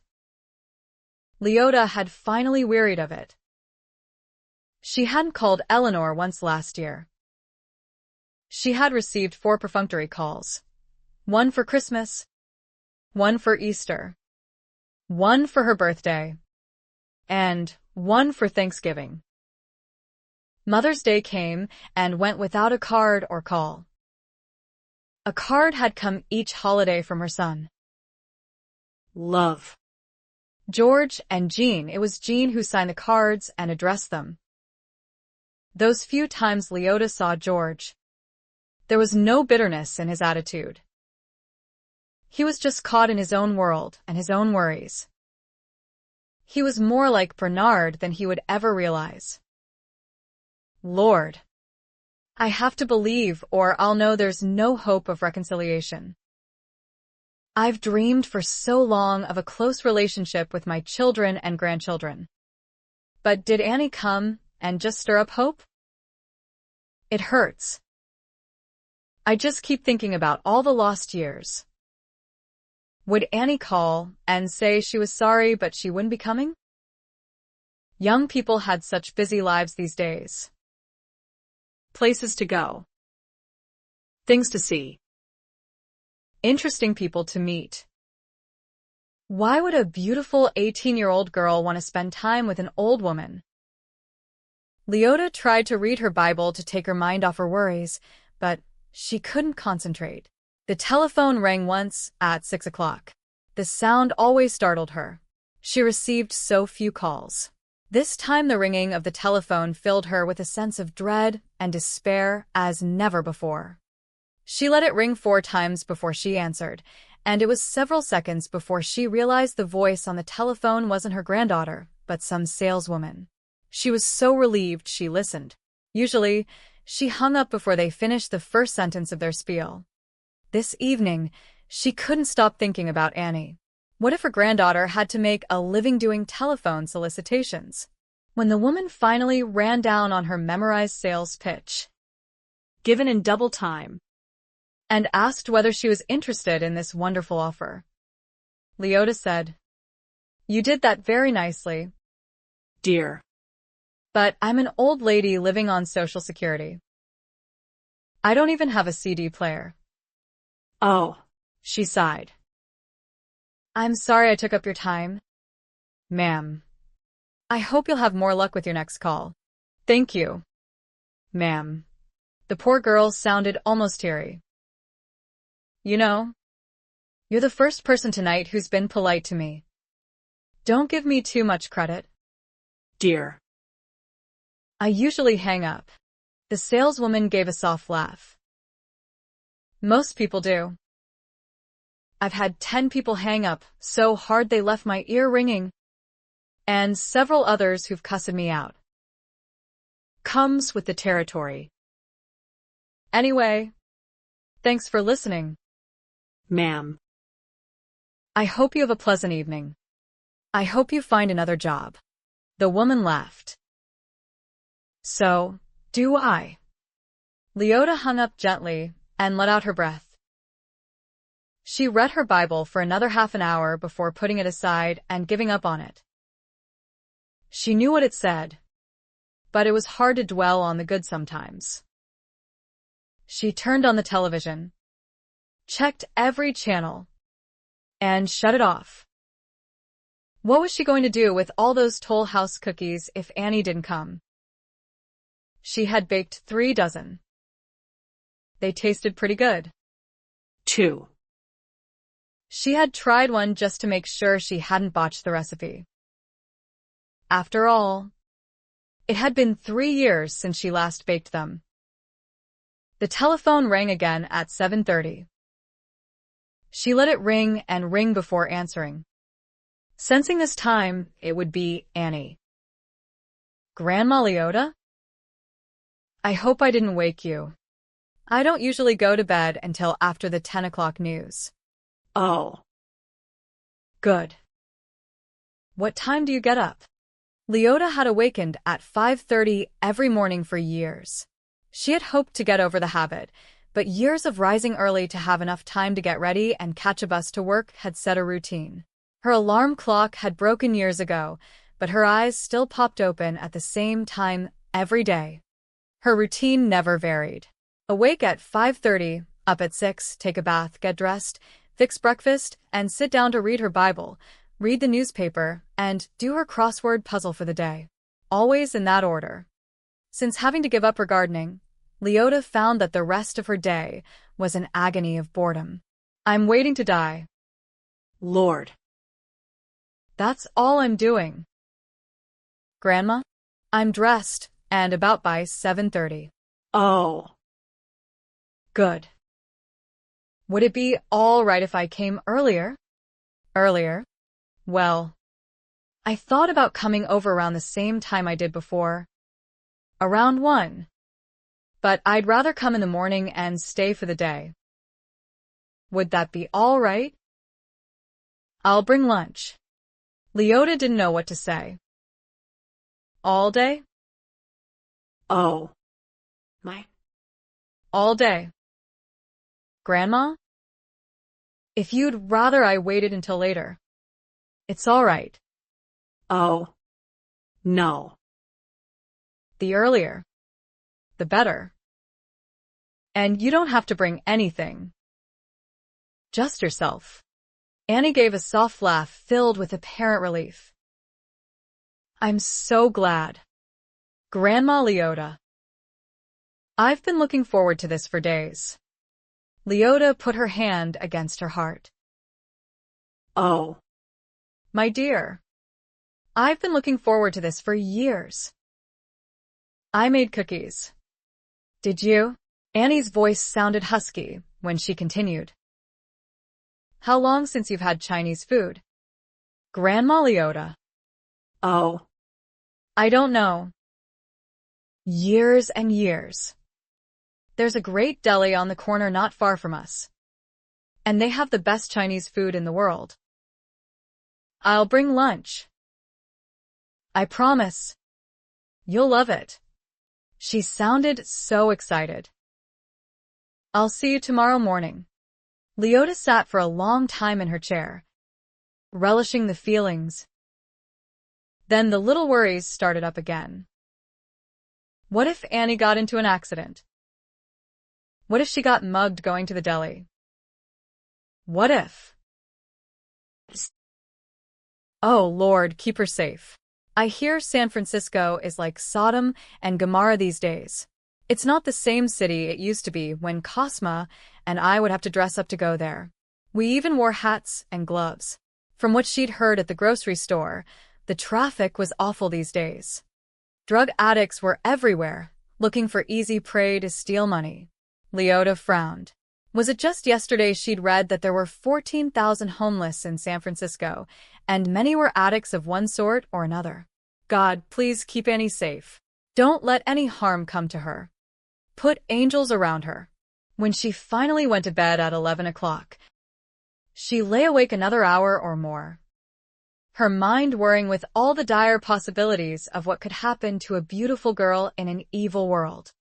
Leota had finally wearied of it. She hadn't called Eleanor once last year. She had received 4 perfunctory calls. 1 for Christmas, 1 for Easter, 1 for her birthday, and 1 for Thanksgiving. Mother's Day came and went without a card or call. A card had come each holiday from her son. love. George and Jean. It was Jean who signed the cards and addressed them. Those few times Leota saw George, there was no bitterness in his attitude. He was just caught in his own world and his own worries. He was more like Bernard than he would ever realize. Lord, I have to believe or I'll know there's no hope of reconciliation. I've dreamed for so long of a close relationship with my children and grandchildren. But did Annie come and just stir up hope? It hurts. I just keep thinking about all the lost years. Would Annie call and say she was sorry but she wouldn't be coming? Young people had such busy lives these days. Places to go. Things to see. Interesting people to meet. Why would a beautiful 18-year-old girl want to spend time with an old woman? Leota tried to read her Bible to take her mind off her worries, but she couldn't concentrate. The telephone rang once at 6 o'clock. The sound always startled her. She received so few calls. This time the ringing of the telephone filled her with a sense of dread and despair as never before. She let it ring 4 times before she answered, and it was several seconds before she realized the voice on the telephone wasn't her granddaughter, but some saleswoman. She was so relieved she listened. Usually, she hung up before they finished the first sentence of their spiel. This evening, she couldn't stop thinking about Annie. What if her granddaughter had to make a living doing telephone solicitations? When the woman finally ran down on her memorized sales pitch, Given in double time. And asked whether she was interested in this wonderful offer, Leota said, "You did that very nicely, Dear. but I'm an old lady living on Social Security. I don't even have a CD player." Oh, she sighed. I'm sorry I took up your time. Ma'am. I hope you'll have more luck with your next call. Thank you. Ma'am. The poor girl sounded almost teary. You know, you're the first person tonight who's been polite to me. Don't give me too much credit. dear. I usually hang up. The saleswoman gave a soft laugh. Most people do. I've had 10 people hang up so hard they left my ear ringing, and several others who've cussed me out. Comes with the territory. Anyway, thanks for listening. Ma'am. I hope you have a pleasant evening. I hope you find another job. The woman laughed. So, do I. Leota hung up gently and let out her breath. She read her Bible for another half an hour before putting it aside and giving up on it. She knew what it said, but it was hard to dwell on the good sometimes. She turned on the television, checked every channel, and shut it off. What was she going to do with all those Toll House cookies if Annie didn't come? She had baked 3 dozen. They tasted pretty good. 2. She had tried one just to make sure she hadn't botched the recipe. After all, it had been 3 years since she last baked them. The telephone rang again at 7:30. She let it ring and ring before answering, sensing this time it would be Annie. Grandma Leota? I hope I didn't wake you. I don't usually go to bed until after the 10 o'clock news. Oh. Good. What time do you get up? Leota had awakened at 5:30 every morning for years. She had hoped to get over the habit, but years of rising early to have enough time to get ready and catch a bus to work had set a routine. Her alarm clock had broken years ago, but her eyes still popped open at the same time every day. Her routine never varied. Awake at 5:30, up at 6, take a bath, get dressed, fix breakfast, and sit down to read her Bible, read the newspaper, and do her crossword puzzle for the day. Always in that order. Since having to give up her gardening, Leota found that the rest of her day was an agony of boredom. I'm waiting to die. Lord. That's all I'm doing. Grandma? I'm dressed and about by 7:30. Oh. Good. Would it be all right if I came earlier? Earlier? Well, I thought about coming over around the same time I did before. Around 1. But I'd rather come in the morning and stay for the day. Would that be all right? I'll bring lunch. Leota didn't know what to say. All day? Oh. All day. Grandma? If you'd rather I waited until later, it's all right. Oh. No. The earlier, the better. And you don't have to bring anything. Just yourself. Annie gave a soft laugh filled with apparent relief. I'm so glad. Grandma Leota. I've been looking forward to this for days. Leota put her hand against her heart. Oh. My dear, I've been looking forward to this for years. I made cookies. Did you? Annie's voice sounded husky when she continued. How long since you've had Chinese food? Grandma Leota. Oh. I don't know. Years and years. There's a great deli on the corner not far from us. And they have the best Chinese food in the world. I'll bring lunch. I promise. You'll love it. She sounded so excited. I'll see you tomorrow morning. Leota sat for a long time in her chair, relishing the feelings. Then the little worries started up again. What if Annie got into an accident? What if she got mugged going to the deli? What if? Oh Lord, keep her safe. I hear San Francisco is like Sodom and Gomorrah these days. It's not the same city it used to be when Cosma and I would have to dress up to go there. We even wore hats and gloves. From what she'd heard at the grocery store, the traffic was awful these days. Drug addicts were everywhere, looking for easy prey to steal money. Leota frowned. Was it just yesterday she'd read that there were 14,000 homeless in San Francisco, and many were addicts of one sort or another? God, please keep Annie safe. Don't let any harm come to her. Put angels around her. When she finally went to bed at 11 o'clock, she lay awake another hour or more, her mind whirring with all the dire possibilities of what could happen to a beautiful girl in an evil world.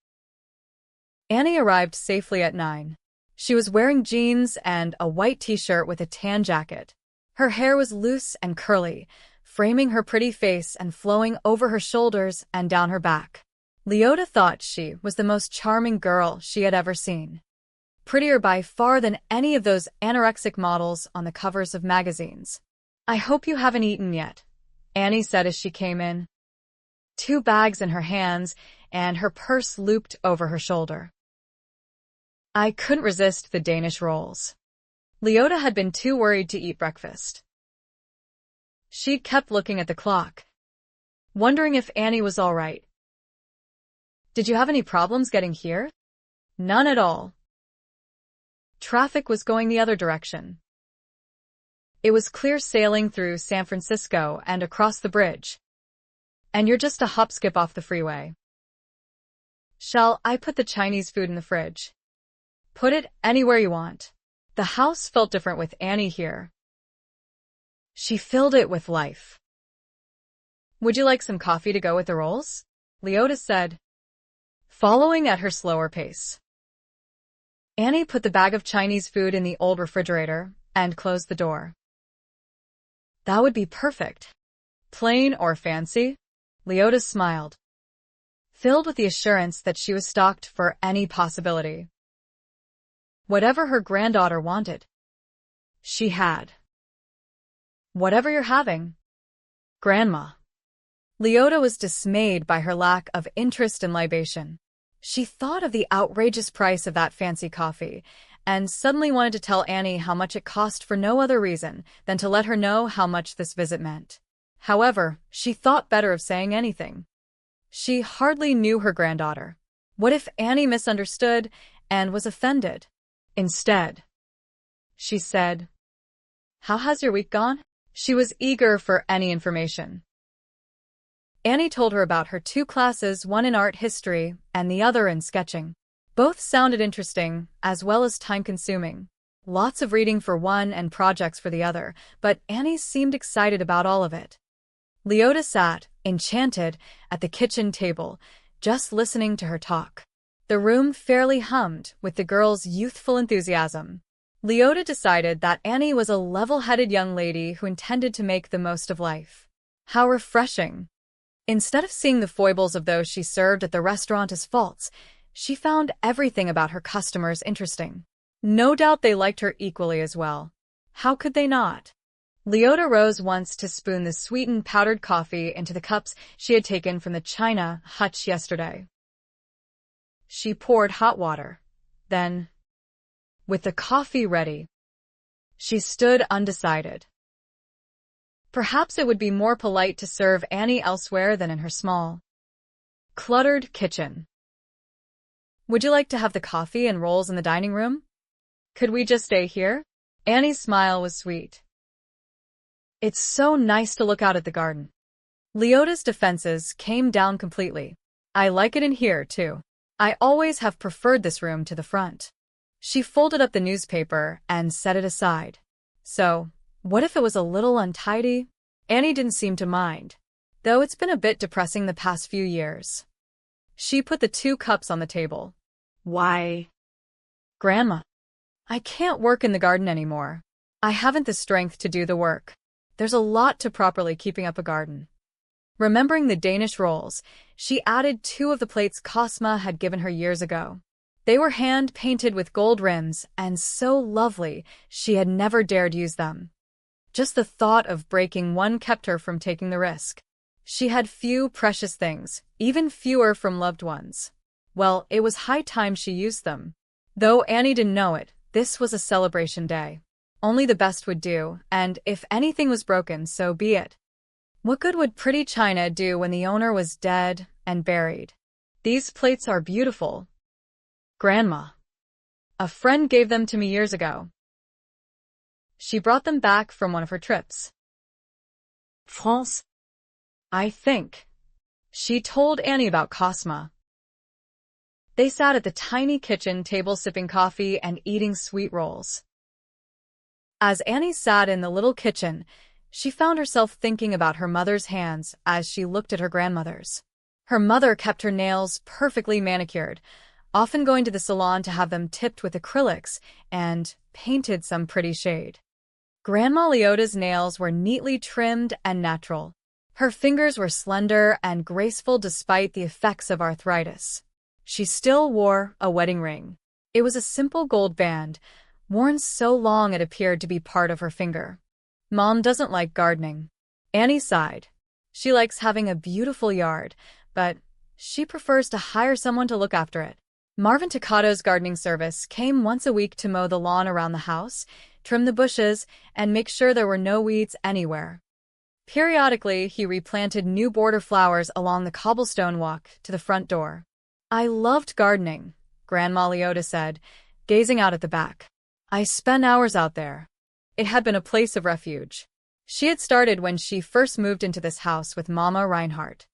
Annie arrived safely at 9. She was wearing jeans and a white t-shirt with a tan jacket. Her hair was loose and curly, framing her pretty face and flowing over her shoulders and down her back. Leota thought she was the most charming girl she had ever seen. Prettier by far than any of those anorexic models on the covers of magazines. I hope you haven't eaten yet, Annie said as she came in. 2 bags in her hands and her purse looped over her shoulder. I couldn't resist the Danish rolls. Leota had been too worried to eat breakfast. She'd kept looking at the clock, wondering if Annie was all right. Did you have any problems getting here? None at all. Traffic was going the other direction. It was clear sailing through San Francisco and across the bridge. And you're just a hop skip off the freeway. Shall I put the Chinese food in the fridge? Put it anywhere you want. The house felt different with Annie here. She filled it with life. Would you like some coffee to go with the rolls? Leota said, following at her slower pace. Annie put the bag of Chinese food in the old refrigerator and closed the door. That would be perfect. Plain or fancy? Leota smiled, filled with the assurance that she was stocked for any possibility. Whatever her granddaughter wanted, she had. Whatever you're having, Grandma. Leota was dismayed by her lack of interest in libation. She thought of the outrageous price of that fancy coffee and suddenly wanted to tell Annie how much it cost for no other reason than to let her know how much this visit meant. However, she thought better of saying anything. She hardly knew her granddaughter. What if Annie misunderstood and was offended? Instead, she said, "How has your week gone?" She was eager for any information. Annie told her about her 2 classes, one in art history and the other in sketching. Both sounded interesting, as well as time-consuming. Lots of reading for one and projects for the other, but Annie seemed excited about all of it. Leota sat, enchanted, at the kitchen table, just listening to her talk. The room fairly hummed with the girl's youthful enthusiasm. Leota decided that Annie was a level-headed young lady who intended to make the most of life. How refreshing! Instead of seeing the foibles of those she served at the restaurant as faults, she found everything about her customers interesting. No doubt they liked her equally as well. How could they not? Leota rose once to spoon the sweetened powdered coffee into the cups she had taken from the china hutch yesterday. She poured hot water. Then, with the coffee ready, she stood undecided. Perhaps it would be more polite to serve Annie elsewhere than in her small, cluttered kitchen. Would you like to have the coffee and rolls in the dining room? Could we just stay here? Annie's smile was sweet. It's so nice to look out at the garden. Leota's defenses came down completely. I like it in here, too. I always have preferred this room to the front. She folded up the newspaper and set it aside. So, what if it was a little untidy? Annie didn't seem to mind, though it's been a bit depressing the past few years. She put the 2 cups on the table. Why? Grandma, I can't work in the garden anymore. I haven't the strength to do the work. There's a lot to properly keeping up a garden. Remembering the Danish rolls, she added 2 of the plates Cosma had given her years ago. They were hand-painted with gold rims and so lovely she had never dared use them. Just the thought of breaking one kept her from taking the risk. She had few precious things, even fewer from loved ones. Well, it was high time she used them. Though Annie didn't know it, this was a celebration day. Only the best would do, and if anything was broken, so be it. What good would pretty china do when the owner was dead and buried? These plates are beautiful. Grandma. A friend gave them to me years ago. She brought them back from one of her trips. France? I think. She told Annie about Cosma. They sat at the tiny kitchen table sipping coffee and eating sweet rolls. As Annie sat in the little kitchen, she found herself thinking about her mother's hands as she looked at her grandmother's. Her mother kept her nails perfectly manicured, often going to the salon to have them tipped with acrylics and painted some pretty shade. Grandma Leota's nails were neatly trimmed and natural. Her fingers were slender and graceful despite the effects of arthritis. She still wore a wedding ring. It was a simple gold band, worn so long it appeared to be part of her finger. Mom doesn't like gardening. Annie sighed. She likes having a beautiful yard, but she prefers to hire someone to look after it. Marvin Toccato's gardening service came once a week to mow the lawn around the house, trim the bushes, and make sure there were no weeds anywhere. Periodically, he replanted new border flowers along the cobblestone walk to the front door. I loved gardening, Grandma Leota said, gazing out at the back. I spent hours out there. It had been a place of refuge. She had started when she first moved into this house with Mama Reinhardt.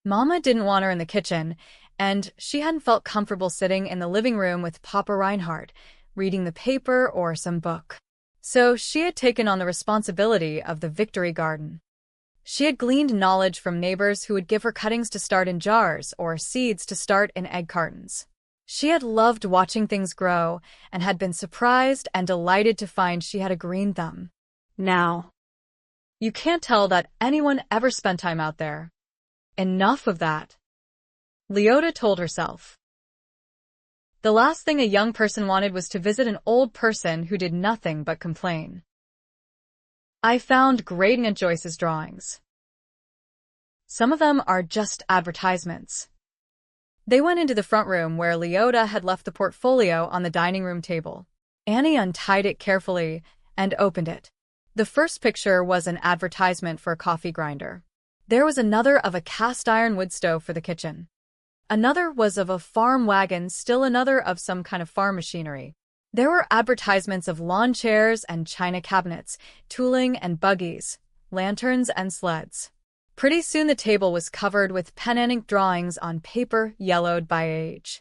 Mama didn't want her in the kitchen, and she hadn't felt comfortable sitting in the living room with Papa Reinhardt, reading the paper or some book. So she had taken on the responsibility of the Victory Garden. She had gleaned knowledge from neighbors who would give her cuttings to start in jars or seeds to start in egg cartons. She had loved watching things grow and had been surprised and delighted to find she had a green thumb. Now, you can't tell that anyone ever spent time out there. Enough of that, Leota told herself. The last thing a young person wanted was to visit an old person who did nothing but complain. I found great Aunt Joyce's drawings. Some of them are just advertisements. They went into the front room where Leota had left the portfolio on the dining room table. Annie untied it carefully and opened it. The first picture was an advertisement for a coffee grinder. There was another of a cast-iron wood stove for the kitchen. Another was of a farm wagon, still another of some kind of farm machinery. There were advertisements of lawn chairs and china cabinets, tooling and buggies, lanterns and sleds. Pretty soon the table was covered with pen and ink drawings on paper yellowed by age.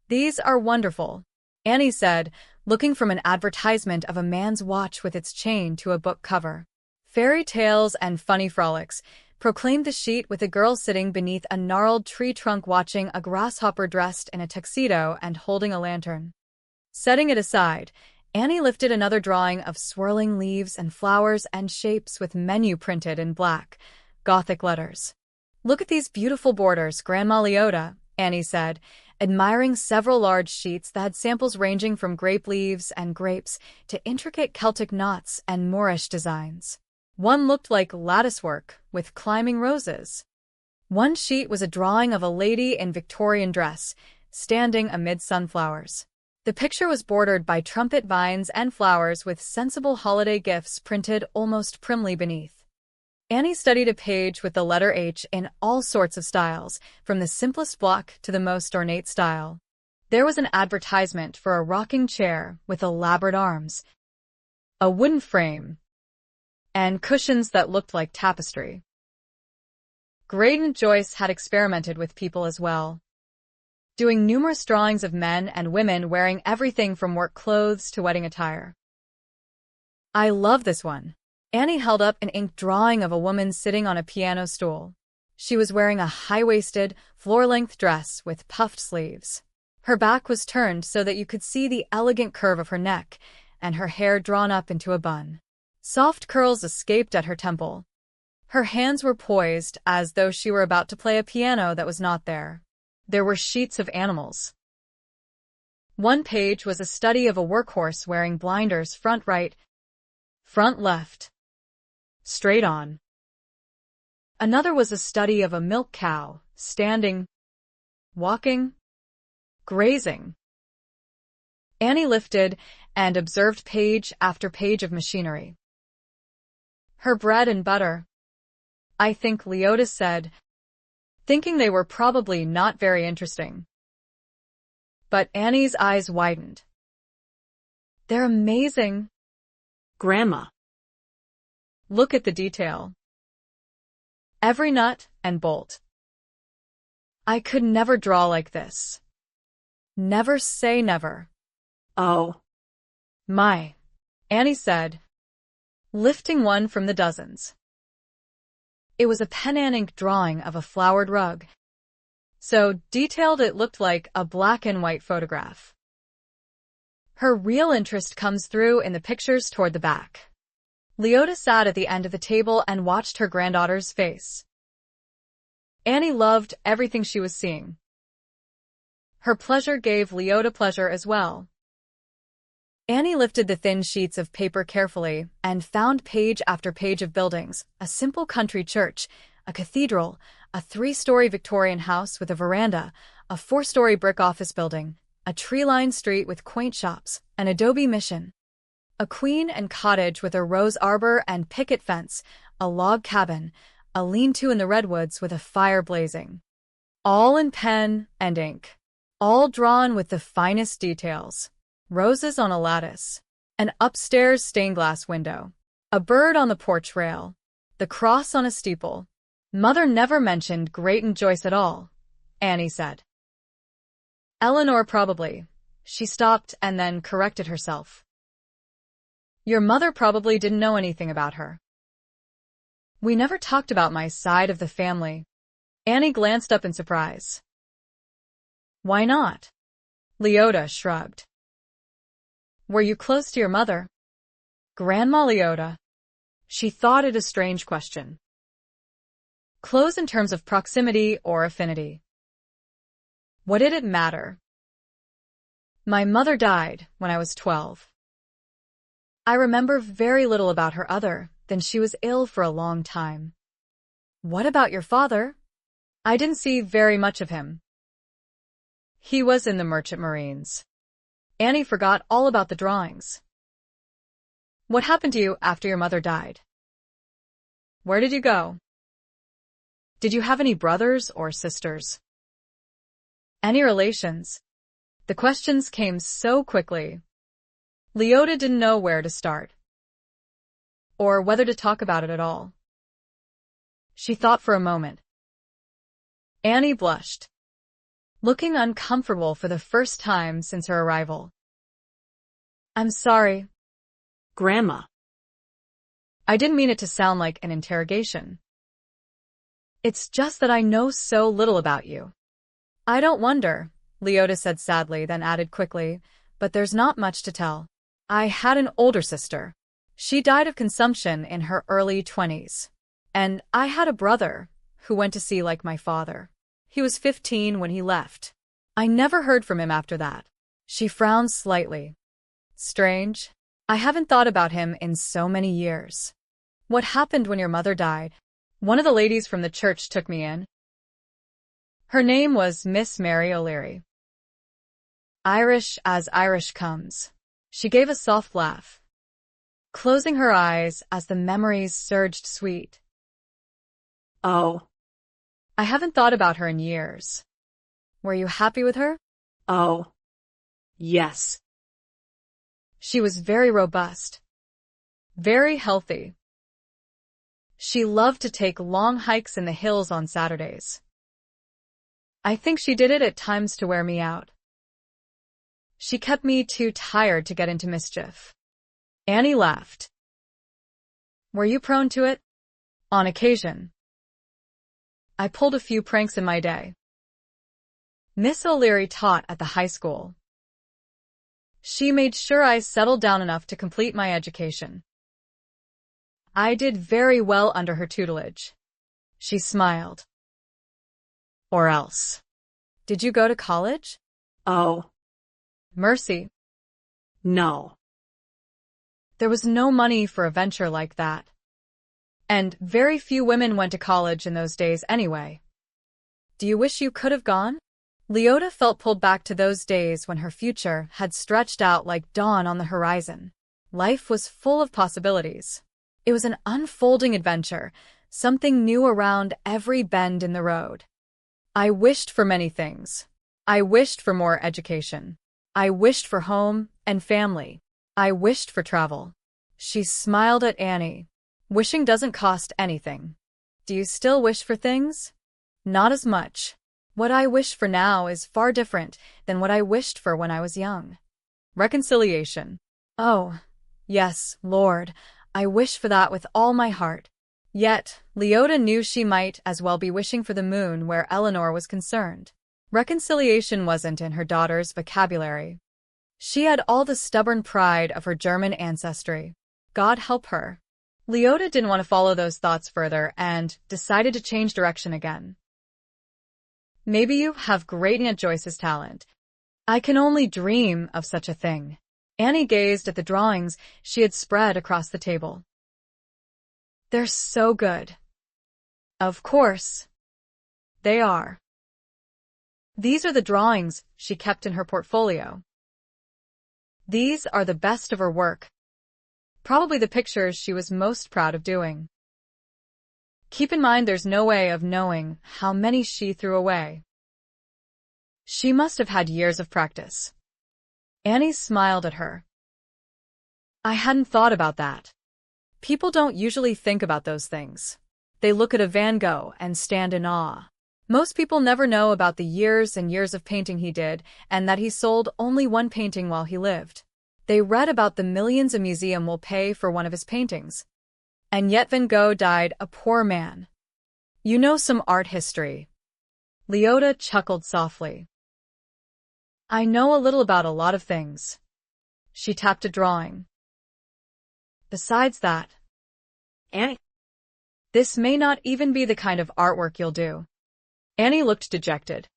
These are wonderful, Annie said, looking from an advertisement of a man's watch with its chain to a book cover. Fairy tales and funny frolics, proclaimed the sheet with a girl sitting beneath a gnarled tree trunk watching a grasshopper dressed in a tuxedo and holding a lantern. Setting it aside, Annie lifted another drawing of swirling leaves and flowers and shapes with menu printed in black, Gothic letters. Look at these beautiful borders, Grandma Leota, Annie said, admiring several large sheets that had samples ranging from grape leaves and grapes to intricate Celtic knots and Moorish designs. One looked like latticework with climbing roses. One sheet was a drawing of a lady in Victorian dress, standing amid sunflowers. The picture was bordered by trumpet vines and flowers with sensible holiday gifts printed almost primly beneath. Annie studied a page with the letter H in all sorts of styles, from the simplest block to the most ornate style. There was an advertisement for a rocking chair with elaborate arms, a wooden frame, and cushions that looked like tapestry. Great Aunt Joyce had experimented with people as well, doing numerous drawings of men and women wearing everything from work clothes to wedding attire. I love this one. Annie held up an ink drawing of a woman sitting on a piano stool. She was wearing a high-waisted, floor-length dress with puffed sleeves. Her back was turned so that you could see the elegant curve of her neck, and her hair drawn up into a bun. Soft curls escaped at her temple. Her hands were poised as though she were about to play a piano that was not there. There were sheets of animals. One page was a study of a workhorse wearing blinders front right, front left, straight on. Another was a study of a milk cow, standing, walking, grazing. Annie lifted and observed page after page of machinery. Her bread and butter, I think Leota said, thinking they were probably not very interesting. But Annie's eyes widened. They're amazing. Grandma. Look at the detail. Every nut and bolt. I could never draw like this. Never say never. Oh. My, Annie said, lifting one from the dozens. It was a pen and ink drawing of a flowered rug, so detailed it looked like a black and white photograph. Her real interest comes through in the pictures toward the back. Leota sat at the end of the table and watched her granddaughter's face. Annie loved everything she was seeing. Her pleasure gave Leota pleasure as well. Annie lifted the thin sheets of paper carefully and found page after page of buildings, a simple country church, a cathedral, a 3-story Victorian house with a veranda, a 4-story brick office building, a tree-lined street with quaint shops, an adobe mission, a queen and cottage with a rose arbor and picket fence, a log cabin, a lean-to in the redwoods with a fire blazing. All in pen and ink, all drawn with the finest details. Roses on a lattice, an upstairs stained glass window, a bird on the porch rail, the cross on a steeple. Mother never mentioned Grayton Joyce at all, Annie said. Eleanor probably. She stopped and then corrected herself. Your mother probably didn't know anything about her. We never talked about my side of the family. Annie glanced up in surprise. Why not? Leota shrugged. Were you close to your mother? Grandma Leota. She thought it a strange question. Close in terms of proximity or affinity. What did it matter? My mother died when I was 12. I remember very little about her other than she was ill for a long time. What about your father? I didn't see very much of him. He was in the Merchant Marines. Annie forgot all about the drawings. What happened to you after your mother died? Where did you go? Did you have any brothers or sisters? Any relations? The questions came so quickly. Leota didn't know where to start, or whether to talk about it at all. She thought for a moment. Annie blushed, looking uncomfortable for the first time since her arrival. I'm sorry. Grandma. I didn't mean it to sound like an interrogation. It's just that I know so little about you. I don't wonder, Leota said sadly, then added quickly, but there's not much to tell. I had an older sister. She died of consumption in her early 20s. And I had a brother who went to sea like my father. He was 15 when he left. I never heard from him after that. She frowned slightly. Strange. I haven't thought about him in so many years. What happened when your mother died? One of the ladies from the church took me in. Her name was Miss Mary O'Leary. Irish as Irish comes. She gave a soft laugh, closing her eyes as the memories surged sweet. Oh. I haven't thought about her in years. Were you happy with her? Oh. Yes. She was very robust, very healthy. She loved to take long hikes in the hills on Saturdays. I think she did it at times to wear me out. She kept me too tired to get into mischief. Annie laughed. Were you prone to it? On occasion. I pulled a few pranks in my day. Miss O'Leary taught at the high school. She made sure I settled down enough to complete my education. I did very well under her tutelage. She smiled. Or else. Did you go to college? Oh. Mercy. No. There was no money for a venture like that. And very few women went to college in those days anyway. Do you wish you could have gone? Leota felt pulled back to those days when her future had stretched out like dawn on the horizon. Life was full of possibilities. It was an unfolding adventure, something new around every bend in the road. I wished for many things. I wished for more education. I wished for home and family. I wished for travel. She smiled at Annie. Wishing doesn't cost anything. Do you still wish for things? Not as much. What I wish for now is far different than what I wished for when I was young. Reconciliation. Oh, yes, Lord, I wish for that with all my heart. Yet, Leota knew she might as well be wishing for the moon where Eleanor was concerned. Reconciliation wasn't in her daughter's vocabulary. She had all the stubborn pride of her German ancestry. God help her. Leota didn't want to follow those thoughts further and decided to change direction again. Maybe you have great Aunt Joyce's talent. I can only dream of such a thing. Annie gazed at the drawings she had spread across the table. They're so good. Of course. They are. These are the drawings she kept in her portfolio. These are the best of her work. Probably the pictures she was most proud of doing. Keep in mind there's no way of knowing how many she threw away. She must have had years of practice. Annie smiled at her. I hadn't thought about that. People don't usually think about those things. They look at a Van Gogh and stand in awe. Most people never know about the years and years of painting he did and that he sold only one painting while he lived. They read about the millions a museum will pay for one of his paintings. And yet Van Gogh died a poor man. You know some art history. Leota chuckled softly. I know a little about a lot of things. She tapped a drawing. Besides that, Annie, this may not even be the kind of artwork you'll do. Annie looked dejected.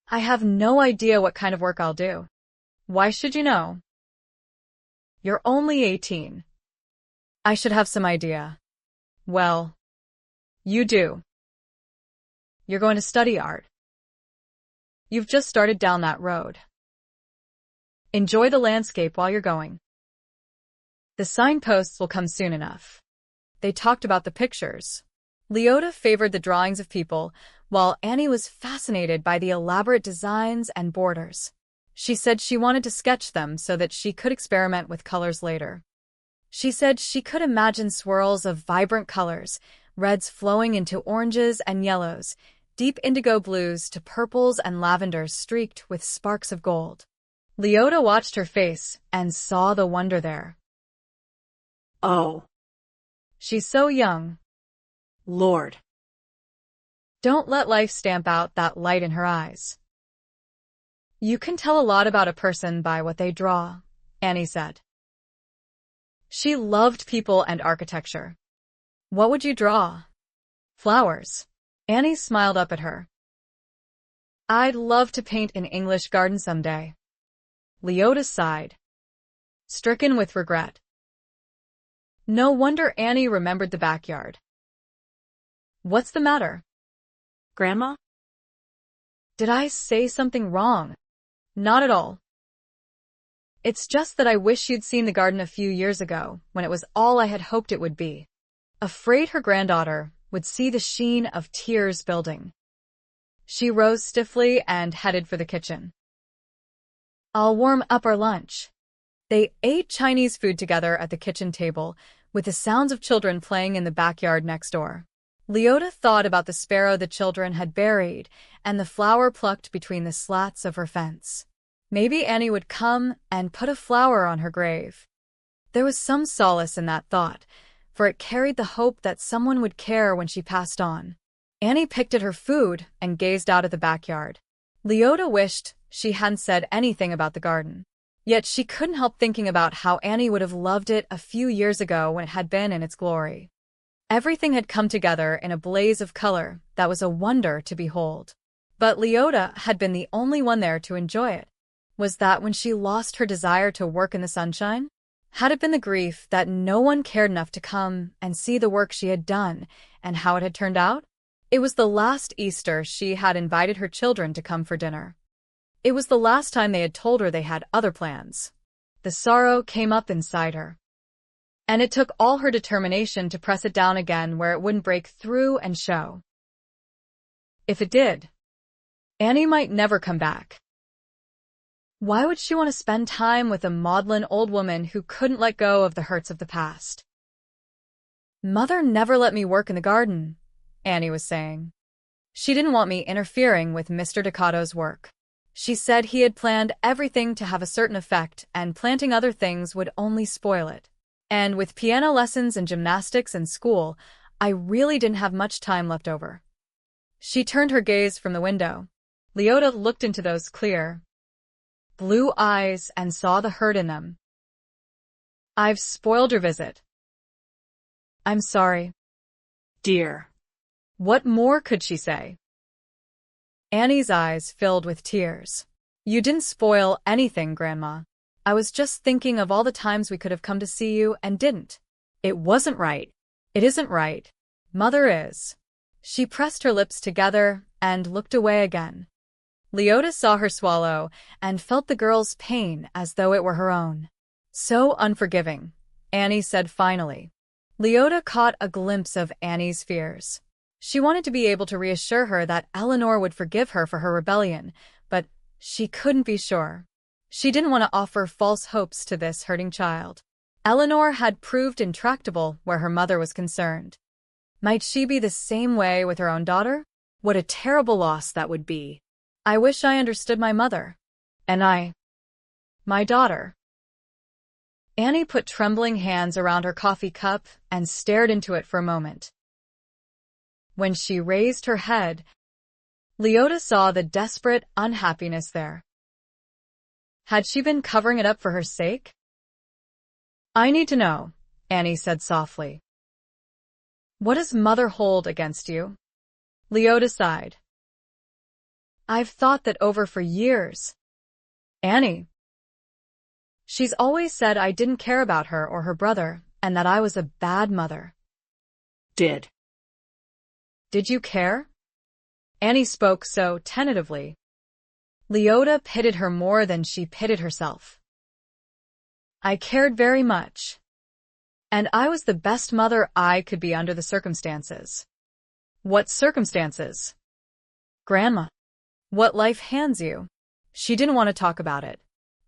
I have no idea what kind of work I'll do. Why should you know? You're only 18. I should have some idea. Well, you do. You're going to study art. You've just started down that road. Enjoy the landscape while you're going. The signposts will come soon enough. They talked about the pictures. Leota favored the drawings of people, while Annie was fascinated by the elaborate designs and borders. She said she wanted to sketch them so that she could experiment with colors later. She said she could imagine swirls of vibrant colors, reds flowing into oranges and yellows, deep indigo blues to purples and lavenders streaked with sparks of gold. Leota watched her face and saw the wonder there. Oh. She's so young. Lord. Don't let life stamp out that light in her eyes. You can tell a lot about a person by what they draw, Annie said. She loved people and architecture. What would you draw? Flowers. Annie smiled up at her. I'd love to paint an English garden someday. Leota sighed, stricken with regret. No wonder Annie remembered the backyard. What's the matter? Grandma? Did I say something wrong? Not at all. It's just that I wish you'd seen the garden a few years ago, when it was all I had hoped it would be. Afraid her granddaughter would see the sheen of tears building. She rose stiffly and headed for the kitchen. I'll warm up our lunch. They ate Chinese food together at the kitchen table, with the sounds of children playing in the backyard next door. Leota thought about the sparrow the children had buried and the flower plucked between the slats of her fence. Maybe Annie would come and put a flower on her grave. There was some solace in that thought, for it carried the hope that someone would care when she passed on. Annie picked at her food and gazed out at the backyard. Leota wished she hadn't said anything about the garden. Yet she couldn't help thinking about how Annie would have loved it a few years ago when it had been in its glory. Everything had come together in a blaze of color that was a wonder to behold. But Leota had been the only one there to enjoy it. Was that when she lost her desire to work in the sunshine? Had it been the grief that no one cared enough to come and see the work she had done and how it had turned out? It was the last Easter she had invited her children to come for dinner. It was the last time they had told her they had other plans. The sorrow came up inside her, and it took all her determination to press it down again where it wouldn't break through and show. If it did, Annie might never come back. Why would she want to spend time with a maudlin old woman who couldn't let go of the hurts of the past? Mother never let me work in the garden, Annie was saying. She didn't want me interfering with Mr. Ducato's work. She said he had planned everything to have a certain effect, and planting other things would only spoil it. And with piano lessons and gymnastics and school, I really didn't have much time left over. She turned her gaze from the window. Leota looked into those clear blue eyes and saw the hurt in them. I've spoiled your visit. I'm sorry. Dear. What more could she say? Annie's eyes filled with tears. You didn't spoil anything, Grandma. I was just thinking of all the times we could have come to see you and didn't. It wasn't right. It isn't right. Mother is. She pressed her lips together and looked away again. Leota saw her swallow and felt the girl's pain as though it were her own. So unforgiving, Annie said finally. Leota caught a glimpse of Annie's fears. She wanted to be able to reassure her that Eleanor would forgive her for her rebellion, but she couldn't be sure. She didn't want to offer false hopes to this hurting child. Eleanor had proved intractable where her mother was concerned. Might she be the same way with her own daughter? What a terrible loss that would be. I wish I understood my mother. And my daughter. Annie put trembling hands around her coffee cup and stared into it for a moment. When she raised her head, Leota saw the desperate unhappiness there. Had she been covering it up for her sake? I need to know, Annie said softly. What does Mother hold against you? Leota sighed. I've thought that over for years. Annie. She's always said I didn't care about her or her brother, and that I was a bad mother. Did you care? Annie spoke so tentatively. Leota pitied her more than she pitied herself. I cared very much. And I was the best mother I could be under the circumstances. What circumstances? Grandma. What life hands you. She didn't want to talk about it.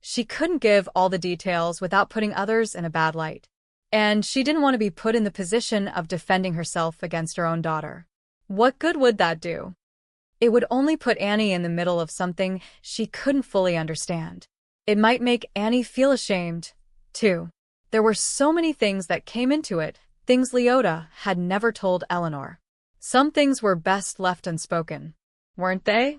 She couldn't give all the details without putting others in a bad light. And she didn't want to be put in the position of defending herself against her own daughter. What good would that do? It would only put Annie in the middle of something she couldn't fully understand. It might make Annie feel ashamed, too. There were so many things that came into it, things Leota had never told Eleanor. Some things were best left unspoken, weren't they?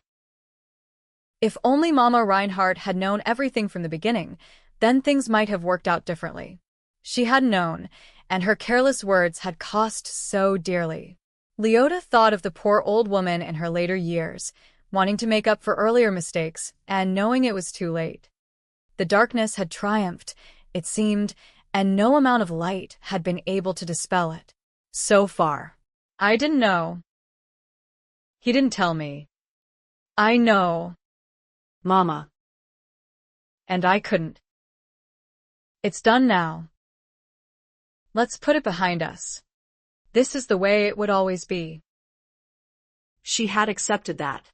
If only Mama Reinhardt had known everything from the beginning, then things might have worked out differently. She had known, and her careless words had cost so dearly. Leota thought of the poor old woman in her later years, wanting to make up for earlier mistakes and knowing it was too late. The darkness had triumphed, it seemed, and no amount of light had been able to dispel it. So far. I didn't know. He didn't tell me. I know. Mama. And I couldn't. It's done now. Let's put it behind us. This is the way it would always be. She had accepted that.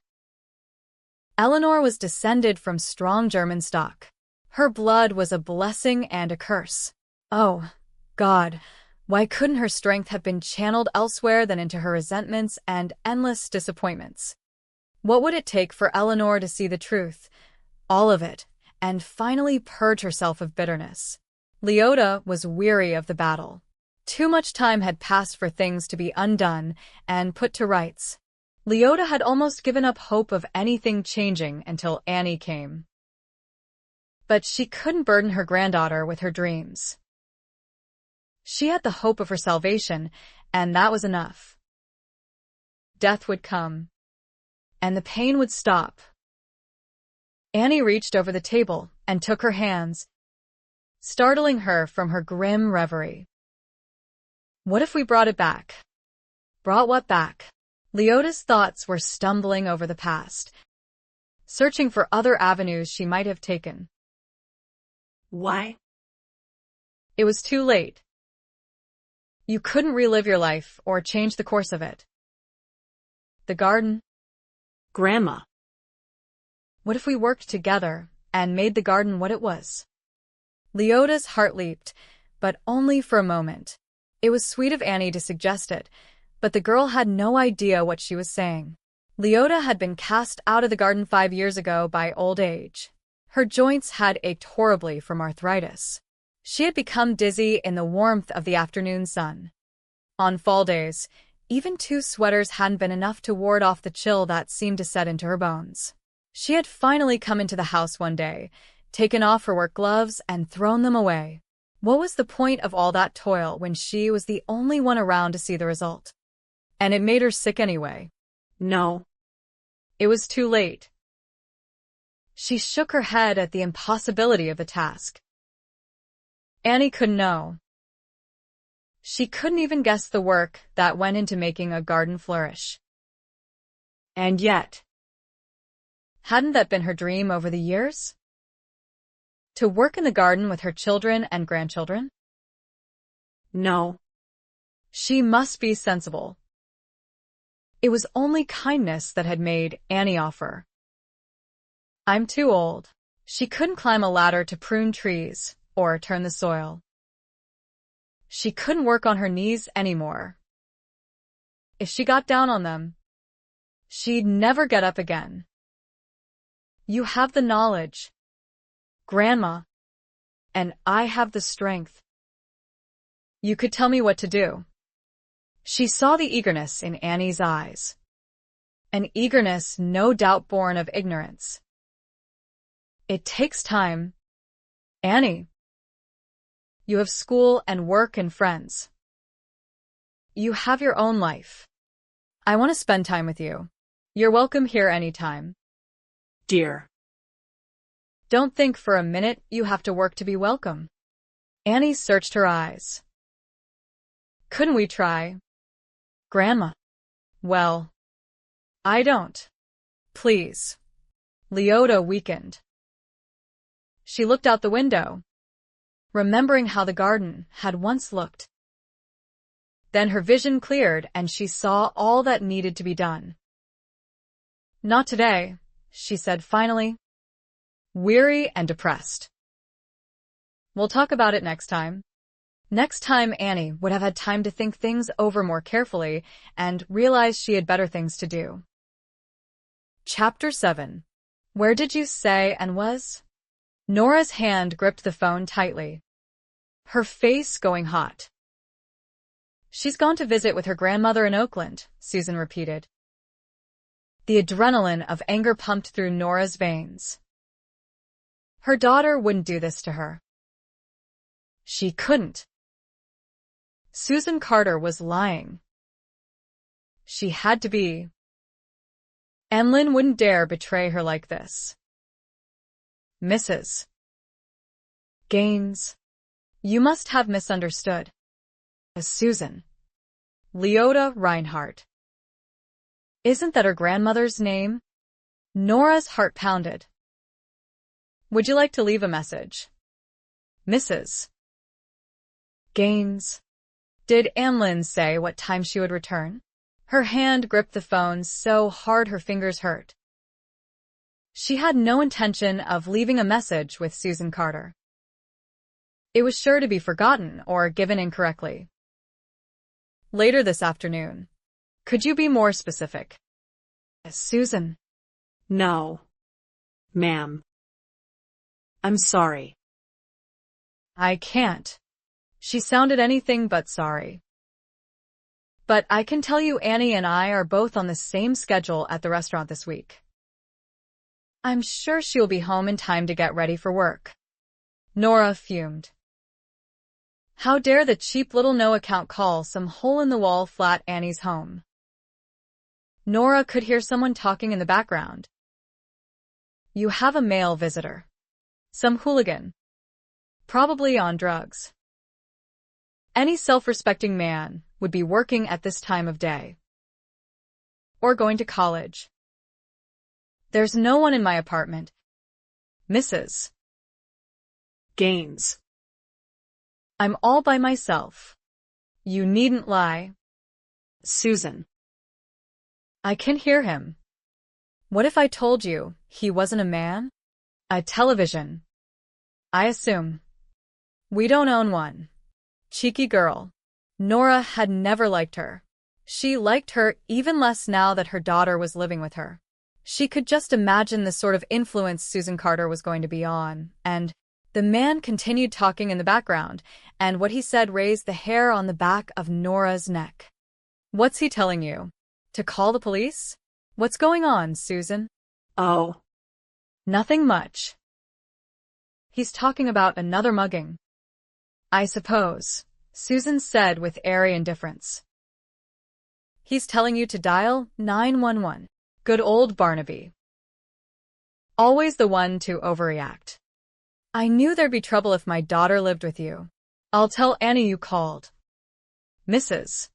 Eleanor was descended from strong German stock. Her blood was a blessing and a curse. Oh, God, why couldn't her strength have been channeled elsewhere than into her resentments and endless disappointments? What would it take for Eleanor to see the truth, all of it, and finally purge herself of bitterness? Leota was weary of the battle. Too much time had passed for things to be undone and put to rights. Leota had almost given up hope of anything changing until Annie came. But she couldn't burden her granddaughter with her dreams. She had the hope of her salvation, and that was enough. Death would come, and the pain would stop. Annie reached over the table and took her hands, startling her from her grim reverie. What if we brought it back? Brought what back? Leota's thoughts were stumbling over the past, searching for other avenues she might have taken. Why? It was too late. You couldn't relive your life or change the course of it. The garden? Grandma. What if we worked together and made the garden what it was? Leota's heart leaped, but only for a moment. It was sweet of Annie to suggest it, but the girl had no idea what she was saying. Leota had been cast out of the garden 5 years ago by old age. Her joints had ached horribly from arthritis. She had become dizzy in the warmth of the afternoon sun. On fall days, even 2 sweaters hadn't been enough to ward off the chill that seemed to set into her bones. She had finally come into the house one day, taken off her work gloves and thrown them away. What was the point of all that toil when she was the only one around to see the result? And it made her sick anyway. No. It was too late. She shook her head at the impossibility of the task. Annie couldn't know. She couldn't even guess the work that went into making a garden flourish. And yet, hadn't that been her dream over the years? To work in the garden with her children and grandchildren? no. She must be sensible. It was only kindness that had made Annie offer. I'm too old. She couldn't climb a ladder to prune trees or turn the soil. She couldn't work on her knees anymore. If she got down on them, she'd never get up again. You have the knowledge, Grandma, and I have the strength. You could tell me what to do. She saw the eagerness in Annie's eyes. An eagerness no doubt born of ignorance. It takes time, Annie. You have school and work and friends. You have your own life. I want to spend time with you. You're welcome here anytime. Dear. Don't think for a minute you have to work to be welcome. Annie searched her eyes. Couldn't we try, Grandma? Well, I don't. Please. Leota weakened. She looked out the window, remembering how the garden had once looked. Then her vision cleared and she saw all that needed to be done. Not today, she said finally, weary and depressed. We'll talk about it next time. Next time Annie would have had time to think things over more carefully and realize she had better things to do. Chapter 7. Where did you say and was? Nora's hand gripped the phone tightly, her face going hot. She's gone to visit with her grandmother in Oakland, Susan repeated. The adrenaline of anger pumped through Nora's veins. Her daughter wouldn't do this to her. She couldn't. Susan Carter was lying. She had to be. Emlyn wouldn't dare betray her like this. Mrs. Gaines, you must have misunderstood. Susan. Leota Reinhardt. Isn't that her grandmother's name? Nora's heart pounded. Would you like to leave a message? Mrs. Gaines. Did Emlyn say what time she would return? Her hand gripped the phone so hard her fingers hurt. She had no intention of leaving a message with Susan Carter. It was sure to be forgotten or given incorrectly. Later this afternoon. Could you be more specific? Susan. No. Ma'am. I'm sorry. I can't. She sounded anything but sorry. But I can tell you Annie and I are both on the same schedule at the restaurant this week. I'm sure she'll be home in time to get ready for work. Nora fumed. How dare the cheap little no-account call some hole-in-the-wall flat Annie's home? Nora could hear someone talking in the background. You have a male visitor. Some hooligan. Probably on drugs. Any self-respecting man would be working at this time of day. Or going to college. There's no one in my apartment. Mrs. Gaines. I'm all by myself. You needn't lie. Susan. I can hear him. What if I told you he wasn't a man? A television. I assume. We don't own one. Cheeky girl. Nora had never liked her. She liked her even less now that her daughter was living with her. She could just imagine the sort of influence Susan Carter was going to be on, and the man continued talking in the background, and what he said raised the hair on the back of Nora's neck. What's he telling you? To call the police? What's going on, Susan? Oh. Nothing much. He's talking about another mugging. I suppose, Susan said with airy indifference. He's telling you to dial 911. Good old Barnaby. Always the one to overreact. I knew there'd be trouble if my daughter lived with you. I'll tell Annie you called. Mrs.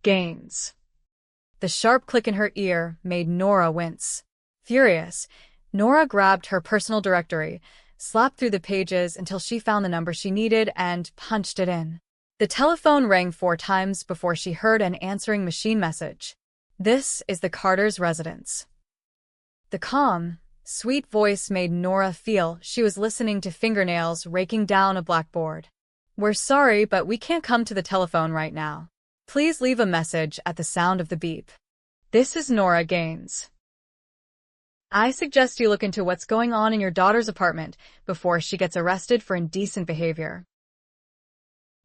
Gaines. The sharp click in her ear made Nora wince. Furious, Nora grabbed her personal directory, slapped through the pages until she found the number she needed and punched it in. The telephone rang 4 times before she heard an answering machine message. This is the Carters' residence. The calm, sweet voice made Nora feel she was listening to fingernails raking down a blackboard. We're sorry, but we can't come to the telephone right now. Please leave a message at the sound of the beep. This is Nora Gaines. I suggest you look into what's going on in your daughter's apartment before she gets arrested for indecent behavior.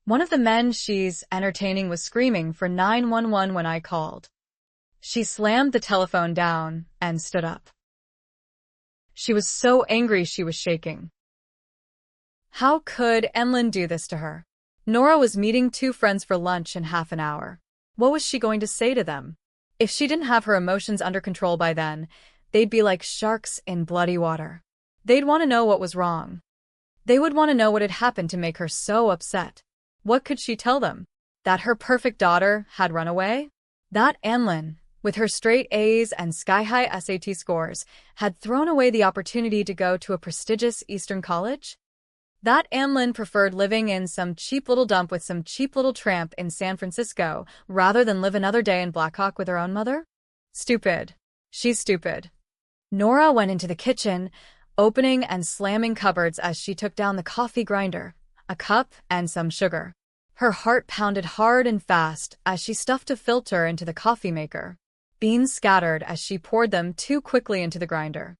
One of the men she's entertaining was screaming for 911 when I called. She slammed the telephone down and stood up. She was so angry she was shaking. How could Emlyn do this to her? Nora was meeting 2 friends for lunch in half an hour. What was she going to say to them? If she didn't have her emotions under control by then, they'd be like sharks in bloody water. They'd want to know what was wrong. They would want to know what had happened to make her so upset. What could she tell them? That her perfect daughter had run away? That Emlyn, with her straight A's and sky-high SAT scores, had thrown away the opportunity to go to a prestigious Eastern college? That Emlyn preferred living in some cheap little dump with some cheap little tramp in San Francisco rather than live another day in Blackhawk with her own mother? Stupid. She's stupid. Nora went into the kitchen, opening and slamming cupboards as she took down the coffee grinder, a cup, and some sugar. Her heart pounded hard and fast as she stuffed a filter into the coffee maker. Beans scattered as she poured them too quickly into the grinder.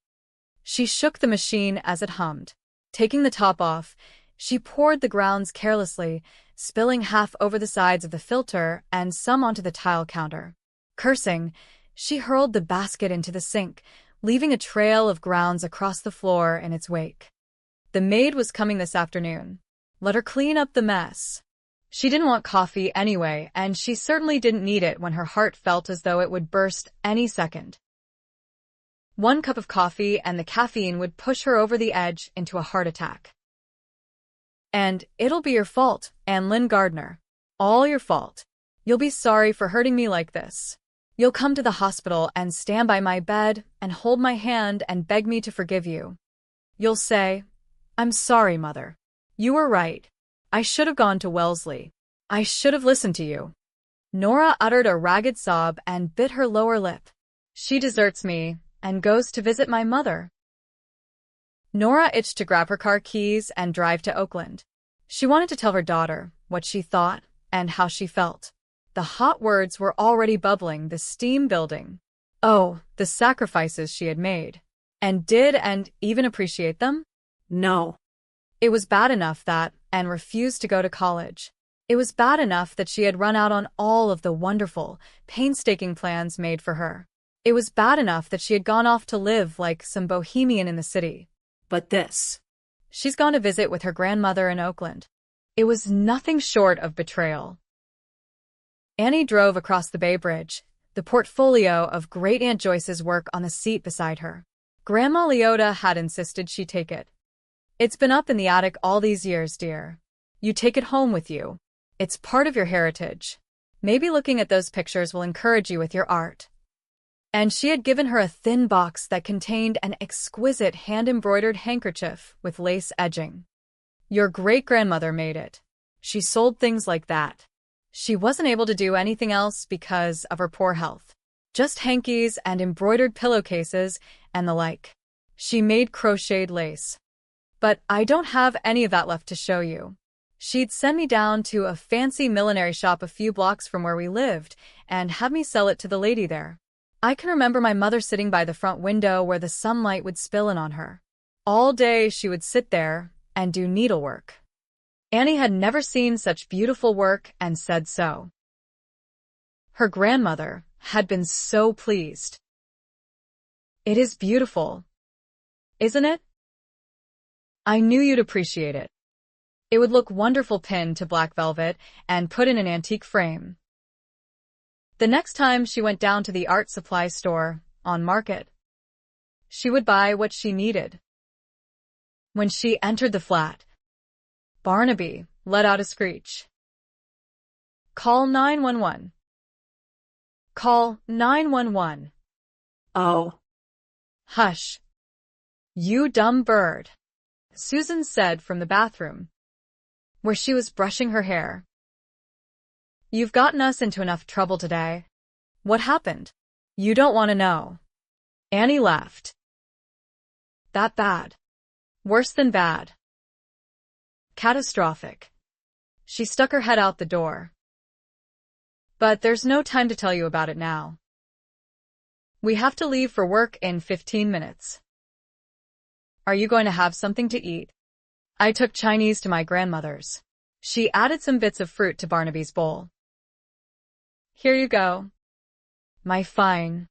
She shook the machine as it hummed. Taking the top off, she poured the grounds carelessly, spilling half over the sides of the filter and some onto the tile counter. Cursing, she hurled the basket into the sink, leaving a trail of grounds across the floor in its wake. The maid was coming this afternoon. Let her clean up the mess. She didn't want coffee anyway, and she certainly didn't need it when her heart felt as though it would burst any second. 1 cup of coffee and the caffeine would push her over the edge into a heart attack. And it'll be your fault, Anne-Lynn Gardner. All your fault. You'll be sorry for hurting me like this. You'll come to the hospital and stand by my bed and hold my hand and beg me to forgive you. You'll say, I'm sorry, Mother. You were right. I should have gone to Wellesley. I should have listened to you. Nora uttered a ragged sob and bit her lower lip. She deserts me and goes to visit my mother. Nora itched to grab her car keys and drive to Oakland. She wanted to tell her daughter what she thought and how she felt. The hot words were already bubbling, the steam building. Oh, the sacrifices she had made. And even appreciate them? No. It was bad enough that Anne refused to go to college. It was bad enough that she had run out on all of the wonderful, painstaking plans made for her. It was bad enough that she had gone off to live like some bohemian in the city. But this. She's gone to visit with her grandmother in Oakland. It was nothing short of betrayal. Annie drove across the Bay Bridge, the portfolio of Great Aunt Joyce's work on the seat beside her. Grandma Leota had insisted she take it. It's been up in the attic all these years, dear. You take it home with you. It's part of your heritage. Maybe looking at those pictures will encourage you with your art. And she had given her a thin box that contained an exquisite hand-embroidered handkerchief with lace edging. Your great-grandmother made it. She sold things like that. She wasn't able to do anything else because of her poor health. Just hankies and embroidered pillowcases and the like. She made crocheted lace. But I don't have any of that left to show you. She'd send me down to a fancy millinery shop a few blocks from where we lived and have me sell it to the lady there. I can remember my mother sitting by the front window where the sunlight would spill in on her. All day she would sit there and do needlework. Annie had never seen such beautiful work and said so. Her grandmother had been so pleased. It is beautiful, isn't it? I knew you'd appreciate it. It would look wonderful pinned to black velvet and put in an antique frame. The next time she went down to the art supply store on Market, she would buy what she needed. When she entered the flat, Barnaby let out a screech. Call 911. Call 911. Oh. Hush. You dumb bird, Susan said from the bathroom, where she was brushing her hair. You've gotten us into enough trouble today. What happened? You don't want to know. Annie laughed. That bad. Worse than bad. Catastrophic. She stuck her head out the door. But there's no time to tell you about it now. We have to leave for work in 15 minutes. Are you going to have something to eat? I took Chinese to my grandmother's. She added some bits of fruit to Barnaby's bowl. Here you go. My fine,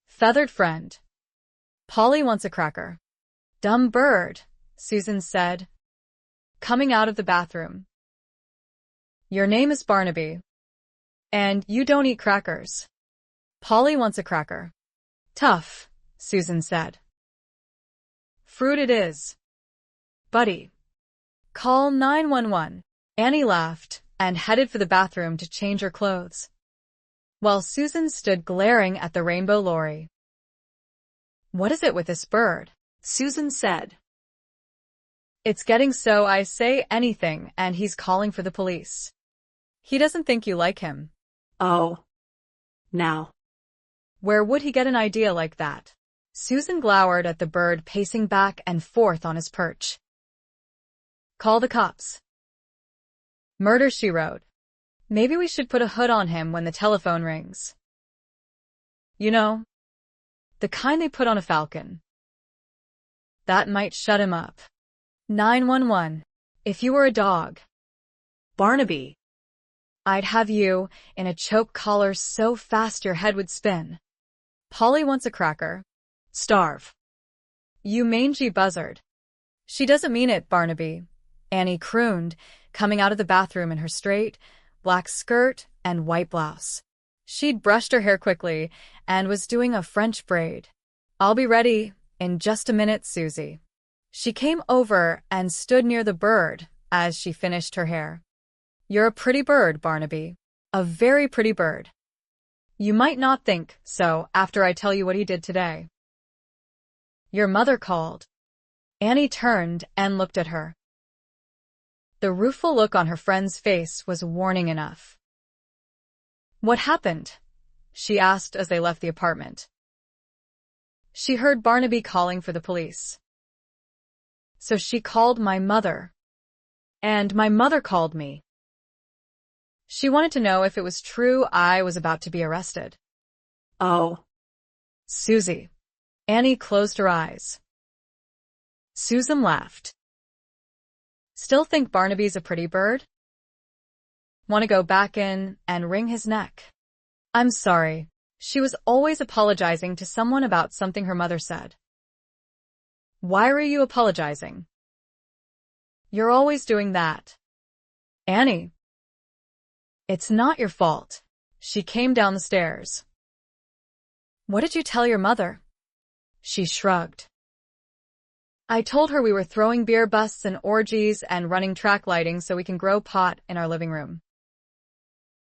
feathered friend. Polly wants a cracker. Dumb bird, Susan said, coming out of the bathroom. Your name is Barnaby, and you don't eat crackers. Polly wants a cracker. Tough, Susan said. Fruit it is. Buddy. Call 911. Annie laughed and headed for the bathroom to change her clothes, while Susan stood glaring at the rainbow lorry. What is it with this bird? Susan said. It's getting so I say anything and he's calling for the police. He doesn't think you like him. Oh. Now. Where would he get an idea like that? Susan glowered at the bird pacing back and forth on his perch. Call the cops. Murder, she wrote. Maybe we should put a hood on him when the telephone rings. You know, the kind they put on a falcon. That might shut him up. 911. If you were a dog. Barnaby. I'd have you in a choke collar so fast your head would spin. Polly wants a cracker. Starve. You mangy buzzard. She doesn't mean it, Barnaby, Annie crooned, coming out of the bathroom in her straight, black skirt and white blouse. She'd brushed her hair quickly and was doing a French braid. I'll be ready in just a minute, Susie. She came over and stood near the bird as she finished her hair. You're a pretty bird, Barnaby. A very pretty bird. You might not think so after I tell you what he did today. Your mother called. Annie turned and looked at her. The rueful look on her friend's face was warning enough. What happened? She asked as they left the apartment. She heard Barnaby calling for the police. So she called my mother. And my mother called me. She wanted to know if it was true I was about to be arrested. Oh. Susie. Annie closed her eyes. Susan laughed. Still think Barnaby's a pretty bird? Want to go back in and wring his neck? I'm sorry. She was always apologizing to someone about something her mother said. Why were you apologizing? You're always doing that. Annie. It's not your fault. She came down the stairs. What did you tell your mother? She shrugged. I told her we were throwing beer busts and orgies and running track lighting so we can grow pot in our living room.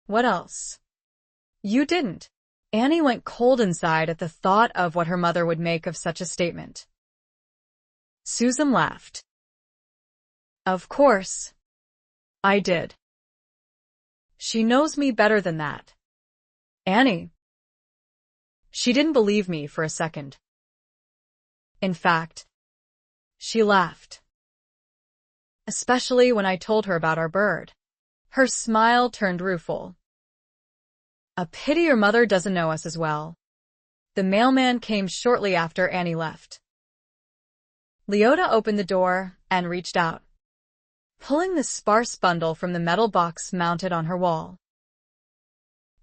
What else? You didn't. Annie went cold inside at the thought of what her mother would make of such a statement. Susan laughed. Of course. I did. She knows me better than that. Annie. She didn't believe me for a second. In fact, she laughed. Especially when I told her about our bird. Her smile turned rueful. A pity your mother doesn't know us as well. The mailman came shortly after Annie left. Leota opened the door and reached out, pulling the sparse bundle from the metal box mounted on her wall.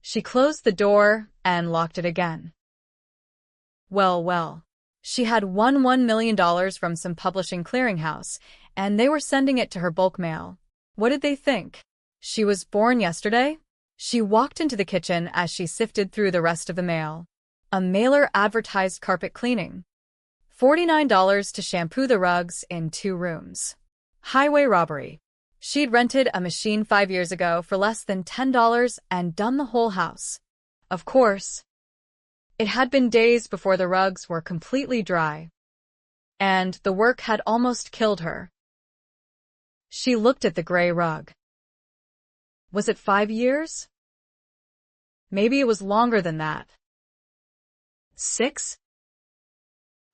She closed the door and locked it again. Well. She had won $1 million from some publishing clearinghouse, and they were sending it to her bulk mail. What did they think? She was born yesterday? She walked into the kitchen as she sifted through the rest of the mail. A mailer advertised carpet cleaning. $49 to shampoo the rugs in 2 rooms. Highway robbery. She'd rented a machine 5 years ago for less than $10 and done the whole house. Of course. It had been days before the rugs were completely dry, and the work had almost killed her. She looked at the gray rug. Was it 5 years? Maybe it was longer than that. 6?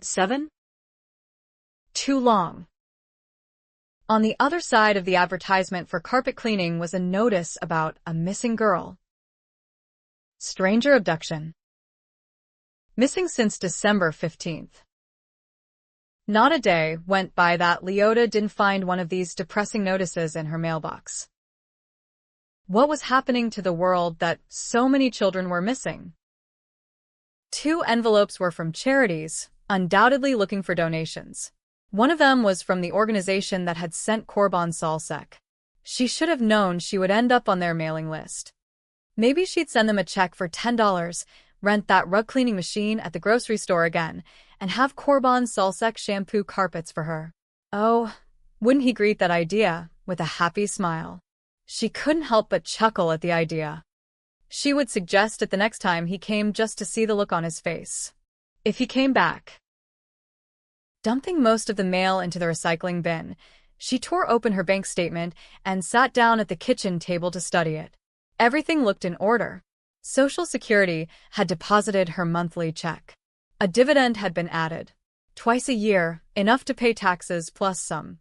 7? Too long. On the other side of the advertisement for carpet cleaning was a notice about a missing girl. Stranger abduction. Missing since December 15th. Not a day went by that Leota didn't find one of these depressing notices in her mailbox. What was happening to the world that so many children were missing? 2 envelopes were from charities, undoubtedly looking for donations. One of them was from the organization that had sent Korban Salsek. She should have known she would end up on their mailing list. Maybe she'd send them a check for $10, rent that rug cleaning machine at the grocery store again, and have Korban Salsek shampoo carpets for her. Oh, wouldn't he greet that idea with a happy smile? She couldn't help but chuckle at the idea. She would suggest it the next time he came just to see the look on his face. If he came back. Dumping most of the mail into the recycling bin, she tore open her bank statement and sat down at the kitchen table to study it. Everything looked in order. Social Security had deposited her monthly check. A dividend had been added. Twice a year, enough to pay taxes plus some.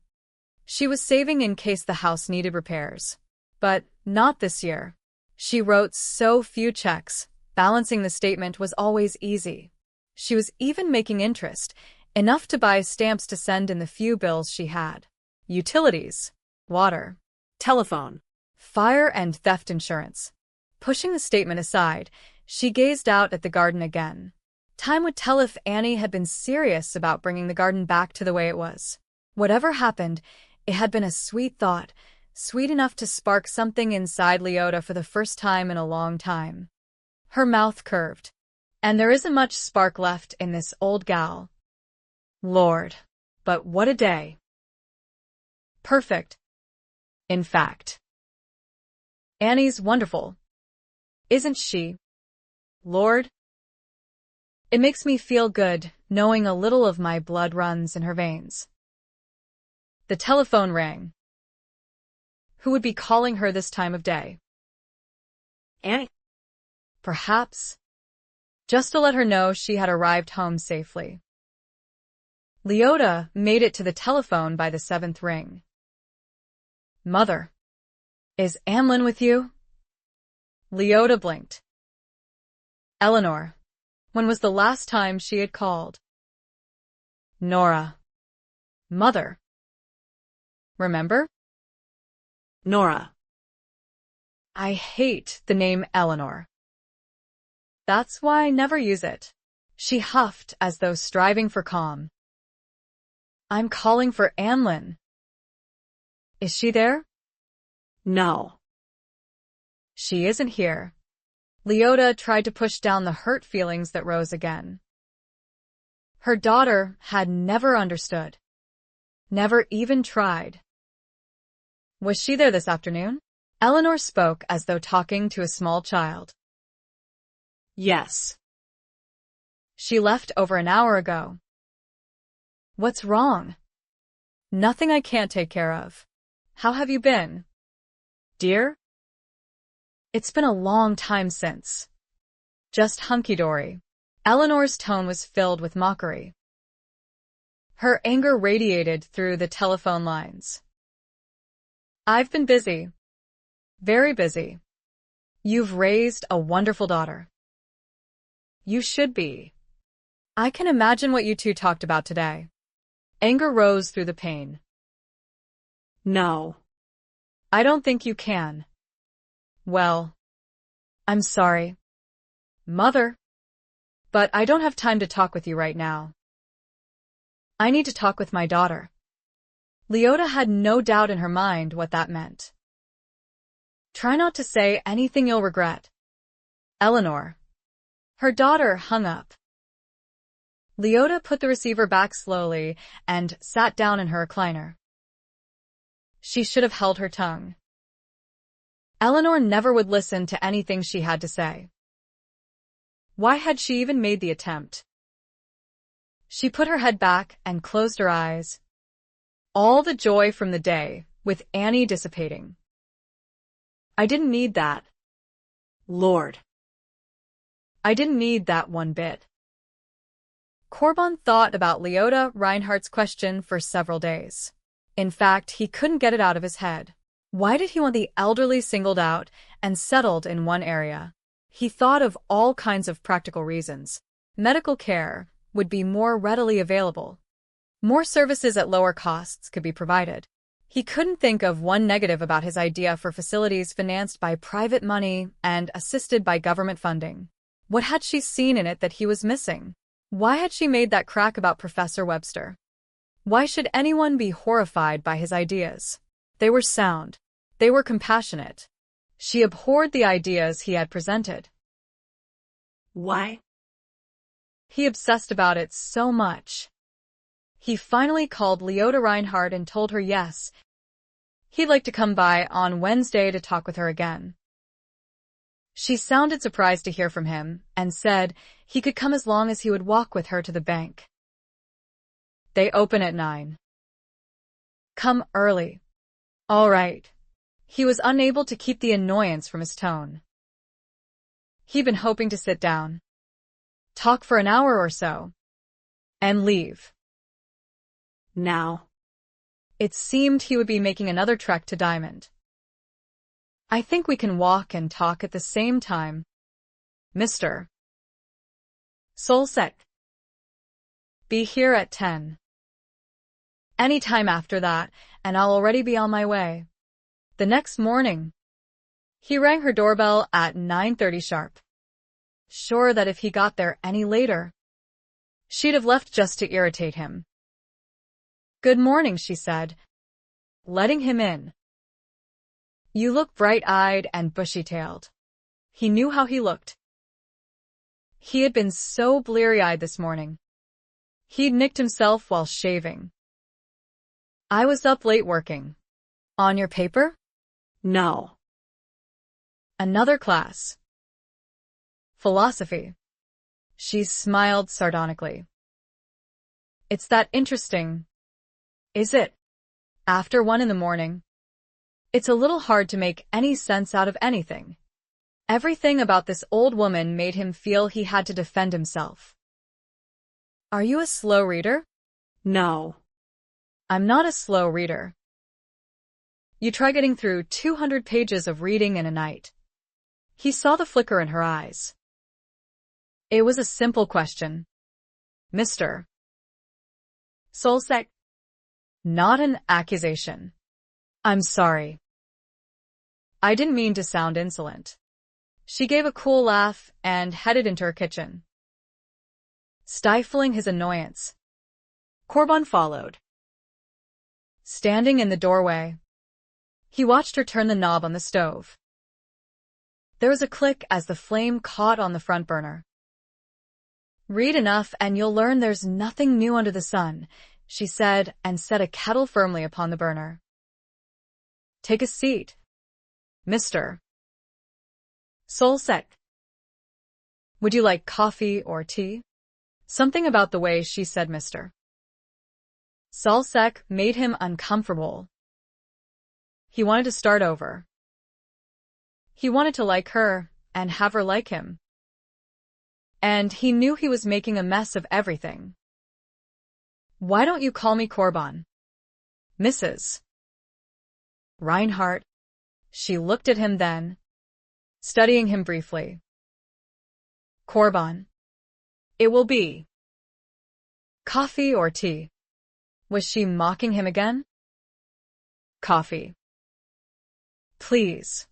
She was saving in case the house needed repairs. But not this year. She wrote so few checks, balancing the statement was always easy. She was even making interest, enough to buy stamps to send in the few bills she had. Utilities, water, Telephone, fire and theft insurance. Pushing the statement aside, she gazed out at the garden again. Time would tell if Annie had been serious about bringing the garden back to the way it was. Whatever happened, it had been a sweet thought, sweet enough to spark something inside Leota for the first time in a long time. Her mouth curved. And there isn't much spark left in this old gal. Lord, but what a day. Perfect. In fact. Annie's wonderful. Isn't she? Lord? It makes me feel good, knowing a little of my blood runs in her veins. The telephone rang. Who would be calling her this time of day? Annie. Perhaps. Just to let her know she had arrived home safely. Leota made it to the telephone by the 7th ring. Mother. Is Amlin with you? Leota blinked. Eleanor. When was the last time she had called? Nora. Mother. Remember? Nora. I hate the name Eleanor. That's why I never use it. She huffed as though striving for calm. I'm calling for Amlin. Is she there? No. She isn't here. Leota tried to push down the hurt feelings that rose again. Her daughter had never understood. Never even tried. Was she there this afternoon? Eleanor spoke as though talking to a small child. Yes. She left over an hour ago. What's wrong? Nothing I can't take care of. How have you been, dear? It's been a long time since. Just hunky-dory. Eleanor's tone was filled with mockery. Her anger radiated through the telephone lines. I've been busy. Very busy. You've raised a wonderful daughter. You should be. I can imagine what you two talked about today. Anger rose through the pain. No. I don't think you can. Well, I'm sorry, Mother, but I don't have time to talk with you right now. I need to talk with my daughter. Leota had no doubt in her mind what that meant. Try not to say anything you'll regret, Eleanor. Her daughter hung up. Leota put the receiver back slowly and sat down in her recliner. She should have held her tongue. Eleanor never would listen to anything she had to say. Why had she even made the attempt? She put her head back and closed her eyes. All the joy from the day, with Annie dissipating. I didn't need that. Lord. I didn't need that one bit. Corbin thought about Leota Reinhardt's question for several days. In fact, he couldn't get it out of his head. Why did he want the elderly singled out and settled in one area? He thought of all kinds of practical reasons. Medical care would be more readily available. More services at lower costs could be provided. He couldn't think of one negative about his idea for facilities financed by private money and assisted by government funding. What had she seen in it that he was missing? Why had she made that crack about Professor Webster? Why should anyone be horrified by his ideas? They were sound. They were compassionate. She abhorred the ideas he had presented. Why? He obsessed about it so much. He finally called Leota Reinhardt and told her yes, he'd like to come by on Wednesday to talk with her again. She sounded surprised to hear from him and said he could come as long as he would walk with her to the bank. They open at 9. Come early. All right. He was unable to keep the annoyance from his tone. He'd been hoping to sit down, talk for an hour or so, and leave. Now. It seemed he would be making another trek to Diamond. I think we can walk and talk at the same time, Mr. Solsek. Be here at 10. Any time after that, and I'll already be on my way. The next morning, he rang her doorbell at 9:30 sharp. Sure that if he got there any later, she'd have left just to irritate him. Good morning, she said, letting him in. You look bright-eyed and bushy-tailed. He knew how he looked. He had been so bleary-eyed this morning. He'd nicked himself while shaving. I was up late working. On your paper? No. Another class. Philosophy. She smiled sardonically. It's that interesting, is it? After 1 in the morning. It's a little hard to make any sense out of anything. Everything about this old woman made him feel he had to defend himself. Are you a slow reader? No. I'm not a slow reader. You try getting through 200 pages of reading in a night. He saw the flicker in her eyes. It was a simple question. Mr. Solsek. Not an accusation. I'm sorry. I didn't mean to sound insolent. She gave a cool laugh and headed into her kitchen. Stifling his annoyance, Corbin followed. Standing in the doorway, he watched her turn the knob on the stove. There was a click as the flame caught on the front burner. Read enough and you'll learn there's nothing new under the sun, she said and set a kettle firmly upon the burner. Take a seat, Mr. Solsek. Would you like coffee or tea? Something about the way she said Mr. Solsek made him uncomfortable. He wanted to start over. He wanted to like her and have her like him. And he knew he was making a mess of everything. Why don't you call me Korban? Mrs. Reinhardt. She looked at him then, studying him briefly. Korban. It will be. Coffee or tea? Was she mocking him again? Coffee. Please.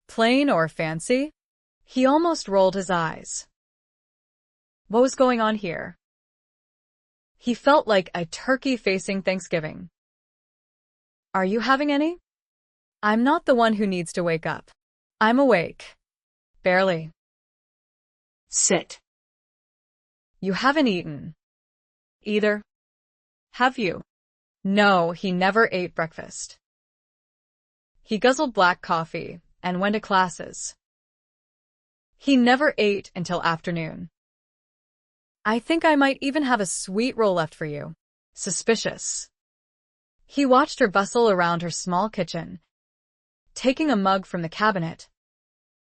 Plain or fancy? He almost rolled his eyes. What was going on here? He felt like a turkey facing Thanksgiving. Are you having any? I'm not the one who needs to wake up. I'm awake. Barely. Sit. You haven't eaten. Either. Have you? No, he never ate breakfast. He guzzled black coffee and went to classes. He never ate until afternoon. I think I might even have a sweet roll left for you. Suspicious. He watched her bustle around her small kitchen, taking a mug from the cabinet,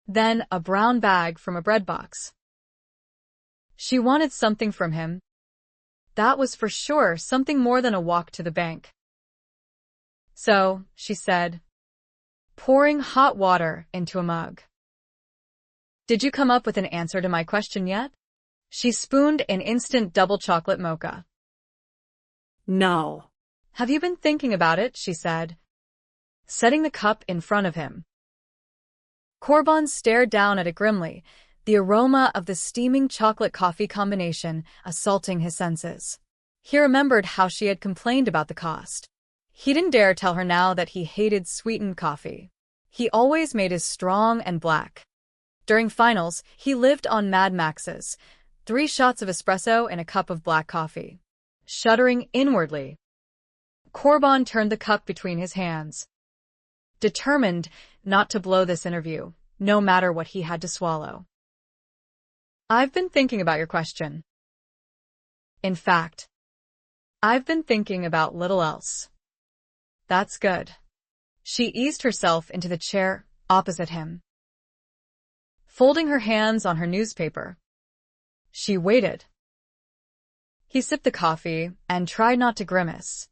then a brown bag from a bread box. She wanted something from him. That was for sure something more than a walk to the bank. So, she said, pouring hot water into a mug. Did you come up with an answer to my question yet? She spooned an instant double chocolate mocha. No. Have you been thinking about it? She said, setting the cup in front of him. Korban stared down at it grimly, the aroma of the steaming chocolate-coffee combination assaulting his senses. He remembered how she had complained about the cost. He didn't dare tell her now that he hated sweetened coffee. He always made his strong and black. During finals, he lived on Mad Max's, 3 shots of espresso in a cup of black coffee. Shuddering inwardly, Korban turned the cup between his hands, determined not to blow this interview, no matter what he had to swallow. I've been thinking about your question. In fact, I've been thinking about little else. That's good. She eased herself into the chair opposite him. Folding her hands on her newspaper, she waited. He sipped the coffee and tried not to grimace.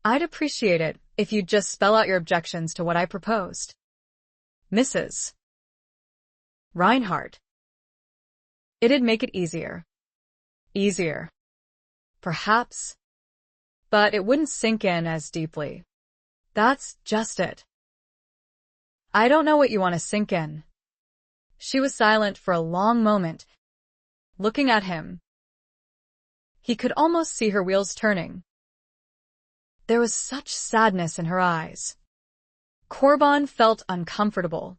I'd appreciate it if you'd just spell out your objections to what I proposed. Mrs. Reinhardt. It'd make it easier. Easier. Perhaps. But it wouldn't sink in as deeply. That's just it. I don't know what you want to sink in. She was silent for a long moment, looking at him. He could almost see her wheels turning. There was such sadness in her eyes. Korban felt uncomfortable.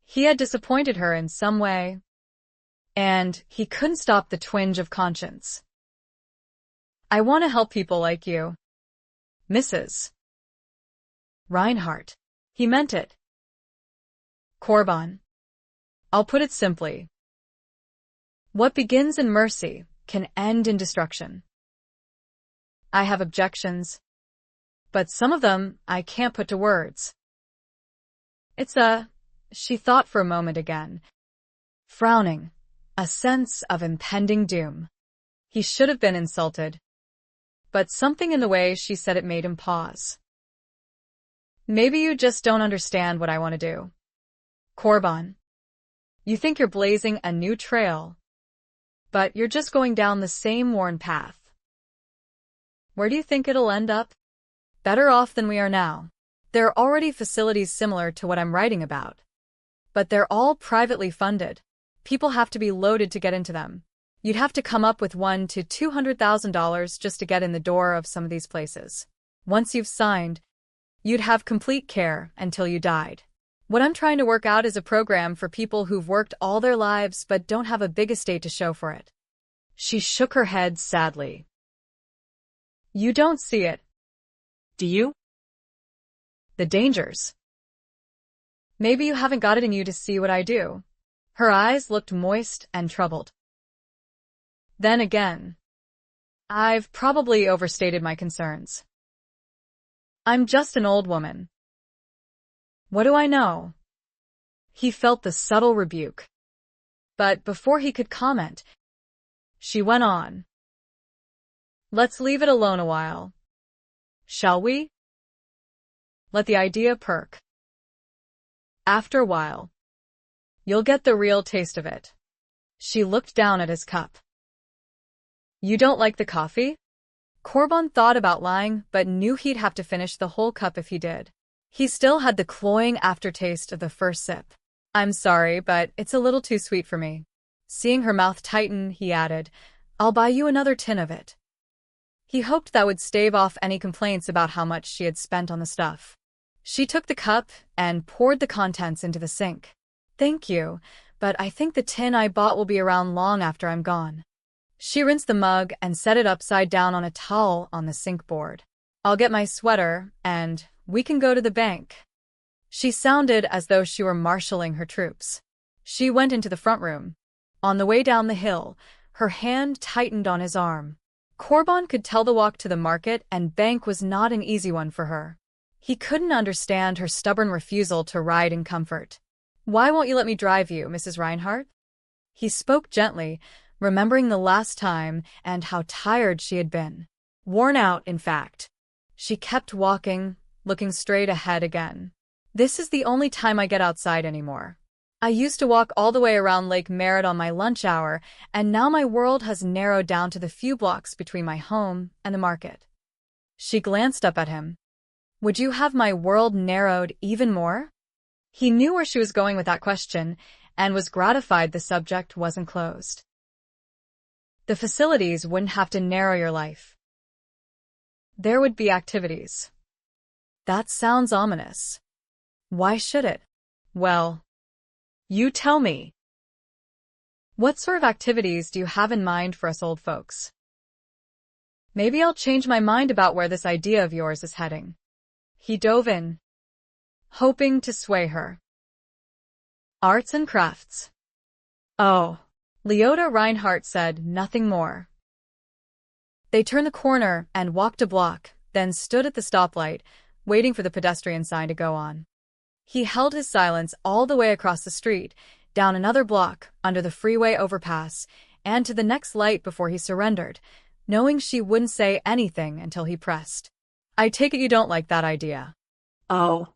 He had disappointed her in some way, and he couldn't stop the twinge of conscience. I want to help people like you, Mrs. Reinhardt. He meant it. Korban. I'll put it simply. What begins in mercy can end in destruction. I have objections, but some of them I can't put to words. She thought for a moment again, frowning, a sense of impending doom. He should have been insulted, but something in the way she said it made him pause. Maybe you just don't understand what I want to do. Korban. You think you're blazing a new trail, but you're just going down the same worn path. Where do you think it'll end up? Better off than we are now. There are already facilities similar to what I'm writing about, but they're all privately funded. People have to be loaded to get into them. You'd have to come up with $100,000 to $200,000 just to get in the door of some of these places. Once you've signed, you'd have complete care until you died. What I'm trying to work out is a program for people who've worked all their lives but don't have a big estate to show for it. She shook her head sadly. You don't see it. Do you? The dangers. Maybe you haven't got it in you to see what I do. Her eyes looked moist and troubled. Then again, I've probably overstated my concerns. I'm just an old woman. What do I know? He felt the subtle rebuke. But before he could comment, she went on. Let's leave it alone a while. Shall we? Let the idea perk. After a while, you'll get the real taste of it. She looked down at his cup. You don't like the coffee? Corbin thought about lying, but knew he'd have to finish the whole cup if he did. He still had the cloying aftertaste of the first sip. I'm sorry, but it's a little too sweet for me. Seeing her mouth tighten, he added, I'll buy you another tin of it. He hoped that would stave off any complaints about how much she had spent on the stuff. She took the cup and poured the contents into the sink. Thank you, but I think the tin I bought will be around long after I'm gone. She rinsed the mug and set it upside down on a towel on the sink board. I'll get my sweater, and we can go to the bank. She sounded as though she were marshalling her troops. She went into the front room. On the way down the hill, her hand tightened on his arm. Corbin could tell the walk to the market and bank was not an easy one for her. He couldn't understand her stubborn refusal to ride in comfort. Why won't you let me drive you, Mrs. Reinhardt? He spoke gently, remembering the last time and how tired she had been. Worn out, in fact. She kept walking, looking straight ahead again. This is the only time I get outside anymore. I used to walk all the way around Lake Merritt on my lunch hour, and now my world has narrowed down to the few blocks between my home and the market. She glanced up at him. Would you have my world narrowed even more? He knew where she was going with that question, and was gratified the subject wasn't closed. The facilities wouldn't have to narrow your life. There would be activities. That sounds ominous. Why should it? Well, you tell me. What sort of activities do you have in mind for us old folks? Maybe I'll change my mind about where this idea of yours is heading. He dove in, hoping to sway her. Arts and crafts. Oh. Leota Reinhardt said nothing more. They turned the corner and walked a block, then stood at the stoplight, waiting for the pedestrian sign to go on. He held his silence all the way across the street, down another block, under the freeway overpass, and to the next light before he surrendered, knowing she wouldn't say anything until he pressed. I take it you don't like that idea. Oh.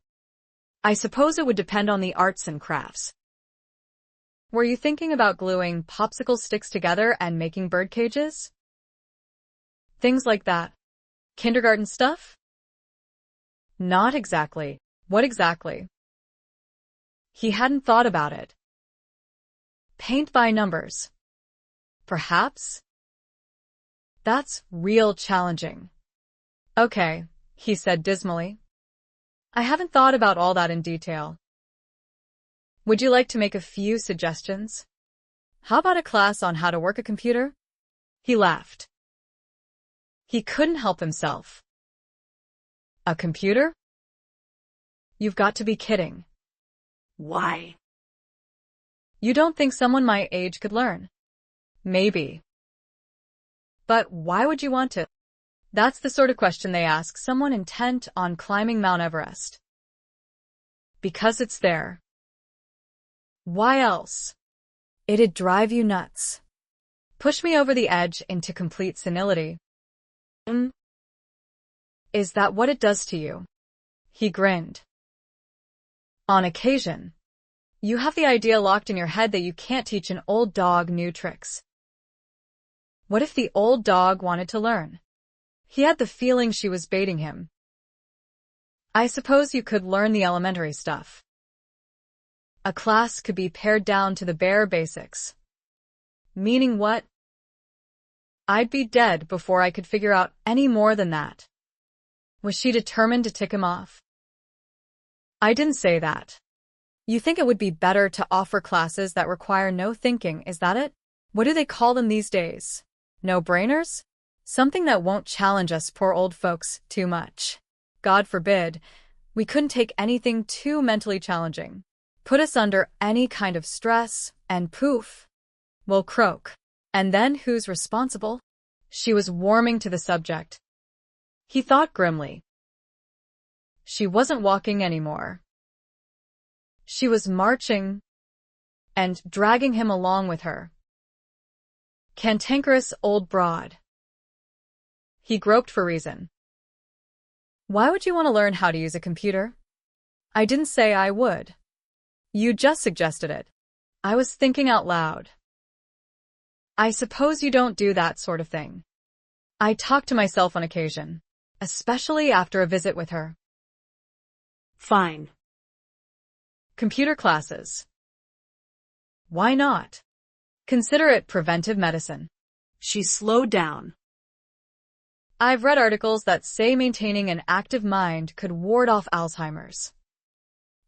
I suppose it would depend on the arts and crafts. Were you thinking about gluing popsicle sticks together and making bird cages? Things like that. Kindergarten stuff? Not exactly. What exactly? He hadn't thought about it. Paint by numbers. Perhaps? That's real challenging. Okay, he said dismally. I haven't thought about all that in detail. Would you like to make a few suggestions? How about a class on how to work a computer? He laughed. He couldn't help himself. A computer? You've got to be kidding. Why? You don't think someone my age could learn? Maybe. But why would you want to? That's the sort of question they ask someone intent on climbing Mount Everest. Because it's there. Why else? It'd drive you nuts. Push me over the edge into complete senility. Is that what it does to you? He grinned. On occasion. You have the idea locked in your head that you can't teach an old dog new tricks. What if the old dog wanted to learn? He had the feeling she was baiting him. I suppose you could learn the elementary stuff. A class could be pared down to the bare basics. Meaning what? I'd be dead before I could figure out any more than that. Was she determined to tick him off? I didn't say that. You think it would be better to offer classes that require no thinking, is that it? What do they call them these days? No-brainers? Something that won't challenge us poor old folks too much. God forbid, we couldn't take anything too mentally challenging. Put us under any kind of stress, and poof, we'll croak. And then who's responsible? She was warming to the subject. He thought grimly. She wasn't walking anymore. She was marching and dragging him along with her. Cantankerous old broad. He groped for reason. Why would you want to learn how to use a computer? I didn't say I would. You just suggested it. I was thinking out loud. I suppose you don't do that sort of thing. I talk to myself on occasion, especially after a visit with her. Fine. Computer classes. Why not? Consider it preventive medicine. She slowed down. I've read articles that say maintaining an active mind could ward off Alzheimer's.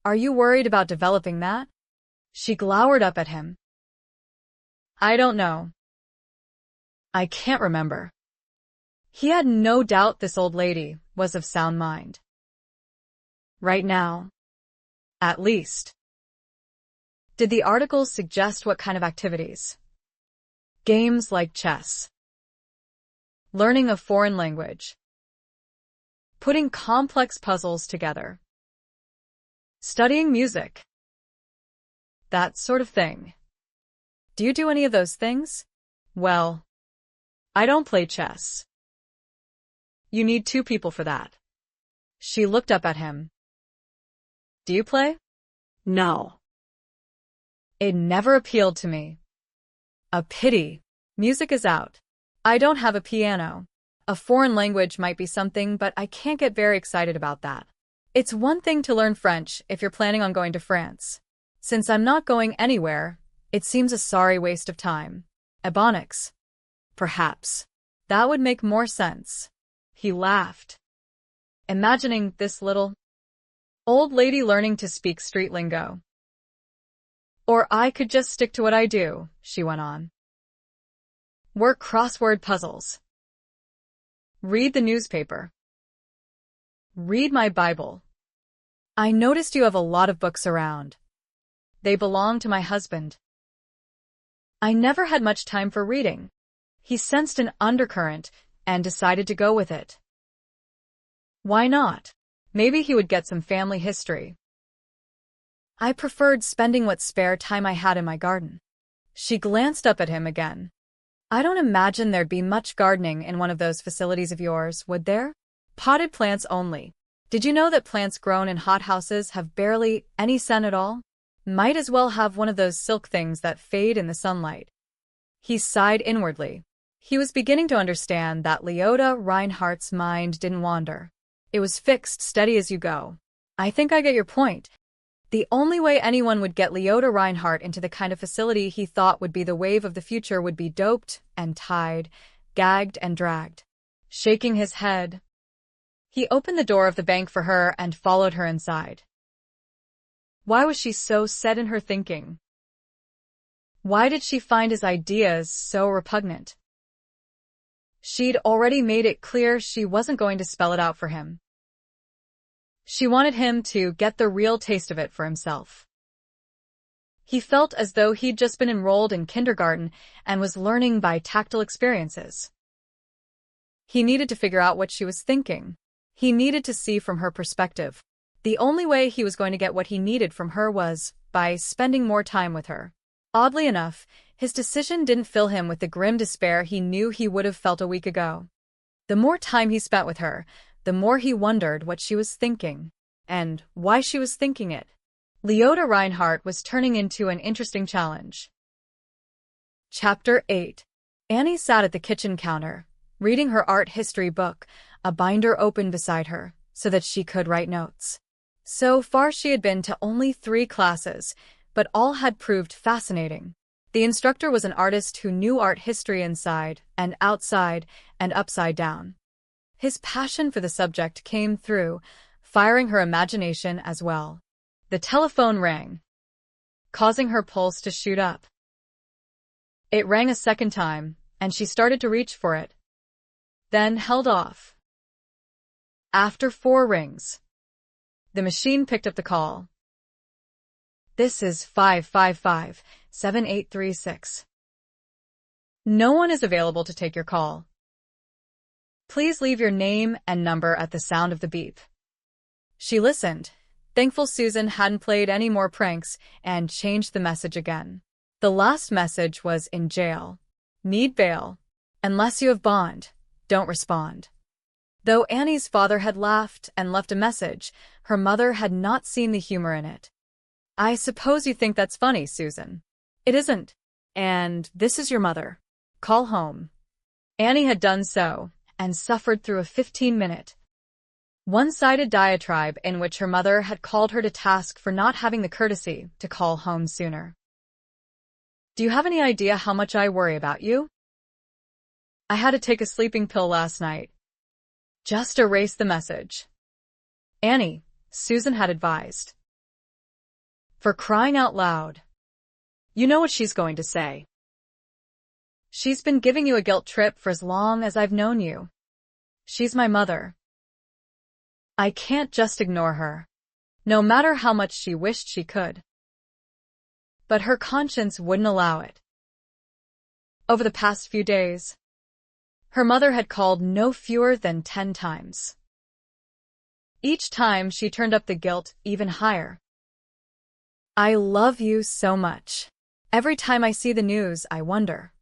Are you worried about developing that? She glowered up at him. I don't know. I can't remember. He had no doubt this old lady was of sound mind. Right now, at least. Did the articles suggest what kind of activities? Games like chess. Learning a foreign language. Putting complex puzzles together. Studying music. That sort of thing. Do you do any of those things? Well, I don't play chess. You need 2 people for that. She looked up at him. Do you play? No. It never appealed to me. A pity. Music is out. I don't have a piano. A foreign language might be something, but I can't get very excited about that. It's one thing to learn French if you're planning on going to France. Since I'm not going anywhere, it seems a sorry waste of time. Ebonics. Perhaps. That would make more sense. He laughed, imagining this little old lady learning to speak street lingo. Or I could just stick to what I do, she went on. Work crossword puzzles. Read the newspaper. Read my Bible. I noticed you have a lot of books around. They belong to my husband. I never had much time for reading. He sensed an undercurrent and decided to go with it. Why not? Maybe he would get some family history. I preferred spending what spare time I had in my garden. She glanced up at him again. I don't imagine there'd be much gardening in one of those facilities of yours, would there? Potted plants only. Did you know that plants grown in hothouses have barely any sun at all? Might as well have one of those silk things that fade in the sunlight. He sighed inwardly. He was beginning to understand that Leota Reinhardt's mind didn't wander. It was fixed, steady as you go. I think I get your point. The only way anyone would get Leota Reinhardt into the kind of facility he thought would be the wave of the future would be doped and tied, gagged and dragged. Shaking his head, he opened the door of the bank for her and followed her inside. Why was she so set in her thinking? Why did she find his ideas so repugnant? She'd already made it clear she wasn't going to spell it out for him. She wanted him to get the real taste of it for himself. He felt as though he'd just been enrolled in kindergarten and was learning by tactile experiences. He needed to figure out what she was thinking. He needed to see from her perspective. The only way he was going to get what he needed from her was by spending more time with her. Oddly enough, his decision didn't fill him with the grim despair he knew he would have felt a week ago. The more time he spent with her, the more he wondered what she was thinking, and why she was thinking it. Leota Reinhardt was turning into an interesting challenge. Chapter 8. Annie sat at the kitchen counter, reading her art history book, a binder open beside her, so that she could write notes. So far she had been to only 3 classes, but all had proved fascinating. The instructor was an artist who knew art history inside and outside and upside down. His passion for the subject came through, firing her imagination as well. The telephone rang. causing her pulse to shoot up. It rang a second time, and she started to reach for it, then held off. After 4 rings, the machine picked up the call. This is 555-7836. No one is available to take your call. Please leave your name and number at the sound of the beep. She listened, thankful Susan hadn't played any more pranks, and changed the message again. The last message was in jail. Need bail. Unless you have bond, don't respond. Though Annie's father had laughed and left a message, her mother had not seen the humor in it. I suppose you think that's funny, Susan. It isn't. And this is your mother. Call home. Annie had done so, and suffered through a 15-minute, one-sided diatribe in which her mother had called her to task for not having the courtesy to call home sooner. Do you have any idea how much I worry about you? I had to take a sleeping pill last night. Just erase the message. Annie, Susan had advised. For crying out loud. You know what she's going to say. She's been giving you a guilt trip for as long as I've known you. She's my mother. I can't just ignore her, no matter how much she wished she could. But her conscience wouldn't allow it. Over the past few days, her mother had called no fewer than 10 times. Each time she turned up the guilt even higher. I love you so much. Every time I see the news, I wonder.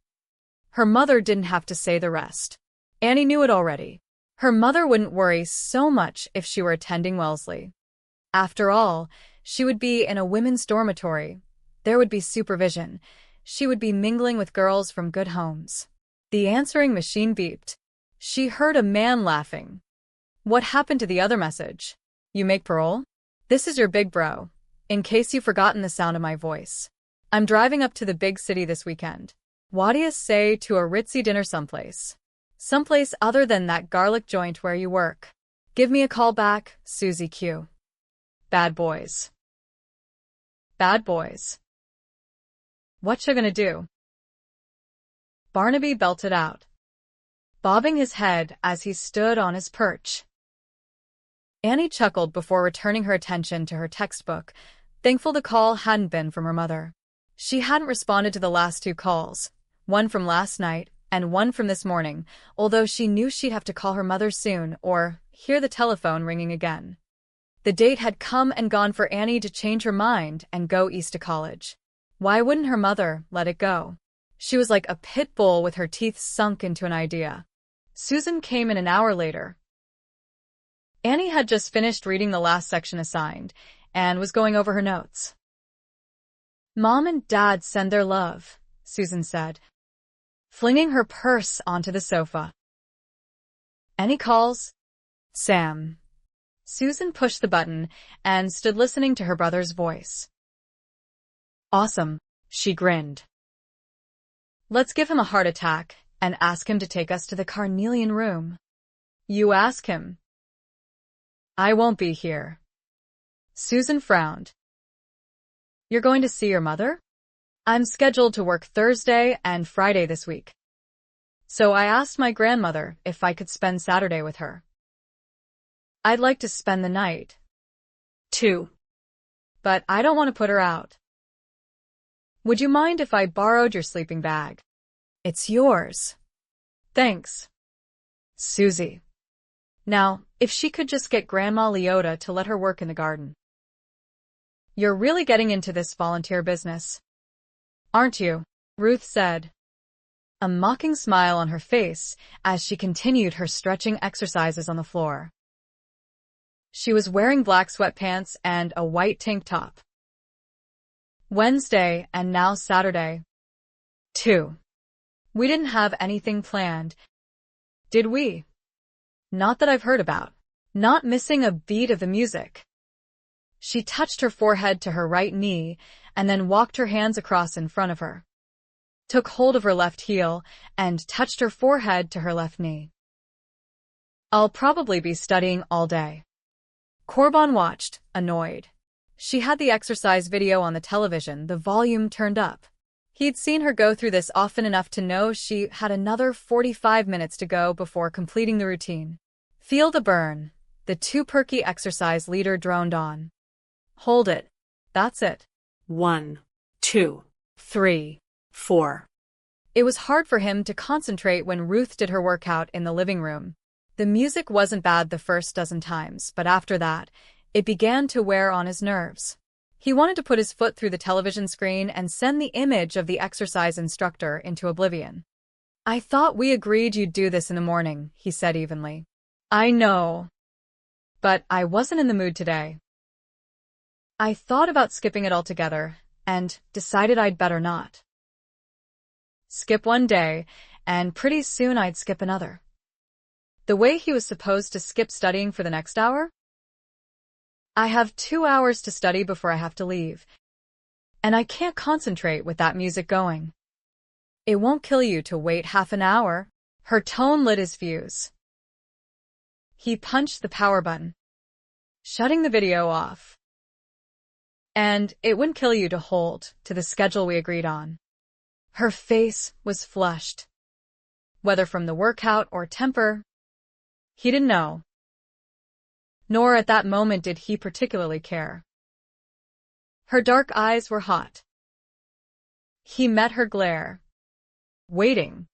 Her mother didn't have to say the rest. Annie knew it already. Her mother wouldn't worry so much if she were attending Wellesley. After all, she would be in a women's dormitory. There would be supervision. She would be mingling with girls from good homes. The answering machine beeped. She heard a man laughing. What happened to the other message? You make parole? This is your big bro. In case you've forgotten the sound of my voice. I'm driving up to the big city this weekend. What do you say to a ritzy dinner someplace? Someplace other than that garlic joint where you work. Give me a call back, Susie Q. Bad boys. Bad boys. What you gonna do? Barnaby belted out, bobbing his head as he stood on his perch. Annie chuckled before returning her attention to her textbook, thankful the call hadn't been from her mother. She hadn't responded to the last 2 calls, one from last night and one from this morning, although she knew she'd have to call her mother soon or hear the telephone ringing again. The date had come and gone for Annie to change her mind and go east to college. Why wouldn't her mother let it go? She was like a pit bull with her teeth sunk into an idea. Susan came in an hour later. Annie had just finished reading the last section assigned and was going over her notes. Mom and Dad send their love, Susan said, flinging her purse onto the sofa. Any calls? Sam. Susan pushed the button and stood listening to her brother's voice. Awesome, she grinned. Let's give him a heart attack and ask him to take us to the carnelian room. You ask him. I won't be here. Susan frowned. You're going to see your mother? I'm scheduled to work Thursday and Friday this week. So I asked my grandmother if I could spend Saturday with her. I'd like to spend the night, too. But I don't want to put her out. Would you mind if I borrowed your sleeping bag? It's yours. Thanks, Susie. Now, if she could just get Grandma Leota to let her work in the garden. You're really getting into this volunteer business, aren't you? Ruth said, a mocking smile on her face as she continued her stretching exercises on the floor. She was wearing black sweatpants and a white tank top. Wednesday and now Saturday, too. We didn't have anything planned, did we? Not that I've heard about. Not missing a beat of the music. She touched her forehead to her right knee and then walked her hands across in front of her. Took hold of her left heel and touched her forehead to her left knee. I'll probably be studying all day. Corbin watched, annoyed. She had the exercise video on the television, the volume turned up. He'd seen her go through this often enough to know she had another 45 minutes to go before completing the routine. Feel the burn, the too perky exercise leader droned on. Hold it. That's it. 1, 2, 3, 4. It was hard for him to concentrate when Ruth did her workout in the living room. The music wasn't bad the first dozen times, but after that, it began to wear on his nerves. He wanted to put his foot through the television screen and send the image of the exercise instructor into oblivion. "I thought we agreed you'd do this in the morning," he said evenly. "I know. But I wasn't in the mood today. I thought about skipping it altogether and decided I'd better not. Skip one day, and pretty soon I'd skip another." The way he was supposed to skip studying for the next hour? "I have 2 hours to study before I have to leave, and I can't concentrate with that music going." "It won't kill you to wait half an hour." Her tone lit his fuse. He punched the power button, shutting the video off. "And it wouldn't kill you to hold to the schedule we agreed on." Her face was flushed. Whether from the workout or temper, he didn't know. Nor at that moment did he particularly care. Her dark eyes were hot. He met her glare. Waiting.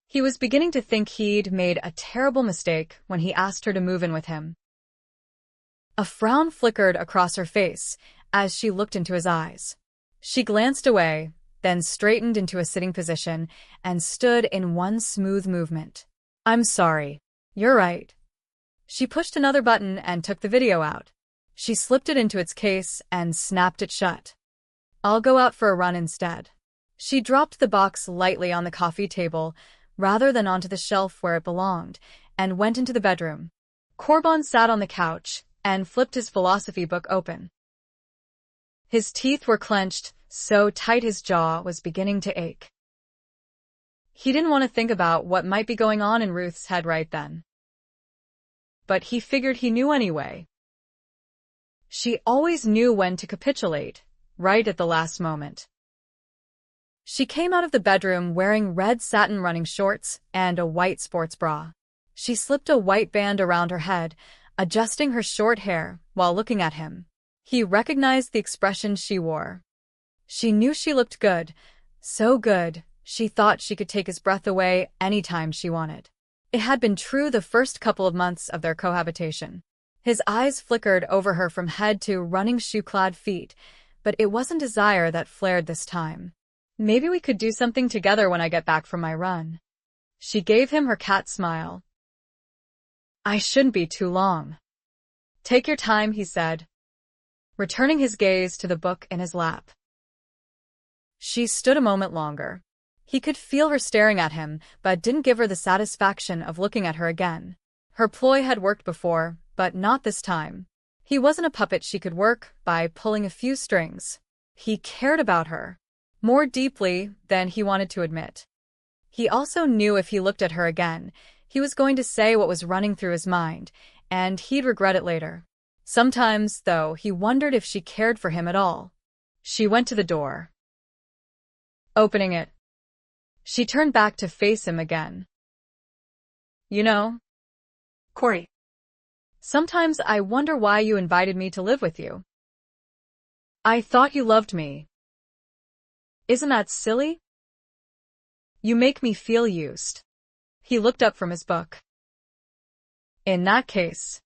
He was beginning to think he'd made a terrible mistake when he asked her to move in with him. A frown flickered across her face as she looked into his eyes. She glanced away, then straightened into a sitting position and stood in one smooth movement. "I'm sorry. You're right." She pushed another button and took the video out. She slipped it into its case and snapped it shut. "I'll go out for a run instead." She dropped the box lightly on the coffee table rather than onto the shelf where it belonged and went into the bedroom. Corbin sat on the couch and flipped his philosophy book open. His teeth were clenched so tight his jaw was beginning to ache. He didn't want to think about what might be going on in Ruth's head right then. But he figured he knew anyway. She always knew when to capitulate, right at the last moment. She came out of the bedroom wearing red satin running shorts and a white sports bra. She slipped a white band around her head, adjusting her short hair while looking at him. He recognized the expression she wore. She knew she looked good, so good, she thought she could take his breath away anytime she wanted. It had been true the first couple of months of their cohabitation. His eyes flickered over her from head to running shoe-clad feet, but it wasn't desire that flared this time. "Maybe we could do something together when I get back from my run." She gave him her cat smile. "I shouldn't be too long." "Take your time," he said, returning his gaze to the book in his lap. She stood a moment longer. He could feel her staring at him, but didn't give her the satisfaction of looking at her again. Her ploy had worked before, but not this time. He wasn't a puppet she could work by pulling a few strings. He cared about her, more deeply than he wanted to admit. He also knew if he looked at her again, he was going to say what was running through his mind, and he'd regret it later. Sometimes, though, he wondered if she cared for him at all. She went to the door. Opening it, she turned back to face him again. "You know, Corey, sometimes I wonder why you invited me to live with you. I thought you loved me. Isn't that silly? You make me feel used." He looked up from his book. "In that case,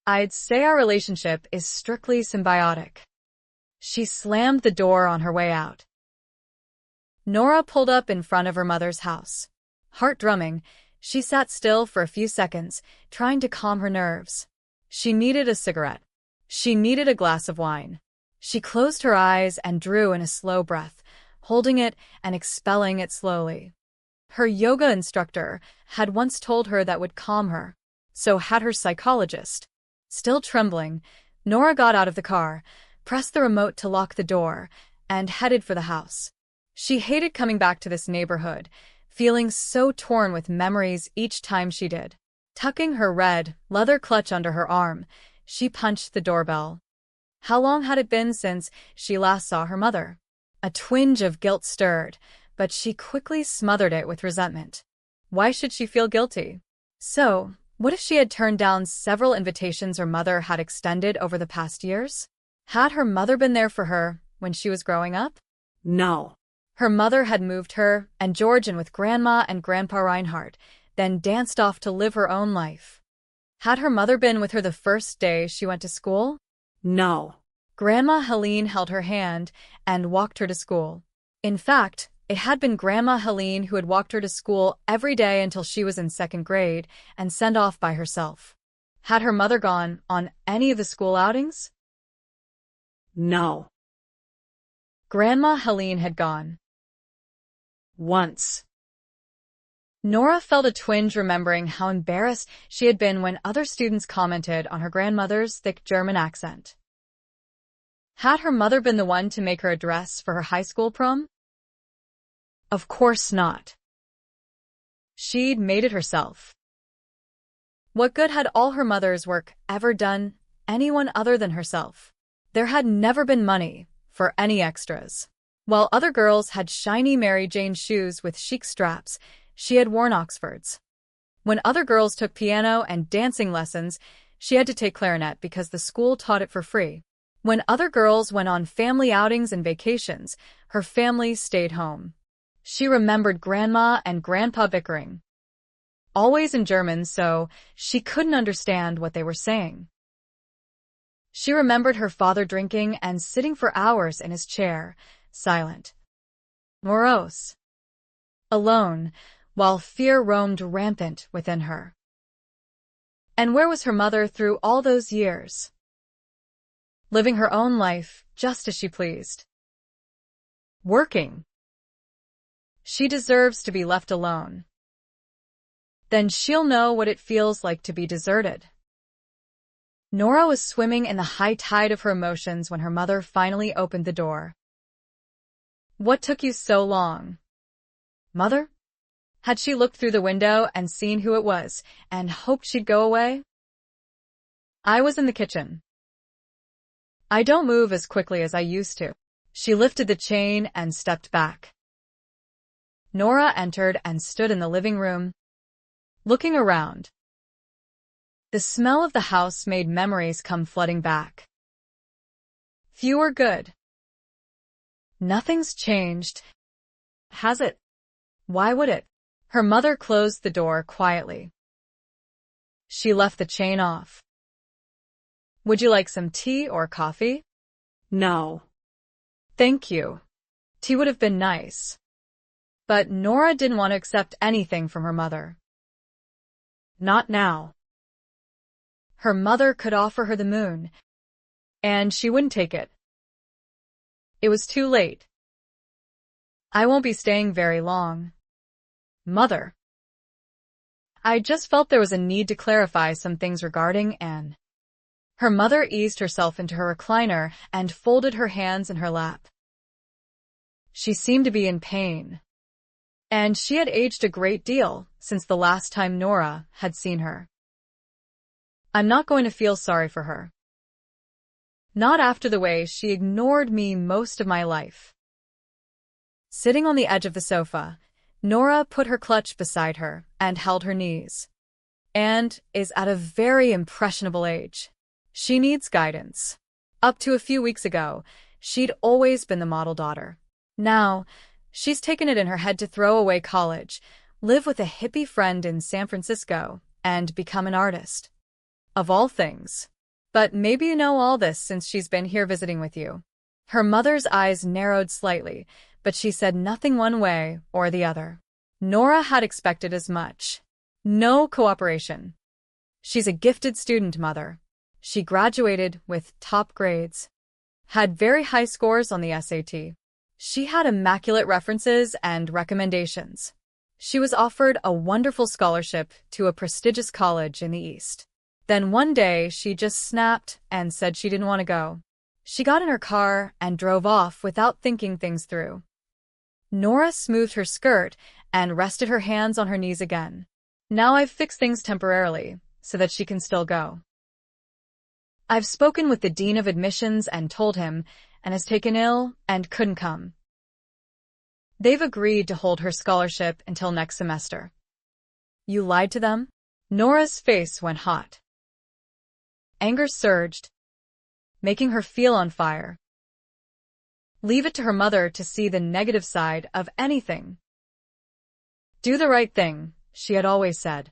I'd say our relationship is strictly symbiotic." She slammed the door on her way out. Nora pulled up in front of her mother's house. Heart drumming, she sat still for a few seconds, trying to calm her nerves. She needed a cigarette. She needed a glass of wine. She closed her eyes and drew in a slow breath, holding it and expelling it slowly. Her yoga instructor had once told her that would calm her. So had her psychologist. Still trembling, Nora got out of the car, pressed the remote to lock the door, and headed for the house. She hated coming back to this neighborhood, feeling so torn with memories each time she did. Tucking her red, leather clutch under her arm, she punched the doorbell. How long had it been since she last saw her mother? A twinge of guilt stirred, but she quickly smothered it with resentment. Why should she feel guilty? So, what if she had turned down several invitations her mother had extended over the past years? Had her mother been there for her when she was growing up? No. Her mother had moved her and George in with Grandma and Grandpa Reinhardt, then danced off to live her own life. Had her mother been with her the first day she went to school? No. Grandma Helene held her hand and walked her to school. In fact, it had been Grandma Helene who had walked her to school every day until she was in second grade and sent off by herself. Had her mother gone on any of the school outings? No. Grandma Helene had gone. Once. Nora felt a twinge remembering how embarrassed she had been when other students commented on her grandmother's thick German accent. Had her mother been the one to make her a dress for her high school prom? Of course not. She'd made it herself. What good had all her mother's work ever done anyone other than herself? There had never been money for any extras. While other girls had shiny Mary Jane shoes with chic straps, she had worn Oxfords. When other girls took piano and dancing lessons, she had to take clarinet because the school taught it for free. When other girls went on family outings and vacations, her family stayed home. She remembered Grandma and Grandpa bickering, always in German, so she couldn't understand what they were saying. She remembered her father drinking and sitting for hours in his chair, silent, morose, alone, while fear roamed rampant within her. And where was her mother through all those years? Living her own life just as she pleased. Working. She deserves to be left alone. Then she'll know what it feels like to be deserted. Nora was swimming in the high tide of her emotions when her mother finally opened the door. What took you so long? Mother? Had she looked through the window and seen who it was, and hoped she'd go away? I was in the kitchen. I don't move as quickly as I used to. She lifted the chain and stepped back. Nora entered and stood in the living room, looking around. The smell of the house made memories come flooding back. Few were good. Nothing's changed, has it? Why would it? Her mother closed the door quietly. She left the chain off. Would you like some tea or coffee? No. Thank you. Tea would have been nice. But Nora didn't want to accept anything from her mother. Not now. Her mother could offer her the moon, and she wouldn't take it. It was too late. I won't be staying very long. Mother. I just felt there was a need to clarify some things regarding Anne. Her mother eased herself into her recliner and folded her hands in her lap. She seemed to be in pain, and she had aged a great deal since the last time Nora had seen her. I'm not going to feel sorry for her. Not after the way she ignored me most of my life. Sitting on the edge of the sofa, Nora put her clutch beside her and held her knees. Anne is at a very impressionable age. She needs guidance. Up to a few weeks ago, she'd always been the model daughter. Now, she's taken it in her head to throw away college, live with a hippie friend in San Francisco, and become an artist. Of all things. But maybe you know all this since she's been here visiting with you. Her mother's eyes narrowed slightly, but she said nothing one way or the other. Nora had expected as much. No cooperation. She's a gifted student, Mother. She graduated with top grades. Had very high scores on the SAT. She had immaculate references and recommendations. She was offered a wonderful scholarship to a prestigious college in the East. Then one day, she just snapped and said she didn't want to go. She got in her car and drove off without thinking things through. Nora smoothed her skirt and rested her hands on her knees again. Now I've fixed things temporarily so that she can still go. I've spoken with the dean of admissions and told him, and has taken ill and couldn't come. They've agreed to hold her scholarship until next semester. You lied to them? Nora's face went hot. Anger surged, making her feel on fire. Leave it to her mother to see the negative side of anything. Do the right thing, she had always said.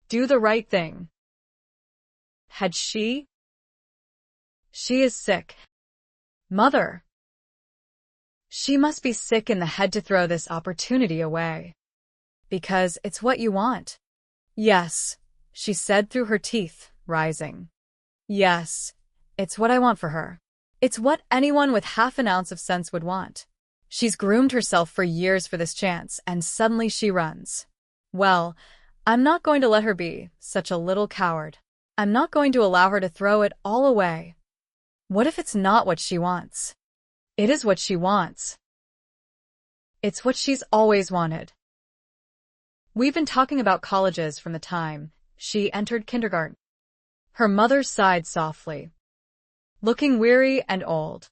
Do the right thing. Had she? She is sick. Mother. She must be sick in the head to throw this opportunity away. Because it's what you want. Yes, she said through her teeth, rising. Yes, it's what I want for her. It's what anyone with half an ounce of sense would want. She's groomed herself for years for this chance, and suddenly she runs. Well, I'm not going to let her be such a little coward. I'm not going to allow her to throw it all away. What if it's not what she wants? It is what she wants. It's what she's always wanted. We've been talking about colleges from the time she entered kindergarten. Her mother sighed softly, looking weary and old.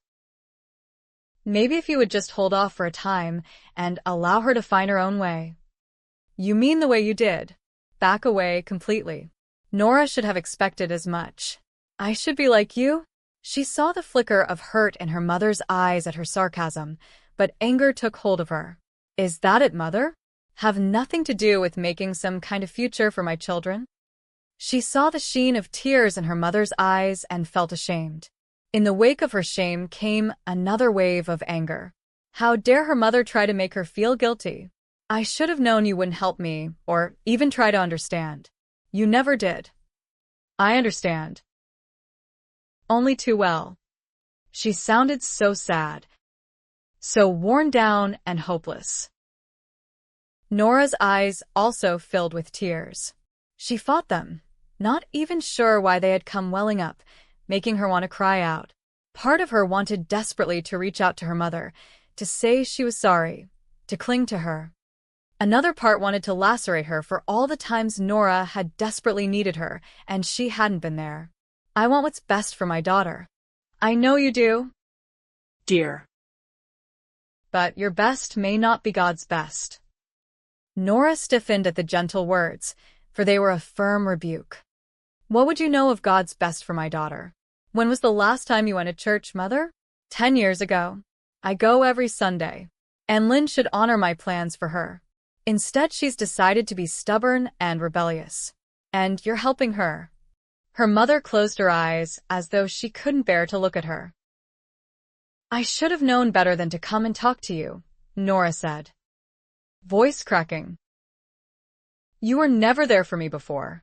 Maybe if you would just hold off for a time and allow her to find her own way. You mean the way you did? Back away completely. Nora should have expected as much. I should be like you? She saw the flicker of hurt in her mother's eyes at her sarcasm, but anger took hold of her. Is that it, Mother? Have nothing to do with making some kind of future for my children? She saw the sheen of tears in her mother's eyes and felt ashamed. In the wake of her shame came another wave of anger. How dare her mother try to make her feel guilty? I should have known you wouldn't help me, or even try to understand. You never did. I understand. Only too well. She sounded so sad, so worn down and hopeless. Nora's eyes also filled with tears. She fought them, not even sure why they had come welling up, making her want to cry out. Part of her wanted desperately to reach out to her mother, to say she was sorry, to cling to her. Another part wanted to lacerate her for all the times Nora had desperately needed her, and she hadn't been there. I want what's best for my daughter. I know you do, Dear. but your best may not be God's best. Nora stiffened at the gentle words, for they were a firm rebuke. What would you know of God's best for my daughter? When was the last time you went to church, Mother? 10 years ago. I go every Sunday. And Lynn should honor my plans for her. Instead, she's decided to be stubborn and rebellious. And you're helping her. Her mother closed her eyes as though she couldn't bear to look at her. I should have known better than to come and talk to you, Nora said, voice cracking. You were never there for me before.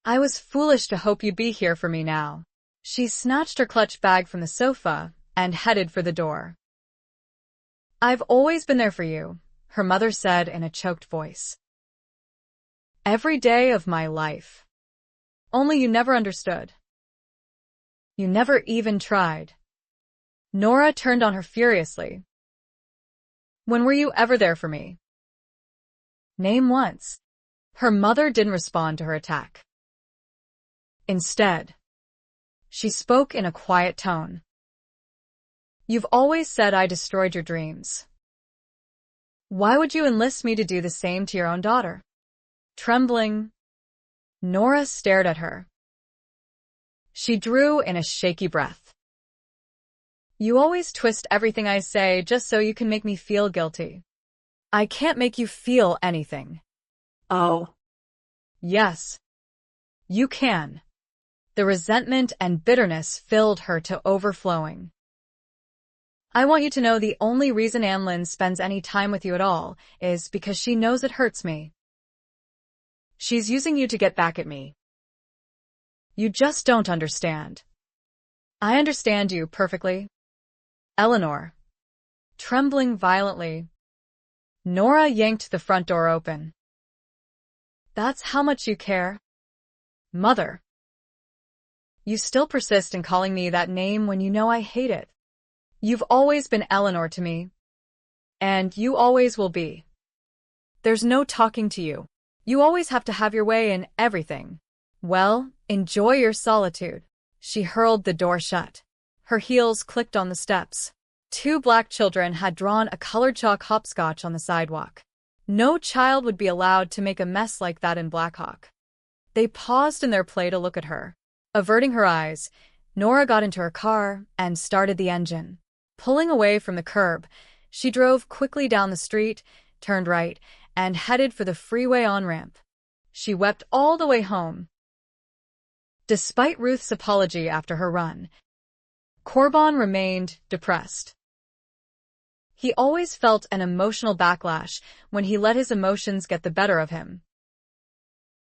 I was foolish to hope you'd be here for me now. She snatched her clutch bag from the sofa and headed for the door. I've always been there for you, her mother said in a choked voice. Every day of my life. Only you never understood. You never even tried. Nora turned on her furiously. When were you ever there for me? Name once. Her mother didn't respond to her attack. Instead, she spoke in a quiet tone. You've always said I destroyed your dreams. Why would you enlist me to do the same to your own daughter? Trembling, Nora stared at her. She drew in a shaky breath. You always twist everything I say just so you can make me feel guilty. I can't make you feel anything. Oh. Yes, you can. The resentment and bitterness filled her to overflowing. I want you to know the only reason Ann Lynn spends any time with you at all is because she knows it hurts me. She's using you to get back at me. You just don't understand. I understand you perfectly. Eleanor. Trembling violently, Nora yanked the front door open. That's how much you care? Mother. You still persist in calling me that name when you know I hate it. You've always been Eleanor to me. And you always will be. There's no talking to you. You always have to have your way in everything. Well, enjoy your solitude. She hurled the door shut. Her heels clicked on the steps. 2 black children had drawn a colored chalk hopscotch on the sidewalk. No child would be allowed to make a mess like that in Blackhawk. They paused in their play to look at her. Averting her eyes, Nora got into her car and started the engine. Pulling away from the curb, she drove quickly down the street, turned right, and headed for the freeway on-ramp. She wept all the way home. Despite Ruth's apology after her run, Corbin remained depressed. He always felt an emotional backlash when he let his emotions get the better of him.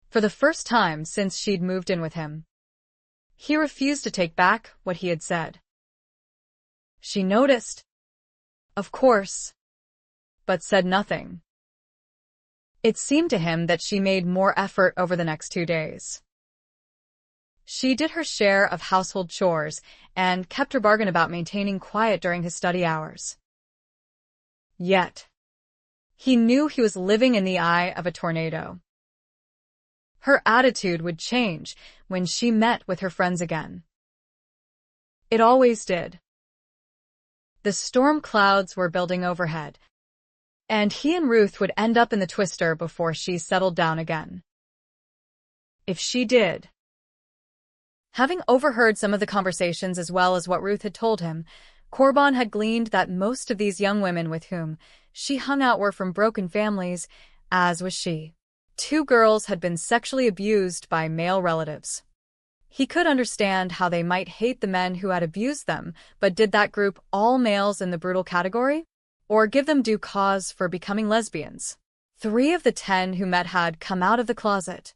For the first time since she'd moved in with him, he refused to take back what he had said. She noticed, of course, but said nothing. It seemed to him that she made more effort over the next 2 days. She did her share of household chores and kept her bargain about maintaining quiet during his study hours. Yet, he knew he was living in the eye of a tornado. Her attitude would change when she met with her friends again. It always did. The storm clouds were building overhead, and he and Ruth would end up in the twister before she settled down again. If she did. Having overheard some of the conversations as well as what Ruth had told him, Corbin had gleaned that most of these young women with whom she hung out were from broken families, as was she. 2 girls had been sexually abused by male relatives. He could understand how they might hate the men who had abused them, but did that group all males in the brutal category? Or give them due cause for becoming lesbians? 3 of the 10 who met had come out of the closet.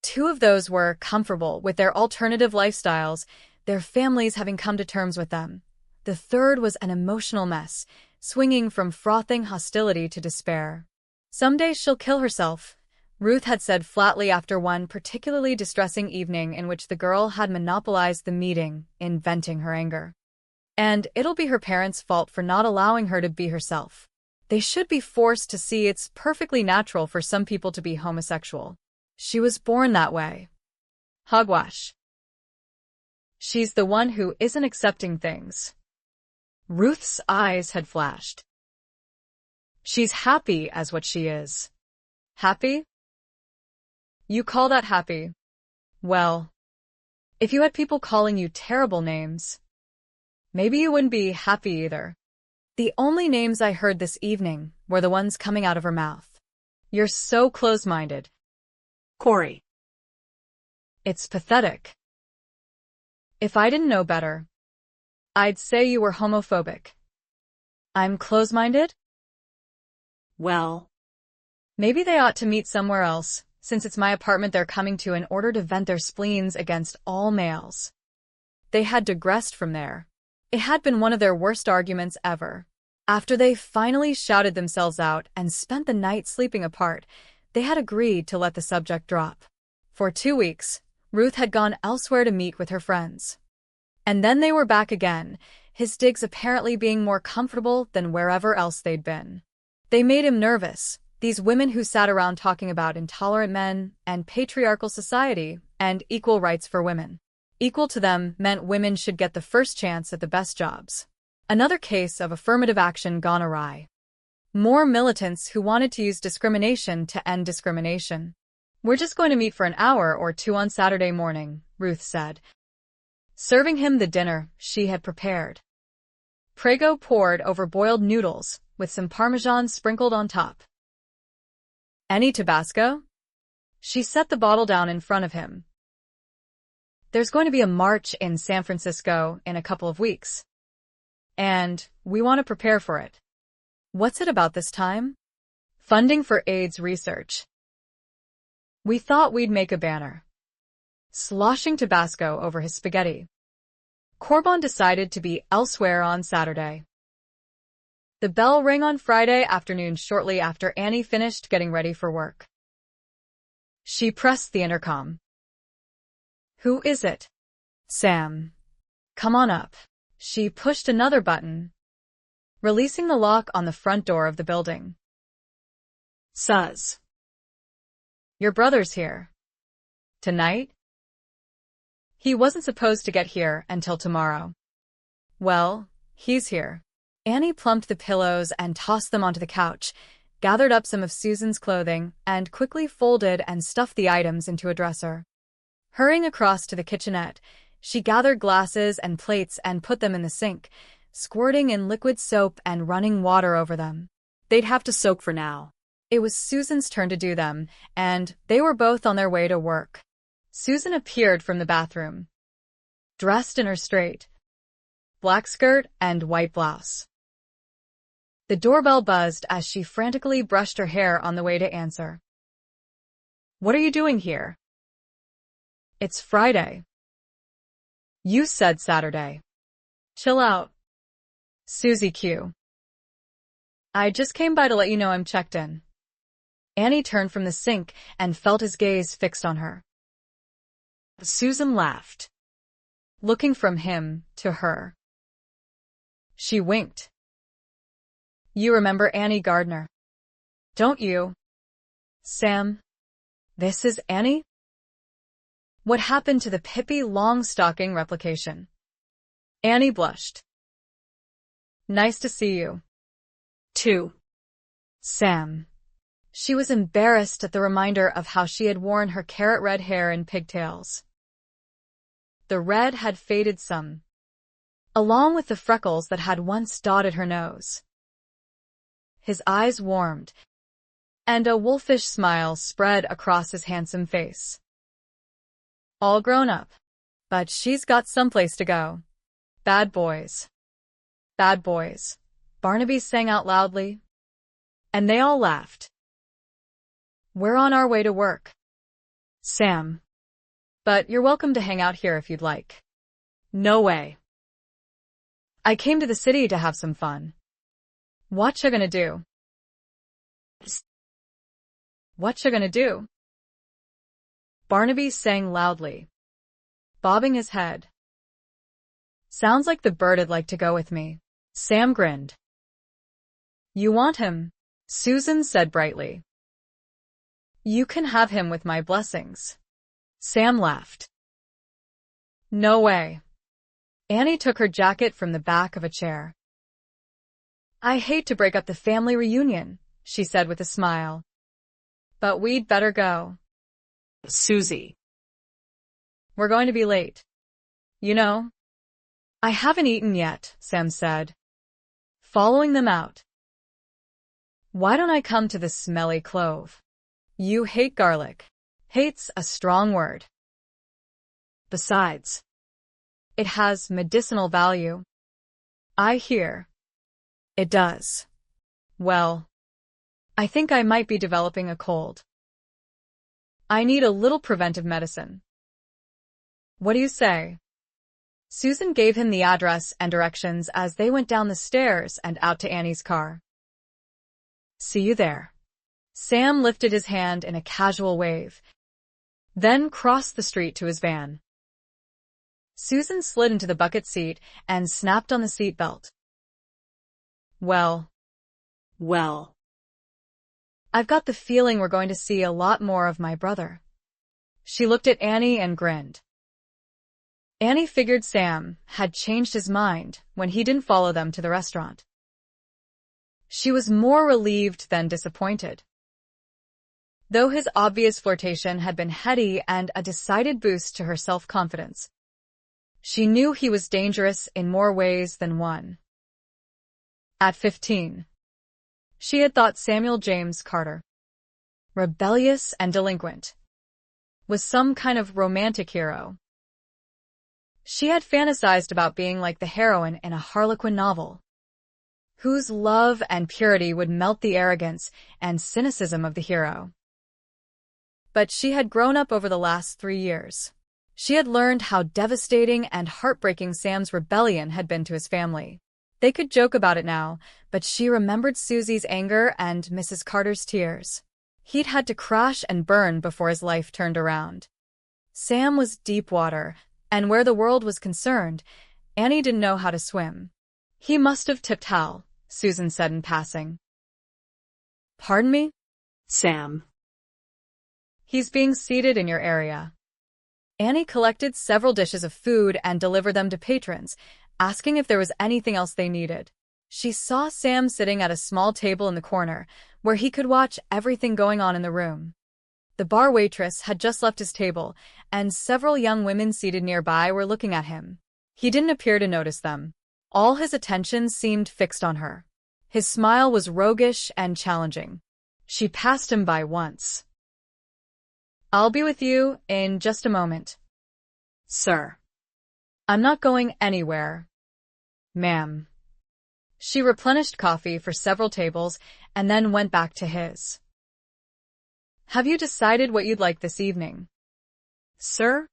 2 of those were comfortable with their alternative lifestyles, their families having come to terms with them. The 3rd was an emotional mess, swinging from frothing hostility to despair. Someday she'll kill herself, Ruth had said flatly after one particularly distressing evening in which the girl had monopolized the meeting in venting her anger. And it'll be her parents' fault for not allowing her to be herself. They should be forced to see it's perfectly natural for some people to be homosexual. She was born that way. Hogwash. She's the one who isn't accepting things. Ruth's eyes had flashed. She's happy as what she is. Happy? You call that happy? Well, if you had people calling you terrible names, maybe you wouldn't be happy either. The only names I heard this evening were the ones coming out of her mouth. You're so close-minded. Corey. It's pathetic. If I didn't know better, I'd say you were homophobic. I'm close-minded? Well, maybe they ought to meet somewhere else, since it's my apartment they're coming to in order to vent their spleens against all males. They had digressed from there. It had been one of their worst arguments ever. After they finally shouted themselves out and spent the night sleeping apart, they had agreed to let the subject drop. For 2 weeks, Ruth had gone elsewhere to meet with her friends. And then they were back again, his digs apparently being more comfortable than wherever else they'd been. They made him nervous, these women who sat around talking about intolerant men and patriarchal society and equal rights for women. Equal to them meant women should get the first chance at the best jobs. Another case of affirmative action gone awry. More militants who wanted to use discrimination to end discrimination. We're just going to meet for an hour or 2 on Saturday morning, Ruth said, serving him the dinner she had prepared. Prego poured over boiled noodles with some Parmesan sprinkled on top. Any Tabasco? She set the bottle down in front of him. There's going to be a march in San Francisco in a couple of weeks. And we want to prepare for it. What's it about this time? Funding for AIDS research. We thought we'd make a banner. Sloshing Tabasco over his spaghetti. Corbin decided to be elsewhere on Saturday. The bell rang on Friday afternoon shortly after Annie finished getting ready for work. She pressed the intercom. Who is it? Sam. Come on up. She pushed another button, releasing the lock on the front door of the building. Suz. Your brother's here. Tonight? He wasn't supposed to get here until tomorrow. Well, he's here. Annie plumped the pillows and tossed them onto the couch, gathered up some of Susan's clothing, and quickly folded and stuffed the items into a dresser. Hurrying across to the kitchenette, she gathered glasses and plates and put them in the sink, squirting in liquid soap and running water over them. They'd have to soak for now. It was Susan's turn to do them, and they were both on their way to work. Susan appeared from the bathroom, dressed in her straight black skirt and white blouse. The doorbell buzzed as she frantically brushed her hair on the way to answer. What are you doing here? It's Friday. You said Saturday. Chill out. Susie Q. I just came by to let you know I'm checked in. Annie turned from the sink and felt his gaze fixed on her. Susan laughed, looking from him to her. She winked. You remember Annie Gardner, don't you? Sam, this is Annie? What happened to the Pippi Longstocking replication? Annie blushed. Nice to see you. Too. Sam. She was embarrassed at the reminder of how she had worn her carrot red hair in pigtails. The red had faded some, along with the freckles that had once dotted her nose. His eyes warmed, and a wolfish smile spread across his handsome face. All grown up, but she's got someplace to go. Bad boys. Bad boys, Barnaby sang out loudly, and they all laughed. We're on our way to work, Sam. But you're welcome to hang out here if you'd like. No way. I came to the city to have some fun. What you gonna do? What you gonna do? Barnaby sang loudly, bobbing his head. Sounds like the bird'd like to go with me. Sam grinned. You want him? Susan said brightly. You can have him with my blessings. Sam laughed. No way. Annie took her jacket from the back of a chair. I hate to break up the family reunion, she said with a smile. But we'd better go. Susie. We're going to be late. You know. I haven't eaten yet, Sam said, following them out. Why don't I come to the smelly clove? You hate garlic. Hate's a strong word. Besides, it has medicinal value. I hear. It does. Well, I think I might be developing a cold. I need a little preventive medicine. What do you say? Susan gave him the address and directions as they went down the stairs and out to Annie's car. See you there. Sam lifted his hand in a casual wave, then crossed the street to his van. Susan slid into the bucket seat and snapped on the seat belt. Well, I've got the feeling we're going to see a lot more of my brother. She looked at Annie and grinned. Annie figured Sam had changed his mind when he didn't follow them to the restaurant. She was more relieved than disappointed. Though his obvious flirtation had been heady and a decided boost to her self-confidence, she knew he was dangerous in more ways than one. At 15, she had thought Samuel James Carter, rebellious and delinquent, was some kind of romantic hero. She had fantasized about being like the heroine in a Harlequin novel, whose love and purity would melt the arrogance and cynicism of the hero. But she had grown up over the last 3 years. She had learned how devastating and heartbreaking Sam's rebellion had been to his family. They could joke about it now, but she remembered Susie's anger and Mrs. Carter's tears. He'd had to crash and burn before his life turned around. Sam was deep water, and where the world was concerned, Annie didn't know how to swim. He must have tipped Hal, Susan said in passing. Pardon me? Sam. He's being seated in your area. Annie collected several dishes of food and delivered them to patrons, asking if there was anything else they needed. She saw Sam sitting at a small table in the corner, where he could watch everything going on in the room. The bar waitress had just left his table, and several young women seated nearby were looking at him. He didn't appear to notice them. All his attention seemed fixed on her. His smile was roguish and challenging. She passed him by once. "I'll be with you in just a moment." Sir. "I'm not going anywhere, ma'am." She replenished coffee for several tables and then went back to his. "Have you decided what you'd like this evening, sir?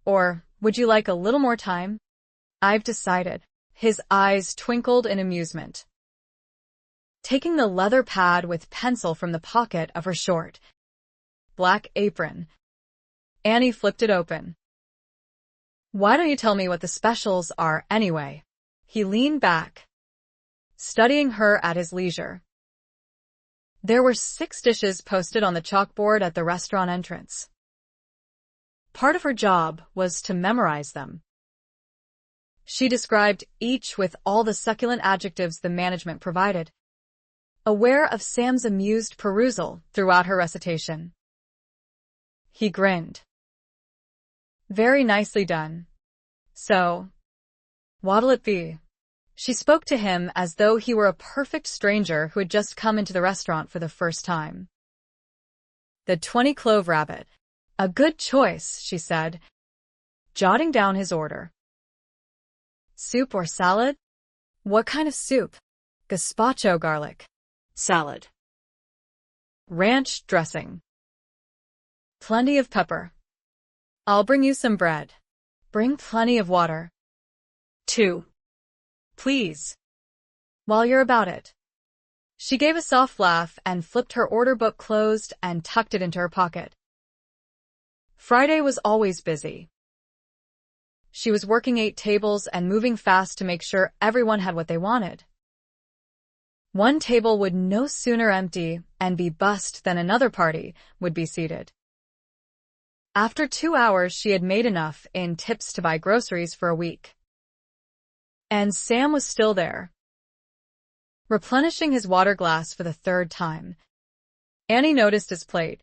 Or would you like a little more time?" "I've decided." His eyes twinkled in amusement. Taking the leather pad with pencil from the pocket of her short black apron, Annie flipped it open. "Why don't you tell me what the specials are anyway?" He leaned back, studying her at his leisure. There were 6 dishes posted on the chalkboard at the restaurant entrance. Part of her job was to memorize them. She described each with all the succulent adjectives the management provided, aware of Sam's amused perusal throughout her recitation. He grinned. "Very nicely done. So, what'll it be?" She spoke to him as though he were a perfect stranger who had just come into the restaurant for the first time. "The 20-clove rabbit." "A good choice," she said, jotting down his order. "Soup or salad?" "What kind of soup?" "Gazpacho garlic." Salad. "Ranch dressing." "Plenty of pepper." "I'll bring you some bread." "Bring plenty of water." 2. "Please." "While you're about it." She gave a soft laugh and flipped her order book closed and tucked it into her pocket. Friday was always busy. She was working 8 tables and moving fast to make sure everyone had what they wanted. One table would no sooner empty and be bussed than another party would be seated. After 2 hours, she had made enough in tips to buy groceries for a week. And Sam was still there, replenishing his water glass for the 3rd time. Annie noticed his plate.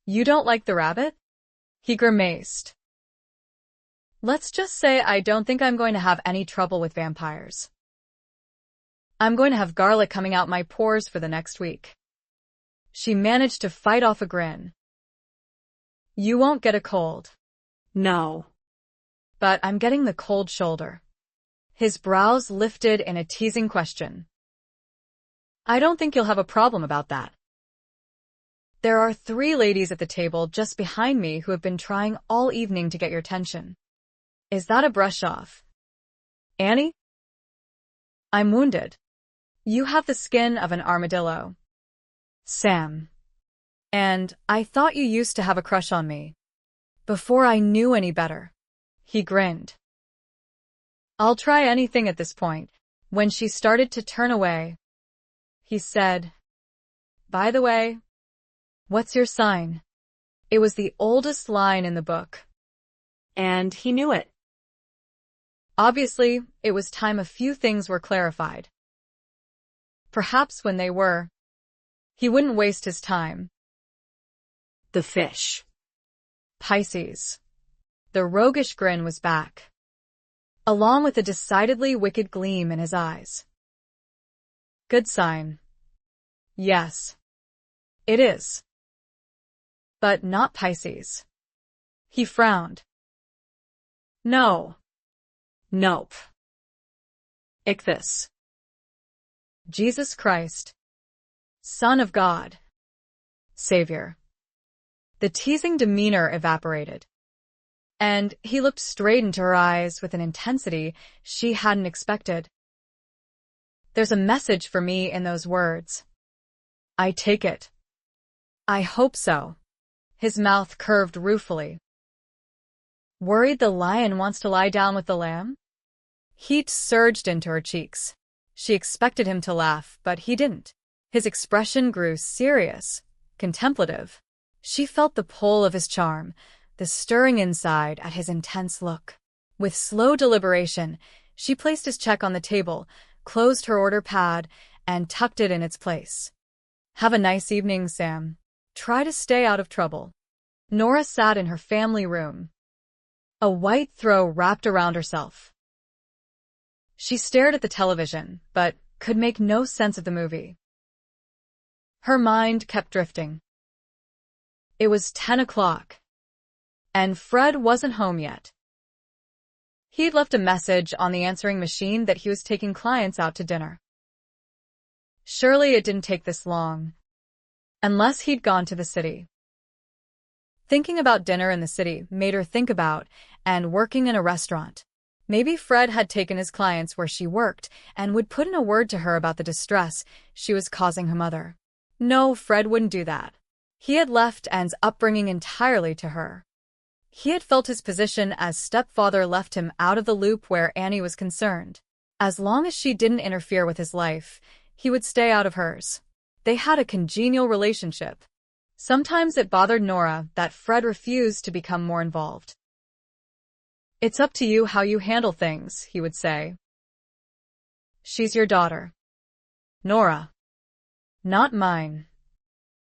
"You don't like the rabbit?" He grimaced. "Let's just say I don't think I'm going to have any trouble with vampires. I'm going to have garlic coming out my pores for the next week." She managed to fight off a grin. "You won't get a cold." No. "But I'm getting the cold shoulder." His brows lifted in a teasing question. "I don't think you'll have a problem about that. There are 3 ladies at the table just behind me who have been trying all evening to get your attention." "Is that a brush off, Annie?" "I'm wounded. You have the skin of an armadillo, Sam. And I thought you used to have a crush on me. Before I knew any better." He grinned. "I'll try anything at this point." When she started to turn away, he said, "By the way, what's your sign?" It was the oldest line in the book. And he knew it. Obviously, it was time a few things were clarified. Perhaps when they were, he wouldn't waste his time. The fish. Pisces. The roguish grin was back, along with a decidedly wicked gleam in his eyes. "Good sign. Yes, it is. But not Pisces." He frowned. "No. Nope. Ichthus. Jesus Christ, Son of God, Savior." The teasing demeanor evaporated, and he looked straight into her eyes with an intensity she hadn't expected. "There's a message for me in those words. I take it." "I hope so." His mouth curved ruefully. "Worried the lion wants to lie down with the lamb?" Heat surged into her cheeks. She expected him to laugh, but he didn't. His expression grew serious, contemplative. She felt the pull of his charm, the stirring inside at his intense look. With slow deliberation, she placed his check on the table, closed her order pad, and tucked it in its place. "Have a nice evening, Sam. Try to stay out of trouble." Nora sat in her family room, a white throw wrapped around herself. She stared at the television, but could make no sense of the movie. Her mind kept drifting. It was 10 o'clock, and Fred wasn't home yet. He'd left a message on the answering machine that he was taking clients out to dinner. Surely it didn't take this long, unless he'd gone to the city. Thinking about dinner in the city made her think about and working in a restaurant. Maybe Fred had taken his clients where she worked and would put in a word to her about the distress she was causing her mother. No, Fred wouldn't do that. He had left Anne's upbringing entirely to her. He had felt his position as stepfather left him out of the loop where Annie was concerned. As long as she didn't interfere with his life, he would stay out of hers. They had a congenial relationship. Sometimes it bothered Nora that Fred refused to become more involved. "It's up to you how you handle things," he would say. "She's your daughter, Nora, not mine."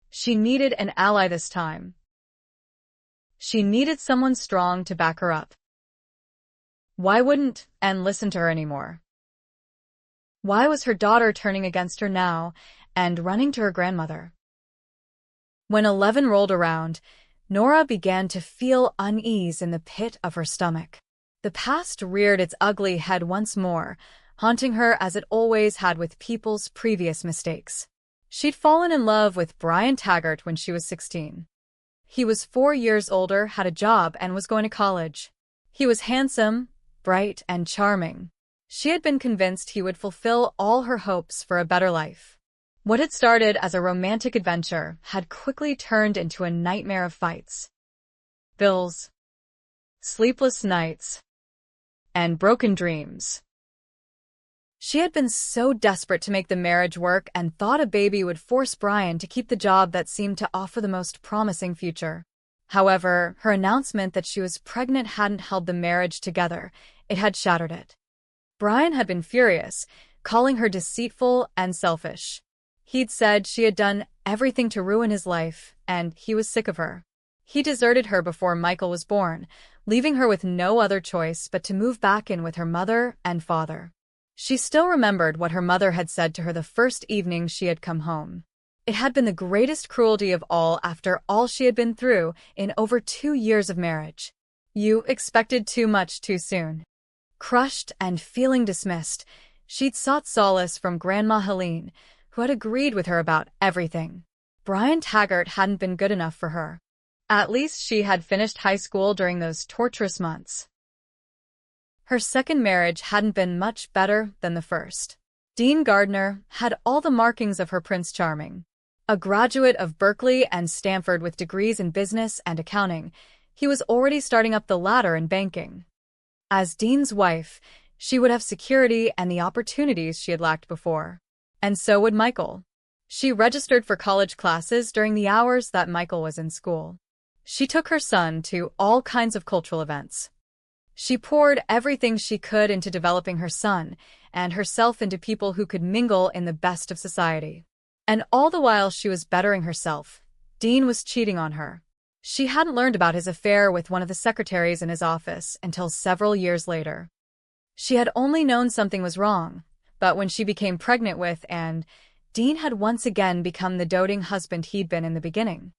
She needed an ally this time. She needed someone strong to back her up. Why wouldn't Anne listen to her anymore? Why was her daughter turning against her now and running to her grandmother? When 11 rolled around, Nora began to feel unease in the pit of her stomach. The past reared its ugly head once more, haunting her as it always had with people's previous mistakes. She'd fallen in love with Brian Taggart when she was 16. He was 4 years older, had a job, and was going to college. He was handsome, bright, and charming. She had been convinced he would fulfill all her hopes for a better life. What had started as a romantic adventure had quickly turned into a nightmare of fights, bills, sleepless nights, and broken dreams. She had been so desperate to make the marriage work and thought a baby would force Brian to keep the job that seemed to offer the most promising future. However, her announcement that she was pregnant hadn't held the marriage together. It had shattered it. Brian had been furious, calling her deceitful and selfish. He'd said she had done everything to ruin his life, and he was sick of her. He deserted her before Michael was born, leaving her with no other choice but to move back in with her mother and father. She still remembered what her mother had said to her the first evening she had come home. It had been the greatest cruelty of all after all she had been through in over 2 years of marriage. "You expected too much too soon." Crushed and feeling dismissed, she'd sought solace from Grandma Helene, who had agreed with her about everything. Brian Taggart hadn't been good enough for her. At least she had finished high school during those torturous months. Her second marriage hadn't been much better than the first. Dean Gardner had all the markings of her Prince Charming. A graduate of Berkeley and Stanford with degrees in business and accounting, he was already starting up the ladder in banking. As Dean's wife, she would have security and the opportunities she had lacked before. And so would Michael. She registered for college classes during the hours that Michael was in school. She took her son to all kinds of cultural events. She poured everything she could into developing her son and herself into people who could mingle in the best of society. And all the while she was bettering herself, Dean was cheating on her. She hadn't learned about his affair with one of the secretaries in his office until several years later. She had only known something was wrong, but when she became pregnant with Anne, Dean had once again become the doting husband he'd been in the beginning.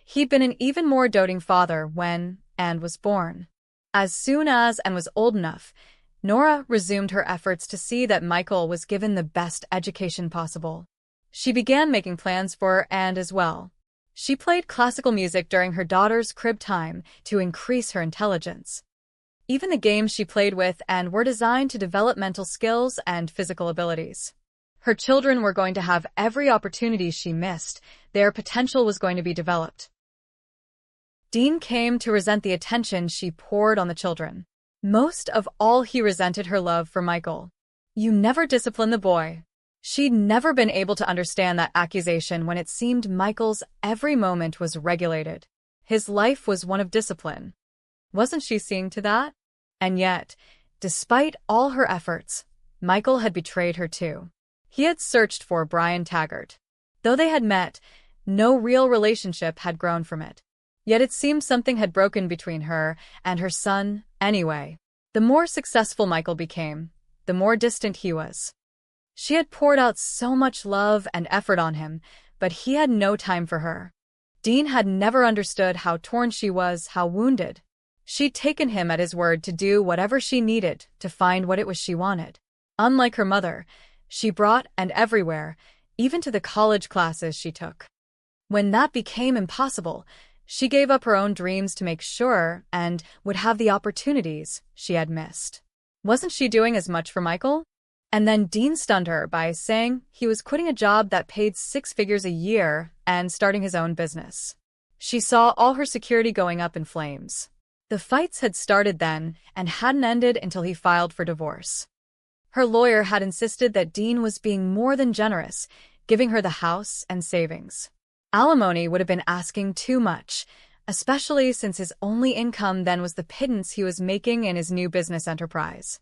He'd been an even more doting father when Anne was born. As soon as Anne was old enough, Nora resumed her efforts to see that Michael was given the best education possible. She began making plans for Anne as well. She played classical music during her daughter's crib time to increase her intelligence. Even the games she played with Anne were designed to develop mental skills and physical abilities. Her children were going to have every opportunity she missed. Their potential was going to be developed. Dean came to resent the attention she poured on the children. Most of all, he resented her love for Michael. "You never discipline the boy," She'd never been able to understand that accusation when it seemed Michael's every moment was regulated. His life was one of discipline. Wasn't she seeing to that? And yet, despite all her efforts, Michael had betrayed her too. He had searched for Brian Taggart. Though they had met, no real relationship had grown from it. Yet it seemed something had broken between her and her son anyway. The more successful Michael became, the more distant he was. She had poured out so much love and effort on him, but he had no time for her. Dean had never understood how torn she was, how wounded. She'd taken him at his word to do whatever she needed to find what it was she wanted. Unlike her mother, she brought and everywhere, even to the college classes she took. When that became impossible, she gave up her own dreams to make sure and would have the opportunities she had missed. Wasn't she doing as much for Michael? And then Dean stunned her by saying he was quitting a job that paid 6 figures a year and starting his own business. She saw all her security going up in flames. The fights had started then and hadn't ended until he filed for divorce. Her lawyer had insisted that Dean was being more than generous, giving her the house and savings. Alimony would have been asking too much, especially since his only income then was the pittance he was making in his new business enterprise.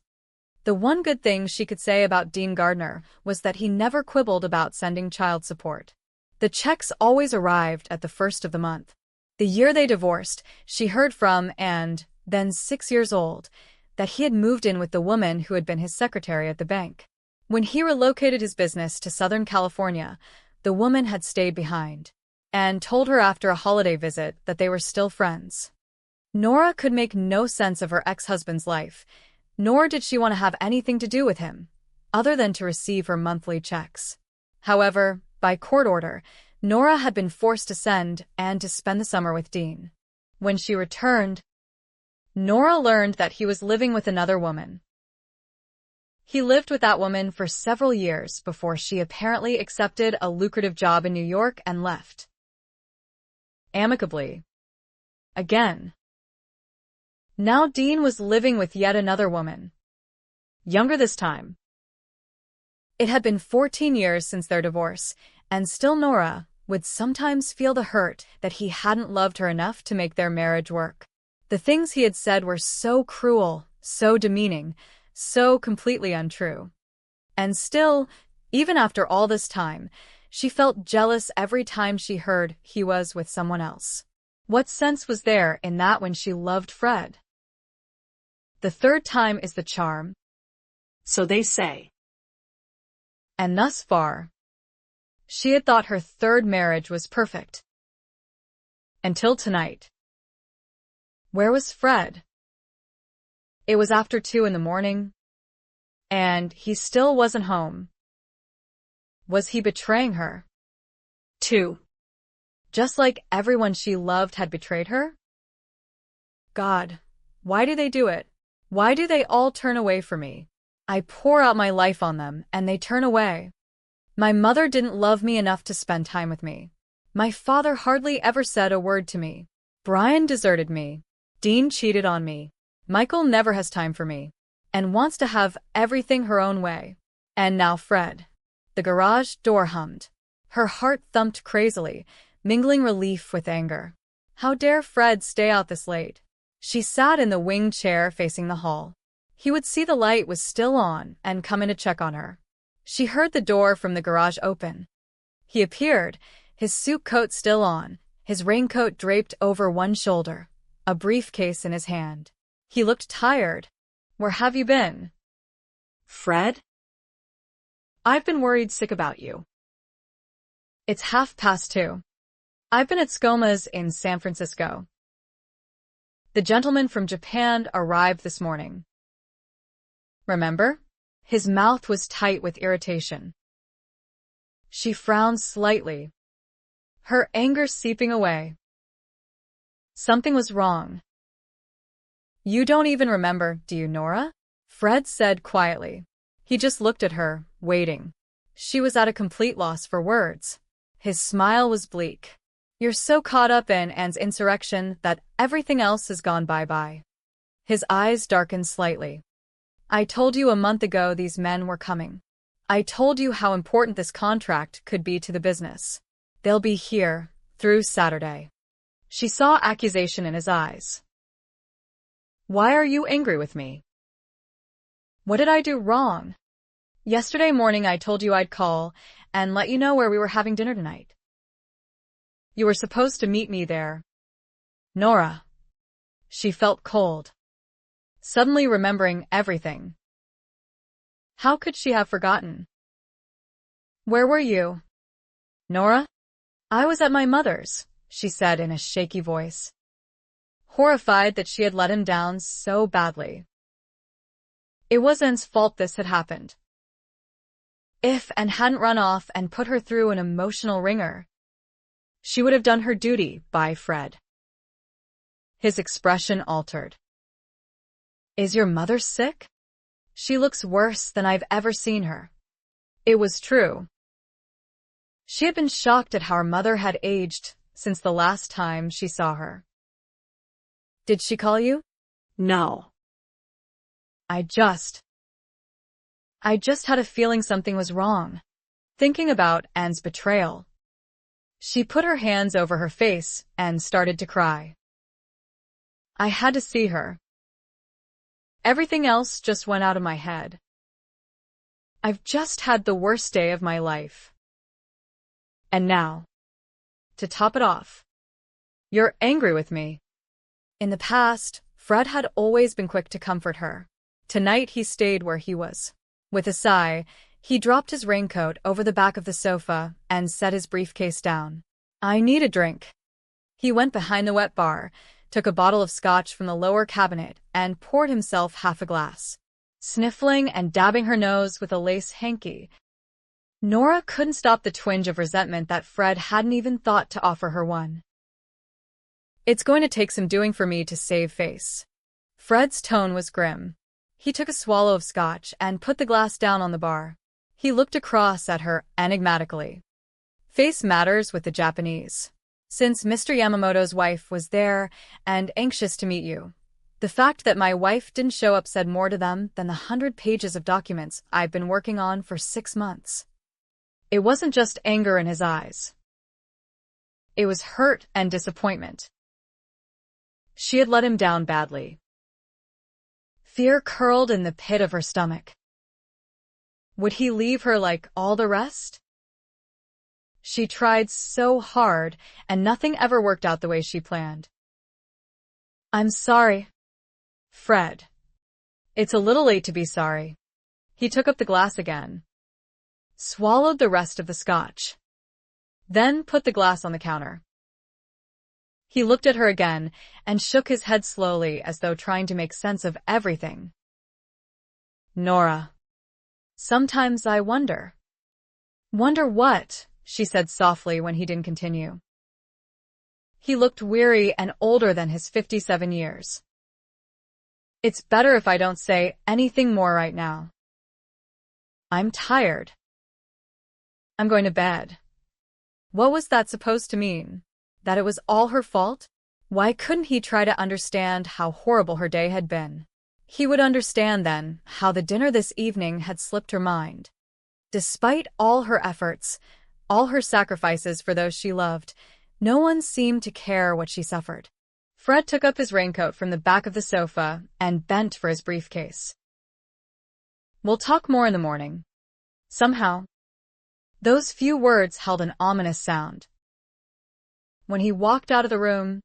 The one good thing she could say about Dean Gardner was that he never quibbled about sending child support. The checks always arrived at the first of the month. The year they divorced, she heard from, and then 6 years old, that he had moved in with the woman who had been his secretary at the bank. When he relocated his business to Southern California, the woman had stayed behind and told her after a holiday visit that they were still friends. Nora could make no sense of her ex-husband's life, nor did she want to have anything to do with him, other than to receive her monthly checks. However, by court order, Nora had been forced to send and to spend the summer with Dean. When she returned, Nora learned that he was living with another woman. He lived with that woman for several years before she apparently accepted a lucrative job in New York and left. Amicably. Again. Now Dean was living with yet another woman. Younger this time. It had been 14 years since their divorce, and still Nora would sometimes feel the hurt that he hadn't loved her enough to make their marriage work. The things he had said were so cruel, so demeaning, so completely untrue. And still, even after all this time, she felt jealous every time she heard he was with someone else. What sense was there in that when she loved Fred? The third time is the charm. So they say. And thus far, she had thought her third marriage was perfect. Until tonight. Where was Fred? It was after 2 in the morning, and he still wasn't home. Was he betraying her? 2. Just like everyone she loved had betrayed her? God, why do they do it? Why do they all turn away from me? I pour out my life on them, and they turn away. My mother didn't love me enough to spend time with me. My father hardly ever said a word to me. Brian deserted me. Dean cheated on me. Michael never has time for me, and wants to have everything her own way. And now Fred. The garage door hummed. Her heart thumped crazily, mingling relief with anger. How dare Fred stay out this late? She sat in the wing chair facing the hall. He would see the light was still on and come in to check on her. She heard the door from the garage open. He appeared, his suit coat still on, his raincoat draped over one shoulder, a briefcase in his hand. He looked tired. Where have you been? Fred? I've been worried sick about you. It's 2:30. I've been at ScoMa's in San Francisco. The gentleman from Japan arrived this morning. Remember? His mouth was tight with irritation. She frowned slightly, her anger seeping away. Something was wrong. You don't even remember, do you, Nora? Fred said quietly. He just looked at her, waiting. She was at a complete loss for words. His smile was bleak. You're so caught up in Anne's insurrection that everything else has gone bye-bye. His eyes darkened slightly. I told you a month ago these men were coming. I told you how important this contract could be to the business. They'll be here through Saturday. She saw accusation in his eyes. Why are you angry with me? What did I do wrong? Yesterday morning I told you I'd call and let you know where we were having dinner tonight. You were supposed to meet me there. Nora. She felt cold, suddenly remembering everything. How could she have forgotten? Where were you? Nora? I was at my mother's, she said in a shaky voice, horrified that she had let him down so badly. It was Anne's fault this had happened. If Anne hadn't run off and put her through an emotional ringer, she would have done her duty by Fred. His expression altered. Is your mother sick? She looks worse than I've ever seen her. It was true. She had been shocked at how her mother had aged since the last time she saw her. Did she call you? No. I just had a feeling something was wrong. Thinking about Anne's betrayal. She put her hands over her face and started to cry. I had to see her. Everything else just went out of my head. I've just had the worst day of my life. And now, to top it off, you're angry with me. In the past, Fred had always been quick to comfort her. Tonight he stayed where he was. With a sigh, he dropped his raincoat over the back of the sofa and set his briefcase down. I need a drink. He went behind the wet bar, took a bottle of scotch from the lower cabinet, and poured himself half a glass. Sniffling and dabbing her nose with a lace hanky, Nora couldn't stop the twinge of resentment that Fred hadn't even thought to offer her one. It's going to take some doing for me to save face. Fred's tone was grim. He took a swallow of scotch and put the glass down on the bar. He looked across at her enigmatically. Face matters with the Japanese. Since Mr. Yamamoto's wife was there and anxious to meet you, the fact that my wife didn't show up said more to them than the 100 pages of documents I've been working on for 6 months. It wasn't just anger in his eyes. It was hurt and disappointment. She had let him down badly. Fear curled in the pit of her stomach. Would he leave her like all the rest? She tried so hard, and nothing ever worked out the way she planned. I'm sorry, Fred. It's a little late to be sorry. He took up the glass again, swallowed the rest of the scotch, then put the glass on the counter. He looked at her again and shook his head slowly as though trying to make sense of everything. Nora. Sometimes I wonder. Wonder what? She said softly when he didn't continue. He looked weary and older than his 57 years. It's better if I don't say anything more right now. I'm tired. I'm going to bed. What was that supposed to mean? That it was all her fault? Why couldn't he try to understand how horrible her day had been? He would understand then how the dinner this evening had slipped her mind. Despite all her efforts, all her sacrifices for those she loved, no one seemed to care what she suffered. Fred took up his raincoat from the back of the sofa and bent for his briefcase. We'll talk more in the morning. Somehow. Those few words held an ominous sound. When he walked out of the room,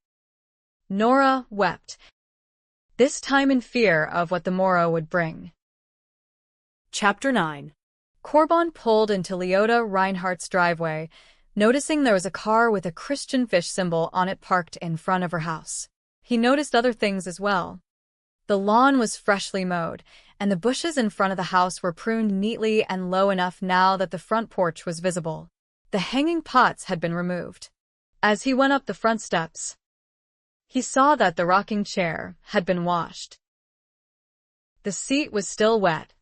Nora wept, this time in fear of what the morrow would bring. Chapter 9. Corbin pulled into Leota Reinhardt's driveway, noticing there was a car with a Christian fish symbol on it parked in front of her house. He noticed other things as well. The lawn was freshly mowed, and the bushes in front of the house were pruned neatly and low enough now that the front porch was visible. The hanging pots had been removed. As he went up the front steps, he saw that the rocking chair had been washed. The seat was still wet,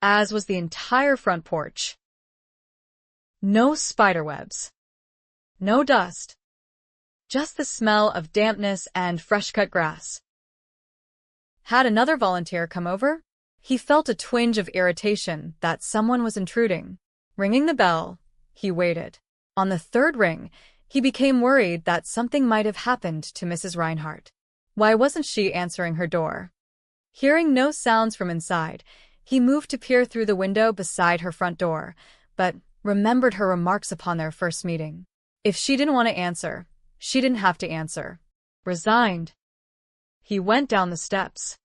as was the entire front porch. No spiderwebs. No dust. Just the smell of dampness and fresh-cut grass. Had another volunteer come over? He felt a twinge of irritation that someone was intruding. Ringing the bell, he waited. On the third ring, he became worried that something might have happened to Mrs. Reinhardt. Why wasn't she answering her door? Hearing no sounds from inside, he moved to peer through the window beside her front door, but remembered her remarks upon their first meeting. If she didn't want to answer, she didn't have to answer. Resigned, he went down the steps,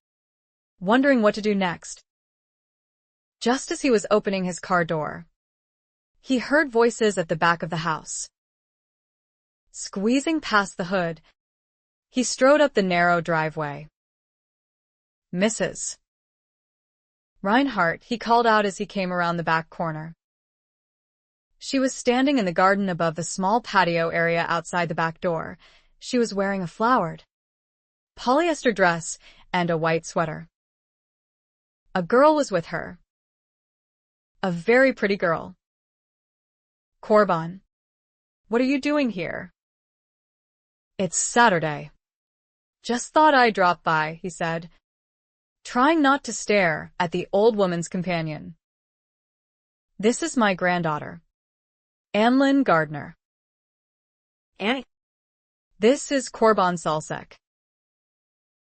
wondering what to do next. Just as he was opening his car door, he heard voices at the back of the house. Squeezing past the hood, he strode up the narrow driveway. Mrs. Reinhardt, he called out as he came around the back corner. She was standing in the garden above the small patio area outside the back door. She was wearing a flowered polyester dress and a white sweater. A girl was with her. A very pretty girl. Korban, what are you doing here? It's Saturday. Just thought I'd drop by, he said, trying not to stare at the old woman's companion. This is my granddaughter, Anlin Gardner. Annie? This is Korban Salsek.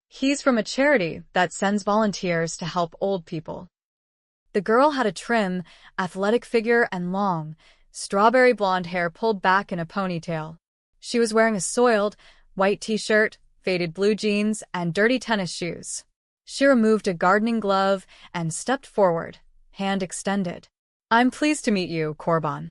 He's from a charity that sends volunteers to help old people. The girl had a trim, athletic figure and long, strawberry blonde hair pulled back in a ponytail. She was wearing a soiled, white t-shirt, faded blue jeans, and dirty tennis shoes. She removed a gardening glove and stepped forward, hand extended. I'm pleased to meet you, Korban.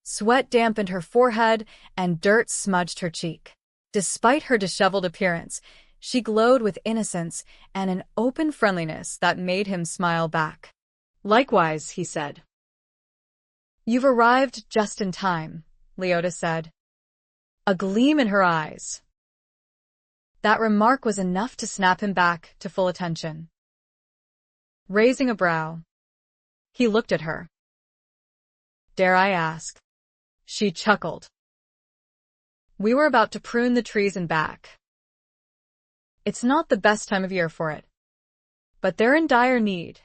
Sweat dampened her forehead and dirt smudged her cheek. Despite her disheveled appearance, she glowed with innocence and an open friendliness that made him smile back. Likewise, he said. You've arrived just in time, Leota said, a gleam in her eyes. That remark was enough to snap him back to full attention. Raising a brow, he looked at her. Dare I ask? She chuckled. We were about to prune the trees in back. It's not the best time of year for it, but they're in dire need.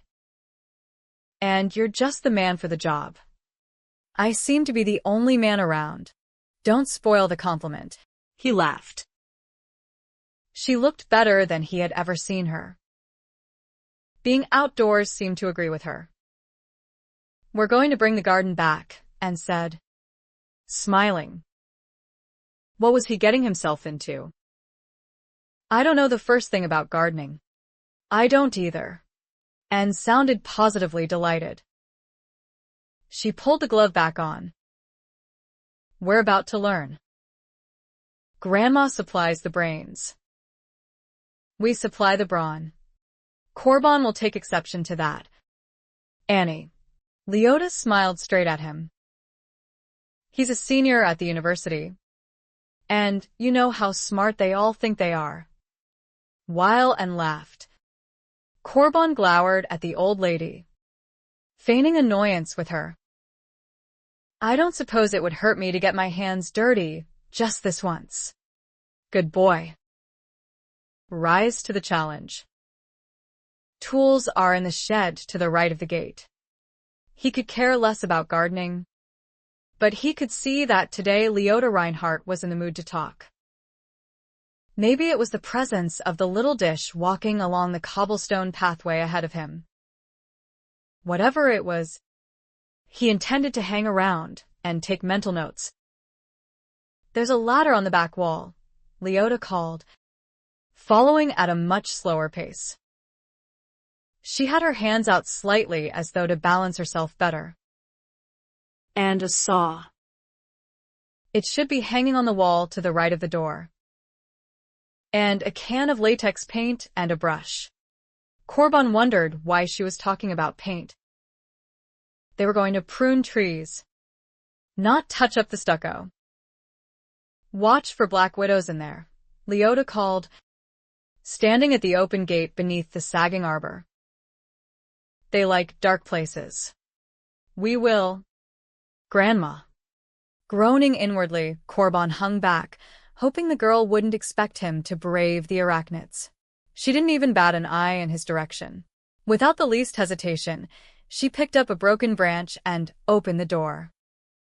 And you're just the man for the job. I seem to be the only man around. Don't spoil the compliment. He laughed. She looked better than he had ever seen her. Being outdoors seemed to agree with her. We're going to bring the garden back, Anne said, smiling. What was he getting himself into? I don't know the first thing about gardening. I don't either. Anne sounded positively delighted. She pulled the glove back on. We're about to learn. Grandma supplies the brains. We supply the brawn. Korban will take exception to that. Annie. Leota smiled straight at him. He's a senior at the university. And you know how smart they all think they are. Weil and laughed. Korban glowered at the old lady, feigning annoyance with her. I don't suppose it would hurt me to get my hands dirty just this once. Good boy. Rise to the challenge. Tools are in the shed to the right of the gate. He could care less about gardening, but he could see that today Leota Reinhardt was in the mood to talk. Maybe it was the presence of the little dish walking along the cobblestone pathway ahead of him. Whatever it was, he intended to hang around and take mental notes. There's a ladder on the back wall, Leota called, following at a much slower pace. She had her hands out slightly as though to balance herself better. And a saw. It should be hanging on the wall to the right of the door. And a can of latex paint and a brush. Korban wondered why she was talking about paint. They were going to prune trees, not touch up the stucco. Watch for black widows in there, Leota called, standing at the open gate beneath the sagging arbor. They like dark places. We will. Grandma. Groaning inwardly, Korban hung back, hoping the girl wouldn't expect him to brave the arachnids. She didn't even bat an eye in his direction. Without the least hesitation, she picked up a broken branch and opened the door.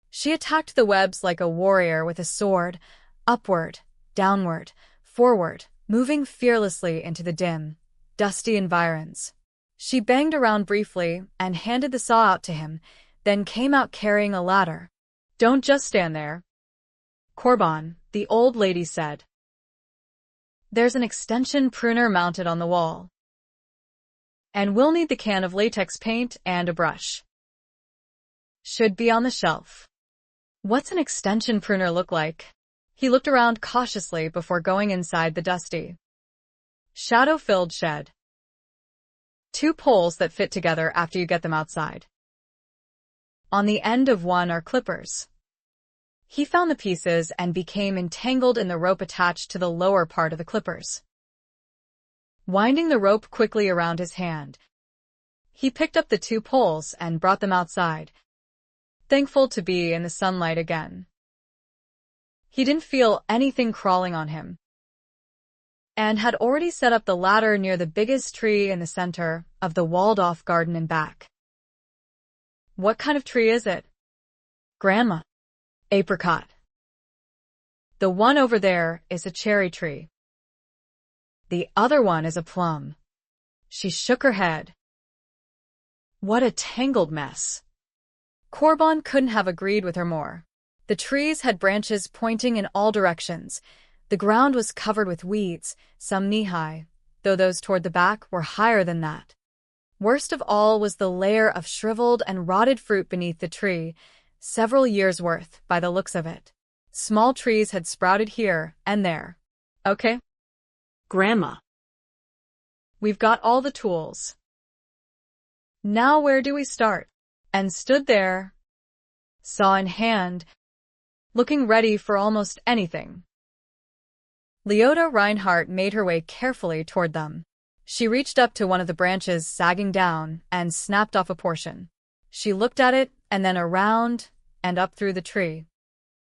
She attacked the webs like a warrior with a sword, upward, downward, forward, moving fearlessly into the dim, dusty environs. She banged around briefly and handed the saw out to him, then came out carrying a ladder. Don't just stand there, Korban, the old lady said. There's an extension pruner mounted on the wall. And we'll need the can of latex paint and a brush. Should be on the shelf. What's an extension pruner look like? He looked around cautiously before going inside the dusty, shadow-filled shed. 2 poles that fit together after you get them outside. On the end of one are clippers. He found the pieces and became entangled in the rope attached to the lower part of the clippers. Winding the rope quickly around his hand, he picked up the 2 poles and brought them outside, thankful to be in the sunlight again. He didn't feel anything crawling on him, and had already set up the ladder near the biggest tree in the center of the walled-off garden and back. What kind of tree is it? Grandma. Apricot. The one over there is a cherry tree. The other one is a plum. She shook her head. What a tangled mess. Korban couldn't have agreed with her more. The trees had branches pointing in all directions. The ground was covered with weeds, some knee-high, though those toward the back were higher than that. Worst of all was the layer of shriveled and rotted fruit beneath the tree, several years' worth by the looks of it. Small trees had sprouted here and there. Okay, Grandma. we've got all the tools. Now where do we start? And stood there, saw in hand, looking ready for almost anything. Leota Reinhardt made her way carefully toward them. She reached up to one of the branches sagging down and snapped off a portion. She looked at it and then around and up through the tree.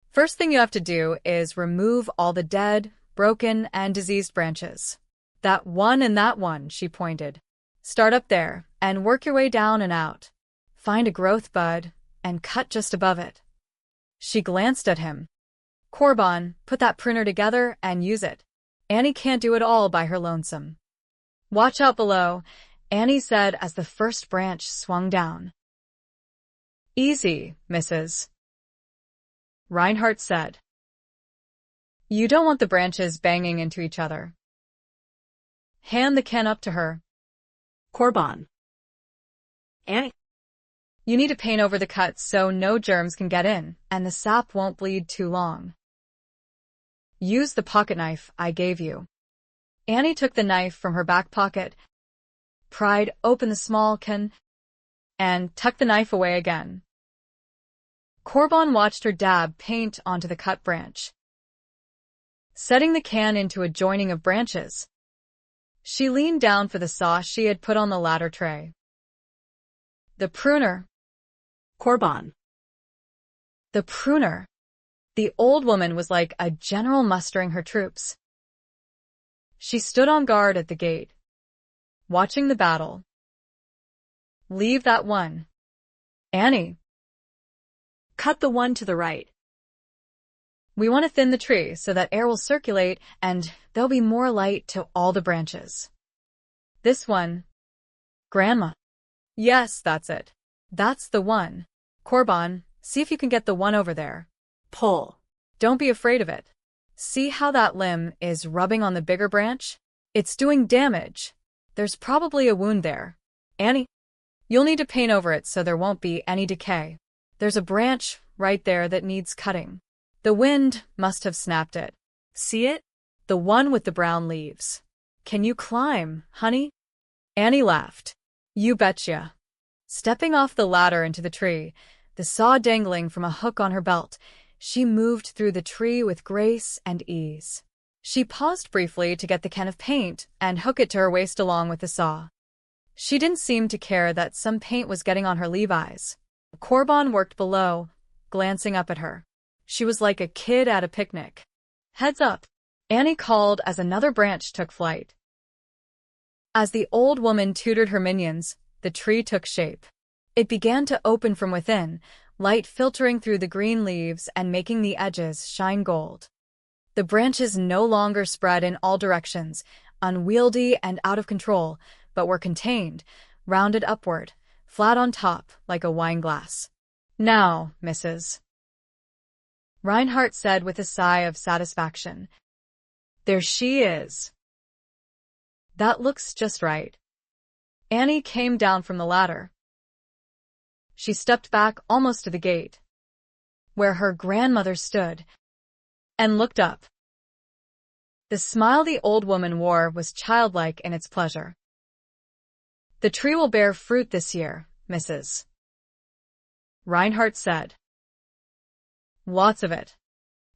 First thing you have to do is remove all the dead, broken, and diseased branches. That one and that one, she pointed. Start up there and work your way down and out. Find a growth bud and cut just above it. She glanced at him. Korban, put that pruner together and use it. Annie can't do it all by her lonesome. Watch out below, Annie said as the first branch swung down. Easy, Mrs. Reinhardt said. You don't want the branches banging into each other. Hand the can up to her. Korban. Annie. You need to paint over the cuts so no germs can get in, and the sap won't bleed too long. Use the pocket knife I gave you. Annie took the knife from her back pocket, pried open the small can, and tucked the knife away again. Korban watched her dab paint onto the cut branch, setting the can into a joining of branches. She leaned down for the saw she had put on the ladder tray. The pruner. Korban. The pruner. The old woman was like a general mustering her troops. She stood on guard at the gate, watching the battle. Leave that one. Annie. Cut the one to the right. We want to thin the tree so that air will circulate and there'll be more light to all the branches. This one. Grandma. Yes, that's it. That's the one. Korban, see if you can get the one over there. Pull. Don't be afraid of it. See how that limb is rubbing on the bigger branch? It's doing damage. There's probably a wound there. Annie, you'll need to paint over it so there won't be any decay. There's a branch right there that needs cutting. The wind must have snapped it. See it? The one with the brown leaves. Can you climb, honey? Annie laughed. You betcha. Stepping off the ladder into the tree, the saw dangling from a hook on her belt, she moved through the tree with grace and ease. She paused briefly to get the can of paint and hook it to her waist along with the saw. She didn't seem to care that some paint was getting on her Levi's. Korban worked below, glancing up at her. She was like a kid at a picnic. Heads up, Annie called as another branch took flight. As the old woman tutored her minions, the tree took shape. It began to open from within, light filtering through the green leaves and making the edges shine gold. The branches no longer spread in all directions, unwieldy and out of control, but were contained, rounded upward, flat on top like a wine glass. "Now, Mrs. Reinhardt said with a sigh of satisfaction. "There she is. That looks just right." Annie came down from the ladder. She stepped back almost to the gate, where her grandmother stood, and looked up. The smile the old woman wore was childlike in its pleasure. "The tree will bear fruit this year, Mrs. Reinhardt said. "Lots of it."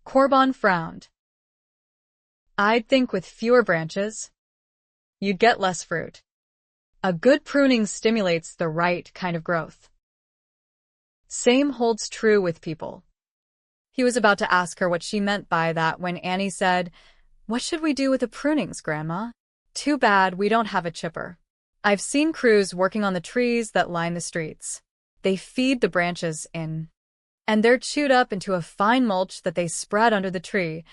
Corban frowned. "I'd think with fewer branches, you'd get less fruit. A good pruning stimulates the right kind of growth. Same holds true with people." He was about to ask her what she meant by that when Annie said, "What should we do with the prunings, Grandma? Too bad we don't have a chipper. I've seen crews working on the trees that line the streets. They feed the branches in, and they're chewed up into a fine mulch that they spread under the tree,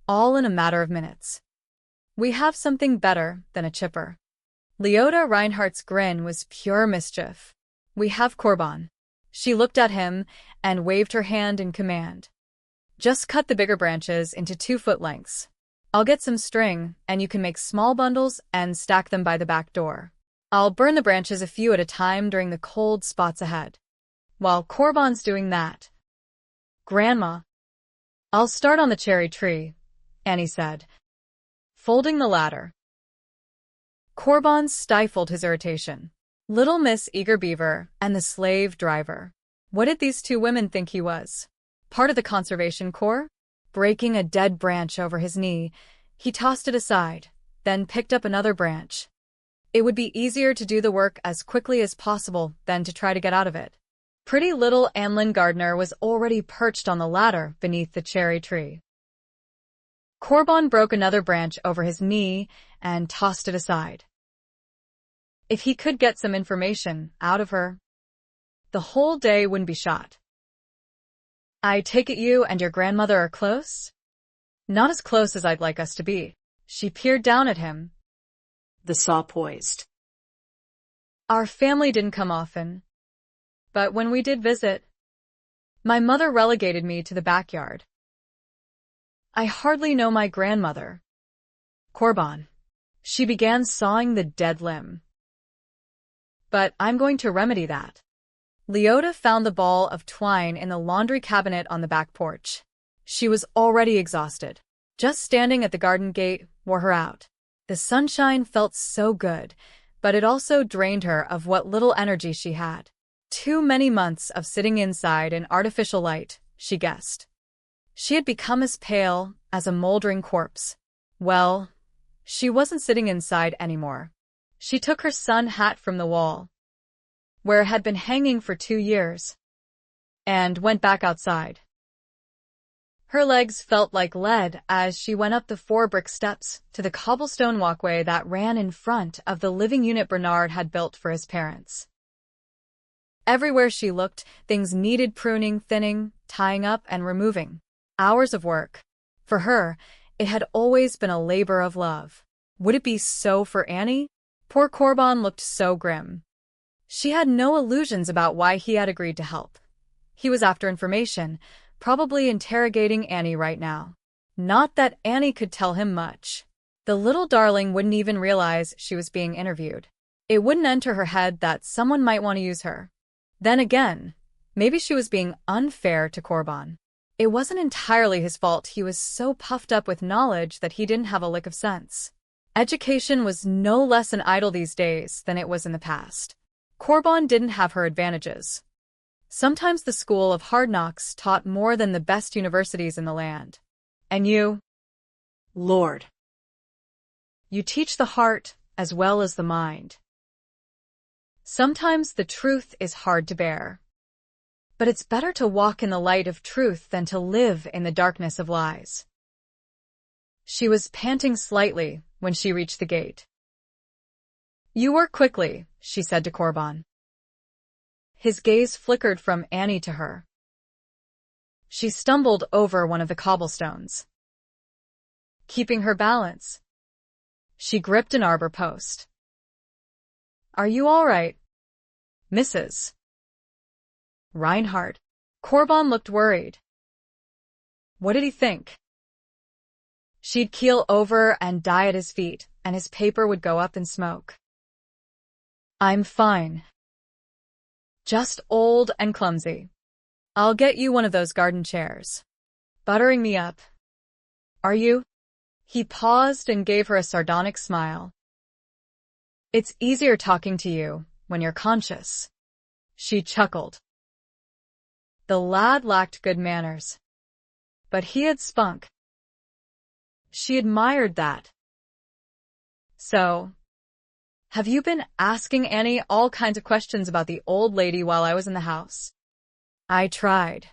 all in a matter of minutes. We have something better than a chipper." Leota Reinhardt's grin was pure mischief. "We have Corban." She looked at him and waved her hand in command. "Just cut the bigger branches into 2-foot lengths. I'll get some string, and you can make small bundles and stack them by the back door. I'll burn the branches a few at a time during the cold spots ahead." "While Corban's doing that, Grandma, I'll start on the cherry tree," Annie said, folding the ladder. Corban stifled his irritation. Little Miss Eager Beaver and the slave driver. What did these two women think he was? Part of the Conservation Corps? Breaking a dead branch over his knee, he tossed it aside, then picked up another branch. It would be easier to do the work as quickly as possible than to try to get out of it. Pretty little Annelyn Gardner was already perched on the ladder beneath the cherry tree. Corban broke another branch over his knee and tossed it aside. If he could get some information out of her, the whole day wouldn't be shot. "I take it you and your grandmother are close?" "Not as close as I'd like us to be." She peered down at him, the saw poised. "Our family didn't come often, but when we did visit, my mother relegated me to the backyard. I hardly know my grandmother, Corban." She began sawing the dead limb. "But I'm going to remedy that." Leota found the ball of twine in the laundry cabinet on the back porch. She was already exhausted. Just standing at the garden gate wore her out. The sunshine felt so good, but it also drained her of what little energy she had. Too many months of sitting inside in artificial light, she guessed. She had become as pale as a moldering corpse. Well, she wasn't sitting inside anymore. She took her sun hat from the wall, where it had been hanging for 2 years, and went back outside. Her legs felt like lead as she went up the 4 brick steps to the cobblestone walkway that ran in front of the living unit Bernard had built for his parents. Everywhere she looked, things needed pruning, thinning, tying up, and removing. Hours of work. For her, it had always been a labor of love. Would it be so for Annie? Poor Corban looked so grim. She had no illusions about why he had agreed to help. He was after information, probably interrogating Annie right now. Not that Annie could tell him much. The little darling wouldn't even realize she was being interviewed. It wouldn't enter her head that someone might want to use her. Then again, maybe she was being unfair to Corban. It wasn't entirely his fault he was so puffed up with knowledge that he didn't have a lick of sense. Education was no less an idol these days than it was in the past. Corban didn't have her advantages. Sometimes the school of hard knocks taught more than the best universities in the land. And you, Lord, you teach the heart as well as the mind. Sometimes the truth is hard to bear. But it's better to walk in the light of truth than to live in the darkness of lies. She was panting slightly when she reached the gate. You work quickly, she said to Korban. His gaze flickered from Annie to her. She stumbled over one of the cobblestones. Keeping her balance, she gripped an arbor post. Are you all right, Mrs. Reinhardt? Korban looked worried. What did he think? She'd keel over and die at his feet, and his paper would go up in smoke. I'm fine. Just old and clumsy. I'll get you one of those garden chairs. Buttering me up. Are you? He paused and gave her a sardonic smile. It's easier talking to you when you're conscious. She chuckled. The lad lacked good manners, but he had spunk. She admired that. So, have you been asking Annie all kinds of questions about the old lady while I was in the house? I tried.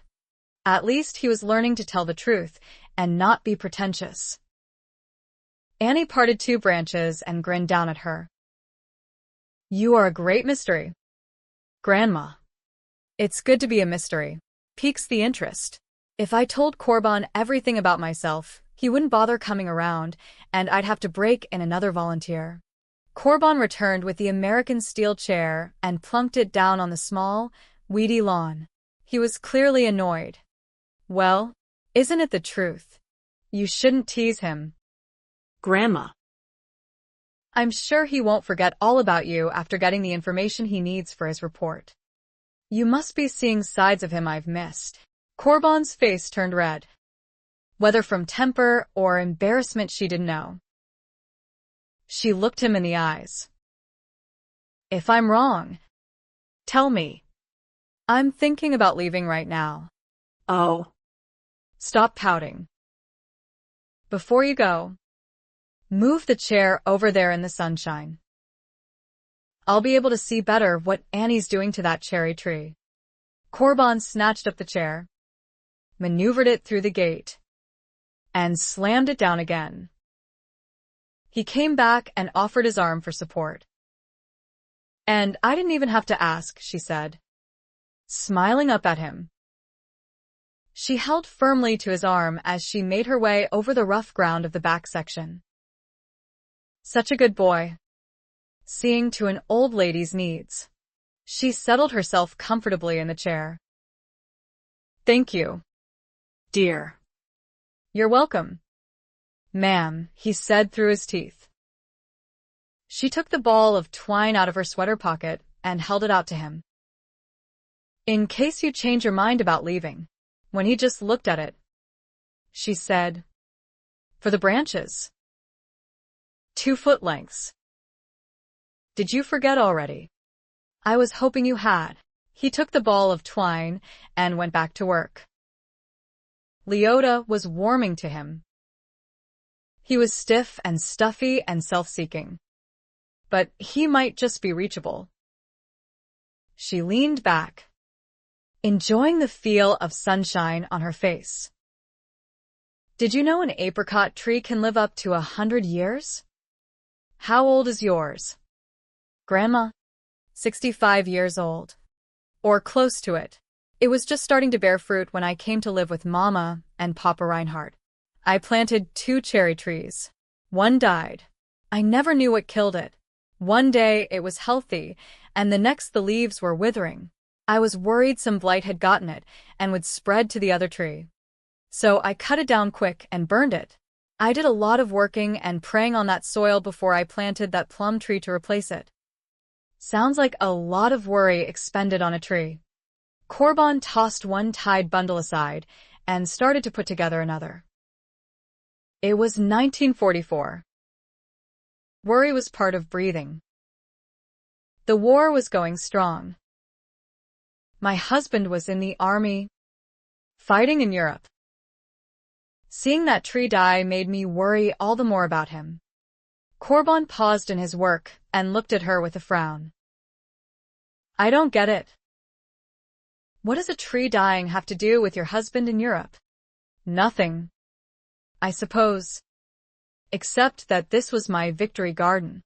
At least he was learning to tell the truth and not be pretentious. Annie parted two branches and grinned down at her. You are a great mystery, Grandma. It's good to be a mystery. Piques the interest. If I told Korban everything about myself, he wouldn't bother coming around, and I'd have to break in another volunteer. Korban returned with the American steel chair and plunked it down on the small, weedy lawn. He was clearly annoyed. Well, isn't it the truth? You shouldn't tease him. Grandma. I'm sure he won't forget all about you after getting the information he needs for his report. You must be seeing sides of him I've missed. Korban's face turned red. Whether from temper or embarrassment, she didn't know. She looked him in the eyes. If I'm wrong, tell me. I'm thinking about leaving right now. Oh. Stop pouting. Before you go, move the chair over there in the sunshine. I'll be able to see better what Annie's doing to that cherry tree. Korban snatched up the chair, maneuvered it through the gate, and slammed it down again. He came back and offered his arm for support. And I didn't even have to ask, she said, smiling up at him. She held firmly to his arm as she made her way over the rough ground of the back section. Such a good boy. Seeing to an old lady's needs. She settled herself comfortably in the chair. Thank you, dear. You're welcome, ma'am, he said through his teeth. She took the ball of twine out of her sweater pocket and held it out to him. In case you change your mind about leaving. When he just looked at it, she said, for the branches. 2 foot lengths. Did you forget already? I was hoping you had. He took the ball of twine and went back to work. Leota was warming to him. He was stiff and stuffy and self-seeking. But he might just be reachable. She leaned back, enjoying the feel of sunshine on her face. Did you know an apricot tree can live up to 100 years? How old is yours? Grandma? 65 years old. Or close to it. It was just starting to bear fruit when I came to live with Mama and Papa Reinhardt. I planted 2 cherry trees. One died. I never knew what killed it. One day it was healthy, and the next the leaves were withering. I was worried some blight had gotten it and would spread to the other tree. So I cut it down quick and burned it. I did a lot of working and praying on that soil before I planted that plum tree to replace it. Sounds like a lot of worry expended on a tree. Korban tossed one tied bundle aside and started to put together another. It was 1944. Worry was part of breathing. The war was going strong. My husband was in the army, fighting in Europe. Seeing that tree die made me worry all the more about him. Korban paused in his work and looked at her with a frown. I don't get it. What does a tree dying have to do with your husband in Europe? Nothing, I suppose. Except that this was my victory garden.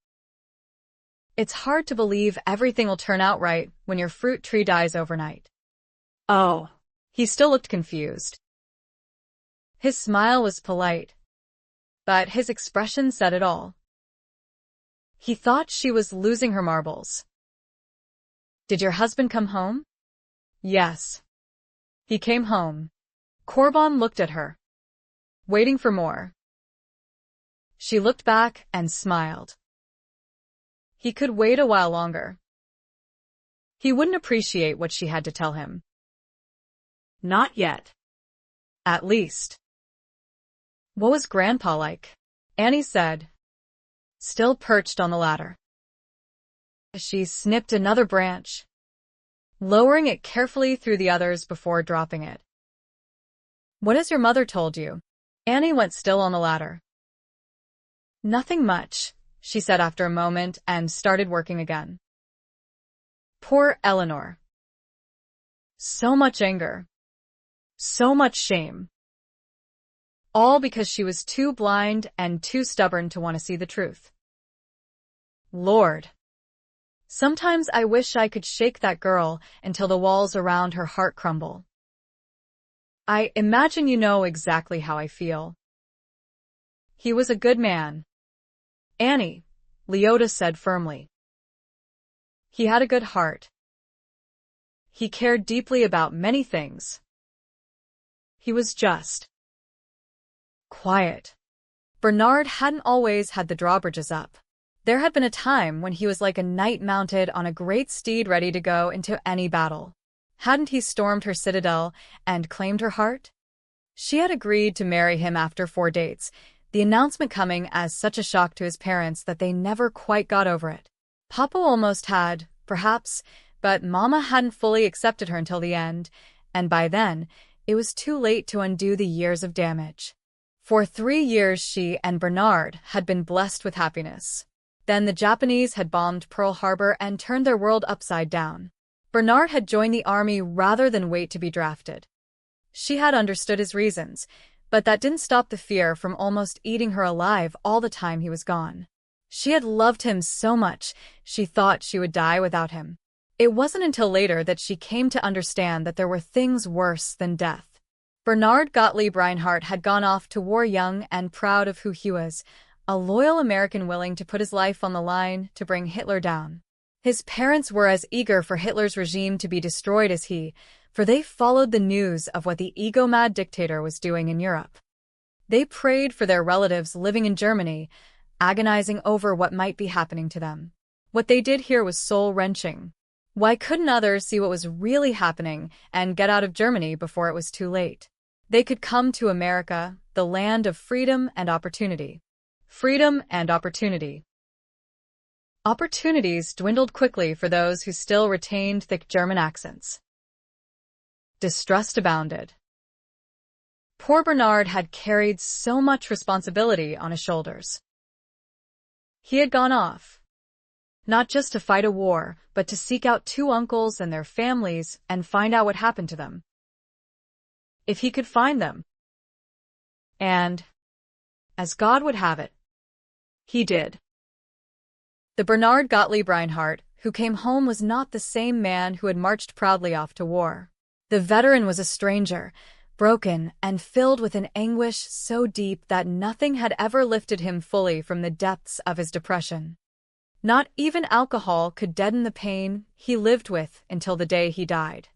It's hard to believe everything will turn out right when your fruit tree dies overnight. Oh, He still looked confused. His smile was polite, but his expression said it all. He thought she was losing her marbles. Did your husband come home? Yes. He came home. Corbin looked at her, waiting for more. She looked back and smiled. He could wait a while longer. He wouldn't appreciate what she had to tell him. not yet. At least. What was Grandpa like? Annie said, still perched on the ladder. She snipped another branch, lowering it carefully through the others before dropping it. What has your mother told you? Annie went still on the ladder. Nothing much, she said after a moment and started working again. Poor Eleanor. So much anger. So much shame. All because she was too blind and too stubborn to want to see the truth. Lord. Sometimes I wish I could shake that girl until the walls around her heart crumble. I imagine you know exactly how I feel. He was a good man. Annie, Leota said firmly. He had a good heart. He cared deeply about many things. He was just quiet. Bernard hadn't always had the drawbridges up. There had been a time when he was like a knight mounted on a great steed ready to go into any battle. Hadn't he stormed her citadel and claimed her heart? She had agreed to marry him after 4 dates, the announcement coming as such a shock to his parents that they never quite got over it. Papa almost had, perhaps, but Mama hadn't fully accepted her until the end, and by then, it was too late to undo the years of damage. For 3 years she and Bernard had been blessed with happiness. Then the Japanese had bombed Pearl Harbor and turned their world upside down. Bernard had joined the army rather than wait to be drafted. She had understood his reasons, but that didn't stop the fear from almost eating her alive all the time he was gone. She had loved him so much, she thought she would die without him. It wasn't until later that she came to understand that there were things worse than death. Bernard Gottlieb Reinhardt had gone off to war young and proud of who he was, a loyal American willing to put his life on the line to bring Hitler down. His parents were as eager for Hitler's regime to be destroyed as he, for they followed the news of what the ego-mad dictator was doing in Europe. They prayed for their relatives living in Germany, agonizing over what might be happening to them. What they did here was soul-wrenching. Why couldn't others see what was really happening and get out of Germany before it was too late? They could come to America, the land of freedom and opportunity. Freedom and opportunity. Opportunities dwindled quickly for those who still retained thick German accents. Distrust abounded. Poor Bernard had carried so much responsibility on his shoulders. He had gone off, not just to fight a war, but to seek out 2 uncles and their families and find out what happened to them. If he could find them. And, as God would have it, he did. The Bernard Gottlieb Reinhardt, who came home, was not the same man who had marched proudly off to war. The veteran was a stranger, broken and filled with an anguish so deep that nothing had ever lifted him fully from the depths of his depression. Not even alcohol could deaden the pain he lived with until the day he died.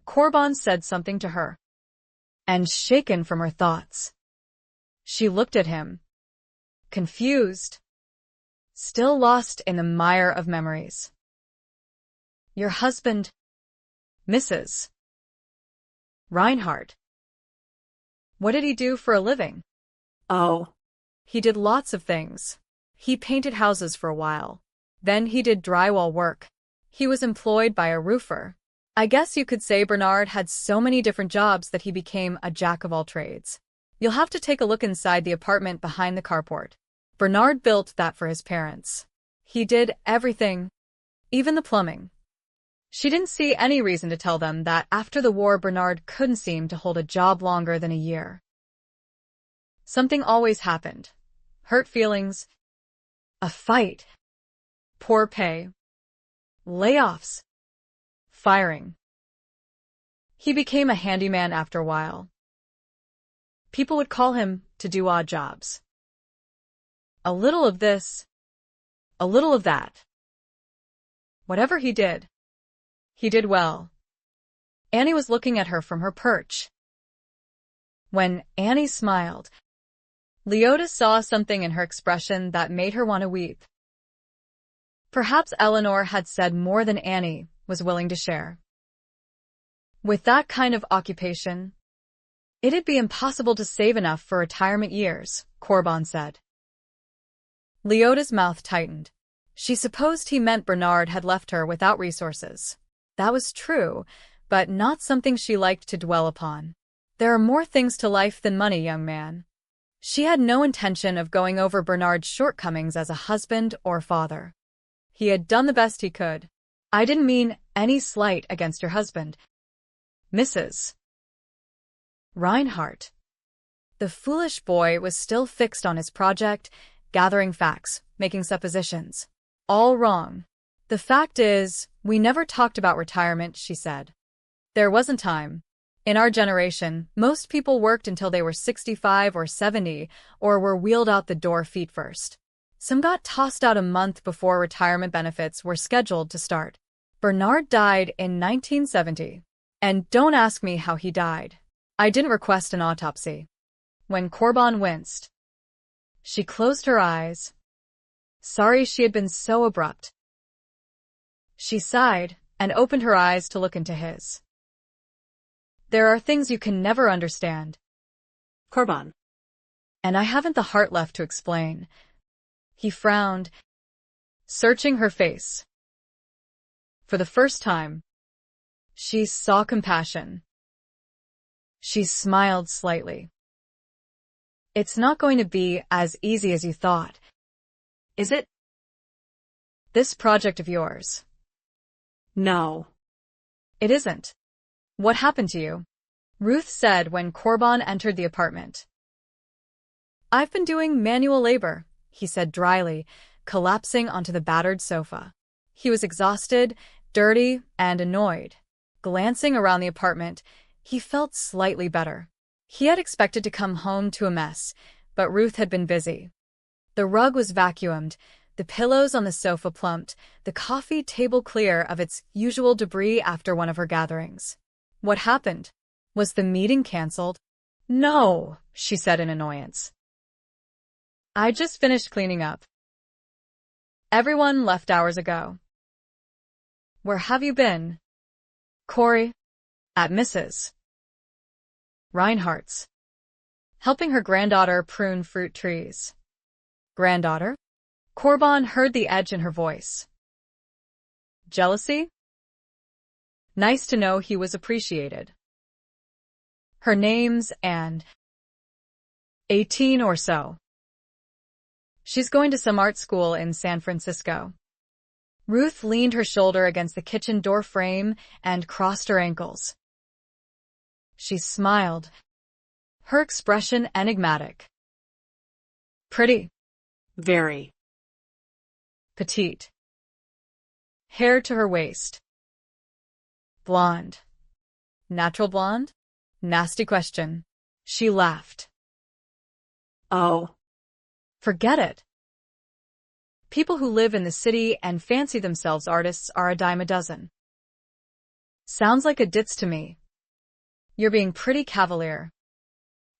Corbin said something to her, and shaken from her thoughts, she looked at him, confused, still lost in the mire of memories. Your husband, Mrs. Reinhardt. What did he do for a living? Oh, He did lots of things. He painted houses for a while. Then he did drywall work. He was employed by a roofer. I guess you could say Bernard had so many different jobs that he became a jack of all trades. You'll have to take a look inside the apartment behind the carport. Bernard built that for his parents. He did everything, even the plumbing. She didn't see any reason to tell them that after the war Bernard couldn't seem to hold a job longer than a year. Something always happened. Hurt feelings. A fight. Poor pay. Layoffs. Firing. He became a handyman after a while. People would call him to do odd jobs. A little of this, a little of that. Whatever he did well. Annie was looking at her from her perch. When Annie smiled, Leota saw something in her expression that made her want to weep. Perhaps Eleanor had said more than Annie was willing to share. With that kind of occupation, it'd be impossible to save enough for retirement years, Corbin said. Leota's mouth tightened. She supposed he meant Bernard had left her without resources. That was true, but not something she liked to dwell upon. There are more things to life than money, young man. She had no intention of going over Bernard's shortcomings as a husband or father. He had done the best he could. I didn't mean any slight against your husband, Mrs. Reinhardt. The foolish boy was still fixed on his project, gathering facts, making suppositions. All wrong. The fact is, we never talked about retirement, she said. There wasn't time. In our generation, most people worked until they were 65 or 70, or were wheeled out the door feet first. Some got tossed out a month before retirement benefits were scheduled to start. Bernard died in 1970. And don't ask me how he died. I didn't request an autopsy. When Corbin winced, she closed her eyes. Sorry she had been so abrupt. She sighed and opened her eyes to look into his. There are things you can never understand, Corbin. and I haven't the heart left to explain. He frowned, searching her face. For the first time, she saw compassion. She smiled slightly. It's not going to be as easy as you thought, is it? This project of yours. No. It isn't. What happened to you? Ruth said when Corbin entered the apartment. I've been doing manual labor, he said dryly, collapsing onto the battered sofa. He was exhausted, dirty, and annoyed. Glancing around the apartment, he felt slightly better. He had expected to come home to a mess, but Ruth had been busy. The rug was vacuumed, the pillows on the sofa plumped, the coffee table clear of its usual debris after one of her gatherings. What happened? Was the meeting canceled? No, she said in annoyance. I just finished cleaning up. Everyone left hours ago. Where have you been? Corey? At Mrs. Reinhardt's. Helping her granddaughter prune fruit trees. Granddaughter? Corbin heard the edge in her voice. Jealousy? Nice to know he was appreciated. Her name's Anne. 18 or so. She's going to some art school in San Francisco. Ruth leaned her shoulder against the kitchen door frame and crossed her ankles. She smiled, her expression enigmatic. Pretty. Very. Petite. Hair to her waist. Blonde. Natural blonde? Nasty question. She laughed. Oh. Forget it. People who live in the city and fancy themselves artists are a dime a dozen. Sounds like a ditz to me. You're being pretty cavalier,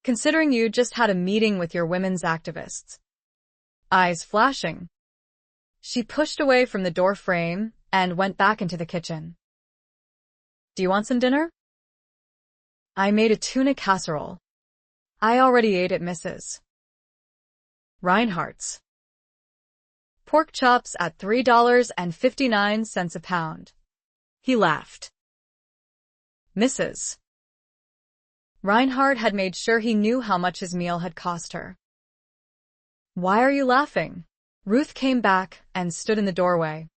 considering you just had a meeting with your women's activists. Eyes flashing. She pushed away from the door frame and went back into the kitchen. Do you want some dinner? I made a tuna casserole. I already ate at Mrs. Reinhardt's. Pork chops at $3.59 a pound. He laughed. Mrs. Reinhardt had made sure he knew how much his meal had cost her. Why are you laughing? Ruth came back and stood in the doorway,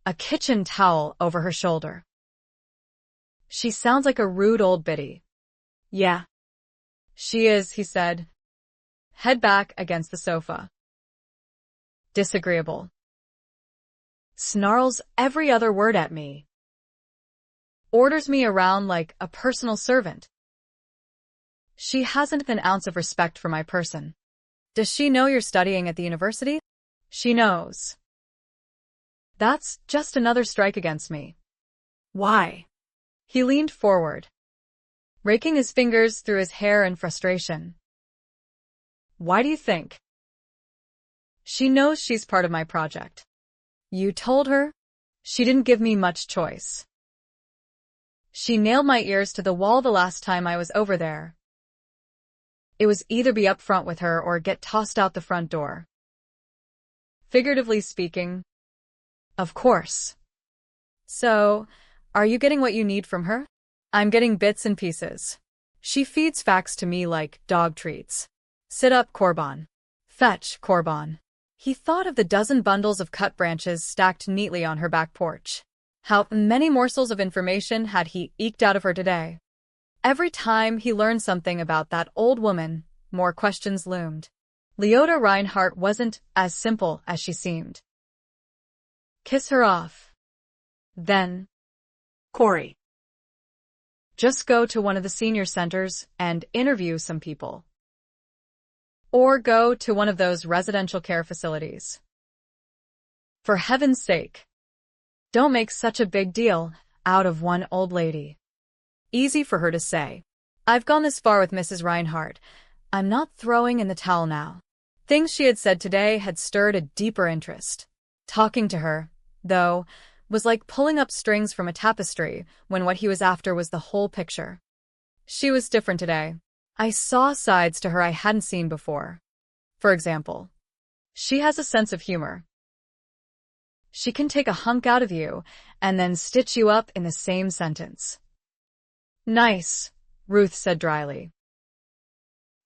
a kitchen towel over her shoulder. She sounds like a rude old biddy. Yeah. She is, he said, head back against the sofa. Disagreeable. snarls every other word at me, orders me around like a personal servant. She hasn't an ounce of respect for my person. Does she know you're studying at the university? She knows. That's just another strike against me. Why? He leaned forward, raking his fingers through his hair in frustration. Why do you think? She knows she's part of my project. You told her? She didn't give me much choice. She nailed my ears to the wall the last time I was over there. It was either be upfront with her or get tossed out the front door. Figuratively speaking, of course. So, are you getting what you need from her? I'm getting bits and pieces. She feeds facts to me like dog treats. Sit up, Korban. Fetch, Korban. He thought of the dozen bundles of cut branches stacked neatly on her back porch. How many morsels of information had he eked out of her today? Every time he learned something about that old woman, more questions loomed. Leota Reinhardt wasn't as simple as she seemed. Kiss her off. Then, Corey. Just go to one of the senior centers and interview some people. Or go to one of those residential care facilities. For heaven's sake, don't make such a big deal out of one old lady. Easy for her to say. I've gone this far with Mrs. Reinhardt. I'm not throwing in the towel now. Things she had said today had stirred a deeper interest. Talking to her, though, was like pulling up strings from a tapestry when what he was after was the whole picture. She was different today. I saw sides to her I hadn't seen before. For example, she has a sense of humor. She can take a hunk out of you and then stitch you up in the same sentence. Nice, Ruth said dryly.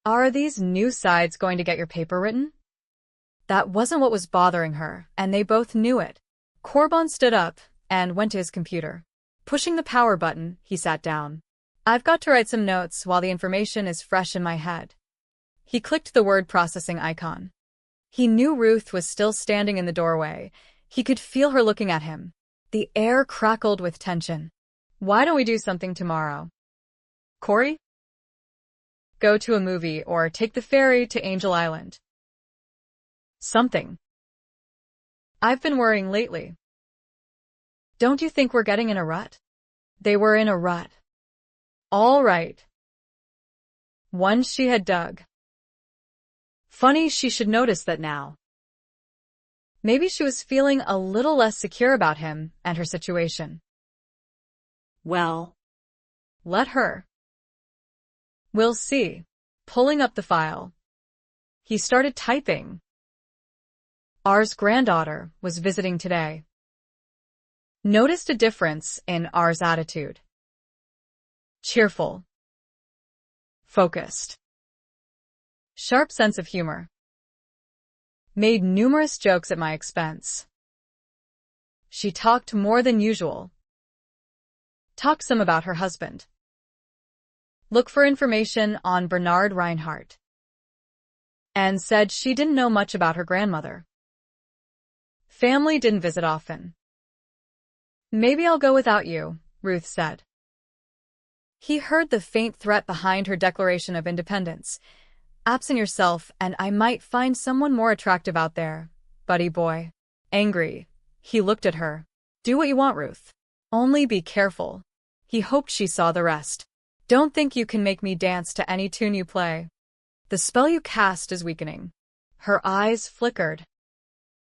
Are these new sides going to get your paper written? That wasn't what was bothering her, and they both knew it. Korban stood up and went to his computer. Pushing the power button, he sat down. I've got to write some notes while the information is fresh in my head. He clicked the word processing icon. He knew Ruth was still standing in the doorway. He could feel her looking at him. The air crackled with tension. Why don't we do something tomorrow? Corey? Go to a movie or take the ferry to Angel Island. Something. I've been worrying lately. Don't you think we're getting in a rut? They were in a rut. All right. One she had dug. Funny she should notice that now. Maybe she was feeling a little less secure about him and her situation. Well, let her. We'll see. Pulling up the file. He started typing. R's granddaughter was visiting today. Noticed a difference in R's attitude. Cheerful. Focused. Sharp sense of humor. Made numerous jokes at my expense. She talked more than usual. Talked some about her husband. Look for information on Bernard Reinhardt. And said she didn't know much about her grandmother. Family didn't visit often. Maybe I'll go without you, Ruth said. He heard the faint threat behind her declaration of independence. Absent yourself and I might find someone more attractive out there, buddy boy. Angry, he looked at her. Do what you want, Ruth. Only be careful. He hoped she saw the rest. Don't think you can make me dance to any tune you play. The spell you cast is weakening. Her eyes flickered,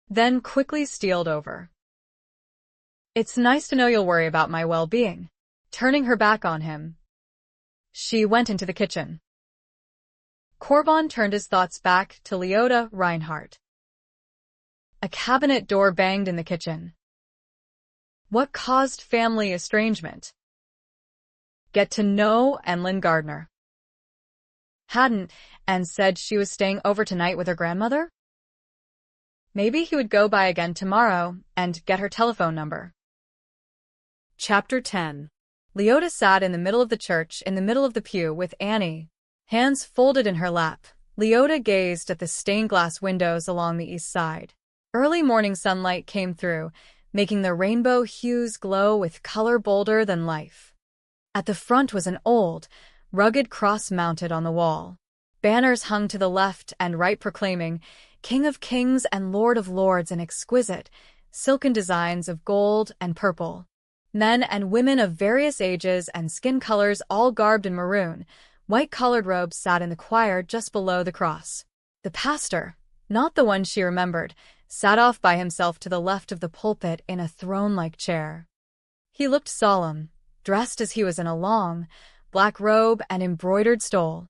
then quickly steeled over. It's nice to know you'll worry about my well-being. Turning her back on him, she went into the kitchen. Korban turned his thoughts back to Leota Reinhardt. A cabinet door banged in the kitchen. What caused family estrangement? Get to know Emlyn Gardner. Hadn't, and said she was staying over tonight with her grandmother? Maybe he would go by again tomorrow and get her telephone number. Chapter 10. Leota sat in the middle of the church, in the middle of the pew, with Annie. Hands folded in her lap, Leota gazed at the stained glass windows along the east side. Early morning sunlight came through, making the rainbow hues glow with color bolder than life. At the front was an old, rugged cross mounted on the wall. Banners hung to the left and right proclaiming, "King of Kings and Lord of Lords," in exquisite, silken designs of gold and purple. Men and women of various ages and skin colors, all garbed in maroon, white-collared robes, sat in the choir just below the cross. The pastor, not the one she remembered, sat off by himself to the left of the pulpit in a throne-like chair. He looked solemn, dressed as he was in a long, black robe and embroidered stole.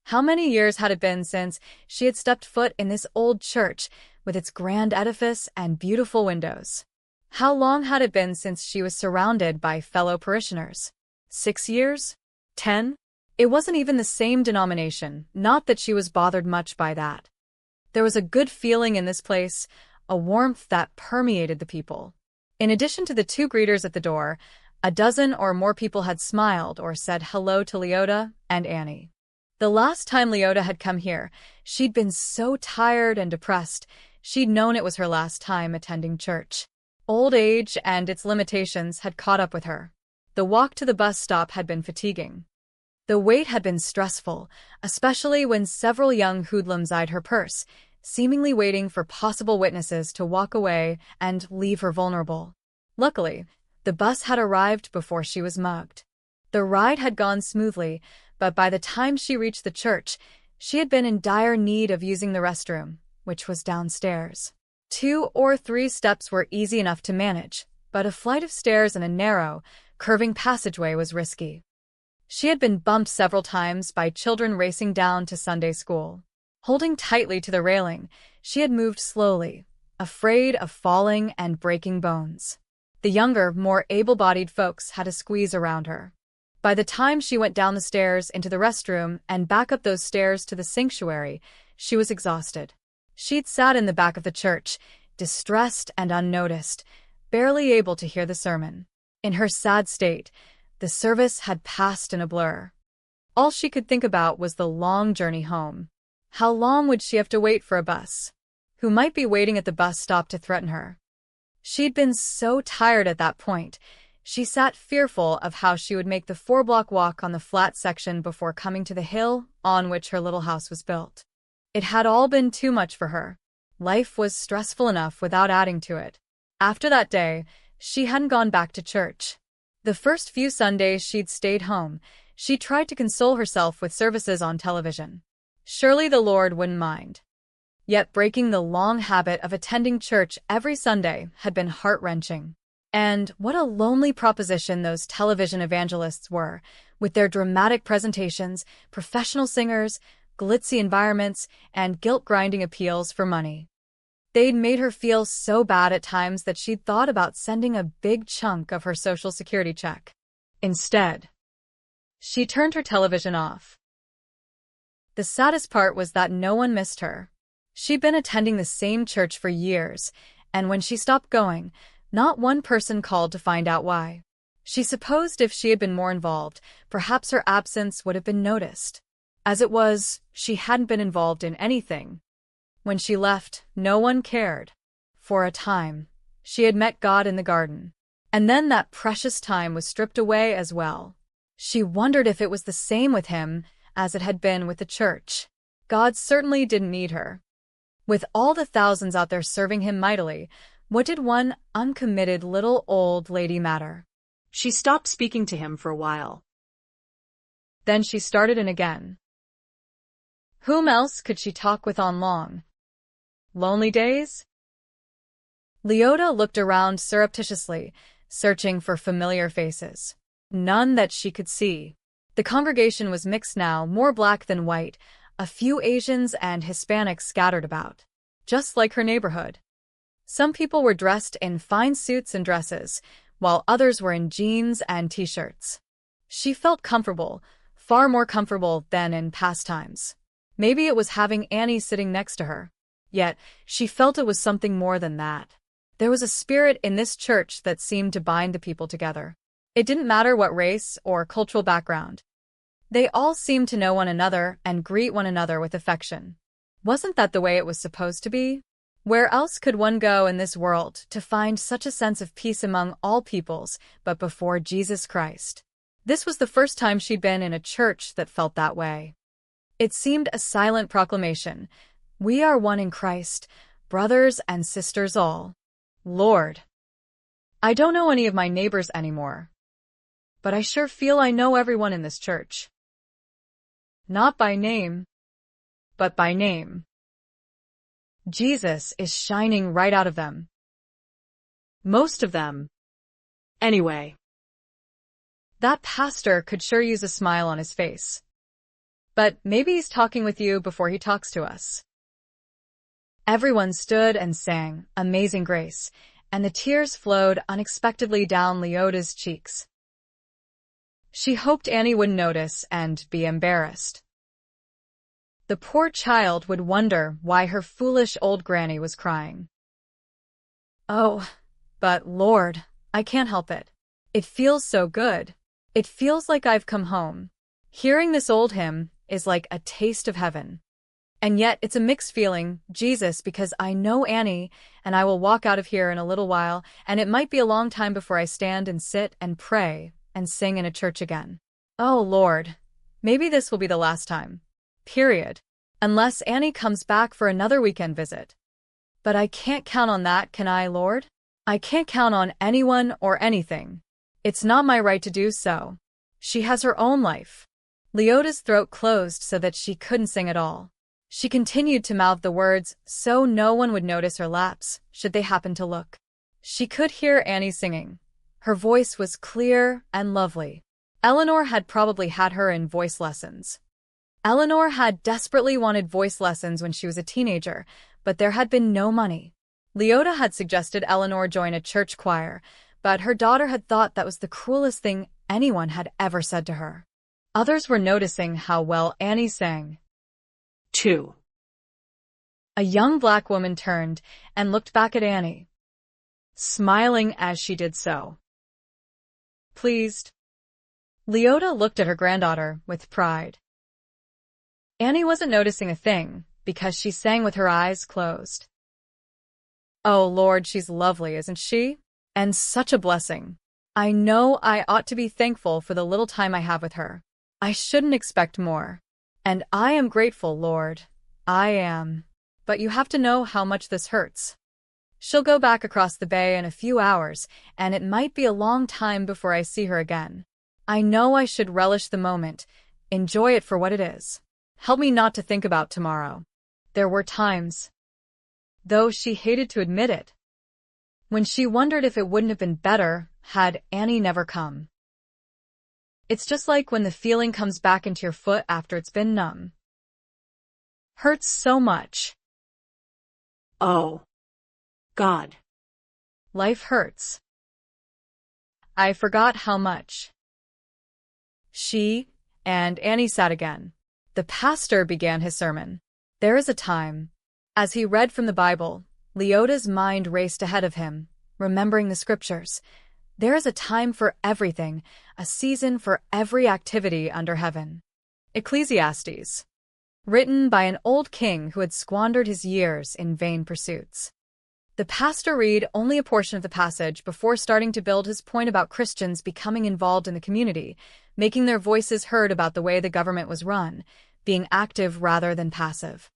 How many years had it been since she had stepped foot in this old church with its grand edifice and beautiful windows? How long had it been since she was surrounded by fellow parishioners? 6 years? 10? It wasn't even the same denomination, not that she was bothered much by that. There was a good feeling in this place, a warmth that permeated the people. In addition to the 2 greeters at the door, a dozen or more people had smiled or said hello to Leota and Annie. The last time Leota had come here, she'd been so tired and depressed, she'd known it was her last time attending church. Old age and its limitations had caught up with her. The walk to the bus stop had been fatiguing. The wait had been stressful, especially when several young hoodlums eyed her purse, seemingly waiting for possible witnesses to walk away and leave her vulnerable. Luckily, the bus had arrived before she was mugged. The ride had gone smoothly, but by the time she reached the church, she had been in dire need of using the restroom, which was downstairs. 2 or 3 steps were easy enough to manage, but a flight of stairs and a narrow, curving passageway was risky. She had been bumped several times by children racing down to Sunday school. Holding tightly to the railing, she had moved slowly, afraid of falling and breaking bones. The younger, more able-bodied folks had a squeeze around her. By the time she went down the stairs into the restroom and back up those stairs to the sanctuary, she was exhausted. She'd sat in the back of the church, distressed and unnoticed, barely able to hear the sermon. In her sad state, the service had passed in a blur. All she could think about was the long journey home. How long would she have to wait for a bus? Who might be waiting at the bus stop to threaten her? She'd been so tired at that point, she sat fearful of how she would make the 4-block walk on the flat section before coming to the hill on which her little house was built. It had all been too much for her. Life was stressful enough without adding to it. After that day, she hadn't gone back to church. The first few Sundays she'd stayed home, she tried to console herself with services on television. Surely the Lord wouldn't mind. Yet breaking the long habit of attending church every Sunday had been heart-wrenching. And what a lonely proposition those television evangelists were, with their dramatic presentations, professional singers, glitzy environments, and guilt-grinding appeals for money. They'd made her feel so bad at times that she'd thought about sending a big chunk of her Social Security check. Instead, she turned her television off. The saddest part was that no one missed her. She'd been attending the same church for years, and when she stopped going, not one person called to find out why. She supposed if she had been more involved, perhaps her absence would have been noticed. As it was, she hadn't been involved in anything. When she left, no one cared. For a time, she had met God in the garden. And then that precious time was stripped away as well. She wondered if it was the same with him as it had been with the church. God certainly didn't need her. With all the thousands out there serving him mightily, what did one uncommitted little old lady matter? She stopped speaking to him for a while. Then she started in again. Whom else could she talk with on long, lonely days? Leota looked around surreptitiously, searching for familiar faces. None that she could see. The congregation was mixed now, more black than white, a few Asians and Hispanics scattered about. Just like her neighborhood. Some people were dressed in fine suits and dresses, while others were in jeans and t-shirts. She felt comfortable, far more comfortable than in past times. Maybe it was having Annie sitting next to her. Yet, she felt it was something more than that. There was a spirit in this church that seemed to bind the people together. It didn't matter what race or cultural background. They all seemed to know one another and greet one another with affection. Wasn't that the way it was supposed to be? Where else could one go in this world to find such a sense of peace among all peoples but before Jesus Christ? This was the first time she'd been in a church that felt that way. It seemed a silent proclamation. We are one in Christ, brothers and sisters all. Lord, I don't know any of my neighbors anymore, but I sure feel I know everyone in this church. Not by name, but by name. Jesus is shining right out of them. Most of them. Anyway. That pastor could sure use a smile on his face. But maybe he's talking with you before he talks to us. Everyone stood and sang Amazing Grace, and the tears flowed unexpectedly down Leota's cheeks. She hoped Annie wouldn't notice and be embarrassed. The poor child would wonder why her foolish old granny was crying. Oh, but Lord, I can't help it. It feels so good. It feels like I've come home. Hearing this old hymn is like a taste of heaven. And yet it's a mixed feeling, Jesus, because I know Annie, and I will walk out of here in a little while, and it might be a long time before I stand and sit and pray and sing in a church again. Oh, Lord, maybe this will be the last time. Period. Unless Annie comes back for another weekend visit. But I can't count on that, can I, Lord? I can't count on anyone or anything. It's not my right to do so. She has her own life. Leota's throat closed so that she couldn't sing at all. She continued to mouth the words so no one would notice her lapse, should they happen to look. She could hear Annie singing. Her voice was clear and lovely. Eleanor had probably had her in voice lessons. Eleanor had desperately wanted voice lessons when she was a teenager, but there had been no money. Leota had suggested Eleanor join a church choir, but her daughter had thought that was the cruelest thing anyone had ever said to her. Others were noticing how well Annie sang. 2. A young black woman turned and looked back at Annie, smiling as she did so. Pleased. Leota looked at her granddaughter with pride. Annie wasn't noticing a thing because she sang with her eyes closed. Oh, Lord, she's lovely, isn't she? And such a blessing. I know I ought to be thankful for the little time I have with her. I shouldn't expect more. And I am grateful, Lord. I am. But you have to know how much this hurts. She'll go back across the bay in a few hours, and it might be a long time before I see her again. I know I should relish the moment, enjoy it for what it is. Help me not to think about tomorrow. There were times, though she hated to admit it, when she wondered if it wouldn't have been better had Annie never come. It's just like when the feeling comes back into your foot after it's been numb. Hurts so much. Oh, God. Life hurts. I forgot how much. She and Annie sat again. The pastor began his sermon. There is a time. As he read from the Bible, Leota's mind raced ahead of him, remembering the scriptures. There is a time for everything, a season for every activity under heaven. Ecclesiastes. Written by an old king who had squandered his years in vain pursuits. The pastor read only a portion of the passage before starting to build his point about Christians becoming involved in the community, making their voices heard about the way the government was run, being active rather than passive.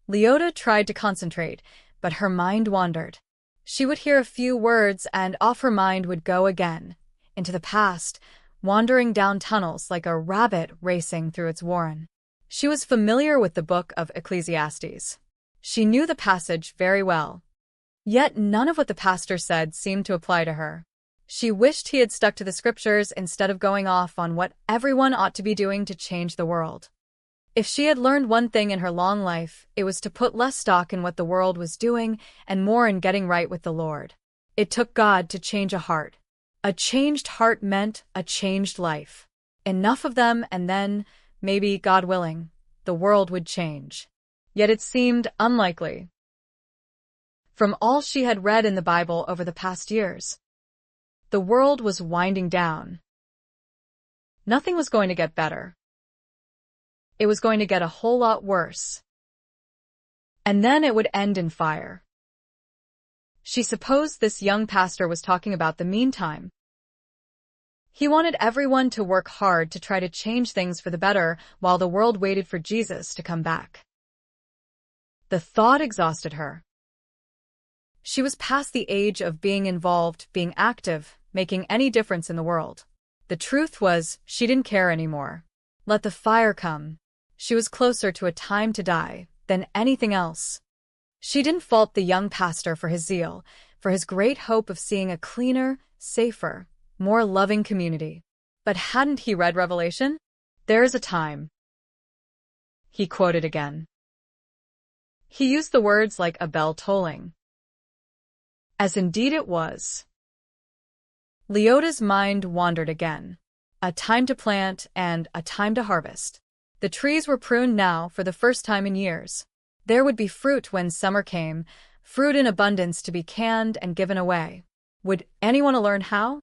Leota tried to concentrate, but her mind wandered. She would hear a few words and off her mind would go again, into the past, wandering down tunnels like a rabbit racing through its warren. She was familiar with the book of Ecclesiastes. She knew the passage very well. Yet none of what the pastor said seemed to apply to her. She wished he had stuck to the scriptures instead of going off on what everyone ought to be doing to change the world. If she had learned one thing in her long life, it was to put less stock in what the world was doing and more in getting right with the Lord. It took God to change a heart. A changed heart meant a changed life. Enough of them, and then, maybe, God willing, the world would change. Yet it seemed unlikely. From all she had read in the Bible over the past years, the world was winding down. Nothing was going to get better. It was going to get a whole lot worse. And then it would end in fire. She supposed this young pastor was talking about the meantime. He wanted everyone to work hard to try to change things for the better while the world waited for Jesus to come back. The thought exhausted her. She was past the age of being involved, being active, making any difference in the world. The truth was, she didn't care anymore. Let the fire come. She was closer to a time to die than anything else. She didn't fault the young pastor for his zeal, for his great hope of seeing a cleaner, safer, more loving community. But hadn't he read Revelation? There is a time. He quoted again. He used the words like a bell tolling. As indeed it was. Leota's mind wandered again. A time to plant and a time to harvest. The trees were pruned now for the first time in years. There would be fruit when summer came, fruit in abundance to be canned and given away. Would anyone learn how?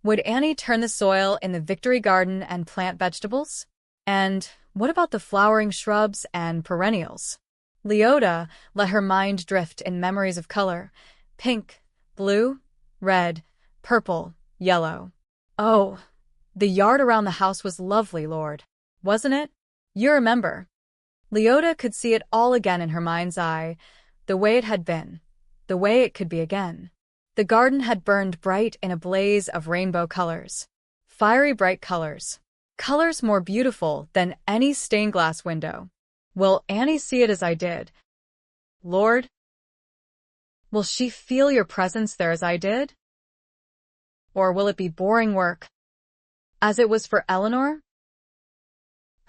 Would Annie turn the soil in the Victory Garden and plant vegetables? And what about the flowering shrubs and perennials? Leota let her mind drift in memories of color. Pink, blue, red, purple, yellow. Oh, the yard around the house was lovely, Lord, wasn't it? You remember. Leota could see it all again in her mind's eye, the way it had been, the way it could be again. The garden had burned bright in a blaze of rainbow colors. Fiery bright colors. Colors more beautiful than any stained glass window. Will Annie see it as I did? Lord? Will she feel your presence there as I did? Or will it be boring work, as it was for Eleanor?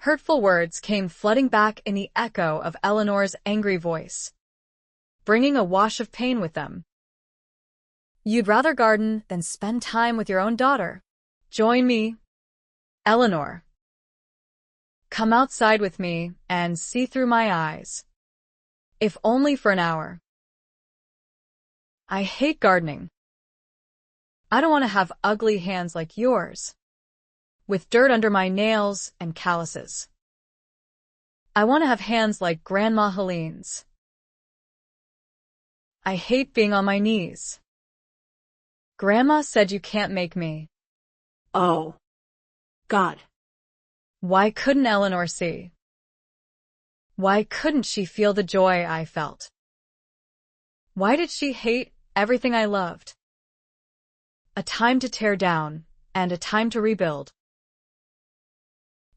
Hurtful words came flooding back in the echo of Eleanor's angry voice, bringing a wash of pain with them. You'd rather garden than spend time with your own daughter. Join me, Eleanor. Come outside with me and see through my eyes, if only for an hour. I hate gardening. I don't want to have ugly hands like yours, with dirt under my nails and calluses. I want to have hands like Grandma Helene's. I hate being on my knees. Grandma said you can't make me. Oh, God. Why couldn't Eleanor see? Why couldn't she feel the joy I felt? Why did she hate everything I loved? A time to tear down, and a time to rebuild.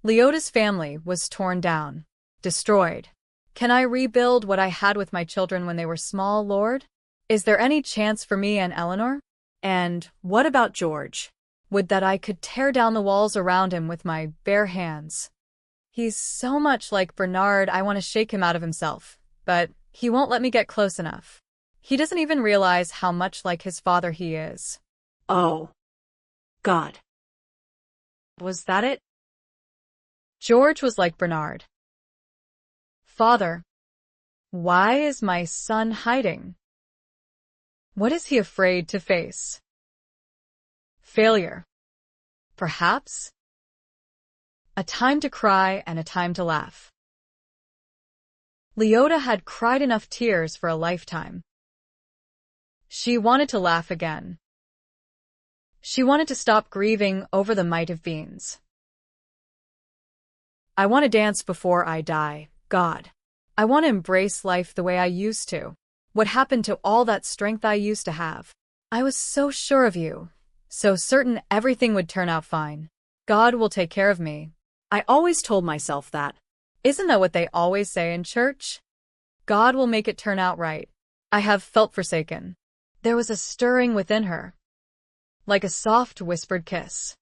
Leota's family was torn down, destroyed. Can I rebuild what I had with my children when they were small, Lord? Is there any chance for me and Eleanor? And what about George? Would that I could tear down the walls around him with my bare hands. He's so much like Bernard, I want to shake him out of himself, but he won't let me get close enough. He doesn't even realize how much like his father he is. Oh, God. Was that it? George was like Bernard. Father, why is my son hiding? What is he afraid to face? Failure. Perhaps? A time to cry and a time to laugh. Leota had cried enough tears for a lifetime. She wanted to laugh again. She wanted to stop grieving over the might have beens. I want to dance before I die, God. I want to embrace life the way I used to. What happened to all that strength I used to have? I was so sure of you, so certain everything would turn out fine. God will take care of me. I always told myself that. Isn't that what they always say in church? God will make it turn out right. I have felt forsaken. There was a stirring within her, like a soft whispered kiss.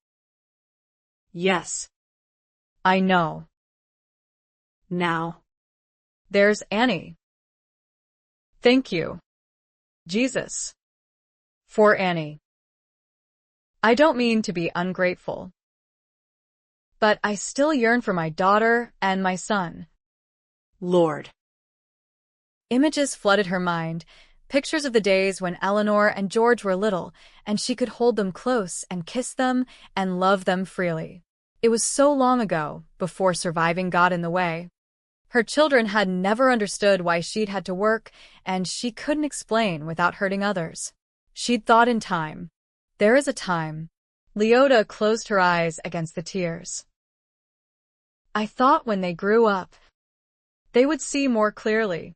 Yes. I know. Now. There's Annie. Thank you, Jesus, for Annie. I don't mean to be ungrateful, but I still yearn for my daughter and my son. Lord. Images flooded her mind, pictures of the days when Eleanor and George were little, and she could hold them close and kiss them and love them freely. It was so long ago, before surviving got in the way. Her children had never understood why she'd had to work, and she couldn't explain without hurting others. She'd thought in time. There is a time. Leota closed her eyes against the tears. I thought when they grew up, they would see more clearly.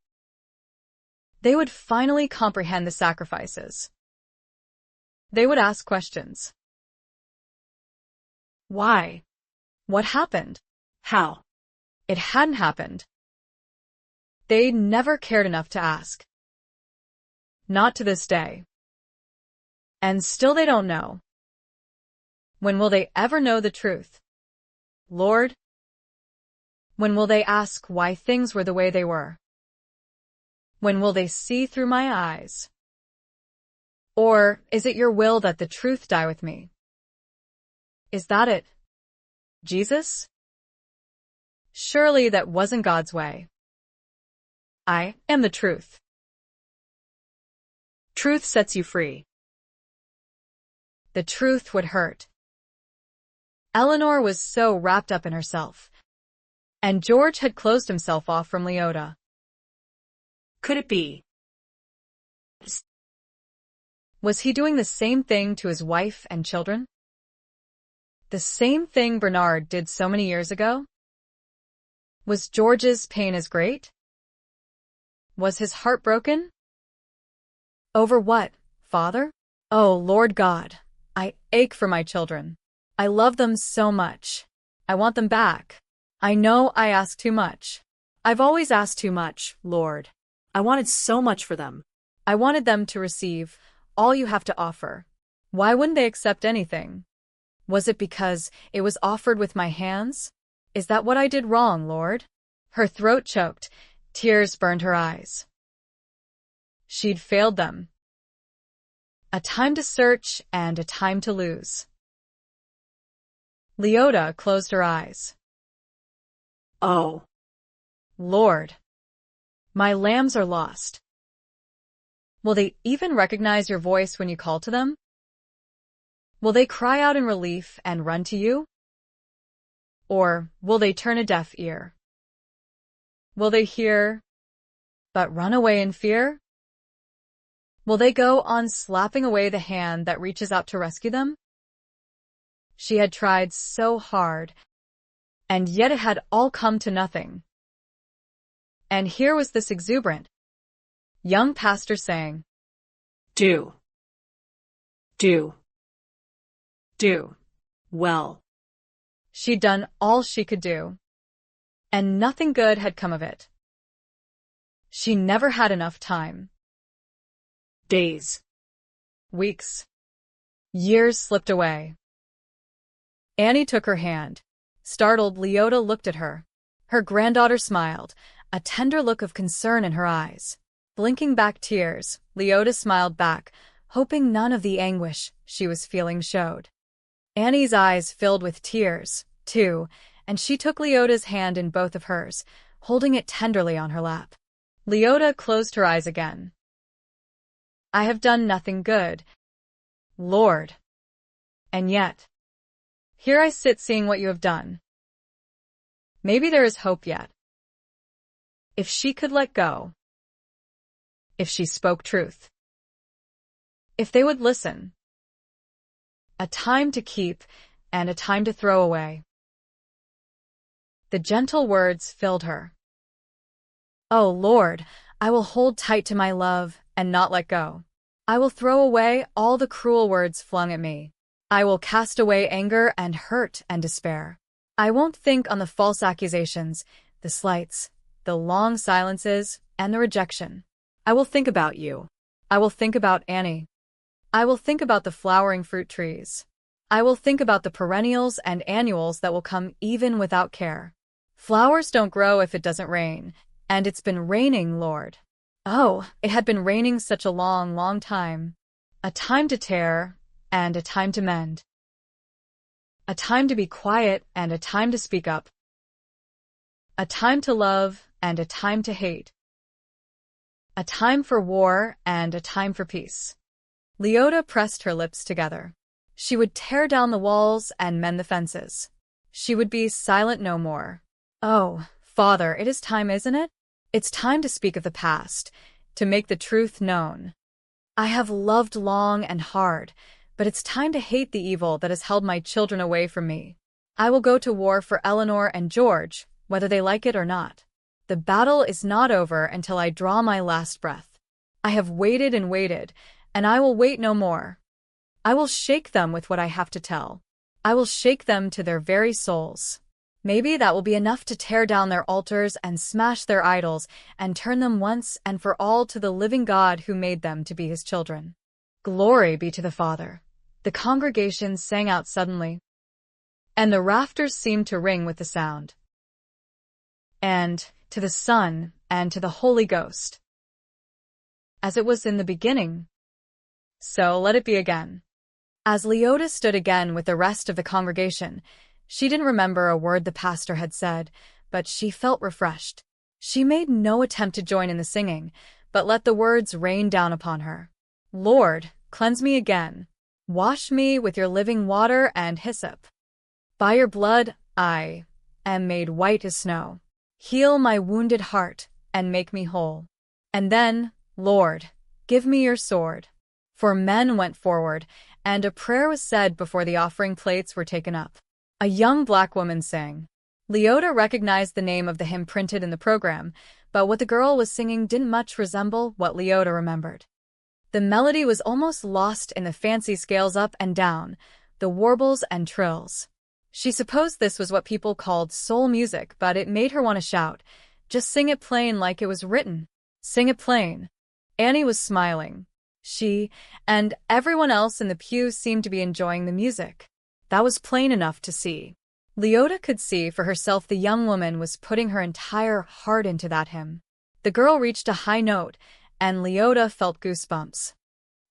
They would finally comprehend the sacrifices. They would ask questions. Why? What happened? How? It hadn't happened. They'd never cared enough to ask. Not to this day. And still they don't know. When will they ever know the truth? Lord? When will they ask why things were the way they were? When will they see through my eyes? Or is it your will that the truth die with me? Is that it, Jesus? Surely that wasn't God's way. I am the truth. Truth sets you free. The truth would hurt. Eleanor was so wrapped up in herself. And George had closed himself off from Leota. Could it be? Was he doing the same thing to his wife and children? The same thing Bernard did so many years ago? Was George's pain as great? Was his heart broken? Over what, Father? Oh, Lord God, I ache for my children. I love them so much. I want them back. I know I ask too much. I've always asked too much, Lord. I wanted so much for them. I wanted them to receive all you have to offer. Why wouldn't they accept anything? Was it because it was offered with my hands? Is that what I did wrong, Lord? Her throat choked. Tears burned her eyes. She'd failed them. A time to search and a time to lose. Leota closed her eyes. Oh, Lord, my lambs are lost. Will they even recognize your voice when you call to them? Will they cry out in relief and run to you? Or will they turn a deaf ear? Will they hear, but run away in fear? Will they go on slapping away the hand that reaches out to rescue them? She had tried so hard, and yet it had all come to nothing. And here was this exuberant young pastor saying, Do. Well. She'd done all she could do, and nothing good had come of it. She never had enough time. Days. Weeks. Years slipped away. Annie took her hand. Startled, Leota looked at her. Her granddaughter smiled, a tender look of concern in her eyes. Blinking back tears, Leota smiled back, hoping none of the anguish she was feeling showed. Annie's eyes filled with tears, too, and she took Leota's hand in both of hers, holding it tenderly on her lap. Leota closed her eyes again. I have done nothing good, Lord. And yet, here I sit seeing what you have done. Maybe there is hope yet. If she could let go. If she spoke truth. If they would listen. A time to keep and a time to throw away. The gentle words filled her. Oh, Lord, I will hold tight to my love and not let go. I will throw away all the cruel words flung at me. I will cast away anger and hurt and despair. I won't think on the false accusations, the slights, the long silences, and the rejection. I will think about you. I will think about Annie. I will think about the flowering fruit trees. I will think about the perennials and annuals that will come even without care. Flowers don't grow if it doesn't rain, and it's been raining, Lord. Oh, it had been raining such a long, long time. A time to tear, and a time to mend. A time to be quiet and a time to speak up. A time to love and a time to hate. A time for war and a time for peace. Leota pressed her lips together. She would tear down the walls and mend the fences. She would be silent no more. Oh, Father, it is time, isn't it? It's time to speak of the past, to make the truth known. I have loved long and hard, but it's time to hate the evil that has held my children away from me. I will go to war for Eleanor and George, whether they like it or not. The battle is not over until I draw my last breath. I have waited and waited, and I will wait no more. I will shake them with what I have to tell. I will shake them to their very souls. Maybe that will be enough to tear down their altars and smash their idols and turn them once and for all to the living God who made them to be his children. Glory be to the Father. The congregation sang out suddenly, and the rafters seemed to ring with the sound. And to the Son, and to the Holy Ghost. As it was in the beginning, so let it be again. As Leota stood again with the rest of the congregation, she didn't remember a word the pastor had said, but she felt refreshed. She made no attempt to join in the singing, but let the words rain down upon her. Lord, cleanse me again. Wash me with your living water and hyssop. By your blood, I am made white as snow. Heal my wounded heart and make me whole. And then, Lord, give me your sword. For men went forward, and a prayer was said before the offering plates were taken up. A young black woman sang. Leota recognized the name of the hymn printed in the program, but what the girl was singing didn't much resemble what Leota remembered. The melody was almost lost in the fancy scales up and down, the warbles and trills. She supposed this was what people called soul music, but it made her want to shout, "Just sing it plain like it was written. Sing it plain." Annie was smiling. She and everyone else in the pew seemed to be enjoying the music. That was plain enough to see. Leota could see for herself the young woman was putting her entire heart into that hymn. The girl reached a high note, and Leota felt goosebumps.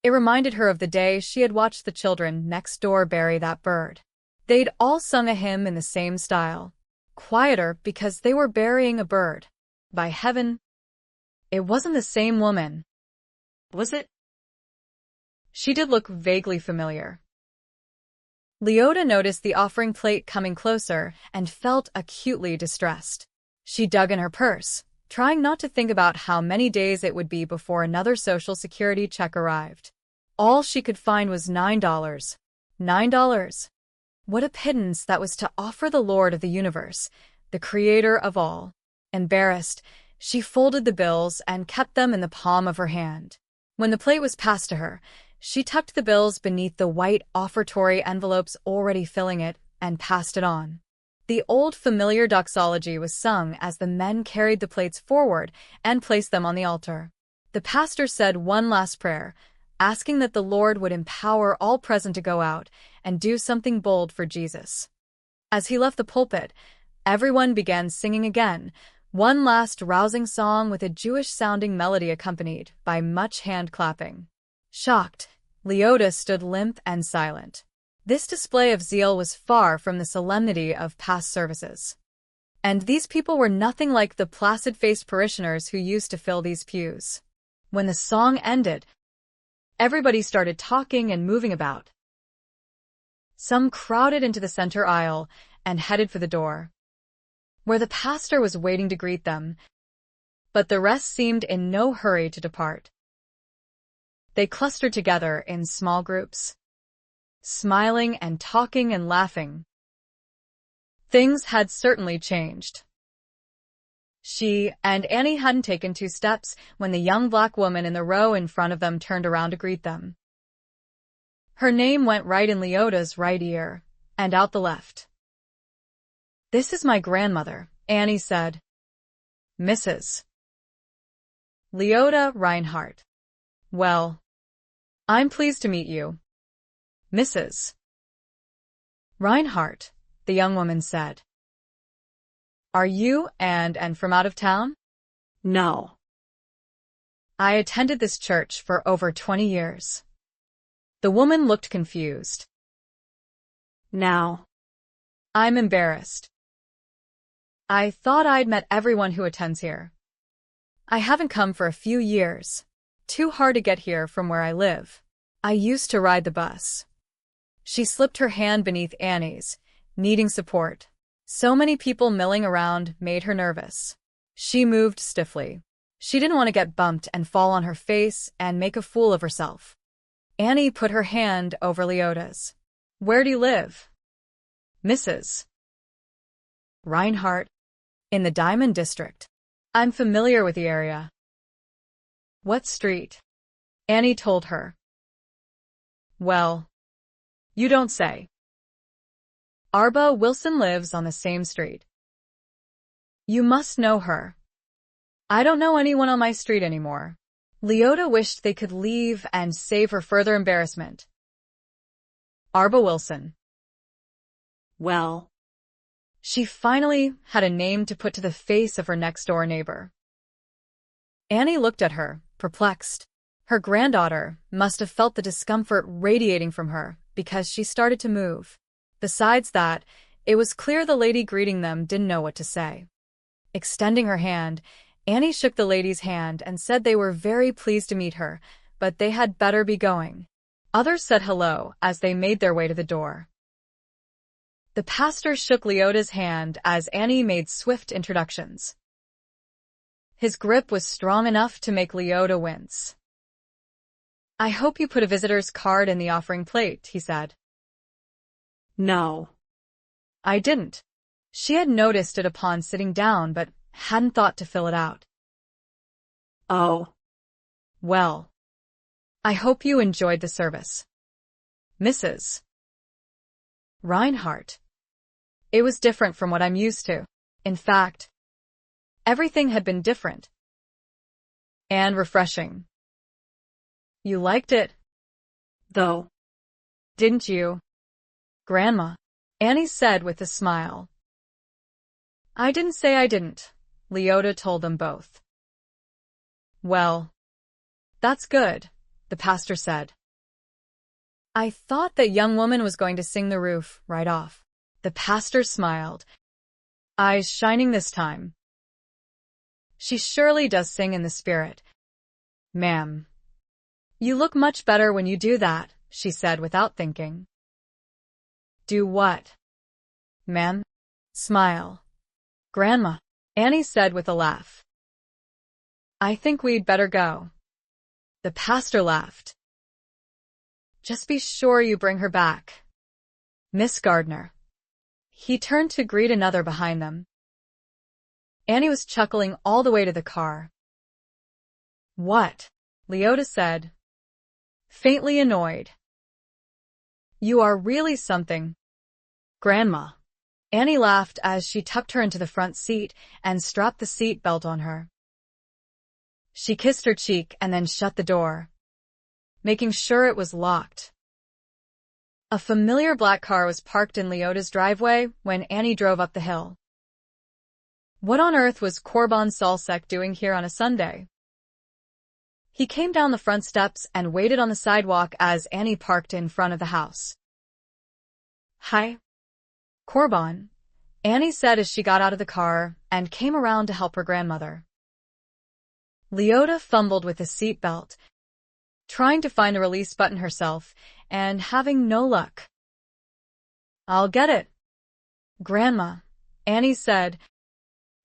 It reminded her of the day she had watched the children next door bury that bird. They'd all sung a hymn in the same style. Quieter because they were burying a bird. By heaven, it wasn't the same woman. Was it? She did look vaguely familiar. Leota noticed the offering plate coming closer and felt acutely distressed. She dug in her purse, trying not to think about how many days it would be before another Social Security check arrived. All she could find was $9. $9. What a pittance that was to offer the Lord of the universe, the creator of all. Embarrassed, she folded the bills and kept them in the palm of her hand. When the plate was passed to her, she tucked the bills beneath the white offertory envelopes already filling it and passed it on. The old familiar doxology was sung as the men carried the plates forward and placed them on the altar. The pastor said one last prayer, asking that the Lord would empower all present to go out and do something bold for Jesus. As he left the pulpit, everyone began singing again, one last rousing song with a Jewish-sounding melody accompanied by much hand-clapping. Shocked, Leota stood limp and silent. This display of zeal was far from the solemnity of past services. And these people were nothing like the placid-faced parishioners who used to fill these pews. When the song ended, everybody started talking and moving about. Some crowded into the center aisle and headed for the door, where the pastor was waiting to greet them, but the rest seemed in no hurry to depart. They clustered together in small groups, smiling and talking and laughing. Things had certainly changed. She and Annie hadn't taken 2 steps when the young black woman in the row in front of them turned around to greet them. Her name went right in Leota's right ear, and out the left. "This is my grandmother," Annie said. "Mrs. Leota Reinhardt. Well, I'm pleased to meet you, Mrs. Reinhardt," the young woman said. "Are you and from out of town?" No. "I attended this church for over 20 years. The woman looked confused. Now. I'm embarrassed. I thought I'd met everyone who attends here. I haven't come for a few years. Too hard to get here from where I live. I used to ride the bus." She slipped her hand beneath Annie's, needing support. So many people milling around made her nervous. She moved stiffly. She didn't want to get bumped and fall on her face and make a fool of herself. Annie put her hand over Leota's. Where do you live? Mrs. Reinhardt. In the Diamond District. I'm familiar with the area. What street? Annie told her. Well, you don't say. Arba Wilson lives on the same street. You must know her. I don't know anyone on my street anymore. Leota wished they could leave and save her further embarrassment. Arba Wilson. Well, she finally had a name to put to the face of her next-door neighbor. Annie looked at her, perplexed. Her granddaughter must have felt the discomfort radiating from her because she started to move. Besides that, it was clear the lady greeting them didn't know what to say. Extending her hand, Annie shook the lady's hand and said they were very pleased to meet her, but they had better be going. Others said hello as they made their way to the door. The pastor shook Leota's hand as Annie made swift introductions. His grip was strong enough to make Leota wince. I hope you put a visitor's card in the offering plate, he said. No. I didn't. She had noticed it upon sitting down but hadn't thought to fill it out. Oh. Well. I hope you enjoyed the service. Mrs. Reinhardt. It was different from what I'm used to. In fact, everything had been different. And refreshing. You liked it? Though. Didn't you? Grandma, Annie said with a smile. I didn't say I didn't, Leota told them both. Well, that's good, the pastor said. I thought that young woman was going to sing the roof right off. The pastor smiled, eyes shining this time. She surely does sing in the spirit. Ma'am. You look much better when you do that, she said without thinking. Do what? Ma'am? Smile. Grandma, Annie said with a laugh. I think we'd better go. The pastor laughed. Just be sure you bring her back. Miss Gardner. He turned to greet another behind them. Annie was chuckling all the way to the car. What? Leota said, faintly annoyed. You are really something. Grandma. Annie laughed as she tucked her into the front seat and strapped the seat belt on her. She kissed her cheek and then shut the door, making sure it was locked. A familiar black car was parked in Leota's driveway when Annie drove up the hill. What on earth was Korban Salsek doing here on a Sunday? He came down the front steps and waited on the sidewalk as Annie parked in front of the house. Hi. Korban, Annie said as she got out of the car and came around to help her grandmother. Leota fumbled with the seat belt, trying to find the release button herself and having no luck. I'll get it. Grandma, Annie said,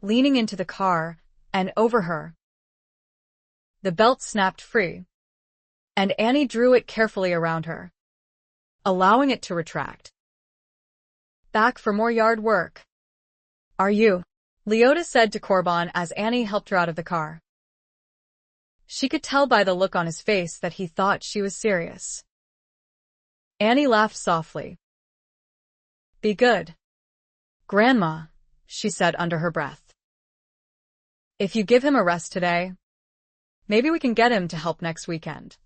leaning into the car and over her. The belt snapped free, and Annie drew it carefully around her, allowing it to retract. Back for more yard work. Are you? Leota said to Korban as Annie helped her out of the car. She could tell by the look on his face that he thought she was serious. Annie laughed softly. Be good. Grandma, she said under her breath. If you give him a rest today, maybe we can get him to help next weekend.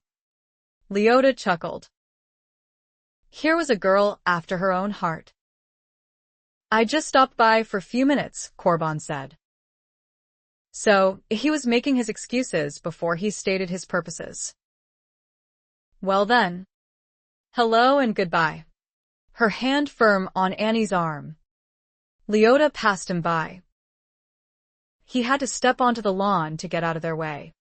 Leota chuckled. Here was a girl after her own heart. I just stopped by for a few minutes, Korban said. So, he was making his excuses before he stated his purposes. Well then. Hello and goodbye. Her hand firm on Annie's arm. Leota passed him by. He had to step onto the lawn to get out of their way.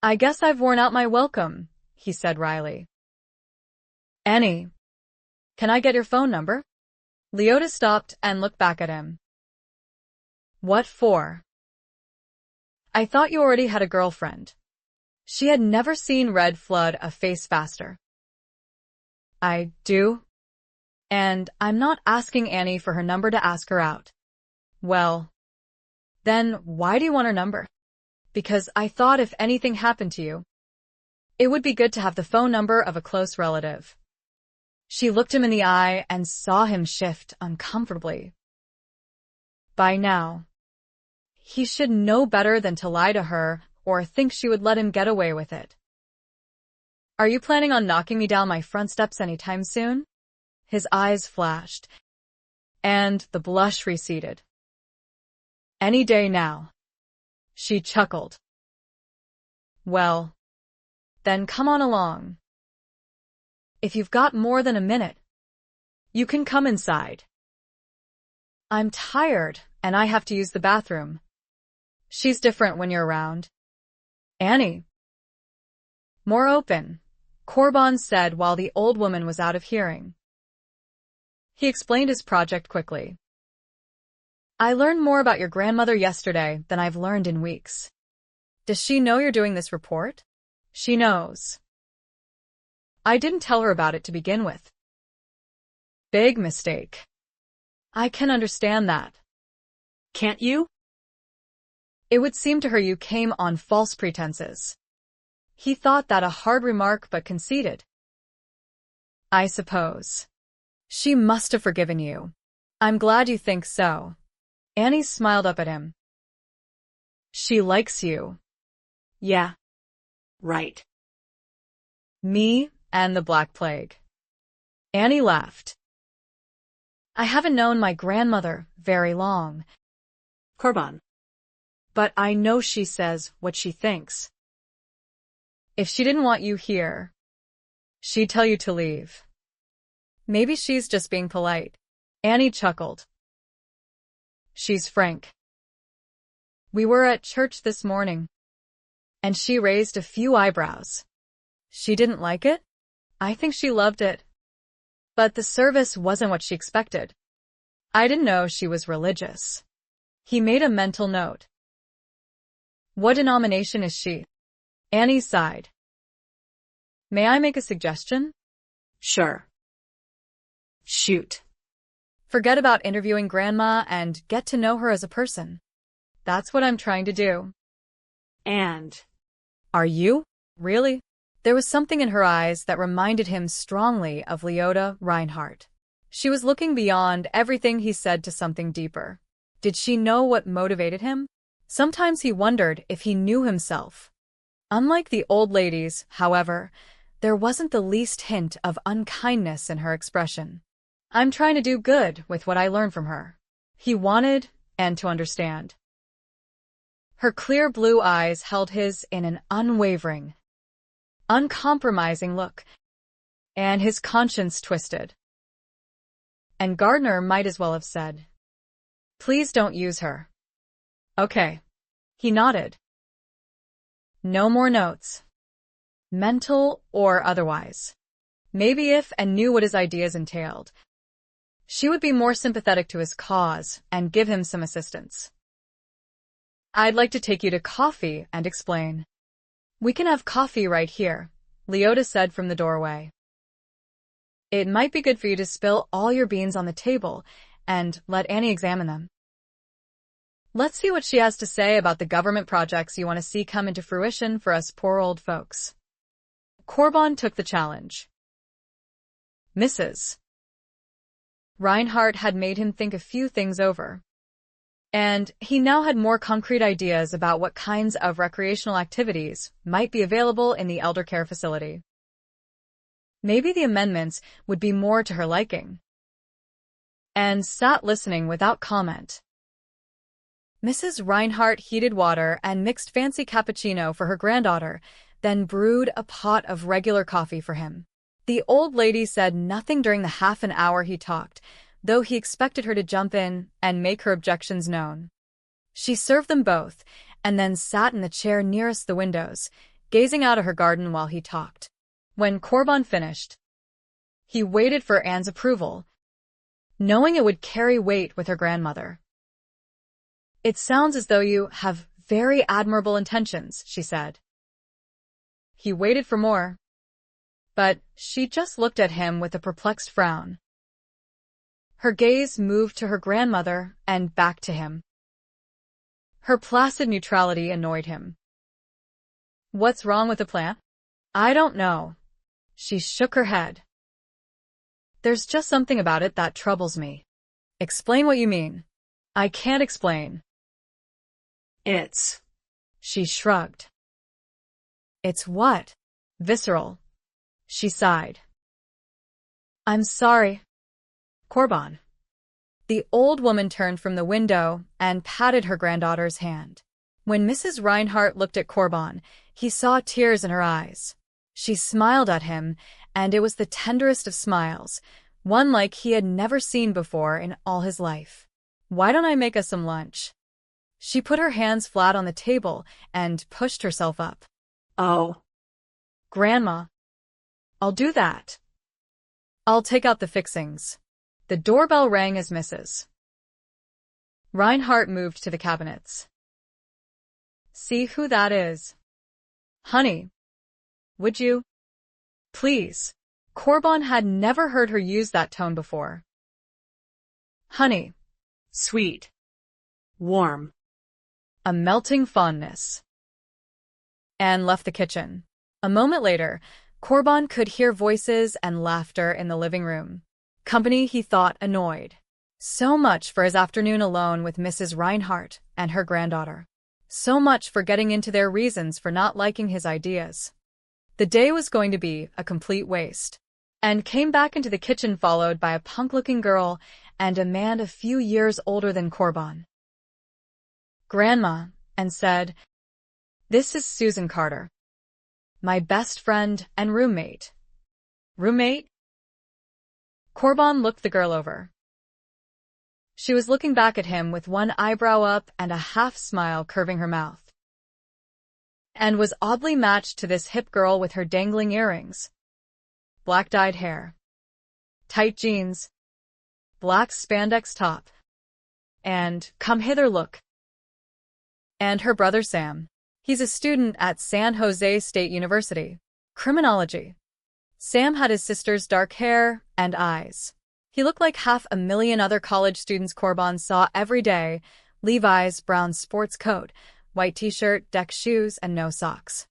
I guess I've worn out my welcome, he said wryly. Annie, can I get your phone number? Leota stopped and looked back at him. What for? I thought you already had a girlfriend. She had never seen red flood a face faster. I do? And I'm not asking Annie for her number to ask her out. Well, then why do you want her number? Because I thought if anything happened to you, it would be good to have the phone number of a close relative. She looked him in the eye and saw him shift uncomfortably. By now, he should know better than to lie to her or think she would let him get away with it. Are you planning on knocking me down my front steps anytime soon? His eyes flashed, and the blush receded. Any day now. She chuckled. Well, then come on along. If you've got more than a minute, you can come inside. I'm tired, and I have to use the bathroom. She's different when you're around. Annie. More open, Corbin said while the old woman was out of hearing. He explained his project quickly. I learned more about your grandmother yesterday than I've learned in weeks. Does she know you're doing this report? She knows. I didn't tell her about it to begin with. Big mistake. I can understand that. Can't you? It would seem to her you came on false pretenses. He thought that a hard remark but conceded. I suppose. She must have forgiven you. I'm glad you think so. Annie smiled up at him. She likes you. Yeah. Right. Me and the Black Plague. Annie laughed. I haven't known my grandmother very long. Corbin. But I know she says what she thinks. If she didn't want you here, she'd tell you to leave. Maybe she's just being polite. Annie chuckled. She's frank. We were at church this morning, and she raised a few eyebrows. She didn't like it? I think she loved it. But the service wasn't what she expected. I didn't know she was religious. He made a mental note. What denomination is she? Annie sighed. May I make a suggestion? Sure. Shoot. Forget about interviewing Grandma and get to know her as a person. That's what I'm trying to do. And? Are you? Really? There was something in her eyes that reminded him strongly of Leota Reinhardt. She was looking beyond everything he said to something deeper. Did she know what motivated him? Sometimes he wondered if he knew himself. Unlike the old ladies, however, there wasn't the least hint of unkindness in her expression. I'm trying to do good with what I learned from her. He wanted and to understand. Her clear blue eyes held his in an unwavering, uncompromising look, and his conscience twisted. And Gardner might as well have said, please don't use her. Okay. He nodded. No more notes. Mental or otherwise. Maybe if and knew what his ideas entailed, she would be more sympathetic to his cause and give him some assistance. I'd like to take you to coffee and explain. We can have coffee right here, Leota said from the doorway. It might be good for you to spill all your beans on the table and let Annie examine them. Let's see what she has to say about the government projects you want to see come into fruition for us poor old folks. Corbin took the challenge. Mrs. Reinhardt had made him think a few things over, and he now had more concrete ideas about what kinds of recreational activities might be available in the elder care facility. Maybe the amendments would be more to her liking. And sat listening without comment. Mrs. Reinhardt heated water and mixed fancy cappuccino for her granddaughter, then brewed a pot of regular coffee for him. The old lady said nothing during the half an hour he talked, though he expected her to jump in and make her objections known. She served them both, and then sat in the chair nearest the windows, gazing out at her garden while he talked. When Corbin finished, he waited for Anne's approval, knowing it would carry weight with her grandmother. "It sounds as though you have very admirable intentions," she said. He waited for more, but she just looked at him with a perplexed frown. Her gaze moved to her grandmother and back to him. Her placid neutrality annoyed him. "What's wrong with the plan?" "I don't know." She shook her head. "There's just something about it that troubles me." "Explain what you mean." "I can't explain." It's... She shrugged. "It's what?" "Visceral." She sighed. "I'm sorry." "Korban." The old woman turned from the window and patted her granddaughter's hand. When Mrs. Reinhardt looked at Korban, he saw tears in her eyes. She smiled at him, and it was the tenderest of smiles, one like he had never seen before in all his life. "Why don't I make us some lunch?" She put her hands flat on the table and pushed herself up. Oh. "Grandma, I'll do that. I'll take out the fixings." The doorbell rang as Mrs. Reinhardt moved to the cabinets. "See who that is? Honey, would you? Please." Korban had never heard her use that tone before. Honey. Sweet. Warm. A melting fondness. Anne left the kitchen. A moment later, Korban could hear voices and laughter in the living room. Company he thought annoyed. So much for his afternoon alone with Mrs. Reinhardt and her granddaughter. So much for getting into their reasons for not liking his ideas. The day was going to be a complete waste. And came back into the kitchen followed by a punk-looking girl and a man a few years older than Korban. "Grandma," and said, "This is Susan Carter. My best friend and roommate." "Roommate?" Korban looked the girl over. She was looking back at him with one eyebrow up and a half-smile curving her mouth. And was oddly matched to this hip girl with her dangling earrings, black-dyed hair, tight jeans, black spandex top, and come-hither look. And her brother Sam. He's a student at San Jose State University. Criminology. Sam had his sister's dark hair and eyes. He looked like 500,000 other college students Korban saw every day: Levi's brown sports coat, white t-shirt, deck shoes, and no socks.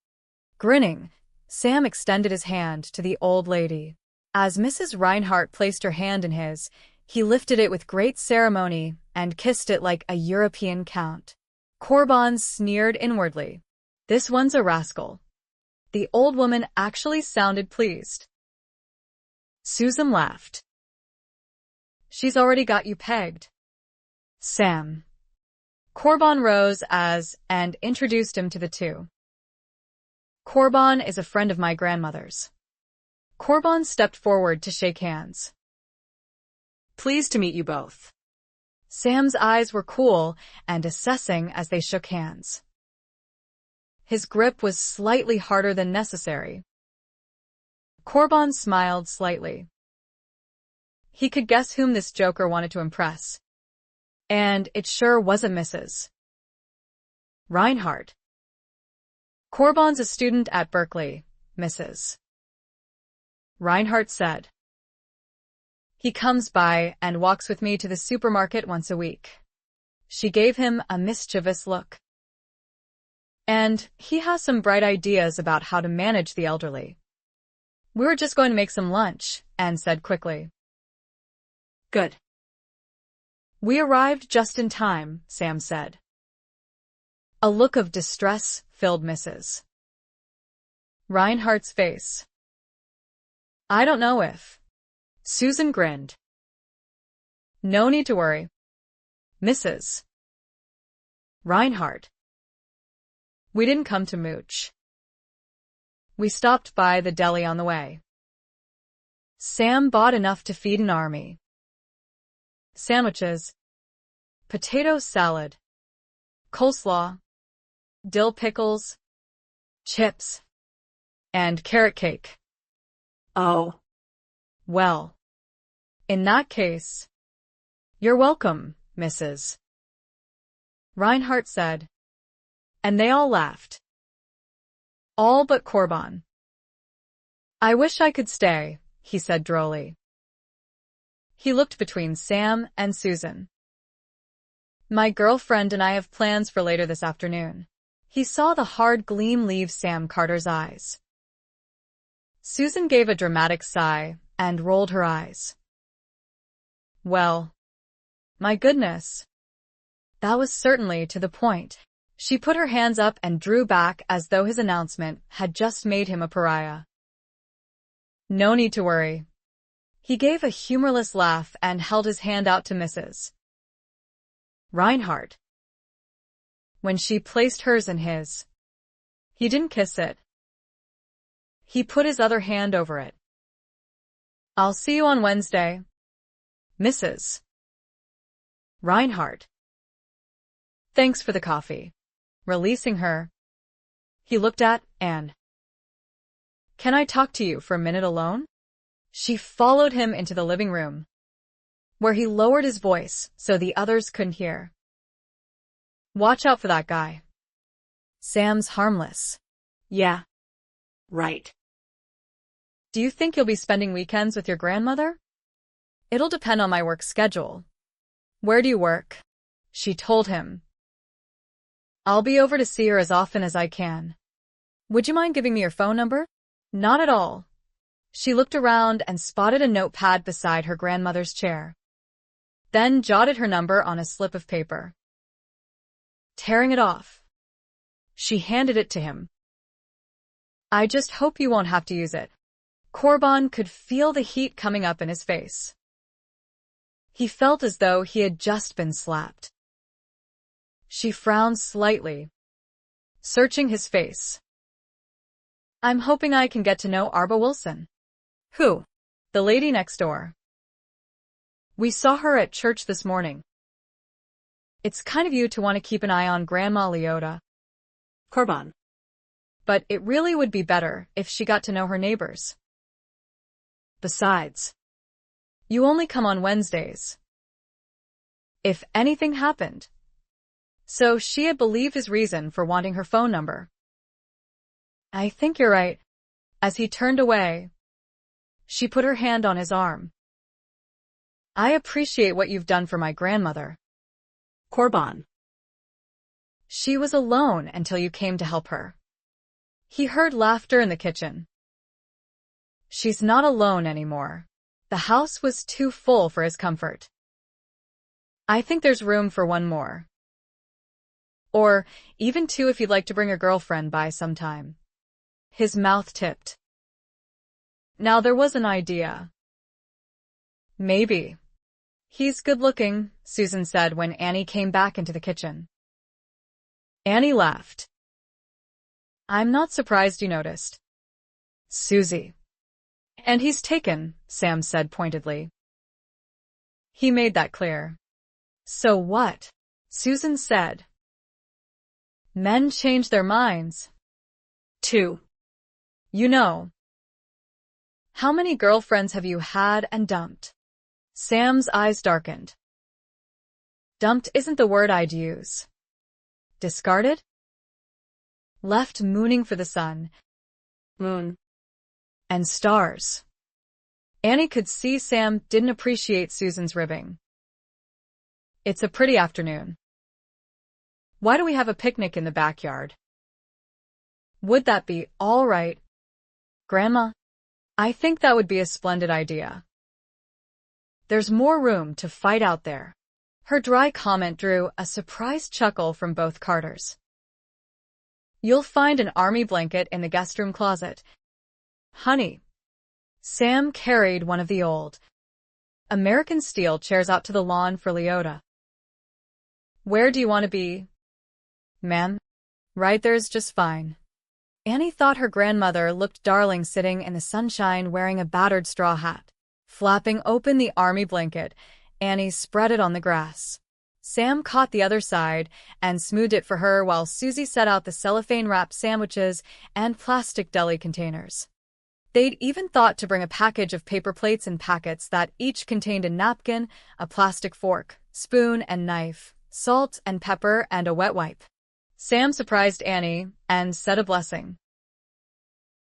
Grinning, Sam extended his hand to the old lady. As Mrs. Reinhardt placed her hand in his, he lifted it with great ceremony and kissed it like a European count. Korban sneered inwardly. "This one's a rascal." The old woman actually sounded pleased. Susan laughed. "She's already got you pegged." "Sam." Korban rose and introduced him to the two. "Korban is a friend of my grandmother's." Korban stepped forward to shake hands. "Pleased to meet you both." Sam's eyes were cool and assessing as they shook hands. His grip was slightly harder than necessary. Korban smiled slightly. He could guess whom this joker wanted to impress. And it sure wasn't Mrs. Reinhardt. "Korban's a student at Berkeley," Mrs. Reinhardt said. "He comes by and walks with me to the supermarket once a week." She gave him a mischievous look. "And he has some bright ideas about how to manage the elderly." "We were just going to make some lunch," Anne said quickly. "Good." "We arrived just in time," Sam said. A look of distress filled Mrs. Reinhardt's face. "I don't know if..." Susan grinned. "No need to worry. Mrs. Reinhardt. We didn't come to mooch. We stopped by the deli on the way. Sam bought enough to feed an army. Sandwiches, potato salad, coleslaw, dill pickles, chips, and carrot cake." "Oh. "Well, in that case, You're welcome, Mrs. Reinhardt said. And they all laughed. All but Korban. I wish I could stay, he said drolly. He looked between Sam and Susan. My girlfriend and I have plans for later this afternoon. He saw the hard gleam leave Sam Carter's eyes. Susan gave a dramatic sigh and rolled her eyes. Well, my goodness. That was certainly to the point. She put her hands up and drew back as though his announcement had just made him a pariah. No need to worry. He gave a humorless laugh and held his hand out to Mrs. Reinhardt. When she placed hers in his, he didn't kiss it. He put his other hand over it. I'll see you on Wednesday, Mrs. Reinhardt. Thanks for the coffee. Releasing her, he looked at Anne. Can I talk to you for a minute alone? She followed him into the living room, where he lowered his voice so the others couldn't hear. Watch out for that guy. Sam's harmless. Yeah. Right. Do you think you'll be spending weekends with your grandmother? It'll depend on my work schedule. Where do you work? She told him. I'll be over to see her as often as I can. Would you mind giving me your phone number? Not at all. She looked around and spotted a notepad beside her grandmother's chair. Then jotted her number on a slip of paper. Tearing it off, she handed it to him. I just hope you won't have to use it. Korban could feel the heat coming up in his face. He felt as though he had just been slapped. She frowned slightly, searching his face. I'm hoping I can get to know Arba Wilson. Who? The lady next door. We saw her at church this morning. It's kind of you to want to keep an eye on Grandma Leota. Korban. But it really would be better if she got to know her neighbors. Besides, you only come on Wednesdays. If anything happened. So she had believed his reason for wanting her phone number. I think you're right. As he turned away, she put her hand on his arm. I appreciate what you've done for my grandmother. Korban. She was alone until you came to help her. He heard laughter in the kitchen. She's not alone anymore. The house was too full for his comfort. I think there's room for one more. Or even two if you'd like to bring your girlfriend by sometime. His mouth tipped. Now there was an idea. Maybe. He's good-looking, Susan said when Annie came back into the kitchen. Annie laughed. I'm not surprised you noticed. Susie. And he's taken, Sam said pointedly. He made that clear. So what? Susan said. Men change their minds. Two. You know. How many girlfriends have you had and dumped? Sam's eyes darkened. Dumped isn't the word I'd use. Discarded? Left mooning for the sun. Moon. And stars. Annie could see Sam didn't appreciate Susan's ribbing. It's a pretty afternoon. Why don't we have a picnic in the backyard? Would that be all right, Grandma? I think that would be a splendid idea. There's more room to fight out there. Her dry comment drew a surprised chuckle from both Carters. You'll find an army blanket in the guest room closet. Honey. Sam carried one of the old American steel chairs out to the lawn for Leota. Where do you want to be, ma'am? Right there's just fine. Annie thought her grandmother looked darling sitting in the sunshine wearing a battered straw hat. Flapping open the army blanket, Annie spread it on the grass. Sam caught the other side and smoothed it for her while Susie set out the cellophane-wrapped sandwiches and plastic deli containers. They'd even thought to bring a package of paper plates and packets that each contained a napkin, a plastic fork, spoon and knife, salt and pepper, and a wet wipe. Sam surprised Annie and said a blessing.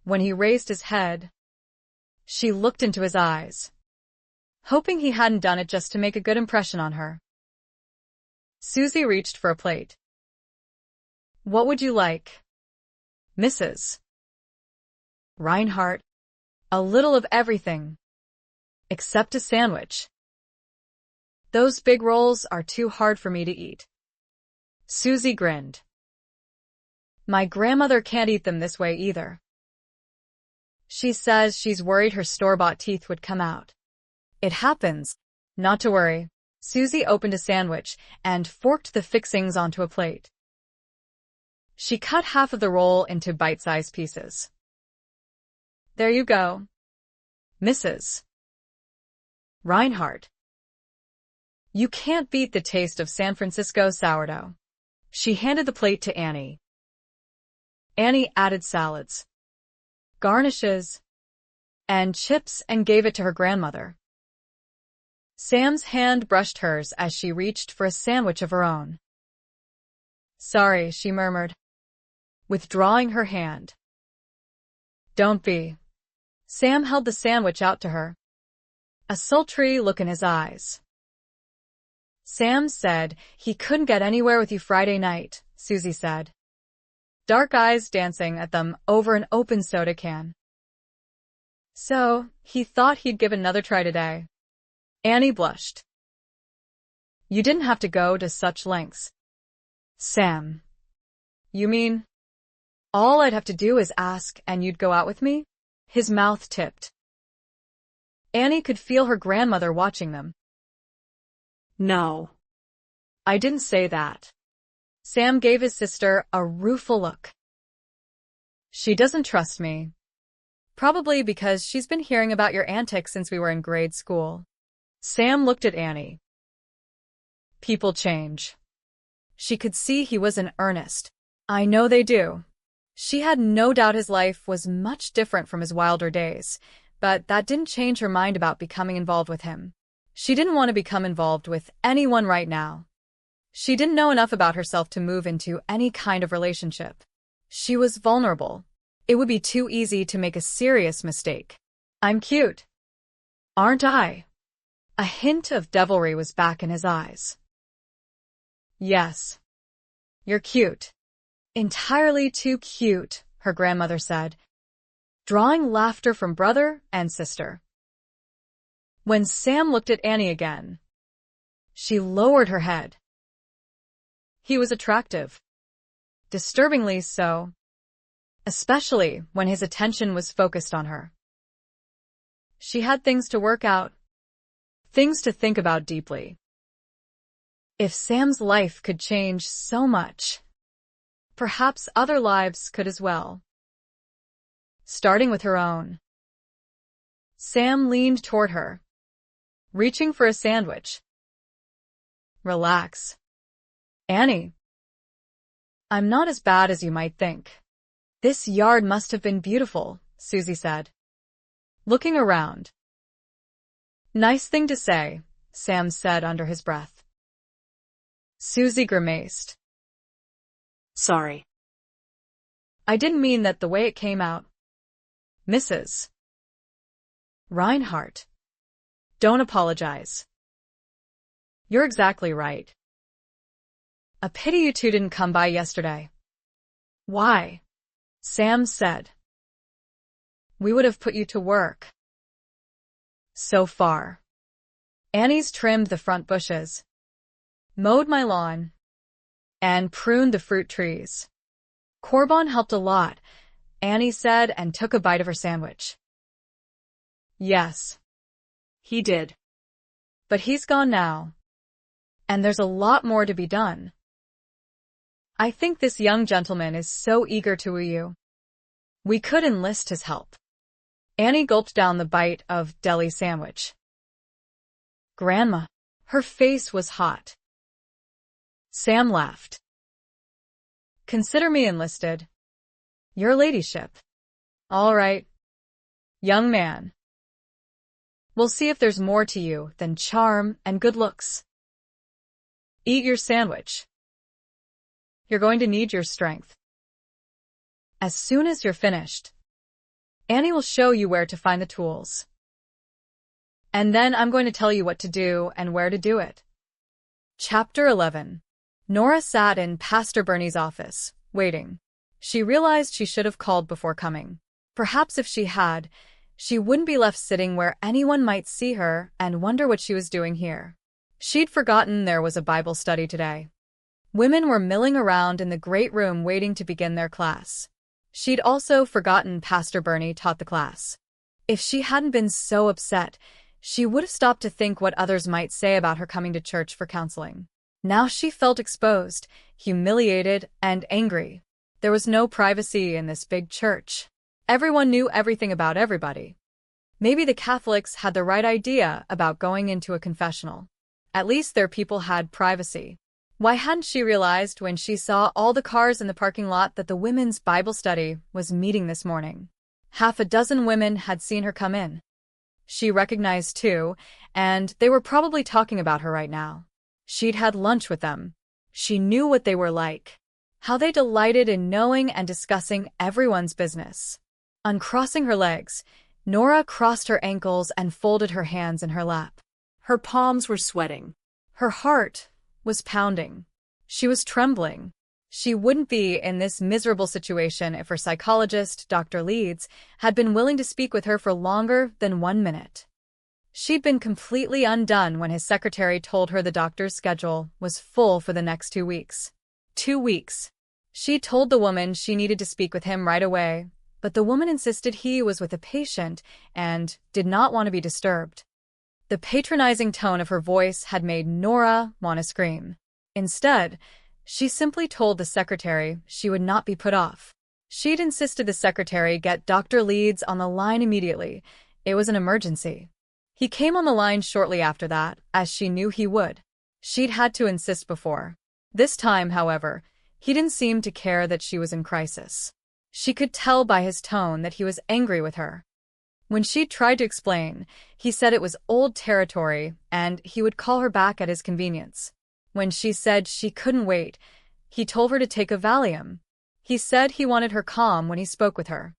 When he raised his head, she looked into his eyes, hoping he hadn't done it just to make a good impression on her. Susie reached for a plate. "What would you like, Mrs. Reinhardt?" "A little of everything, except a sandwich. Those big rolls are too hard for me to eat." Susie grinned. "My grandmother can't eat them this way either. She says she's worried her store-bought teeth would come out." "It happens." "Not to worry." Susie opened a sandwich and forked the fixings onto a plate. She cut half of the roll into bite-sized pieces. "There you go, Mrs. Reinhardt. You can't beat the taste of San Francisco sourdough." She handed the plate to Annie. Annie added salads, garnishes, and chips and gave it to her grandmother. Sam's hand brushed hers as she reached for a sandwich of her own. "Sorry," she murmured, withdrawing her hand. "Don't be." Sam held the sandwich out to her, a sultry look in his eyes. "Sam said he couldn't get anywhere with you Friday night," Susie said, dark eyes dancing at them over an open soda can. "So, he thought he'd give another try today." Annie blushed. "You didn't have to go to such lengths, Sam." "You mean, all I'd have to do is ask and you'd go out with me?" His mouth tipped. Annie could feel her grandmother watching them. "No, I didn't say that." Sam gave his sister a rueful look. "She doesn't trust me." "Probably because she's been hearing about your antics since we were in grade school." Sam looked at Annie. "People change." She could see he was in earnest. "I know they do." She had no doubt his life was much different from his wilder days, but that didn't change her mind about becoming involved with him. She didn't want to become involved with anyone right now. She didn't know enough about herself to move into any kind of relationship. She was vulnerable. It would be too easy to make a serious mistake. "I'm cute, aren't I?" A hint of devilry was back in his eyes. "Yes, you're cute. Entirely too cute," her grandmother said, drawing laughter from brother and sister. When Sam looked at Annie again, she lowered her head. He was attractive, disturbingly so, especially when his attention was focused on her. She had things to work out, things to think about deeply. If Sam's life could change so much, perhaps other lives could as well. Starting with her own. Sam leaned toward her, reaching for a sandwich. "Relax, Annie. I'm not as bad as you might think." "This yard must have been beautiful," Susie said, looking around. "Nice thing to say," Sam said under his breath. Susie grimaced. "Sorry. I didn't mean that the way it came out, Mrs. Reinhardt. Don't apologize. You're exactly right. A pity you two didn't come by yesterday." "Why?" Sam said. "We would have put you to work." So far. Annie's trimmed the front bushes, mowed my lawn, and pruned the fruit trees. Corbin helped a lot, Annie said and took a bite of her sandwich. "Yes, he did. But he's gone now, and there's a lot more to be done. I think this young gentleman is so eager to woo you. We could enlist his help." Annie gulped down the bite of deli sandwich. "Grandma." Her face was hot. Sam laughed. "Consider me enlisted. Your ladyship." "All right. Young man, we'll see if there's more to you than charm and good looks. Eat your sandwich. You're going to need your strength. As soon as you're finished, Annie will show you where to find the tools. And then I'm going to tell you what to do and where to do it. Chapter 11. Nora sat in Pastor Bernie's office, waiting. She realized she should have called before coming. Perhaps if she had, she wouldn't be left sitting where anyone might see her and wonder what she was doing here. She'd forgotten there was a Bible study today. Women were milling around in the great room waiting to begin their class. She'd also forgotten Pastor Bernie taught the class. If she hadn't been so upset, she would have stopped to think what others might say about her coming to church for counseling. Now she felt exposed, humiliated, and angry. There was no privacy in this big church. Everyone knew everything about everybody. Maybe the Catholics had the right idea about going into a confessional. At least their people had privacy. Why hadn't she realized when she saw all the cars in the parking lot that the women's Bible study was meeting this morning? Half a dozen women had seen her come in. She recognized two, and they were probably talking about her right now. She'd had lunch with them. She knew what they were like. How they delighted in knowing and discussing everyone's business. Uncrossing her legs, Nora crossed her ankles and folded her hands in her lap. Her palms were sweating. Her heart was pounding. She was trembling. She wouldn't be in this miserable situation if her psychologist, Dr. Leeds, had been willing to speak with her for longer than 1 minute. She'd been completely undone when his secretary told her the doctor's schedule was full for the next 2 weeks. 2 weeks. She told the woman she needed to speak with him right away, but the woman insisted he was with a patient and did not want to be disturbed. The patronizing tone of her voice had made Nora want to scream. Instead, she simply told the secretary she would not be put off. She'd insisted the secretary get Dr. Leeds on the line immediately. It was an emergency. He came on the line shortly after that, as she knew he would. She'd had to insist before. This time, however, he didn't seem to care that she was in crisis. She could tell by his tone that he was angry with her. When she tried to explain, he said it was old territory and he would call her back at his convenience. When she said she couldn't wait, he told her to take a Valium. He said he wanted her calm when he spoke with her.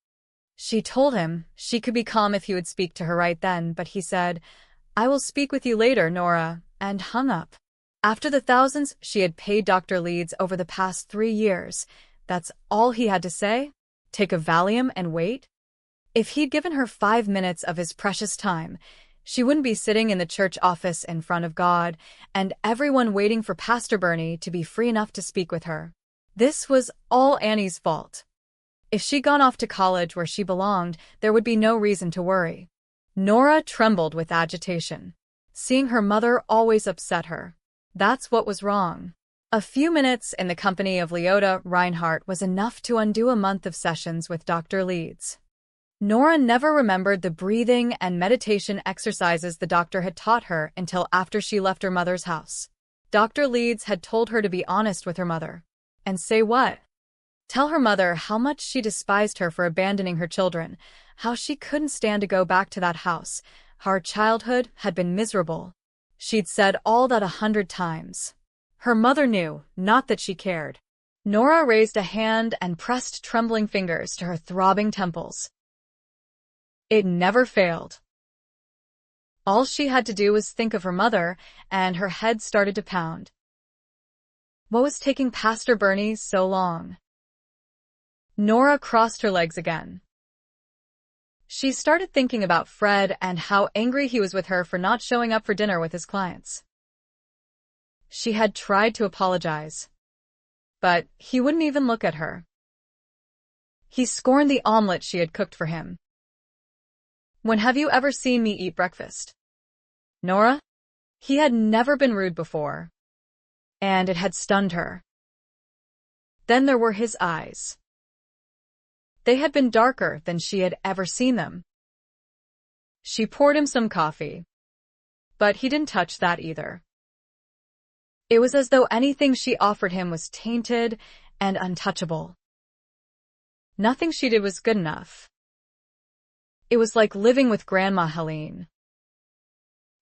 She told him she could be calm if he would speak to her right then, but he said, "I will speak with you later, Nora," and hung up. After the thousands she had paid Dr. Leeds over the past 3 years, that's all he had to say? Take a Valium and wait? If he'd given her 5 minutes of his precious time, she wouldn't be sitting in the church office in front of God and everyone waiting for Pastor Bernie to be free enough to speak with her. This was all Annie's fault. If she'd gone off to college where she belonged, there would be no reason to worry. Nora trembled with agitation. Seeing her mother always upset her. That's what was wrong. A few minutes in the company of Leota Reinhardt was enough to undo a month of sessions with Dr. Leeds. Nora never remembered the breathing and meditation exercises the doctor had taught her until after she left her mother's house. Dr. Leeds had told her to be honest with her mother. And say what? Tell her mother how much she despised her for abandoning her children, how she couldn't stand to go back to that house, how her childhood had been miserable. She'd said all that 100 times. Her mother knew, not that she cared. Nora raised a hand and pressed trembling fingers to her throbbing temples. It never failed. All she had to do was think of her mother, and her head started to pound. What was taking Pastor Bernie so long? Nora crossed her legs again. She started thinking about Fred and how angry he was with her for not showing up for dinner with his clients. She had tried to apologize, but he wouldn't even look at her. He scorned the omelet she had cooked for him. When have you ever seen me eat breakfast, Nora? He had never been rude before, and it had stunned her. Then there were his eyes. They had been darker than she had ever seen them. She poured him some coffee, but he didn't touch that either. It was as though anything she offered him was tainted and untouchable. Nothing she did was good enough. It was like living with Grandma Helene.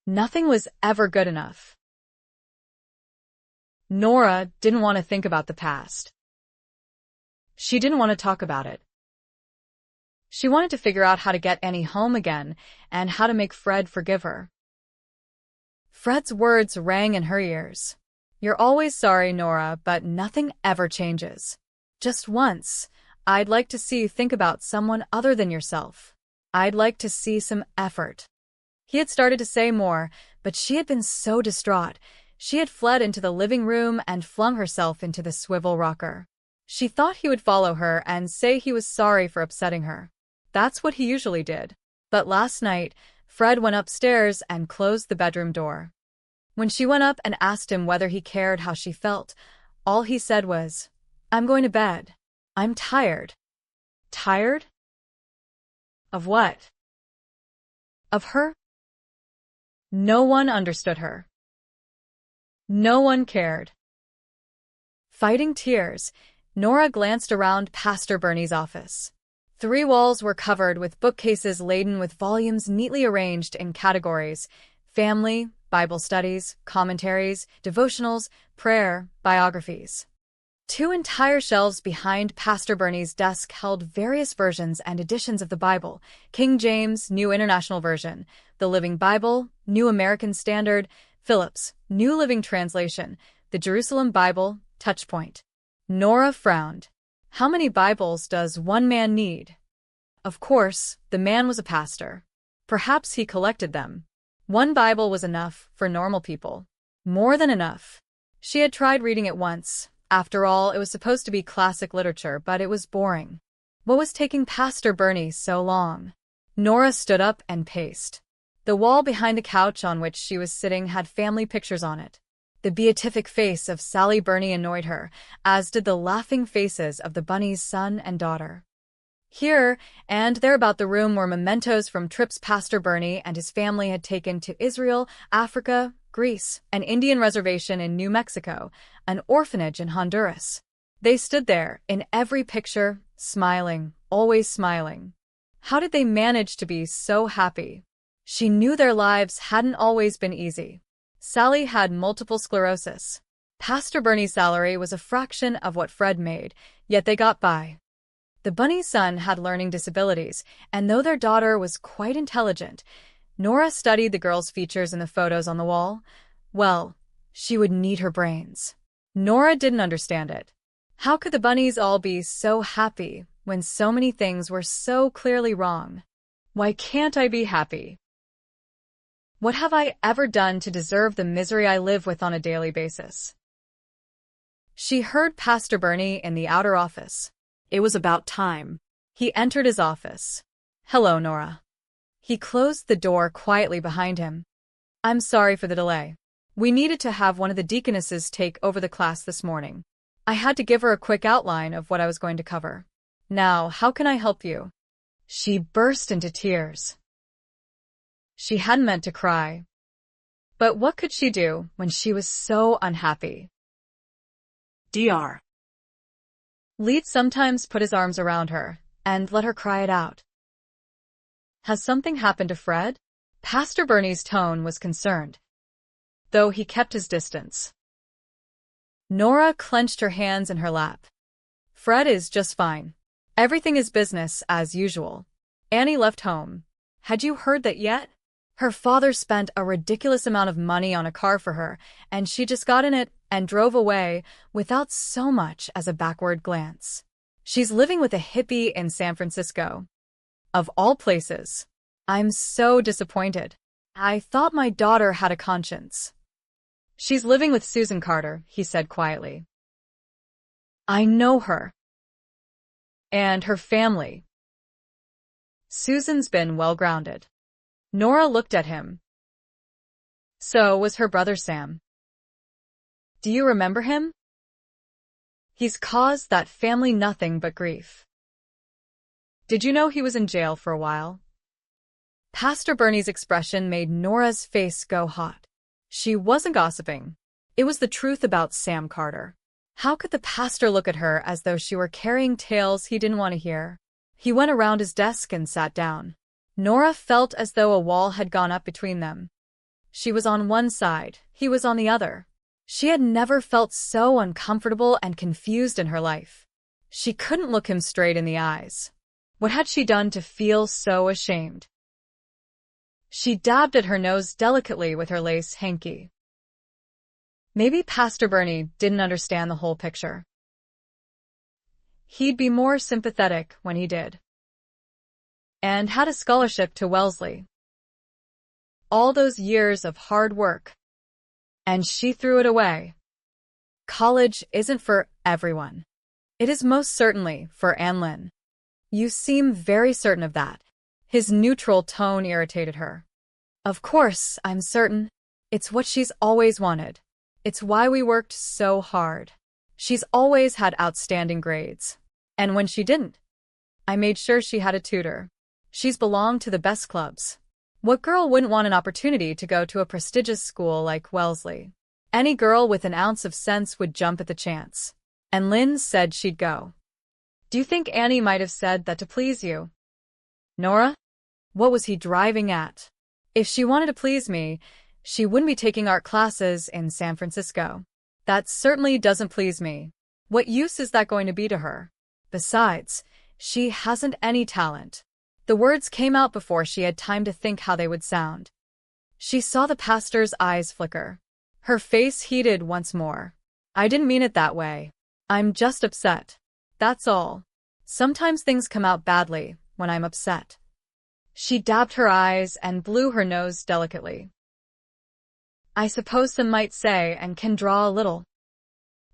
Nothing was ever good enough. Nora didn't want to think about the past. She didn't want to talk about it. She wanted to figure out how to get Annie home again and how to make Fred forgive her. Fred's words rang in her ears. You're always sorry, Nora, but nothing ever changes. Just once, I'd like to see you think about someone other than yourself. I'd like to see some effort. He had started to say more, but she had been so distraught. She had fled into the living room and flung herself into the swivel rocker. She thought he would follow her and say he was sorry for upsetting her. That's what he usually did. But last night, Fred went upstairs and closed the bedroom door. When she went up and asked him whether he cared how she felt, all he said was, I'm going to bed. I'm tired. Tired? Of what? Of her? No one understood her. No one cared. Fighting tears, Nora glanced around Pastor Bernie's office. 3 walls were covered with bookcases laden with volumes neatly arranged in categories: family, Bible studies, commentaries, devotionals, prayer, biographies. 2 entire shelves behind Pastor Bernie's desk held various versions and editions of the Bible: King James, New International Version; the Living Bible, New American Standard; Phillips, New Living Translation; the Jerusalem Bible, Touchpoint. Nora frowned. How many Bibles does one man need? Of course, the man was a pastor. Perhaps he collected them. 1 Bible was enough for normal people. More than enough. She had tried reading it once. After all, it was supposed to be classic literature, but it was boring. What was taking Pastor Bernie so long? Nora stood up and paced. The wall behind the couch on which she was sitting had family pictures on it. The beatific face of Sally Burney annoyed her, as did the laughing faces of the bunny's son and daughter. Here and there about the room were mementos from trips Pastor Burney and his family had taken to Israel, Africa, Greece, an Indian reservation in New Mexico, an orphanage in Honduras. They stood there, in every picture, smiling, always smiling. How did they manage to be so happy? She knew their lives hadn't always been easy. Sally had multiple sclerosis. Pastor Bernie's salary was a fraction of what Fred made, yet they got by. The bunny's son had learning disabilities, and though their daughter was quite intelligent, Nora studied the girl's features in the photos on the wall. Well, she would need her brains. Nora didn't understand it. How could the bunnies all be so happy when so many things were so clearly wrong? Why can't I be happy? What have I ever done to deserve the misery I live with on a daily basis? She heard Pastor Bernie in the outer office. It was about time. He entered his office. Hello, Nora. He closed the door quietly behind him. I'm sorry for the delay. We needed to have one of the deaconesses take over the class this morning. I had to give her a quick outline of what I was going to cover. Now, how can I help you? She burst into tears. She hadn't meant to cry. But what could she do when she was so unhappy? Dr. Leet sometimes put his arms around her and let her cry it out. Has something happened to Fred? Pastor Bernie's tone was concerned, though he kept his distance. Nora clenched her hands in her lap. Fred is just fine. Everything is business as usual. Annie left home. Had you heard that yet? Her father spent a ridiculous amount of money on a car for her, and she just got in it and drove away without so much as a backward glance. She's living with a hippie in San Francisco. Of all places. I'm so disappointed. I thought my daughter had a conscience. She's living with Susan Carter, he said quietly. I know her. And her family. Susan's been well-grounded. Nora looked at him. So was her brother Sam. Do you remember him? He's caused that family nothing but grief. Did you know he was in jail for a while? Pastor Bernie's expression made Nora's face go hot. She wasn't gossiping. It was the truth about Sam Carter. How could the pastor look at her as though she were carrying tales he didn't want to hear? He went around his desk and sat down. Nora felt as though a wall had gone up between them. She was on one side, he was on the other. She had never felt so uncomfortable and confused in her life. She couldn't look him straight in the eyes. What had she done to feel so ashamed? She dabbed at her nose delicately with her lace hanky. Maybe Pastor Bernie didn't understand the whole picture. He'd be more sympathetic when he did. And had a scholarship to Wellesley. All those years of hard work. And she threw it away. College isn't for everyone. It is most certainly for Anne Lynn. You seem very certain of that. His neutral tone irritated her. Of course, I'm certain. It's what she's always wanted. It's why we worked so hard. She's always had outstanding grades. And when she didn't, I made sure she had a tutor. She's belonged to the best clubs. What girl wouldn't want an opportunity to go to a prestigious school like Wellesley? Any girl with an ounce of sense would jump at the chance. And Lynn said she'd go. Do you think Annie might have said that to please you? Nora? What was he driving at? If she wanted to please me, she wouldn't be taking art classes in San Francisco. That certainly doesn't please me. What use is that going to be to her? Besides, she hasn't any talent. The words came out before she had time to think how they would sound. She saw the pastor's eyes flicker. Her face heated once more. I didn't mean it that way. I'm just upset. That's all. Sometimes things come out badly when I'm upset. She dabbed her eyes and blew her nose delicately. I suppose some might say and can draw a little.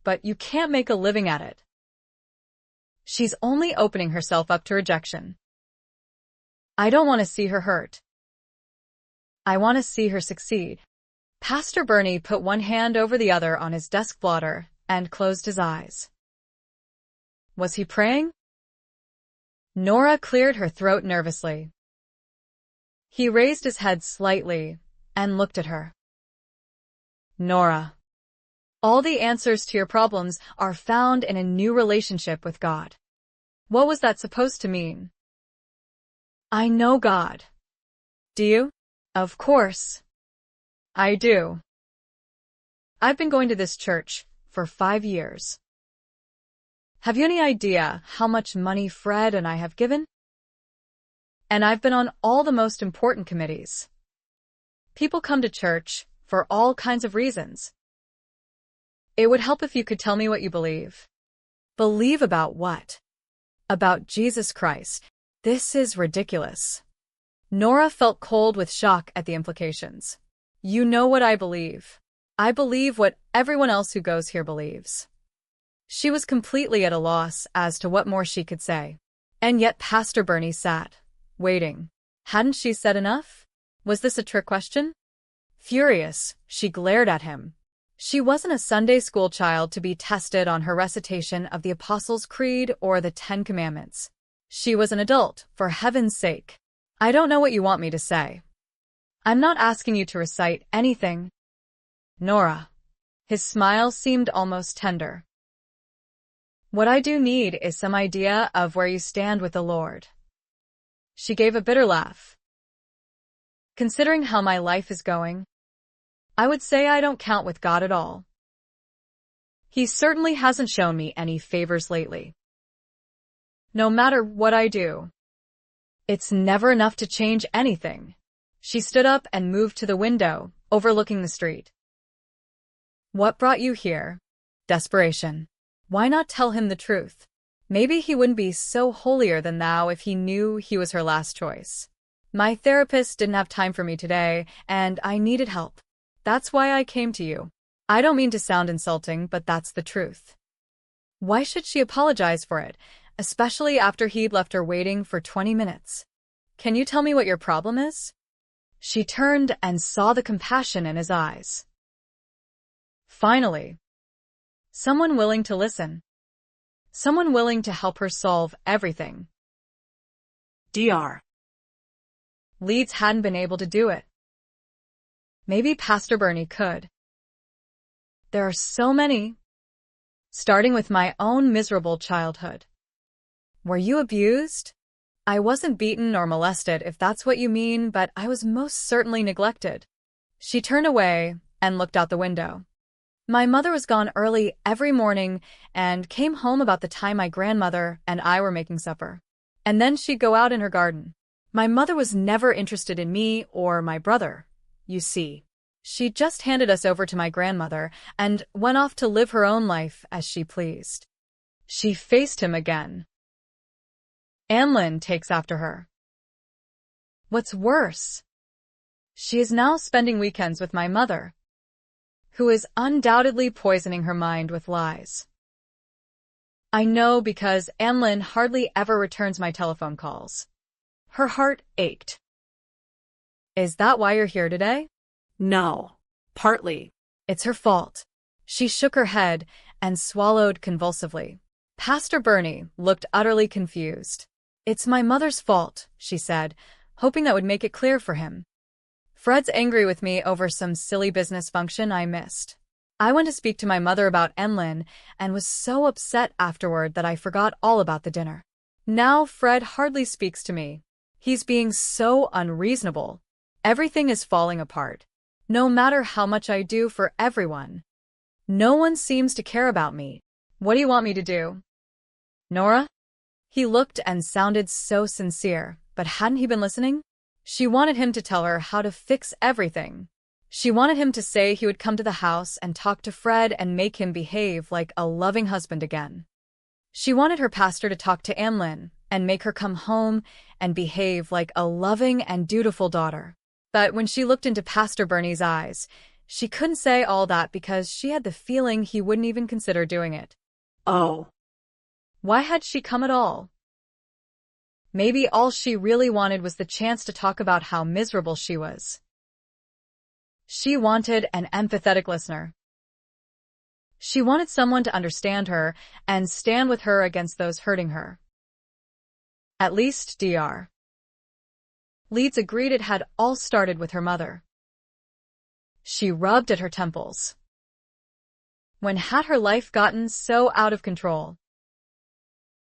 But you can't make a living at it. She's only opening herself up to rejection. I don't want to see her hurt. I want to see her succeed. Pastor Bernie put one hand over the other on his desk blotter and closed his eyes. Was he praying? Nora cleared her throat nervously. He raised his head slightly and looked at her. Nora, all the answers to your problems are found in a new relationship with God. What was that supposed to mean? I know God. Do you? Of course. I do. I've been going to this church for 5 years. Have you any idea how much money Fred and I have given? And I've been on all the most important committees. People come to church for all kinds of reasons. It would help if you could tell me what you believe. Believe about what? About Jesus Christ. This is ridiculous. Nora felt cold with shock at the implications. You know what I believe. I believe what everyone else who goes here believes. She was completely at a loss as to what more she could say. And yet Pastor Bernie sat, waiting. Hadn't she said enough? Was this a trick question? Furious, she glared at him. She wasn't a Sunday school child to be tested on her recitation of the Apostles' Creed or the 10 Commandments. She was an adult, for heaven's sake. I don't know what you want me to say. I'm not asking you to recite anything. Nora. His smile seemed almost tender. What I do need is some idea of where you stand with the Lord. She gave a bitter laugh. Considering how my life is going, I would say I don't count with God at all. He certainly hasn't shown me any favors lately. No matter what I do, it's never enough to change anything. She stood up and moved to the window, overlooking the street. What brought you here? Desperation. Why not tell him the truth? Maybe he wouldn't be so holier than thou if he knew he was her last choice. My therapist didn't have time for me today, and I needed help. That's why I came to you. I don't mean to sound insulting, but that's the truth. Why should she apologize for it, especially after he'd left her waiting for 20 minutes? Can you tell me what your problem is? She turned and saw the compassion in his eyes. Finally. Someone willing to listen. Someone willing to help her solve everything. Dr. Leeds hadn't been able to do it. Maybe Pastor Bernie could. There are so many. Starting with my own miserable childhood. Were you abused? I wasn't beaten or molested, if that's what you mean, but I was most certainly neglected. She turned away and looked out the window. My mother was gone early every morning and came home about the time my grandmother and I were making supper. And then she'd go out in her garden. My mother was never interested in me or my brother, you see. She just handed us over to my grandmother and went off to live her own life as she pleased. She faced him again. Anlin takes after her. What's worse, she is now spending weekends with my mother, who is undoubtedly poisoning her mind with lies. I know because Anlin hardly ever returns my telephone calls. Her heart ached. Is that why you're here today? No, partly. It's her fault. She shook her head and swallowed convulsively. Pastor Bernie looked utterly confused. It's my mother's fault, she said, hoping that would make it clear for him. Fred's angry with me over some silly business function I missed. I went to speak to my mother about Enlin and was so upset afterward that I forgot all about the dinner. Now Fred hardly speaks to me. He's being so unreasonable. Everything is falling apart. No matter how much I do for everyone. No one seems to care about me. What do you want me to do? Nora? He looked and sounded so sincere, but hadn't he been listening? She wanted him to tell her how to fix everything. She wanted him to say he would come to the house and talk to Fred and make him behave like a loving husband again. She wanted her pastor to talk to Anlin and make her come home and behave like a loving and dutiful daughter. But when she looked into Pastor Bernie's eyes, she couldn't say all that because she had the feeling he wouldn't even consider doing it. Oh. Why had she come at all? Maybe all she really wanted was the chance to talk about how miserable she was. She wanted an empathetic listener. She wanted someone to understand her and stand with her against those hurting her. At least Dr. Leeds agreed it had all started with her mother. She rubbed at her temples. When had her life gotten so out of control?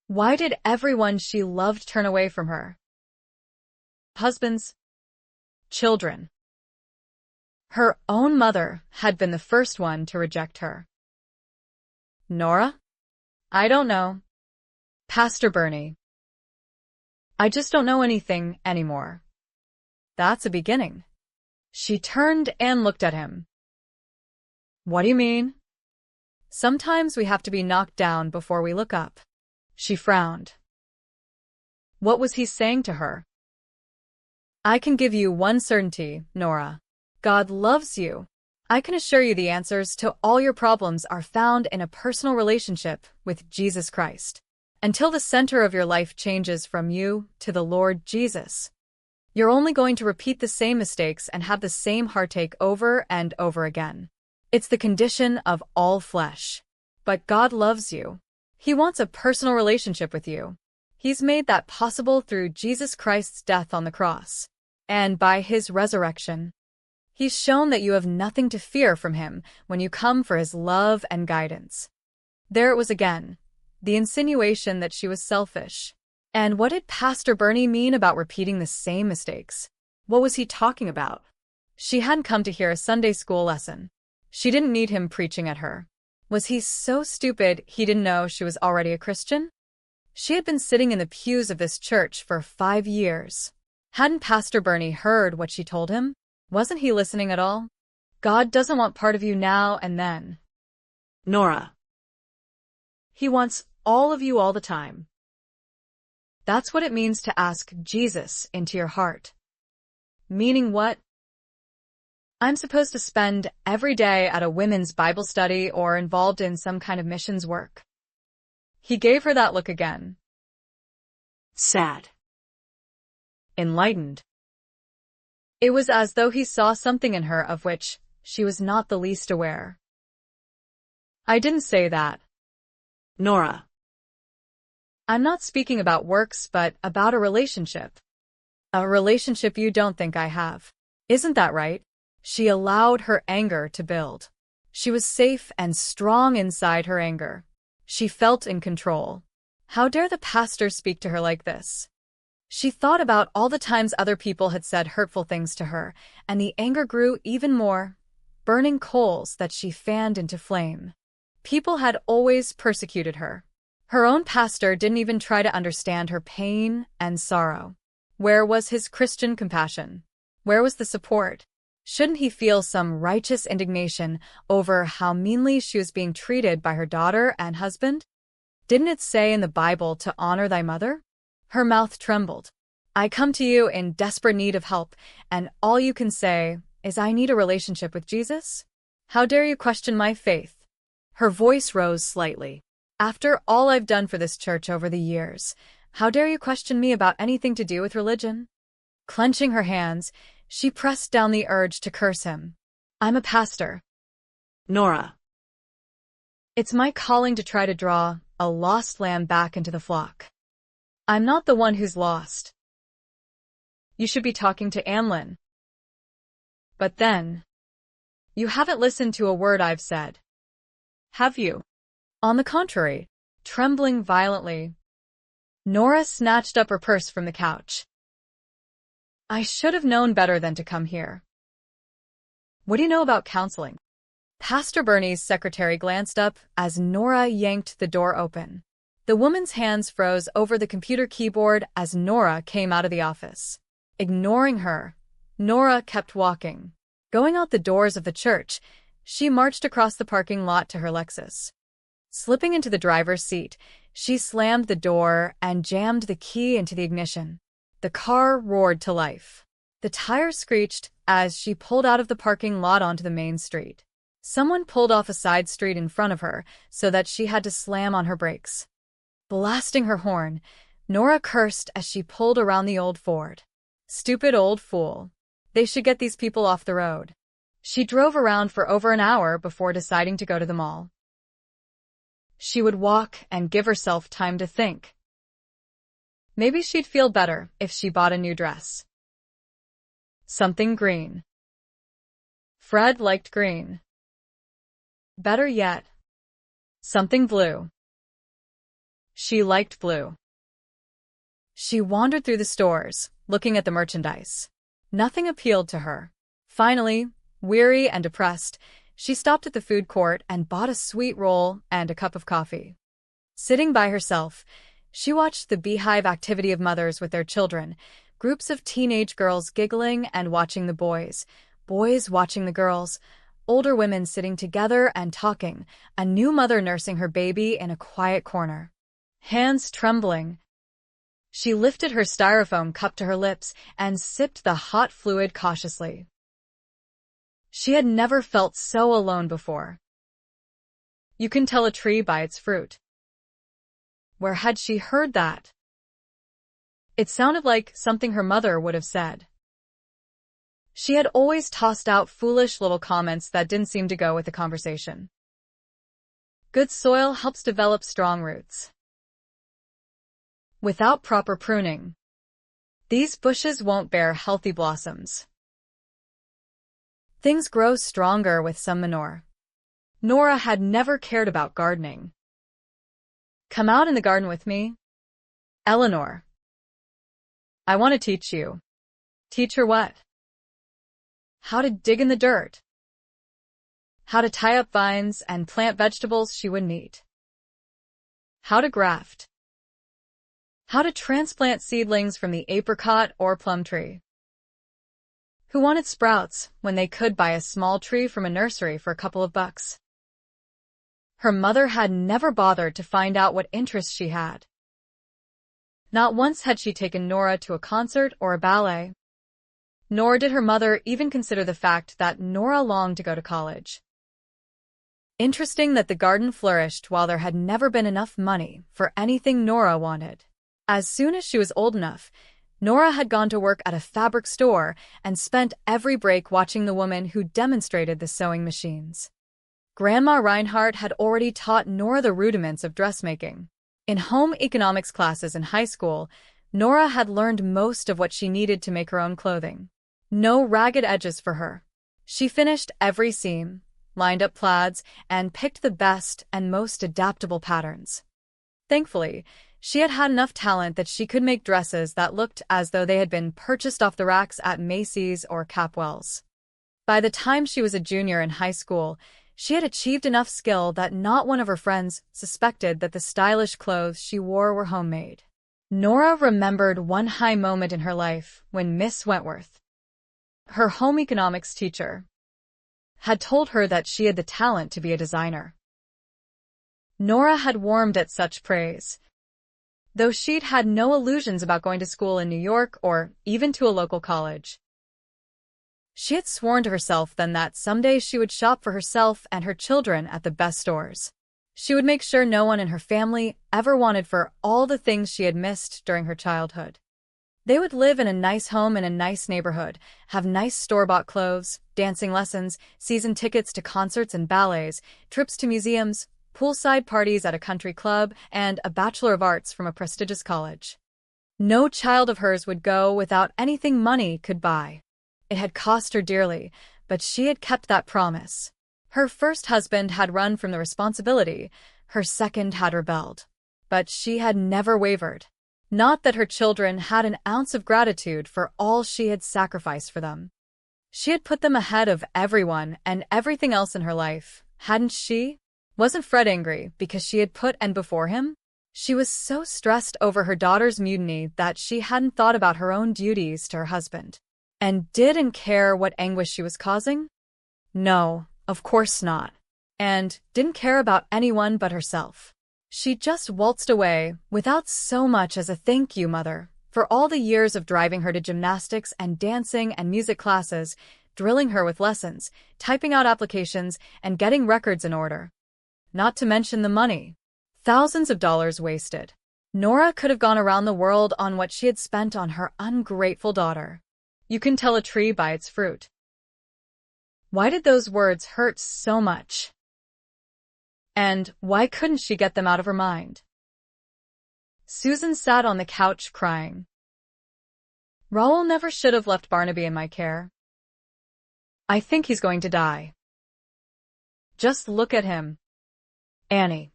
Why did everyone she loved turn away from her? Husbands, children. Her own mother had been the first one to reject her. Nora? I don't know. Pastor Bernie. I just don't know anything anymore. That's a beginning. She turned and looked at him. What do you mean? Sometimes we have to be knocked down before we look up. She frowned. What was he saying to her? I can give you one certainty, Nora. God loves you. I can assure you the answers to all your problems are found in a personal relationship with Jesus Christ. Until the center of your life changes from you to the Lord Jesus, you're only going to repeat the same mistakes and have the same heartache over and over again. It's the condition of all flesh. But God loves you. He wants a personal relationship with you. He's made that possible through Jesus Christ's death on the cross. And by his resurrection, he's shown that you have nothing to fear from him when you come for his love and guidance. There it was again, the insinuation that she was selfish. And what did Pastor Bernie mean about repeating the same mistakes? What was he talking about? She hadn't come to hear a Sunday school lesson. She didn't need him preaching at her. Was he so stupid he didn't know she was already a Christian? She had been sitting in the pews of this church for 5 years. Hadn't Pastor Bernie heard what she told him? Wasn't he listening at all? God doesn't want part of you now and then. Nora. He wants all of you all the time. That's what it means to ask Jesus into your heart. Meaning what? I'm supposed to spend every day at a women's Bible study or involved in some kind of missions work. He gave her that look again. Sad. Enlightened. It was as though he saw something in her of which she was not the least aware. I didn't say that. Nora. I'm not speaking about works, but about a relationship. A relationship you don't think I have. Isn't that right? She allowed her anger to build. She was safe and strong inside her anger. She felt in control. How dare the pastor speak to her like this? She thought about all the times other people had said hurtful things to her, and the anger grew even more, burning coals that she fanned into flame. People had always persecuted her. Her own pastor didn't even try to understand her pain and sorrow. Where was his Christian compassion? Where was the support? Shouldn't he feel some righteous indignation over how meanly she was being treated by her daughter and husband? Didn't it say in the Bible to honor thy mother? Her mouth trembled. I come to you in desperate need of help, and all you can say is I need a relationship with Jesus? How dare you question my faith? Her voice rose slightly. After all I've done for this church over the years, how dare you question me about anything to do with religion? Clenching her hands, she pressed down the urge to curse him. I'm a pastor. Nora. It's my calling to try to draw a lost lamb back into the flock. I'm not the one who's lost. You should be talking to Anlin. But then, you haven't listened to a word I've said. Have you? On the contrary, trembling violently, Nora snatched up her purse from the couch. I should have known better than to come here. What do you know about counseling? Pastor Bernie's secretary glanced up as Nora yanked the door open. The woman's hands froze over the computer keyboard as Nora came out of the office. Ignoring her, Nora kept walking. Going out the doors of the church, she marched across the parking lot to her Lexus. Slipping into the driver's seat, she slammed the door and jammed the key into the ignition. The car roared to life. The tires screeched as she pulled out of the parking lot onto the main street. Someone pulled off a side street in front of her so that she had to slam on her brakes. Blasting her horn, Nora cursed as she pulled around the old Ford. Stupid old fool. They should get these people off the road. She drove around for over an hour before deciding to go to the mall. She would walk and give herself time to think. Maybe she'd feel better if she bought a new dress. Something green. Fred liked green. Better yet, something blue. She liked blue. She wandered through the stores, looking at the merchandise. Nothing appealed to her. Finally, weary and depressed, she stopped at the food court and bought a sweet roll and a cup of coffee. Sitting by herself, she watched the beehive activity of mothers with their children, groups of teenage girls giggling and watching the boys, boys watching the girls, older women sitting together and talking, a new mother nursing her baby in a quiet corner. Hands trembling, she lifted her styrofoam cup to her lips and sipped the hot fluid cautiously. She had never felt so alone before. You can tell a tree by its fruit. Where had she heard that? It sounded like something her mother would have said. She had always tossed out foolish little comments that didn't seem to go with the conversation. Good soil helps develop strong roots. Without proper pruning, these bushes won't bear healthy blossoms. Things grow stronger with some manure. Nora had never cared about gardening. Come out in the garden with me, Eleanor. I want to teach you. Teach her what? How to dig in the dirt. How to tie up vines and plant vegetables she wouldn't eat. How to graft. How to transplant seedlings from the apricot or plum tree. Who wanted sprouts when they could buy a small tree from a nursery for a couple of bucks? Her mother had never bothered to find out what interests she had. Not once had she taken Nora to a concert or a ballet. Nor did her mother even consider the fact that Nora longed to go to college. Interesting that the garden flourished while there had never been enough money for anything Nora wanted. As soon as she was old enough, Nora had gone to work at a fabric store and spent every break watching the woman who demonstrated the sewing machines. Grandma Reinhardt had already taught Nora the rudiments of dressmaking. In home economics classes in high school, Nora had learned most of what she needed to make her own clothing. No ragged edges for her. She finished every seam, lined up plaids, and picked the best and most adaptable patterns. Thankfully, She had had enough talent that she could make dresses that looked as though they had been purchased off the racks at Macy's or Capwell's. By the time she was a junior in high school, she had achieved enough skill that not one of her friends suspected that the stylish clothes she wore were homemade. Nora remembered one high moment in her life when Miss Wentworth, her home economics teacher, had told her that she had the talent to be a designer. Nora had warmed at such praise, though she'd had no illusions about going to school in New York or even to a local college. She had sworn to herself then that someday she would shop for herself and her children at the best stores. She would make sure no one in her family ever wanted for all the things she had missed during her childhood. They would live in a nice home in a nice neighborhood, have nice store-bought clothes, dancing lessons, season tickets to concerts and ballets, trips to museums, poolside parties at a country club, and a Bachelor of Arts from a prestigious college. No child of hers would go without anything money could buy. It had cost her dearly, but she had kept that promise. Her first husband had run from the responsibility, her second had rebelled. But she had never wavered. Not that her children had an ounce of gratitude for all she had sacrificed for them. She had put them ahead of everyone and everything else in her life, hadn't she? Wasn't Fred angry because she had put Anne before him? She was so stressed over her daughter's mutiny that she hadn't thought about her own duties to her husband. And didn't care what anguish she was causing? No, of course not. And didn't care about anyone but herself. She just waltzed away without so much as a thank you, Mother, for all the years of driving her to gymnastics and dancing and music classes, drilling her with lessons, typing out applications, and getting records in order. Not to mention the money. Thousands of dollars wasted. Nora could have gone around the world on what she had spent on her ungrateful daughter. You can tell a tree by its fruit. Why did those words hurt so much? And why couldn't she get them out of her mind? Susan sat on the couch crying. Raoul never should have left Barnaby in my care. I think he's going to die. Just look at him. Annie.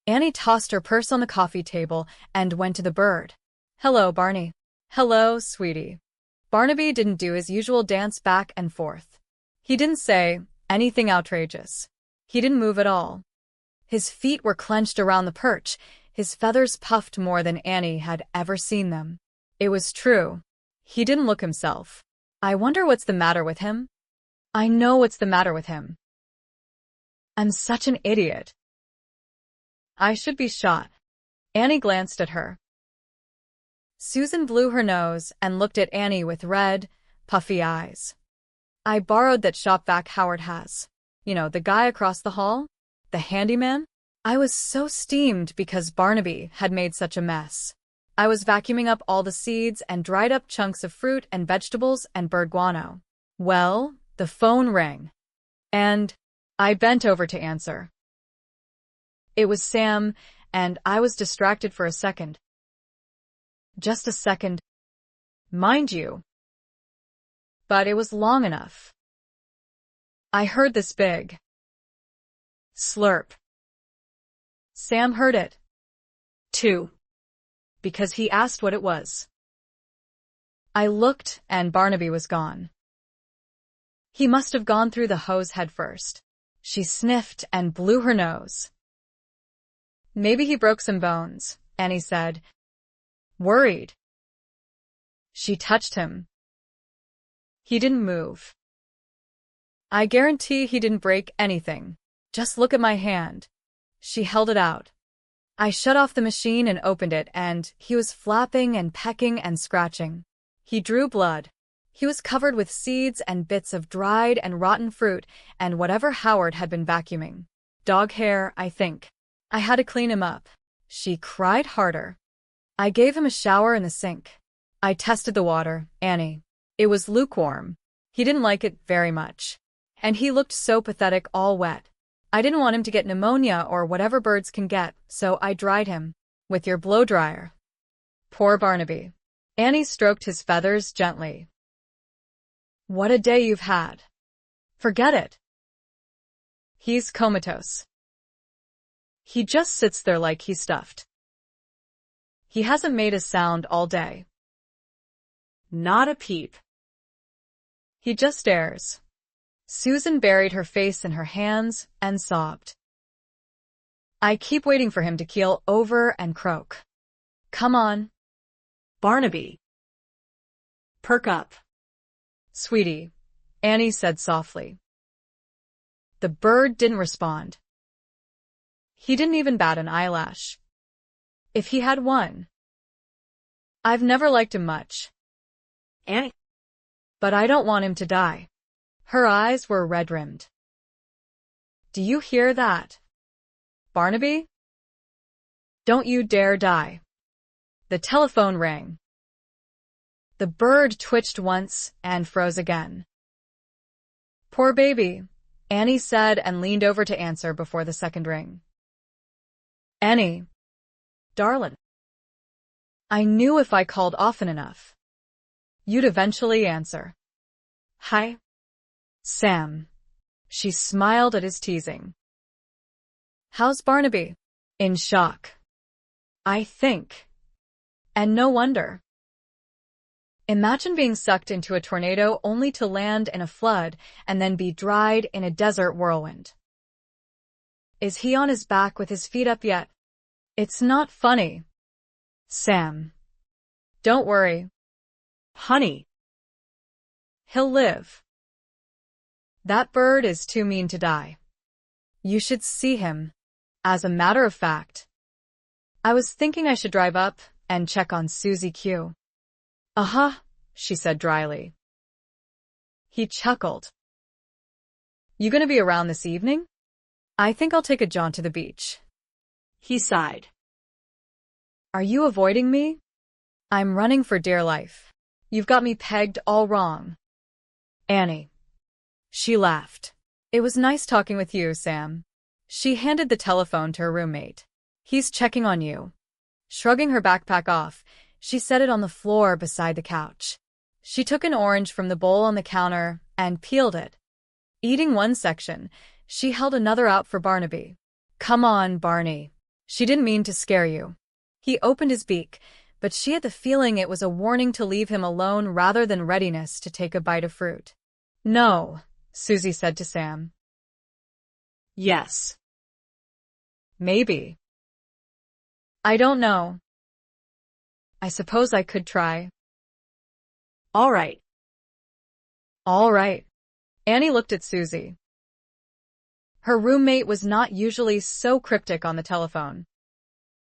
Annie tossed her purse on the coffee table and went to the bird. Hello, Barney. Hello, sweetie. Barnaby didn't do his usual dance back and forth. He didn't say anything outrageous. He didn't move at all. His feet were clenched around the perch, his feathers puffed more than Annie had ever seen them. It was true. He didn't look himself. I wonder what's the matter with him? I know what's the matter with him. I'm such an idiot. I should be shot. Annie glanced at her. Susan blew her nose and looked at Annie with red, puffy eyes. I borrowed that shop vac Howard has. You know, the guy across the hall? The handyman? I was so steamed because Barnaby had made such a mess. I was vacuuming up all the seeds and dried up chunks of fruit and vegetables and bird guano. Well, the phone rang. And I bent over to answer. It was Sam, and I was distracted for a second. Just a second. Mind you. But it was long enough. I heard this big slurp. Sam heard it, too, because he asked what it was. I looked, and Barnaby was gone. He must have gone through the hose head first. She sniffed and blew her nose. Maybe he broke some bones, Annie said, worried. She touched him. He didn't move. I guarantee he didn't break anything. Just look at my hand. She held it out. I shut off the machine and opened it, and he was flapping and pecking and scratching. He drew blood. He was covered with seeds and bits of dried and rotten fruit and whatever Howard had been vacuuming. Dog hair, I think. I had to clean him up. She cried harder. I gave him a shower in the sink. I tested the water, Annie. It was lukewarm. He didn't like it very much. And he looked so pathetic all wet. I didn't want him to get pneumonia or whatever birds can get, so I dried him. With your blow dryer. Poor Barnaby. Annie stroked his feathers gently. What a day you've had. Forget it. He's comatose. He just sits there like he's stuffed. He hasn't made a sound all day. Not a peep. He just stares. Susan buried her face in her hands and sobbed. I keep waiting for him to keel over and croak. Come on. Barnaby. Perk up. Sweetie, Annie said softly. The bird didn't respond. He didn't even bat an eyelash. If he had one. I've never liked him much. Annie. But I don't want him to die. Her eyes were red-rimmed. Do you hear that? Barnaby? Don't you dare die. The telephone rang. The bird twitched once and froze again. Poor baby, Annie said and leaned over to answer before the second ring. Annie. Darling. I knew if I called often enough, you'd eventually answer. Hi. Sam. She smiled at his teasing. How's Barnaby? In shock. I think. And no wonder. Imagine being sucked into a tornado only to land in a flood and then be dried in a desert whirlwind. Is he on his back with his feet up yet? It's not funny. Sam. Don't worry. Honey. He'll live. That bird is too mean to die. You should see him. As a matter of fact, I was thinking I should drive up and check on Susie Q. Uh-huh, she said dryly. He chuckled. You gonna be around this evening? I think I'll take a jaunt to the beach. He sighed. Are you avoiding me? I'm running for dear life. You've got me pegged all wrong. Annie. She laughed. It was nice talking with you, Sam. She handed the telephone to her roommate. He's checking on you. Shrugging her backpack off, she set it on the floor beside the couch. She took an orange from the bowl on the counter and peeled it. Eating one section, she held another out for Barnaby. Come on, Barney. She didn't mean to scare you. He opened his beak, but she had the feeling it was a warning to leave him alone rather than readiness to take a bite of fruit. No, Susie said to Sam. Yes. Maybe. I don't know. I suppose I could try. All right. All right. Annie looked at Susie. Her roommate was not usually so cryptic on the telephone,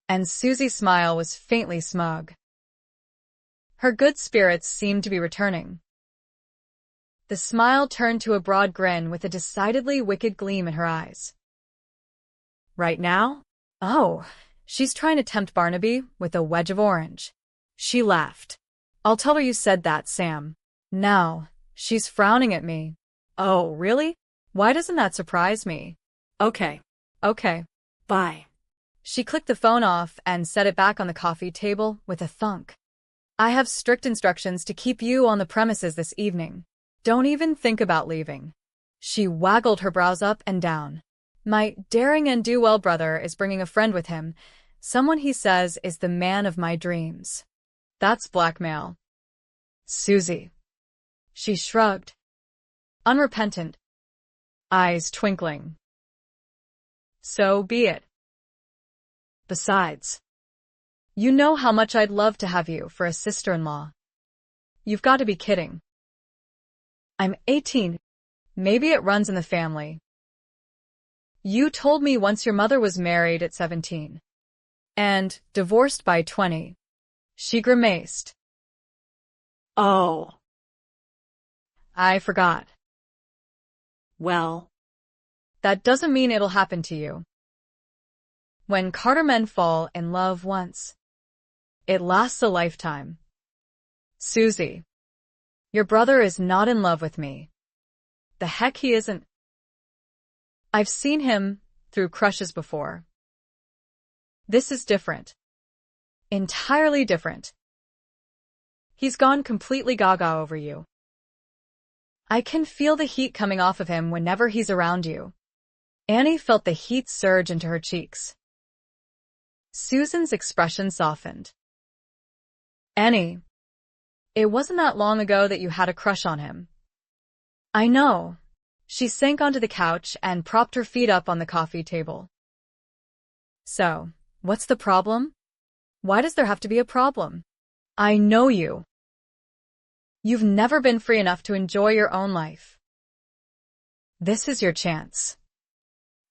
and Susie's smile was faintly smug. Her good spirits seemed to be returning. The smile turned to a broad grin with a decidedly wicked gleam in her eyes. Right now? Oh, she's trying to tempt Barnaby with a wedge of orange. She laughed. I'll tell her you said that, Sam. Now, she's frowning at me. Oh, really? Why doesn't that surprise me? Okay. Okay. Bye. She clicked the phone off and set it back on the coffee table with a thunk. I have strict instructions to keep you on the premises this evening. Don't even think about leaving. She waggled her brows up and down. My daring and do-well brother is bringing a friend with him, someone he says is the man of my dreams. That's blackmail. Susie. She shrugged. Unrepentant. Eyes twinkling. So be it. Besides, you know how much I'd love to have you for a sister-in-law. You've got to be kidding. I'm 18. Maybe it runs in the family. You told me once your mother was married at 17. And divorced by 20. She grimaced. Oh. I forgot. Well. That doesn't mean it'll happen to you. When Carter men fall in love once, it lasts a lifetime. Susie. Your brother is not in love with me. The heck he isn't. I've seen him through crushes before. This is different. Entirely different. He's gone completely gaga over you. I can feel the heat coming off of him whenever he's around you. Annie felt the heat surge into her cheeks. Susan's expression softened. Annie, it wasn't that long ago that you had a crush on him. I know. She sank onto the couch and propped her feet up on the coffee table. So, what's the problem? Why does there have to be a problem? I know you. You've never been free enough to enjoy your own life. This is your chance.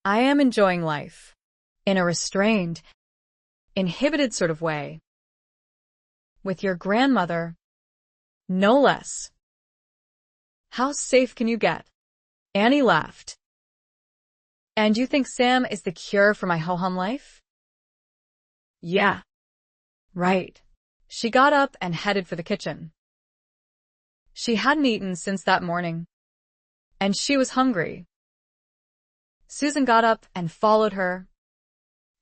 I am enjoying life. In a restrained, inhibited sort of way. With your grandmother. No less. How safe can you get? Annie laughed. And you think Sam is the cure for my ho-hum life? Yeah. Right. She got up and headed for the kitchen. She hadn't eaten since that morning. And she was hungry. Susan got up and followed her,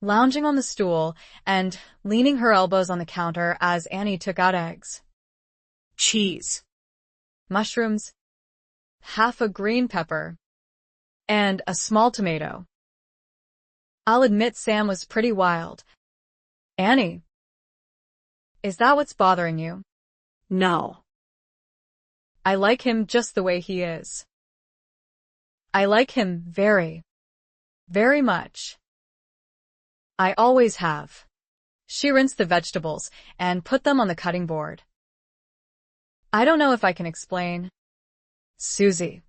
lounging on the stool and leaning her elbows on the counter as Annie took out eggs, cheese, mushrooms, half a green pepper, and a small tomato. I'll admit Sam was pretty wild. Annie, is that what's bothering you? No. I like him just the way he is. I like him very, very much. I always have. She rinsed the vegetables and put them on the cutting board. I don't know if I can explain. Susie.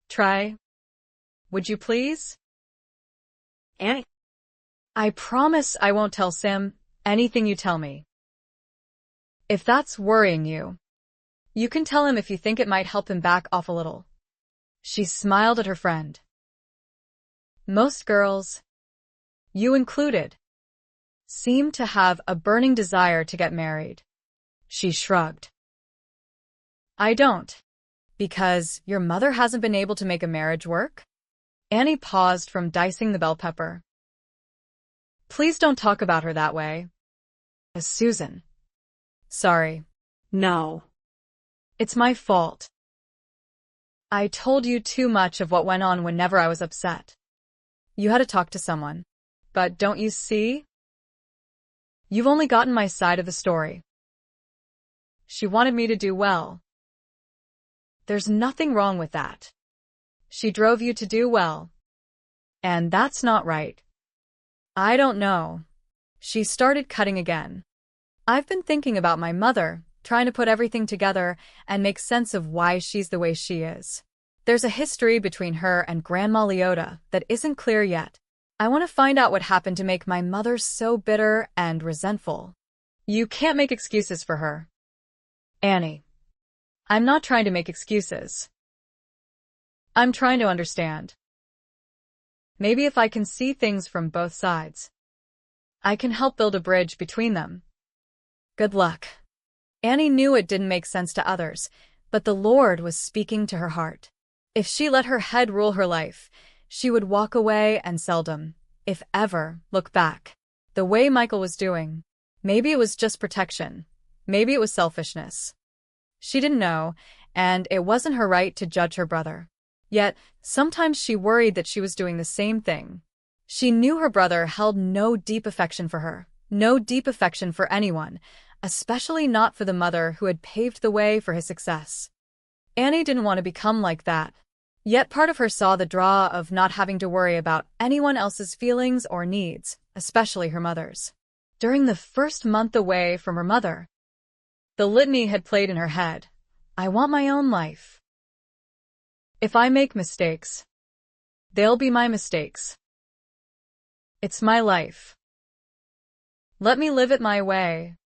Try. Would you please? Annie. I promise I won't tell Sam anything you tell me. If that's worrying you, you can tell him if you think it might help him back off a little. She smiled at her friend. Most girls, you included, seem to have a burning desire to get married. She shrugged. I don't. Because your mother hasn't been able to make a marriage work? Annie paused from dicing the bell pepper. Please don't talk about her that way. Susan. Sorry. No. It's my fault. I told you too much of what went on whenever I was upset. You had to talk to someone. But don't you see? You've only gotten my side of the story. She wanted me to do well. There's nothing wrong with that. She drove you to do well. And that's not right. I don't know. She started cutting again. I've been thinking about my mother, trying to put everything together and make sense of why she's the way she is. There's a history between her and Grandma Leota that isn't clear yet. I want to find out what happened to make my mother so bitter and resentful. You can't make excuses for her. Annie. I'm not trying to make excuses. I'm trying to understand. Maybe if I can see things from both sides, I can help build a bridge between them. Good luck. Annie knew it didn't make sense to others, but the Lord was speaking to her heart. If she let her head rule her life, she would walk away and seldom, if ever, look back. The way Michael was doing. Maybe it was just protection. Maybe it was selfishness. She didn't know, and it wasn't her right to judge her brother. Yet, sometimes she worried that she was doing the same thing. She knew her brother held no deep affection for her, no deep affection for anyone, especially not for the mother who had paved the way for his success. Annie didn't want to become like that. Yet part of her saw the draw of not having to worry about anyone else's feelings or needs, especially her mother's. During the first month away from her mother, the litany had played in her head. I want my own life. If I make mistakes, they'll be my mistakes. It's my life. Let me live it my way.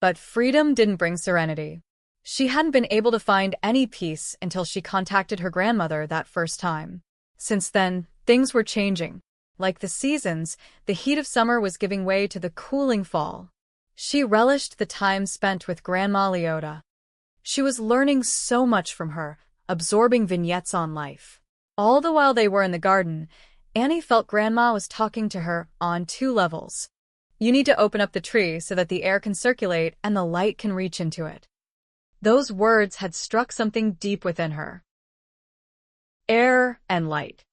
But freedom didn't bring serenity. She hadn't been able to find any peace until she contacted her grandmother that first time. Since then, things were changing. Like the seasons, the heat of summer was giving way to the cooling fall. She relished the time spent with Grandma Leota. She was learning so much from her, absorbing vignettes on life. All the while they were in the garden, Annie felt Grandma was talking to her on two levels. You need to open up the tree so that the air can circulate and the light can reach into it. Those words had struck something deep within her. Air and light.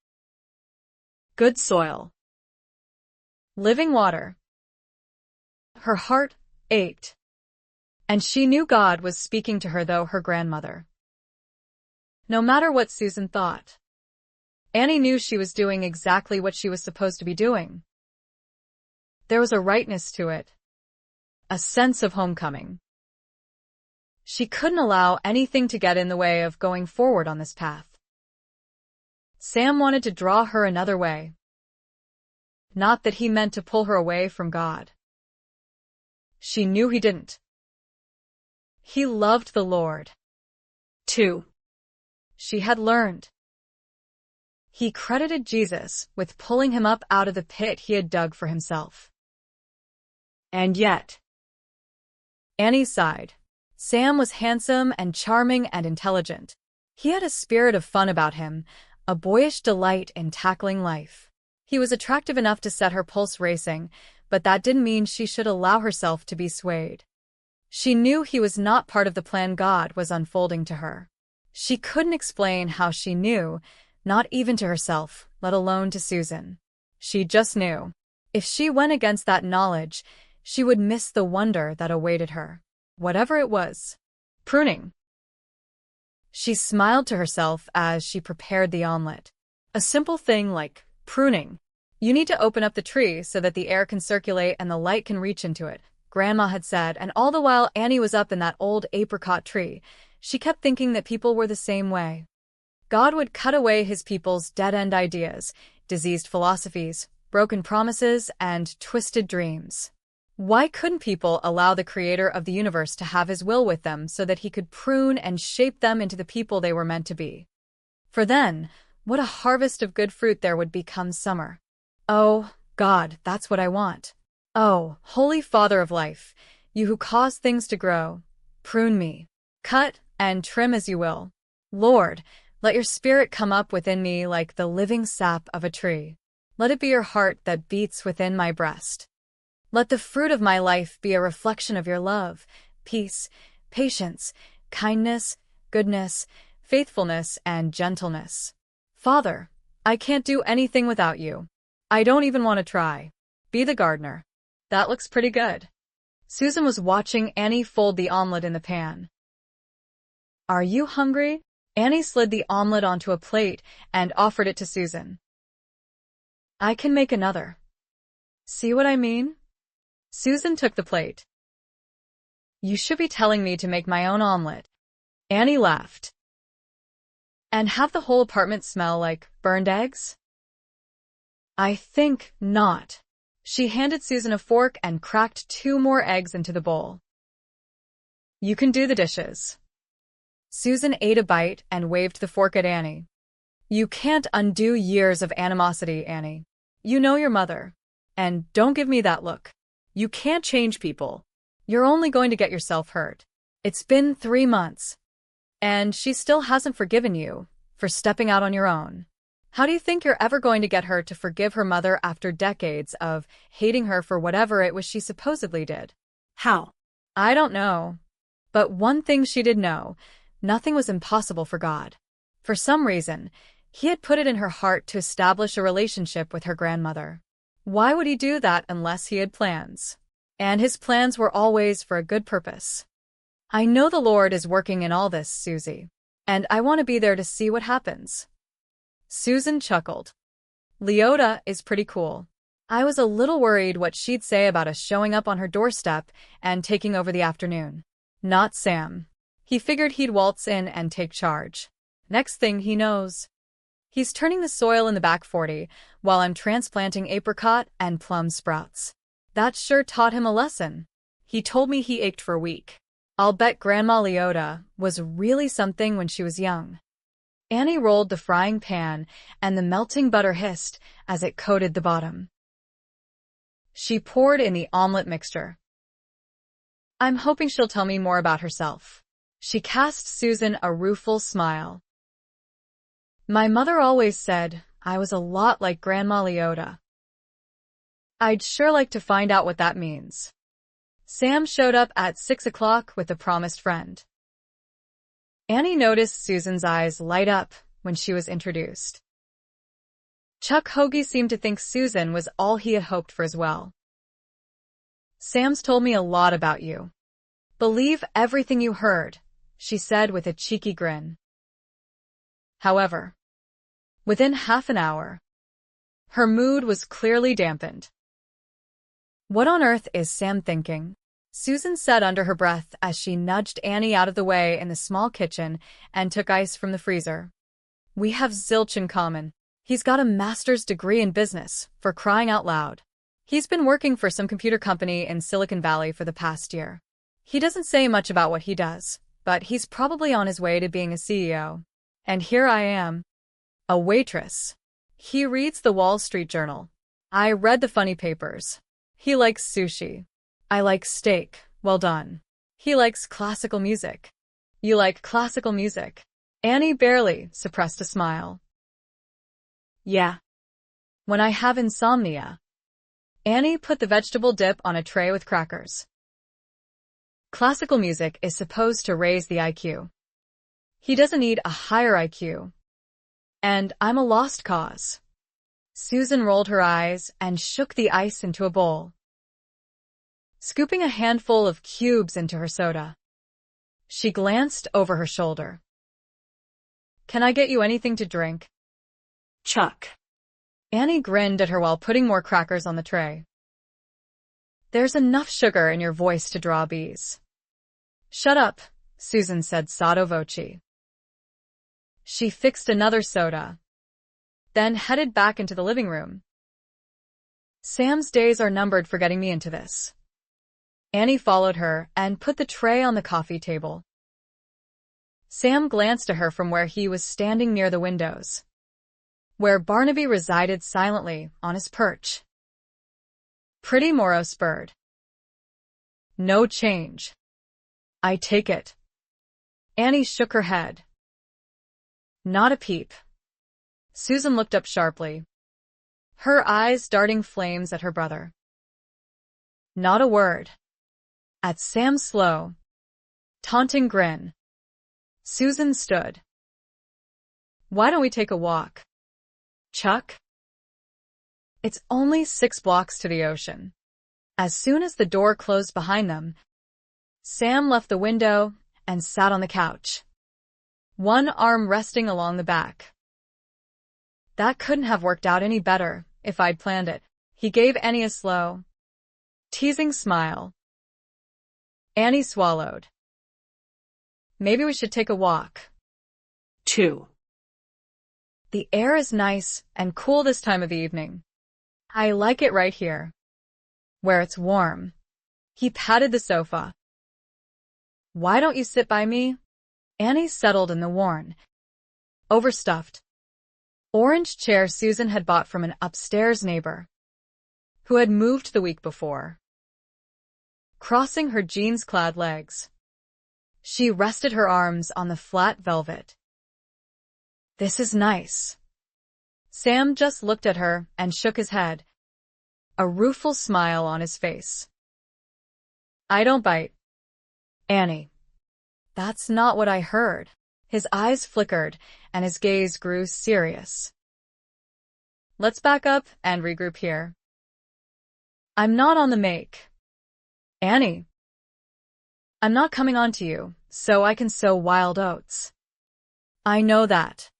Good soil. Living water. Her heart ached. And she knew God was speaking to her, though her grandmother. No matter what Susan thought, Annie knew she was doing exactly what she was supposed to be doing. There was a rightness to it, a sense of homecoming. She couldn't allow anything to get in the way of going forward on this path. Sam wanted to draw her another way. Not that he meant to pull her away from God. She knew he didn't. He loved the Lord, too. She had learned. He credited Jesus with pulling him up out of the pit he had dug for himself. And yet, Annie sighed. Sam was handsome and charming and intelligent. He had a spirit of fun about him, a boyish delight in tackling life. He was attractive enough to set her pulse racing, but that didn't mean she should allow herself to be swayed. She knew he was not part of the plan God was unfolding to her. She couldn't explain how she knew, not even to herself, let alone to Susan. She just knew. If she went against that knowledge, she would miss the wonder that awaited her. Whatever it was. Pruning. She smiled to herself as she prepared the omelet. A simple thing like pruning. You need to open up the tree so that the air can circulate and the light can reach into it, Grandma had said, and all the while Annie was up in that old apricot tree, she kept thinking that people were the same way. God would cut away his people's dead-end ideas, diseased philosophies, broken promises, and twisted dreams. Why couldn't people allow the creator of the universe to have his will with them so that he could prune and shape them into the people they were meant to be? For then, what a harvest of good fruit there would be come summer. Oh, God, that's what I want. Oh, Holy Father of life, you who cause things to grow, prune me. Cut and trim as you will. Lord, let your spirit come up within me like the living sap of a tree. Let it be your heart that beats within my breast. Let the fruit of my life be a reflection of your love, peace, patience, kindness, goodness, faithfulness, and gentleness. Father, I can't do anything without you. I don't even want to try. Be the gardener. That looks pretty good. Susan was watching Annie fold the omelet in the pan. Are you hungry? Annie slid the omelet onto a plate and offered it to Susan. I can make another. See what I mean? Susan took the plate. You should be telling me to make my own omelet. Annie laughed. And have the whole apartment smell like burned eggs? I think not. She handed Susan a fork and cracked 2 more eggs into the bowl. You can do the dishes. Susan ate a bite and waved the fork at Annie. You can't undo years of animosity, Annie. You know your mother. And don't give me that look. You can't change people. You're only going to get yourself hurt. It's been 3 months. And she still hasn't forgiven you for stepping out on your own. How do you think you're ever going to get her to forgive her mother after decades of hating her for whatever it was she supposedly did? How? I don't know. But one thing she did know, nothing was impossible for God. For some reason, he had put it in her heart to establish a relationship with her grandmother. Why would he do that unless he had plans? And his plans were always for a good purpose. I know the Lord is working in all this, Susie. And I want to be there to see what happens. Susan chuckled. Leota is pretty cool. I was a little worried what she'd say about us showing up on her doorstep and taking over the afternoon. Not Sam. He figured he'd waltz in and take charge. Next thing he knows, he's turning the soil in the back 40 while I'm transplanting apricot and plum sprouts. That sure taught him a lesson. He told me he ached for a week. I'll bet Grandma Leota was really something when she was young. Annie rolled the frying pan and the melting butter hissed as it coated the bottom. She poured in the omelet mixture. I'm hoping she'll tell me more about herself. She cast Susan a rueful smile. My mother always said I was a lot like Grandma Leota. I'd sure like to find out what that means. Sam showed up at 6 o'clock with a promised friend. Annie noticed Susan's eyes light up when she was introduced. Chuck Hoagie seemed to think Susan was all he had hoped for as well. Sam's told me a lot about you. Believe everything you heard, she said with a cheeky grin. However, within half an hour, her mood was clearly dampened. What on earth is Sam thinking? Susan said under her breath as she nudged Annie out of the way in the small kitchen and took ice from the freezer. We have zilch in common. He's got a master's degree in business, for crying out loud. He's been working for some computer company in Silicon Valley for the past year. He doesn't say much about what he does, but he's probably on his way to being a CEO. And here I am, a waitress. He reads the Wall Street Journal. I read the funny papers. He likes sushi. I like steak, well done. He likes classical music. You like classical music? Annie barely suppressed a smile. Yeah. When I have insomnia. Annie put the vegetable dip on a tray with crackers. Classical music is supposed to raise the IQ. He doesn't need a higher IQ. And I'm a lost cause. Susan rolled her eyes and shook the ice into a bowl, scooping a handful of cubes into her soda. She glanced over her shoulder. Can I get you anything to drink? Chuck. Annie grinned at her while putting more crackers on the tray. There's enough sugar in your voice to draw bees. Shut up, Susan said sotto voce. She fixed another soda, then headed back into the living room. Sam's days are numbered for getting me into this. Annie followed her and put the tray on the coffee table. Sam glanced at her from where he was standing near the windows, where Barnaby resided silently on his perch. Pretty morose bird. No change. I take it. Annie shook her head. Not a peep. Susan looked up sharply, her eyes darting flames at her brother. Not a word. At Sam's slow, taunting grin, Susan stood. Why don't we take a walk, Chuck? It's only 6 blocks to the ocean. As soon as the door closed behind them, Sam left the window and sat on the couch, one arm resting along the back. That couldn't have worked out any better if I'd planned it. He gave Annie a slow, teasing smile. Annie swallowed. Maybe we should take a walk. 2. The air is nice and cool this time of the evening. I like it right here, where it's warm. He patted the sofa. Why don't you sit by me? Annie settled in the worn, overstuffed, orange chair Susan had bought from an upstairs neighbor, who had moved the week before. Crossing her jeans-clad legs, she rested her arms on the flat velvet. This is nice. Sam just looked at her and shook his head, a rueful smile on his face. I don't bite. Annie. That's not what I heard. His eyes flickered and his gaze grew serious. Let's back up and regroup here. I'm not on the make. Annie. I'm not coming on to you, so I can sow wild oats. I know that.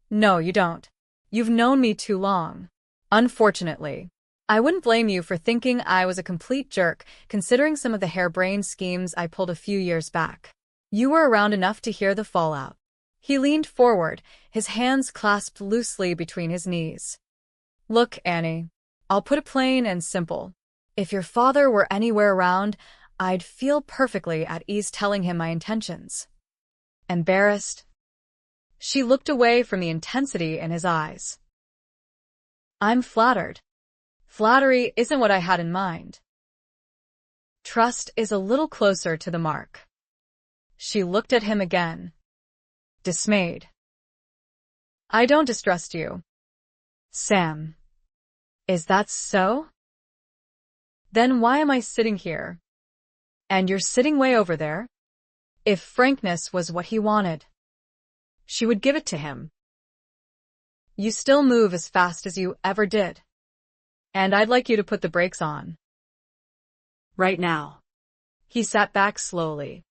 No, you don't. You've known me too long. Unfortunately. I wouldn't blame you for thinking I was a complete jerk, considering some of the harebrained schemes I pulled a few years back. You were around enough to hear the fallout. He leaned forward, his hands clasped loosely between his knees. Look, Annie, I'll put it plain and simple. If your father were anywhere around, I'd feel perfectly at ease telling him my intentions. Embarrassed, she looked away from the intensity in his eyes. I'm flattered. Flattery isn't what I had in mind. Trust is a little closer to the mark. She looked at him again, dismayed. I don't distrust you, Sam. Is that so? Then why am I sitting here? And you're sitting way over there? If frankness was what he wanted, she would give it to him. You still move as fast as you ever did. And I'd like you to put the brakes on. Right now. He sat back slowly.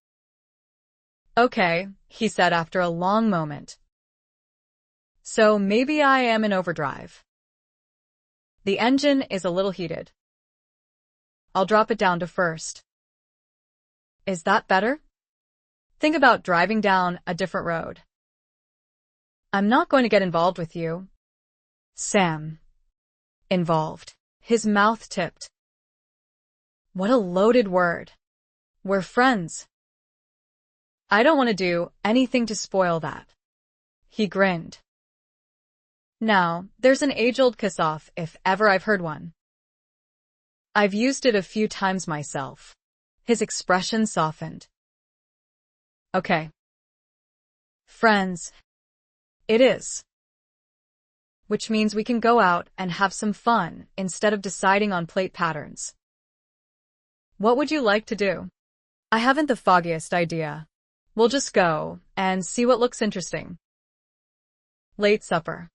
Okay, he said after a long moment. So maybe I am in overdrive. The engine is a little heated. I'll drop it down to first. Is that better? Think about driving down a different road. I'm not going to get involved with you. Sam. Involved. His mouth tipped. What a loaded word. We're friends. I don't want to do anything to spoil that. He grinned. Now, there's an age-old kiss-off if ever I've heard one. I've used it a few times myself. His expression softened. Okay. Friends. It is. Which means we can go out and have some fun instead of deciding on plate patterns. What would you like to do? I haven't the foggiest idea. We'll just go and see what looks interesting. Late supper.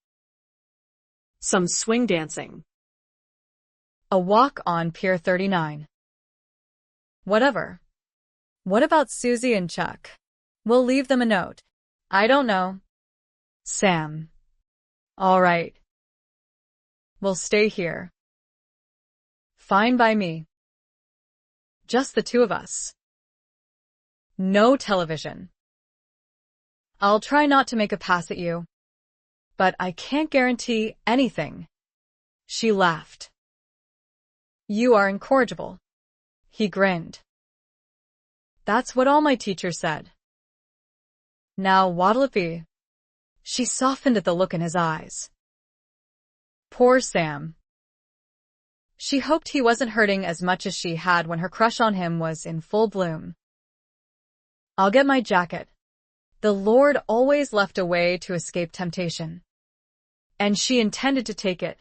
Some swing dancing. A walk on Pier 39. Whatever. What about Susie and Chuck? We'll leave them a note. I don't know. Sam. All right. We'll stay here. Fine by me. Just the two of us. No television. I'll try not to make a pass at you, but I can't guarantee anything. She laughed. You are incorrigible. He grinned. That's what all my teachers said. Now what'll it be? She softened at the look in his eyes. Poor Sam. She hoped he wasn't hurting as much as she had when her crush on him was in full bloom. I'll get my jacket. The Lord always left a way to escape temptation. And she intended to take it.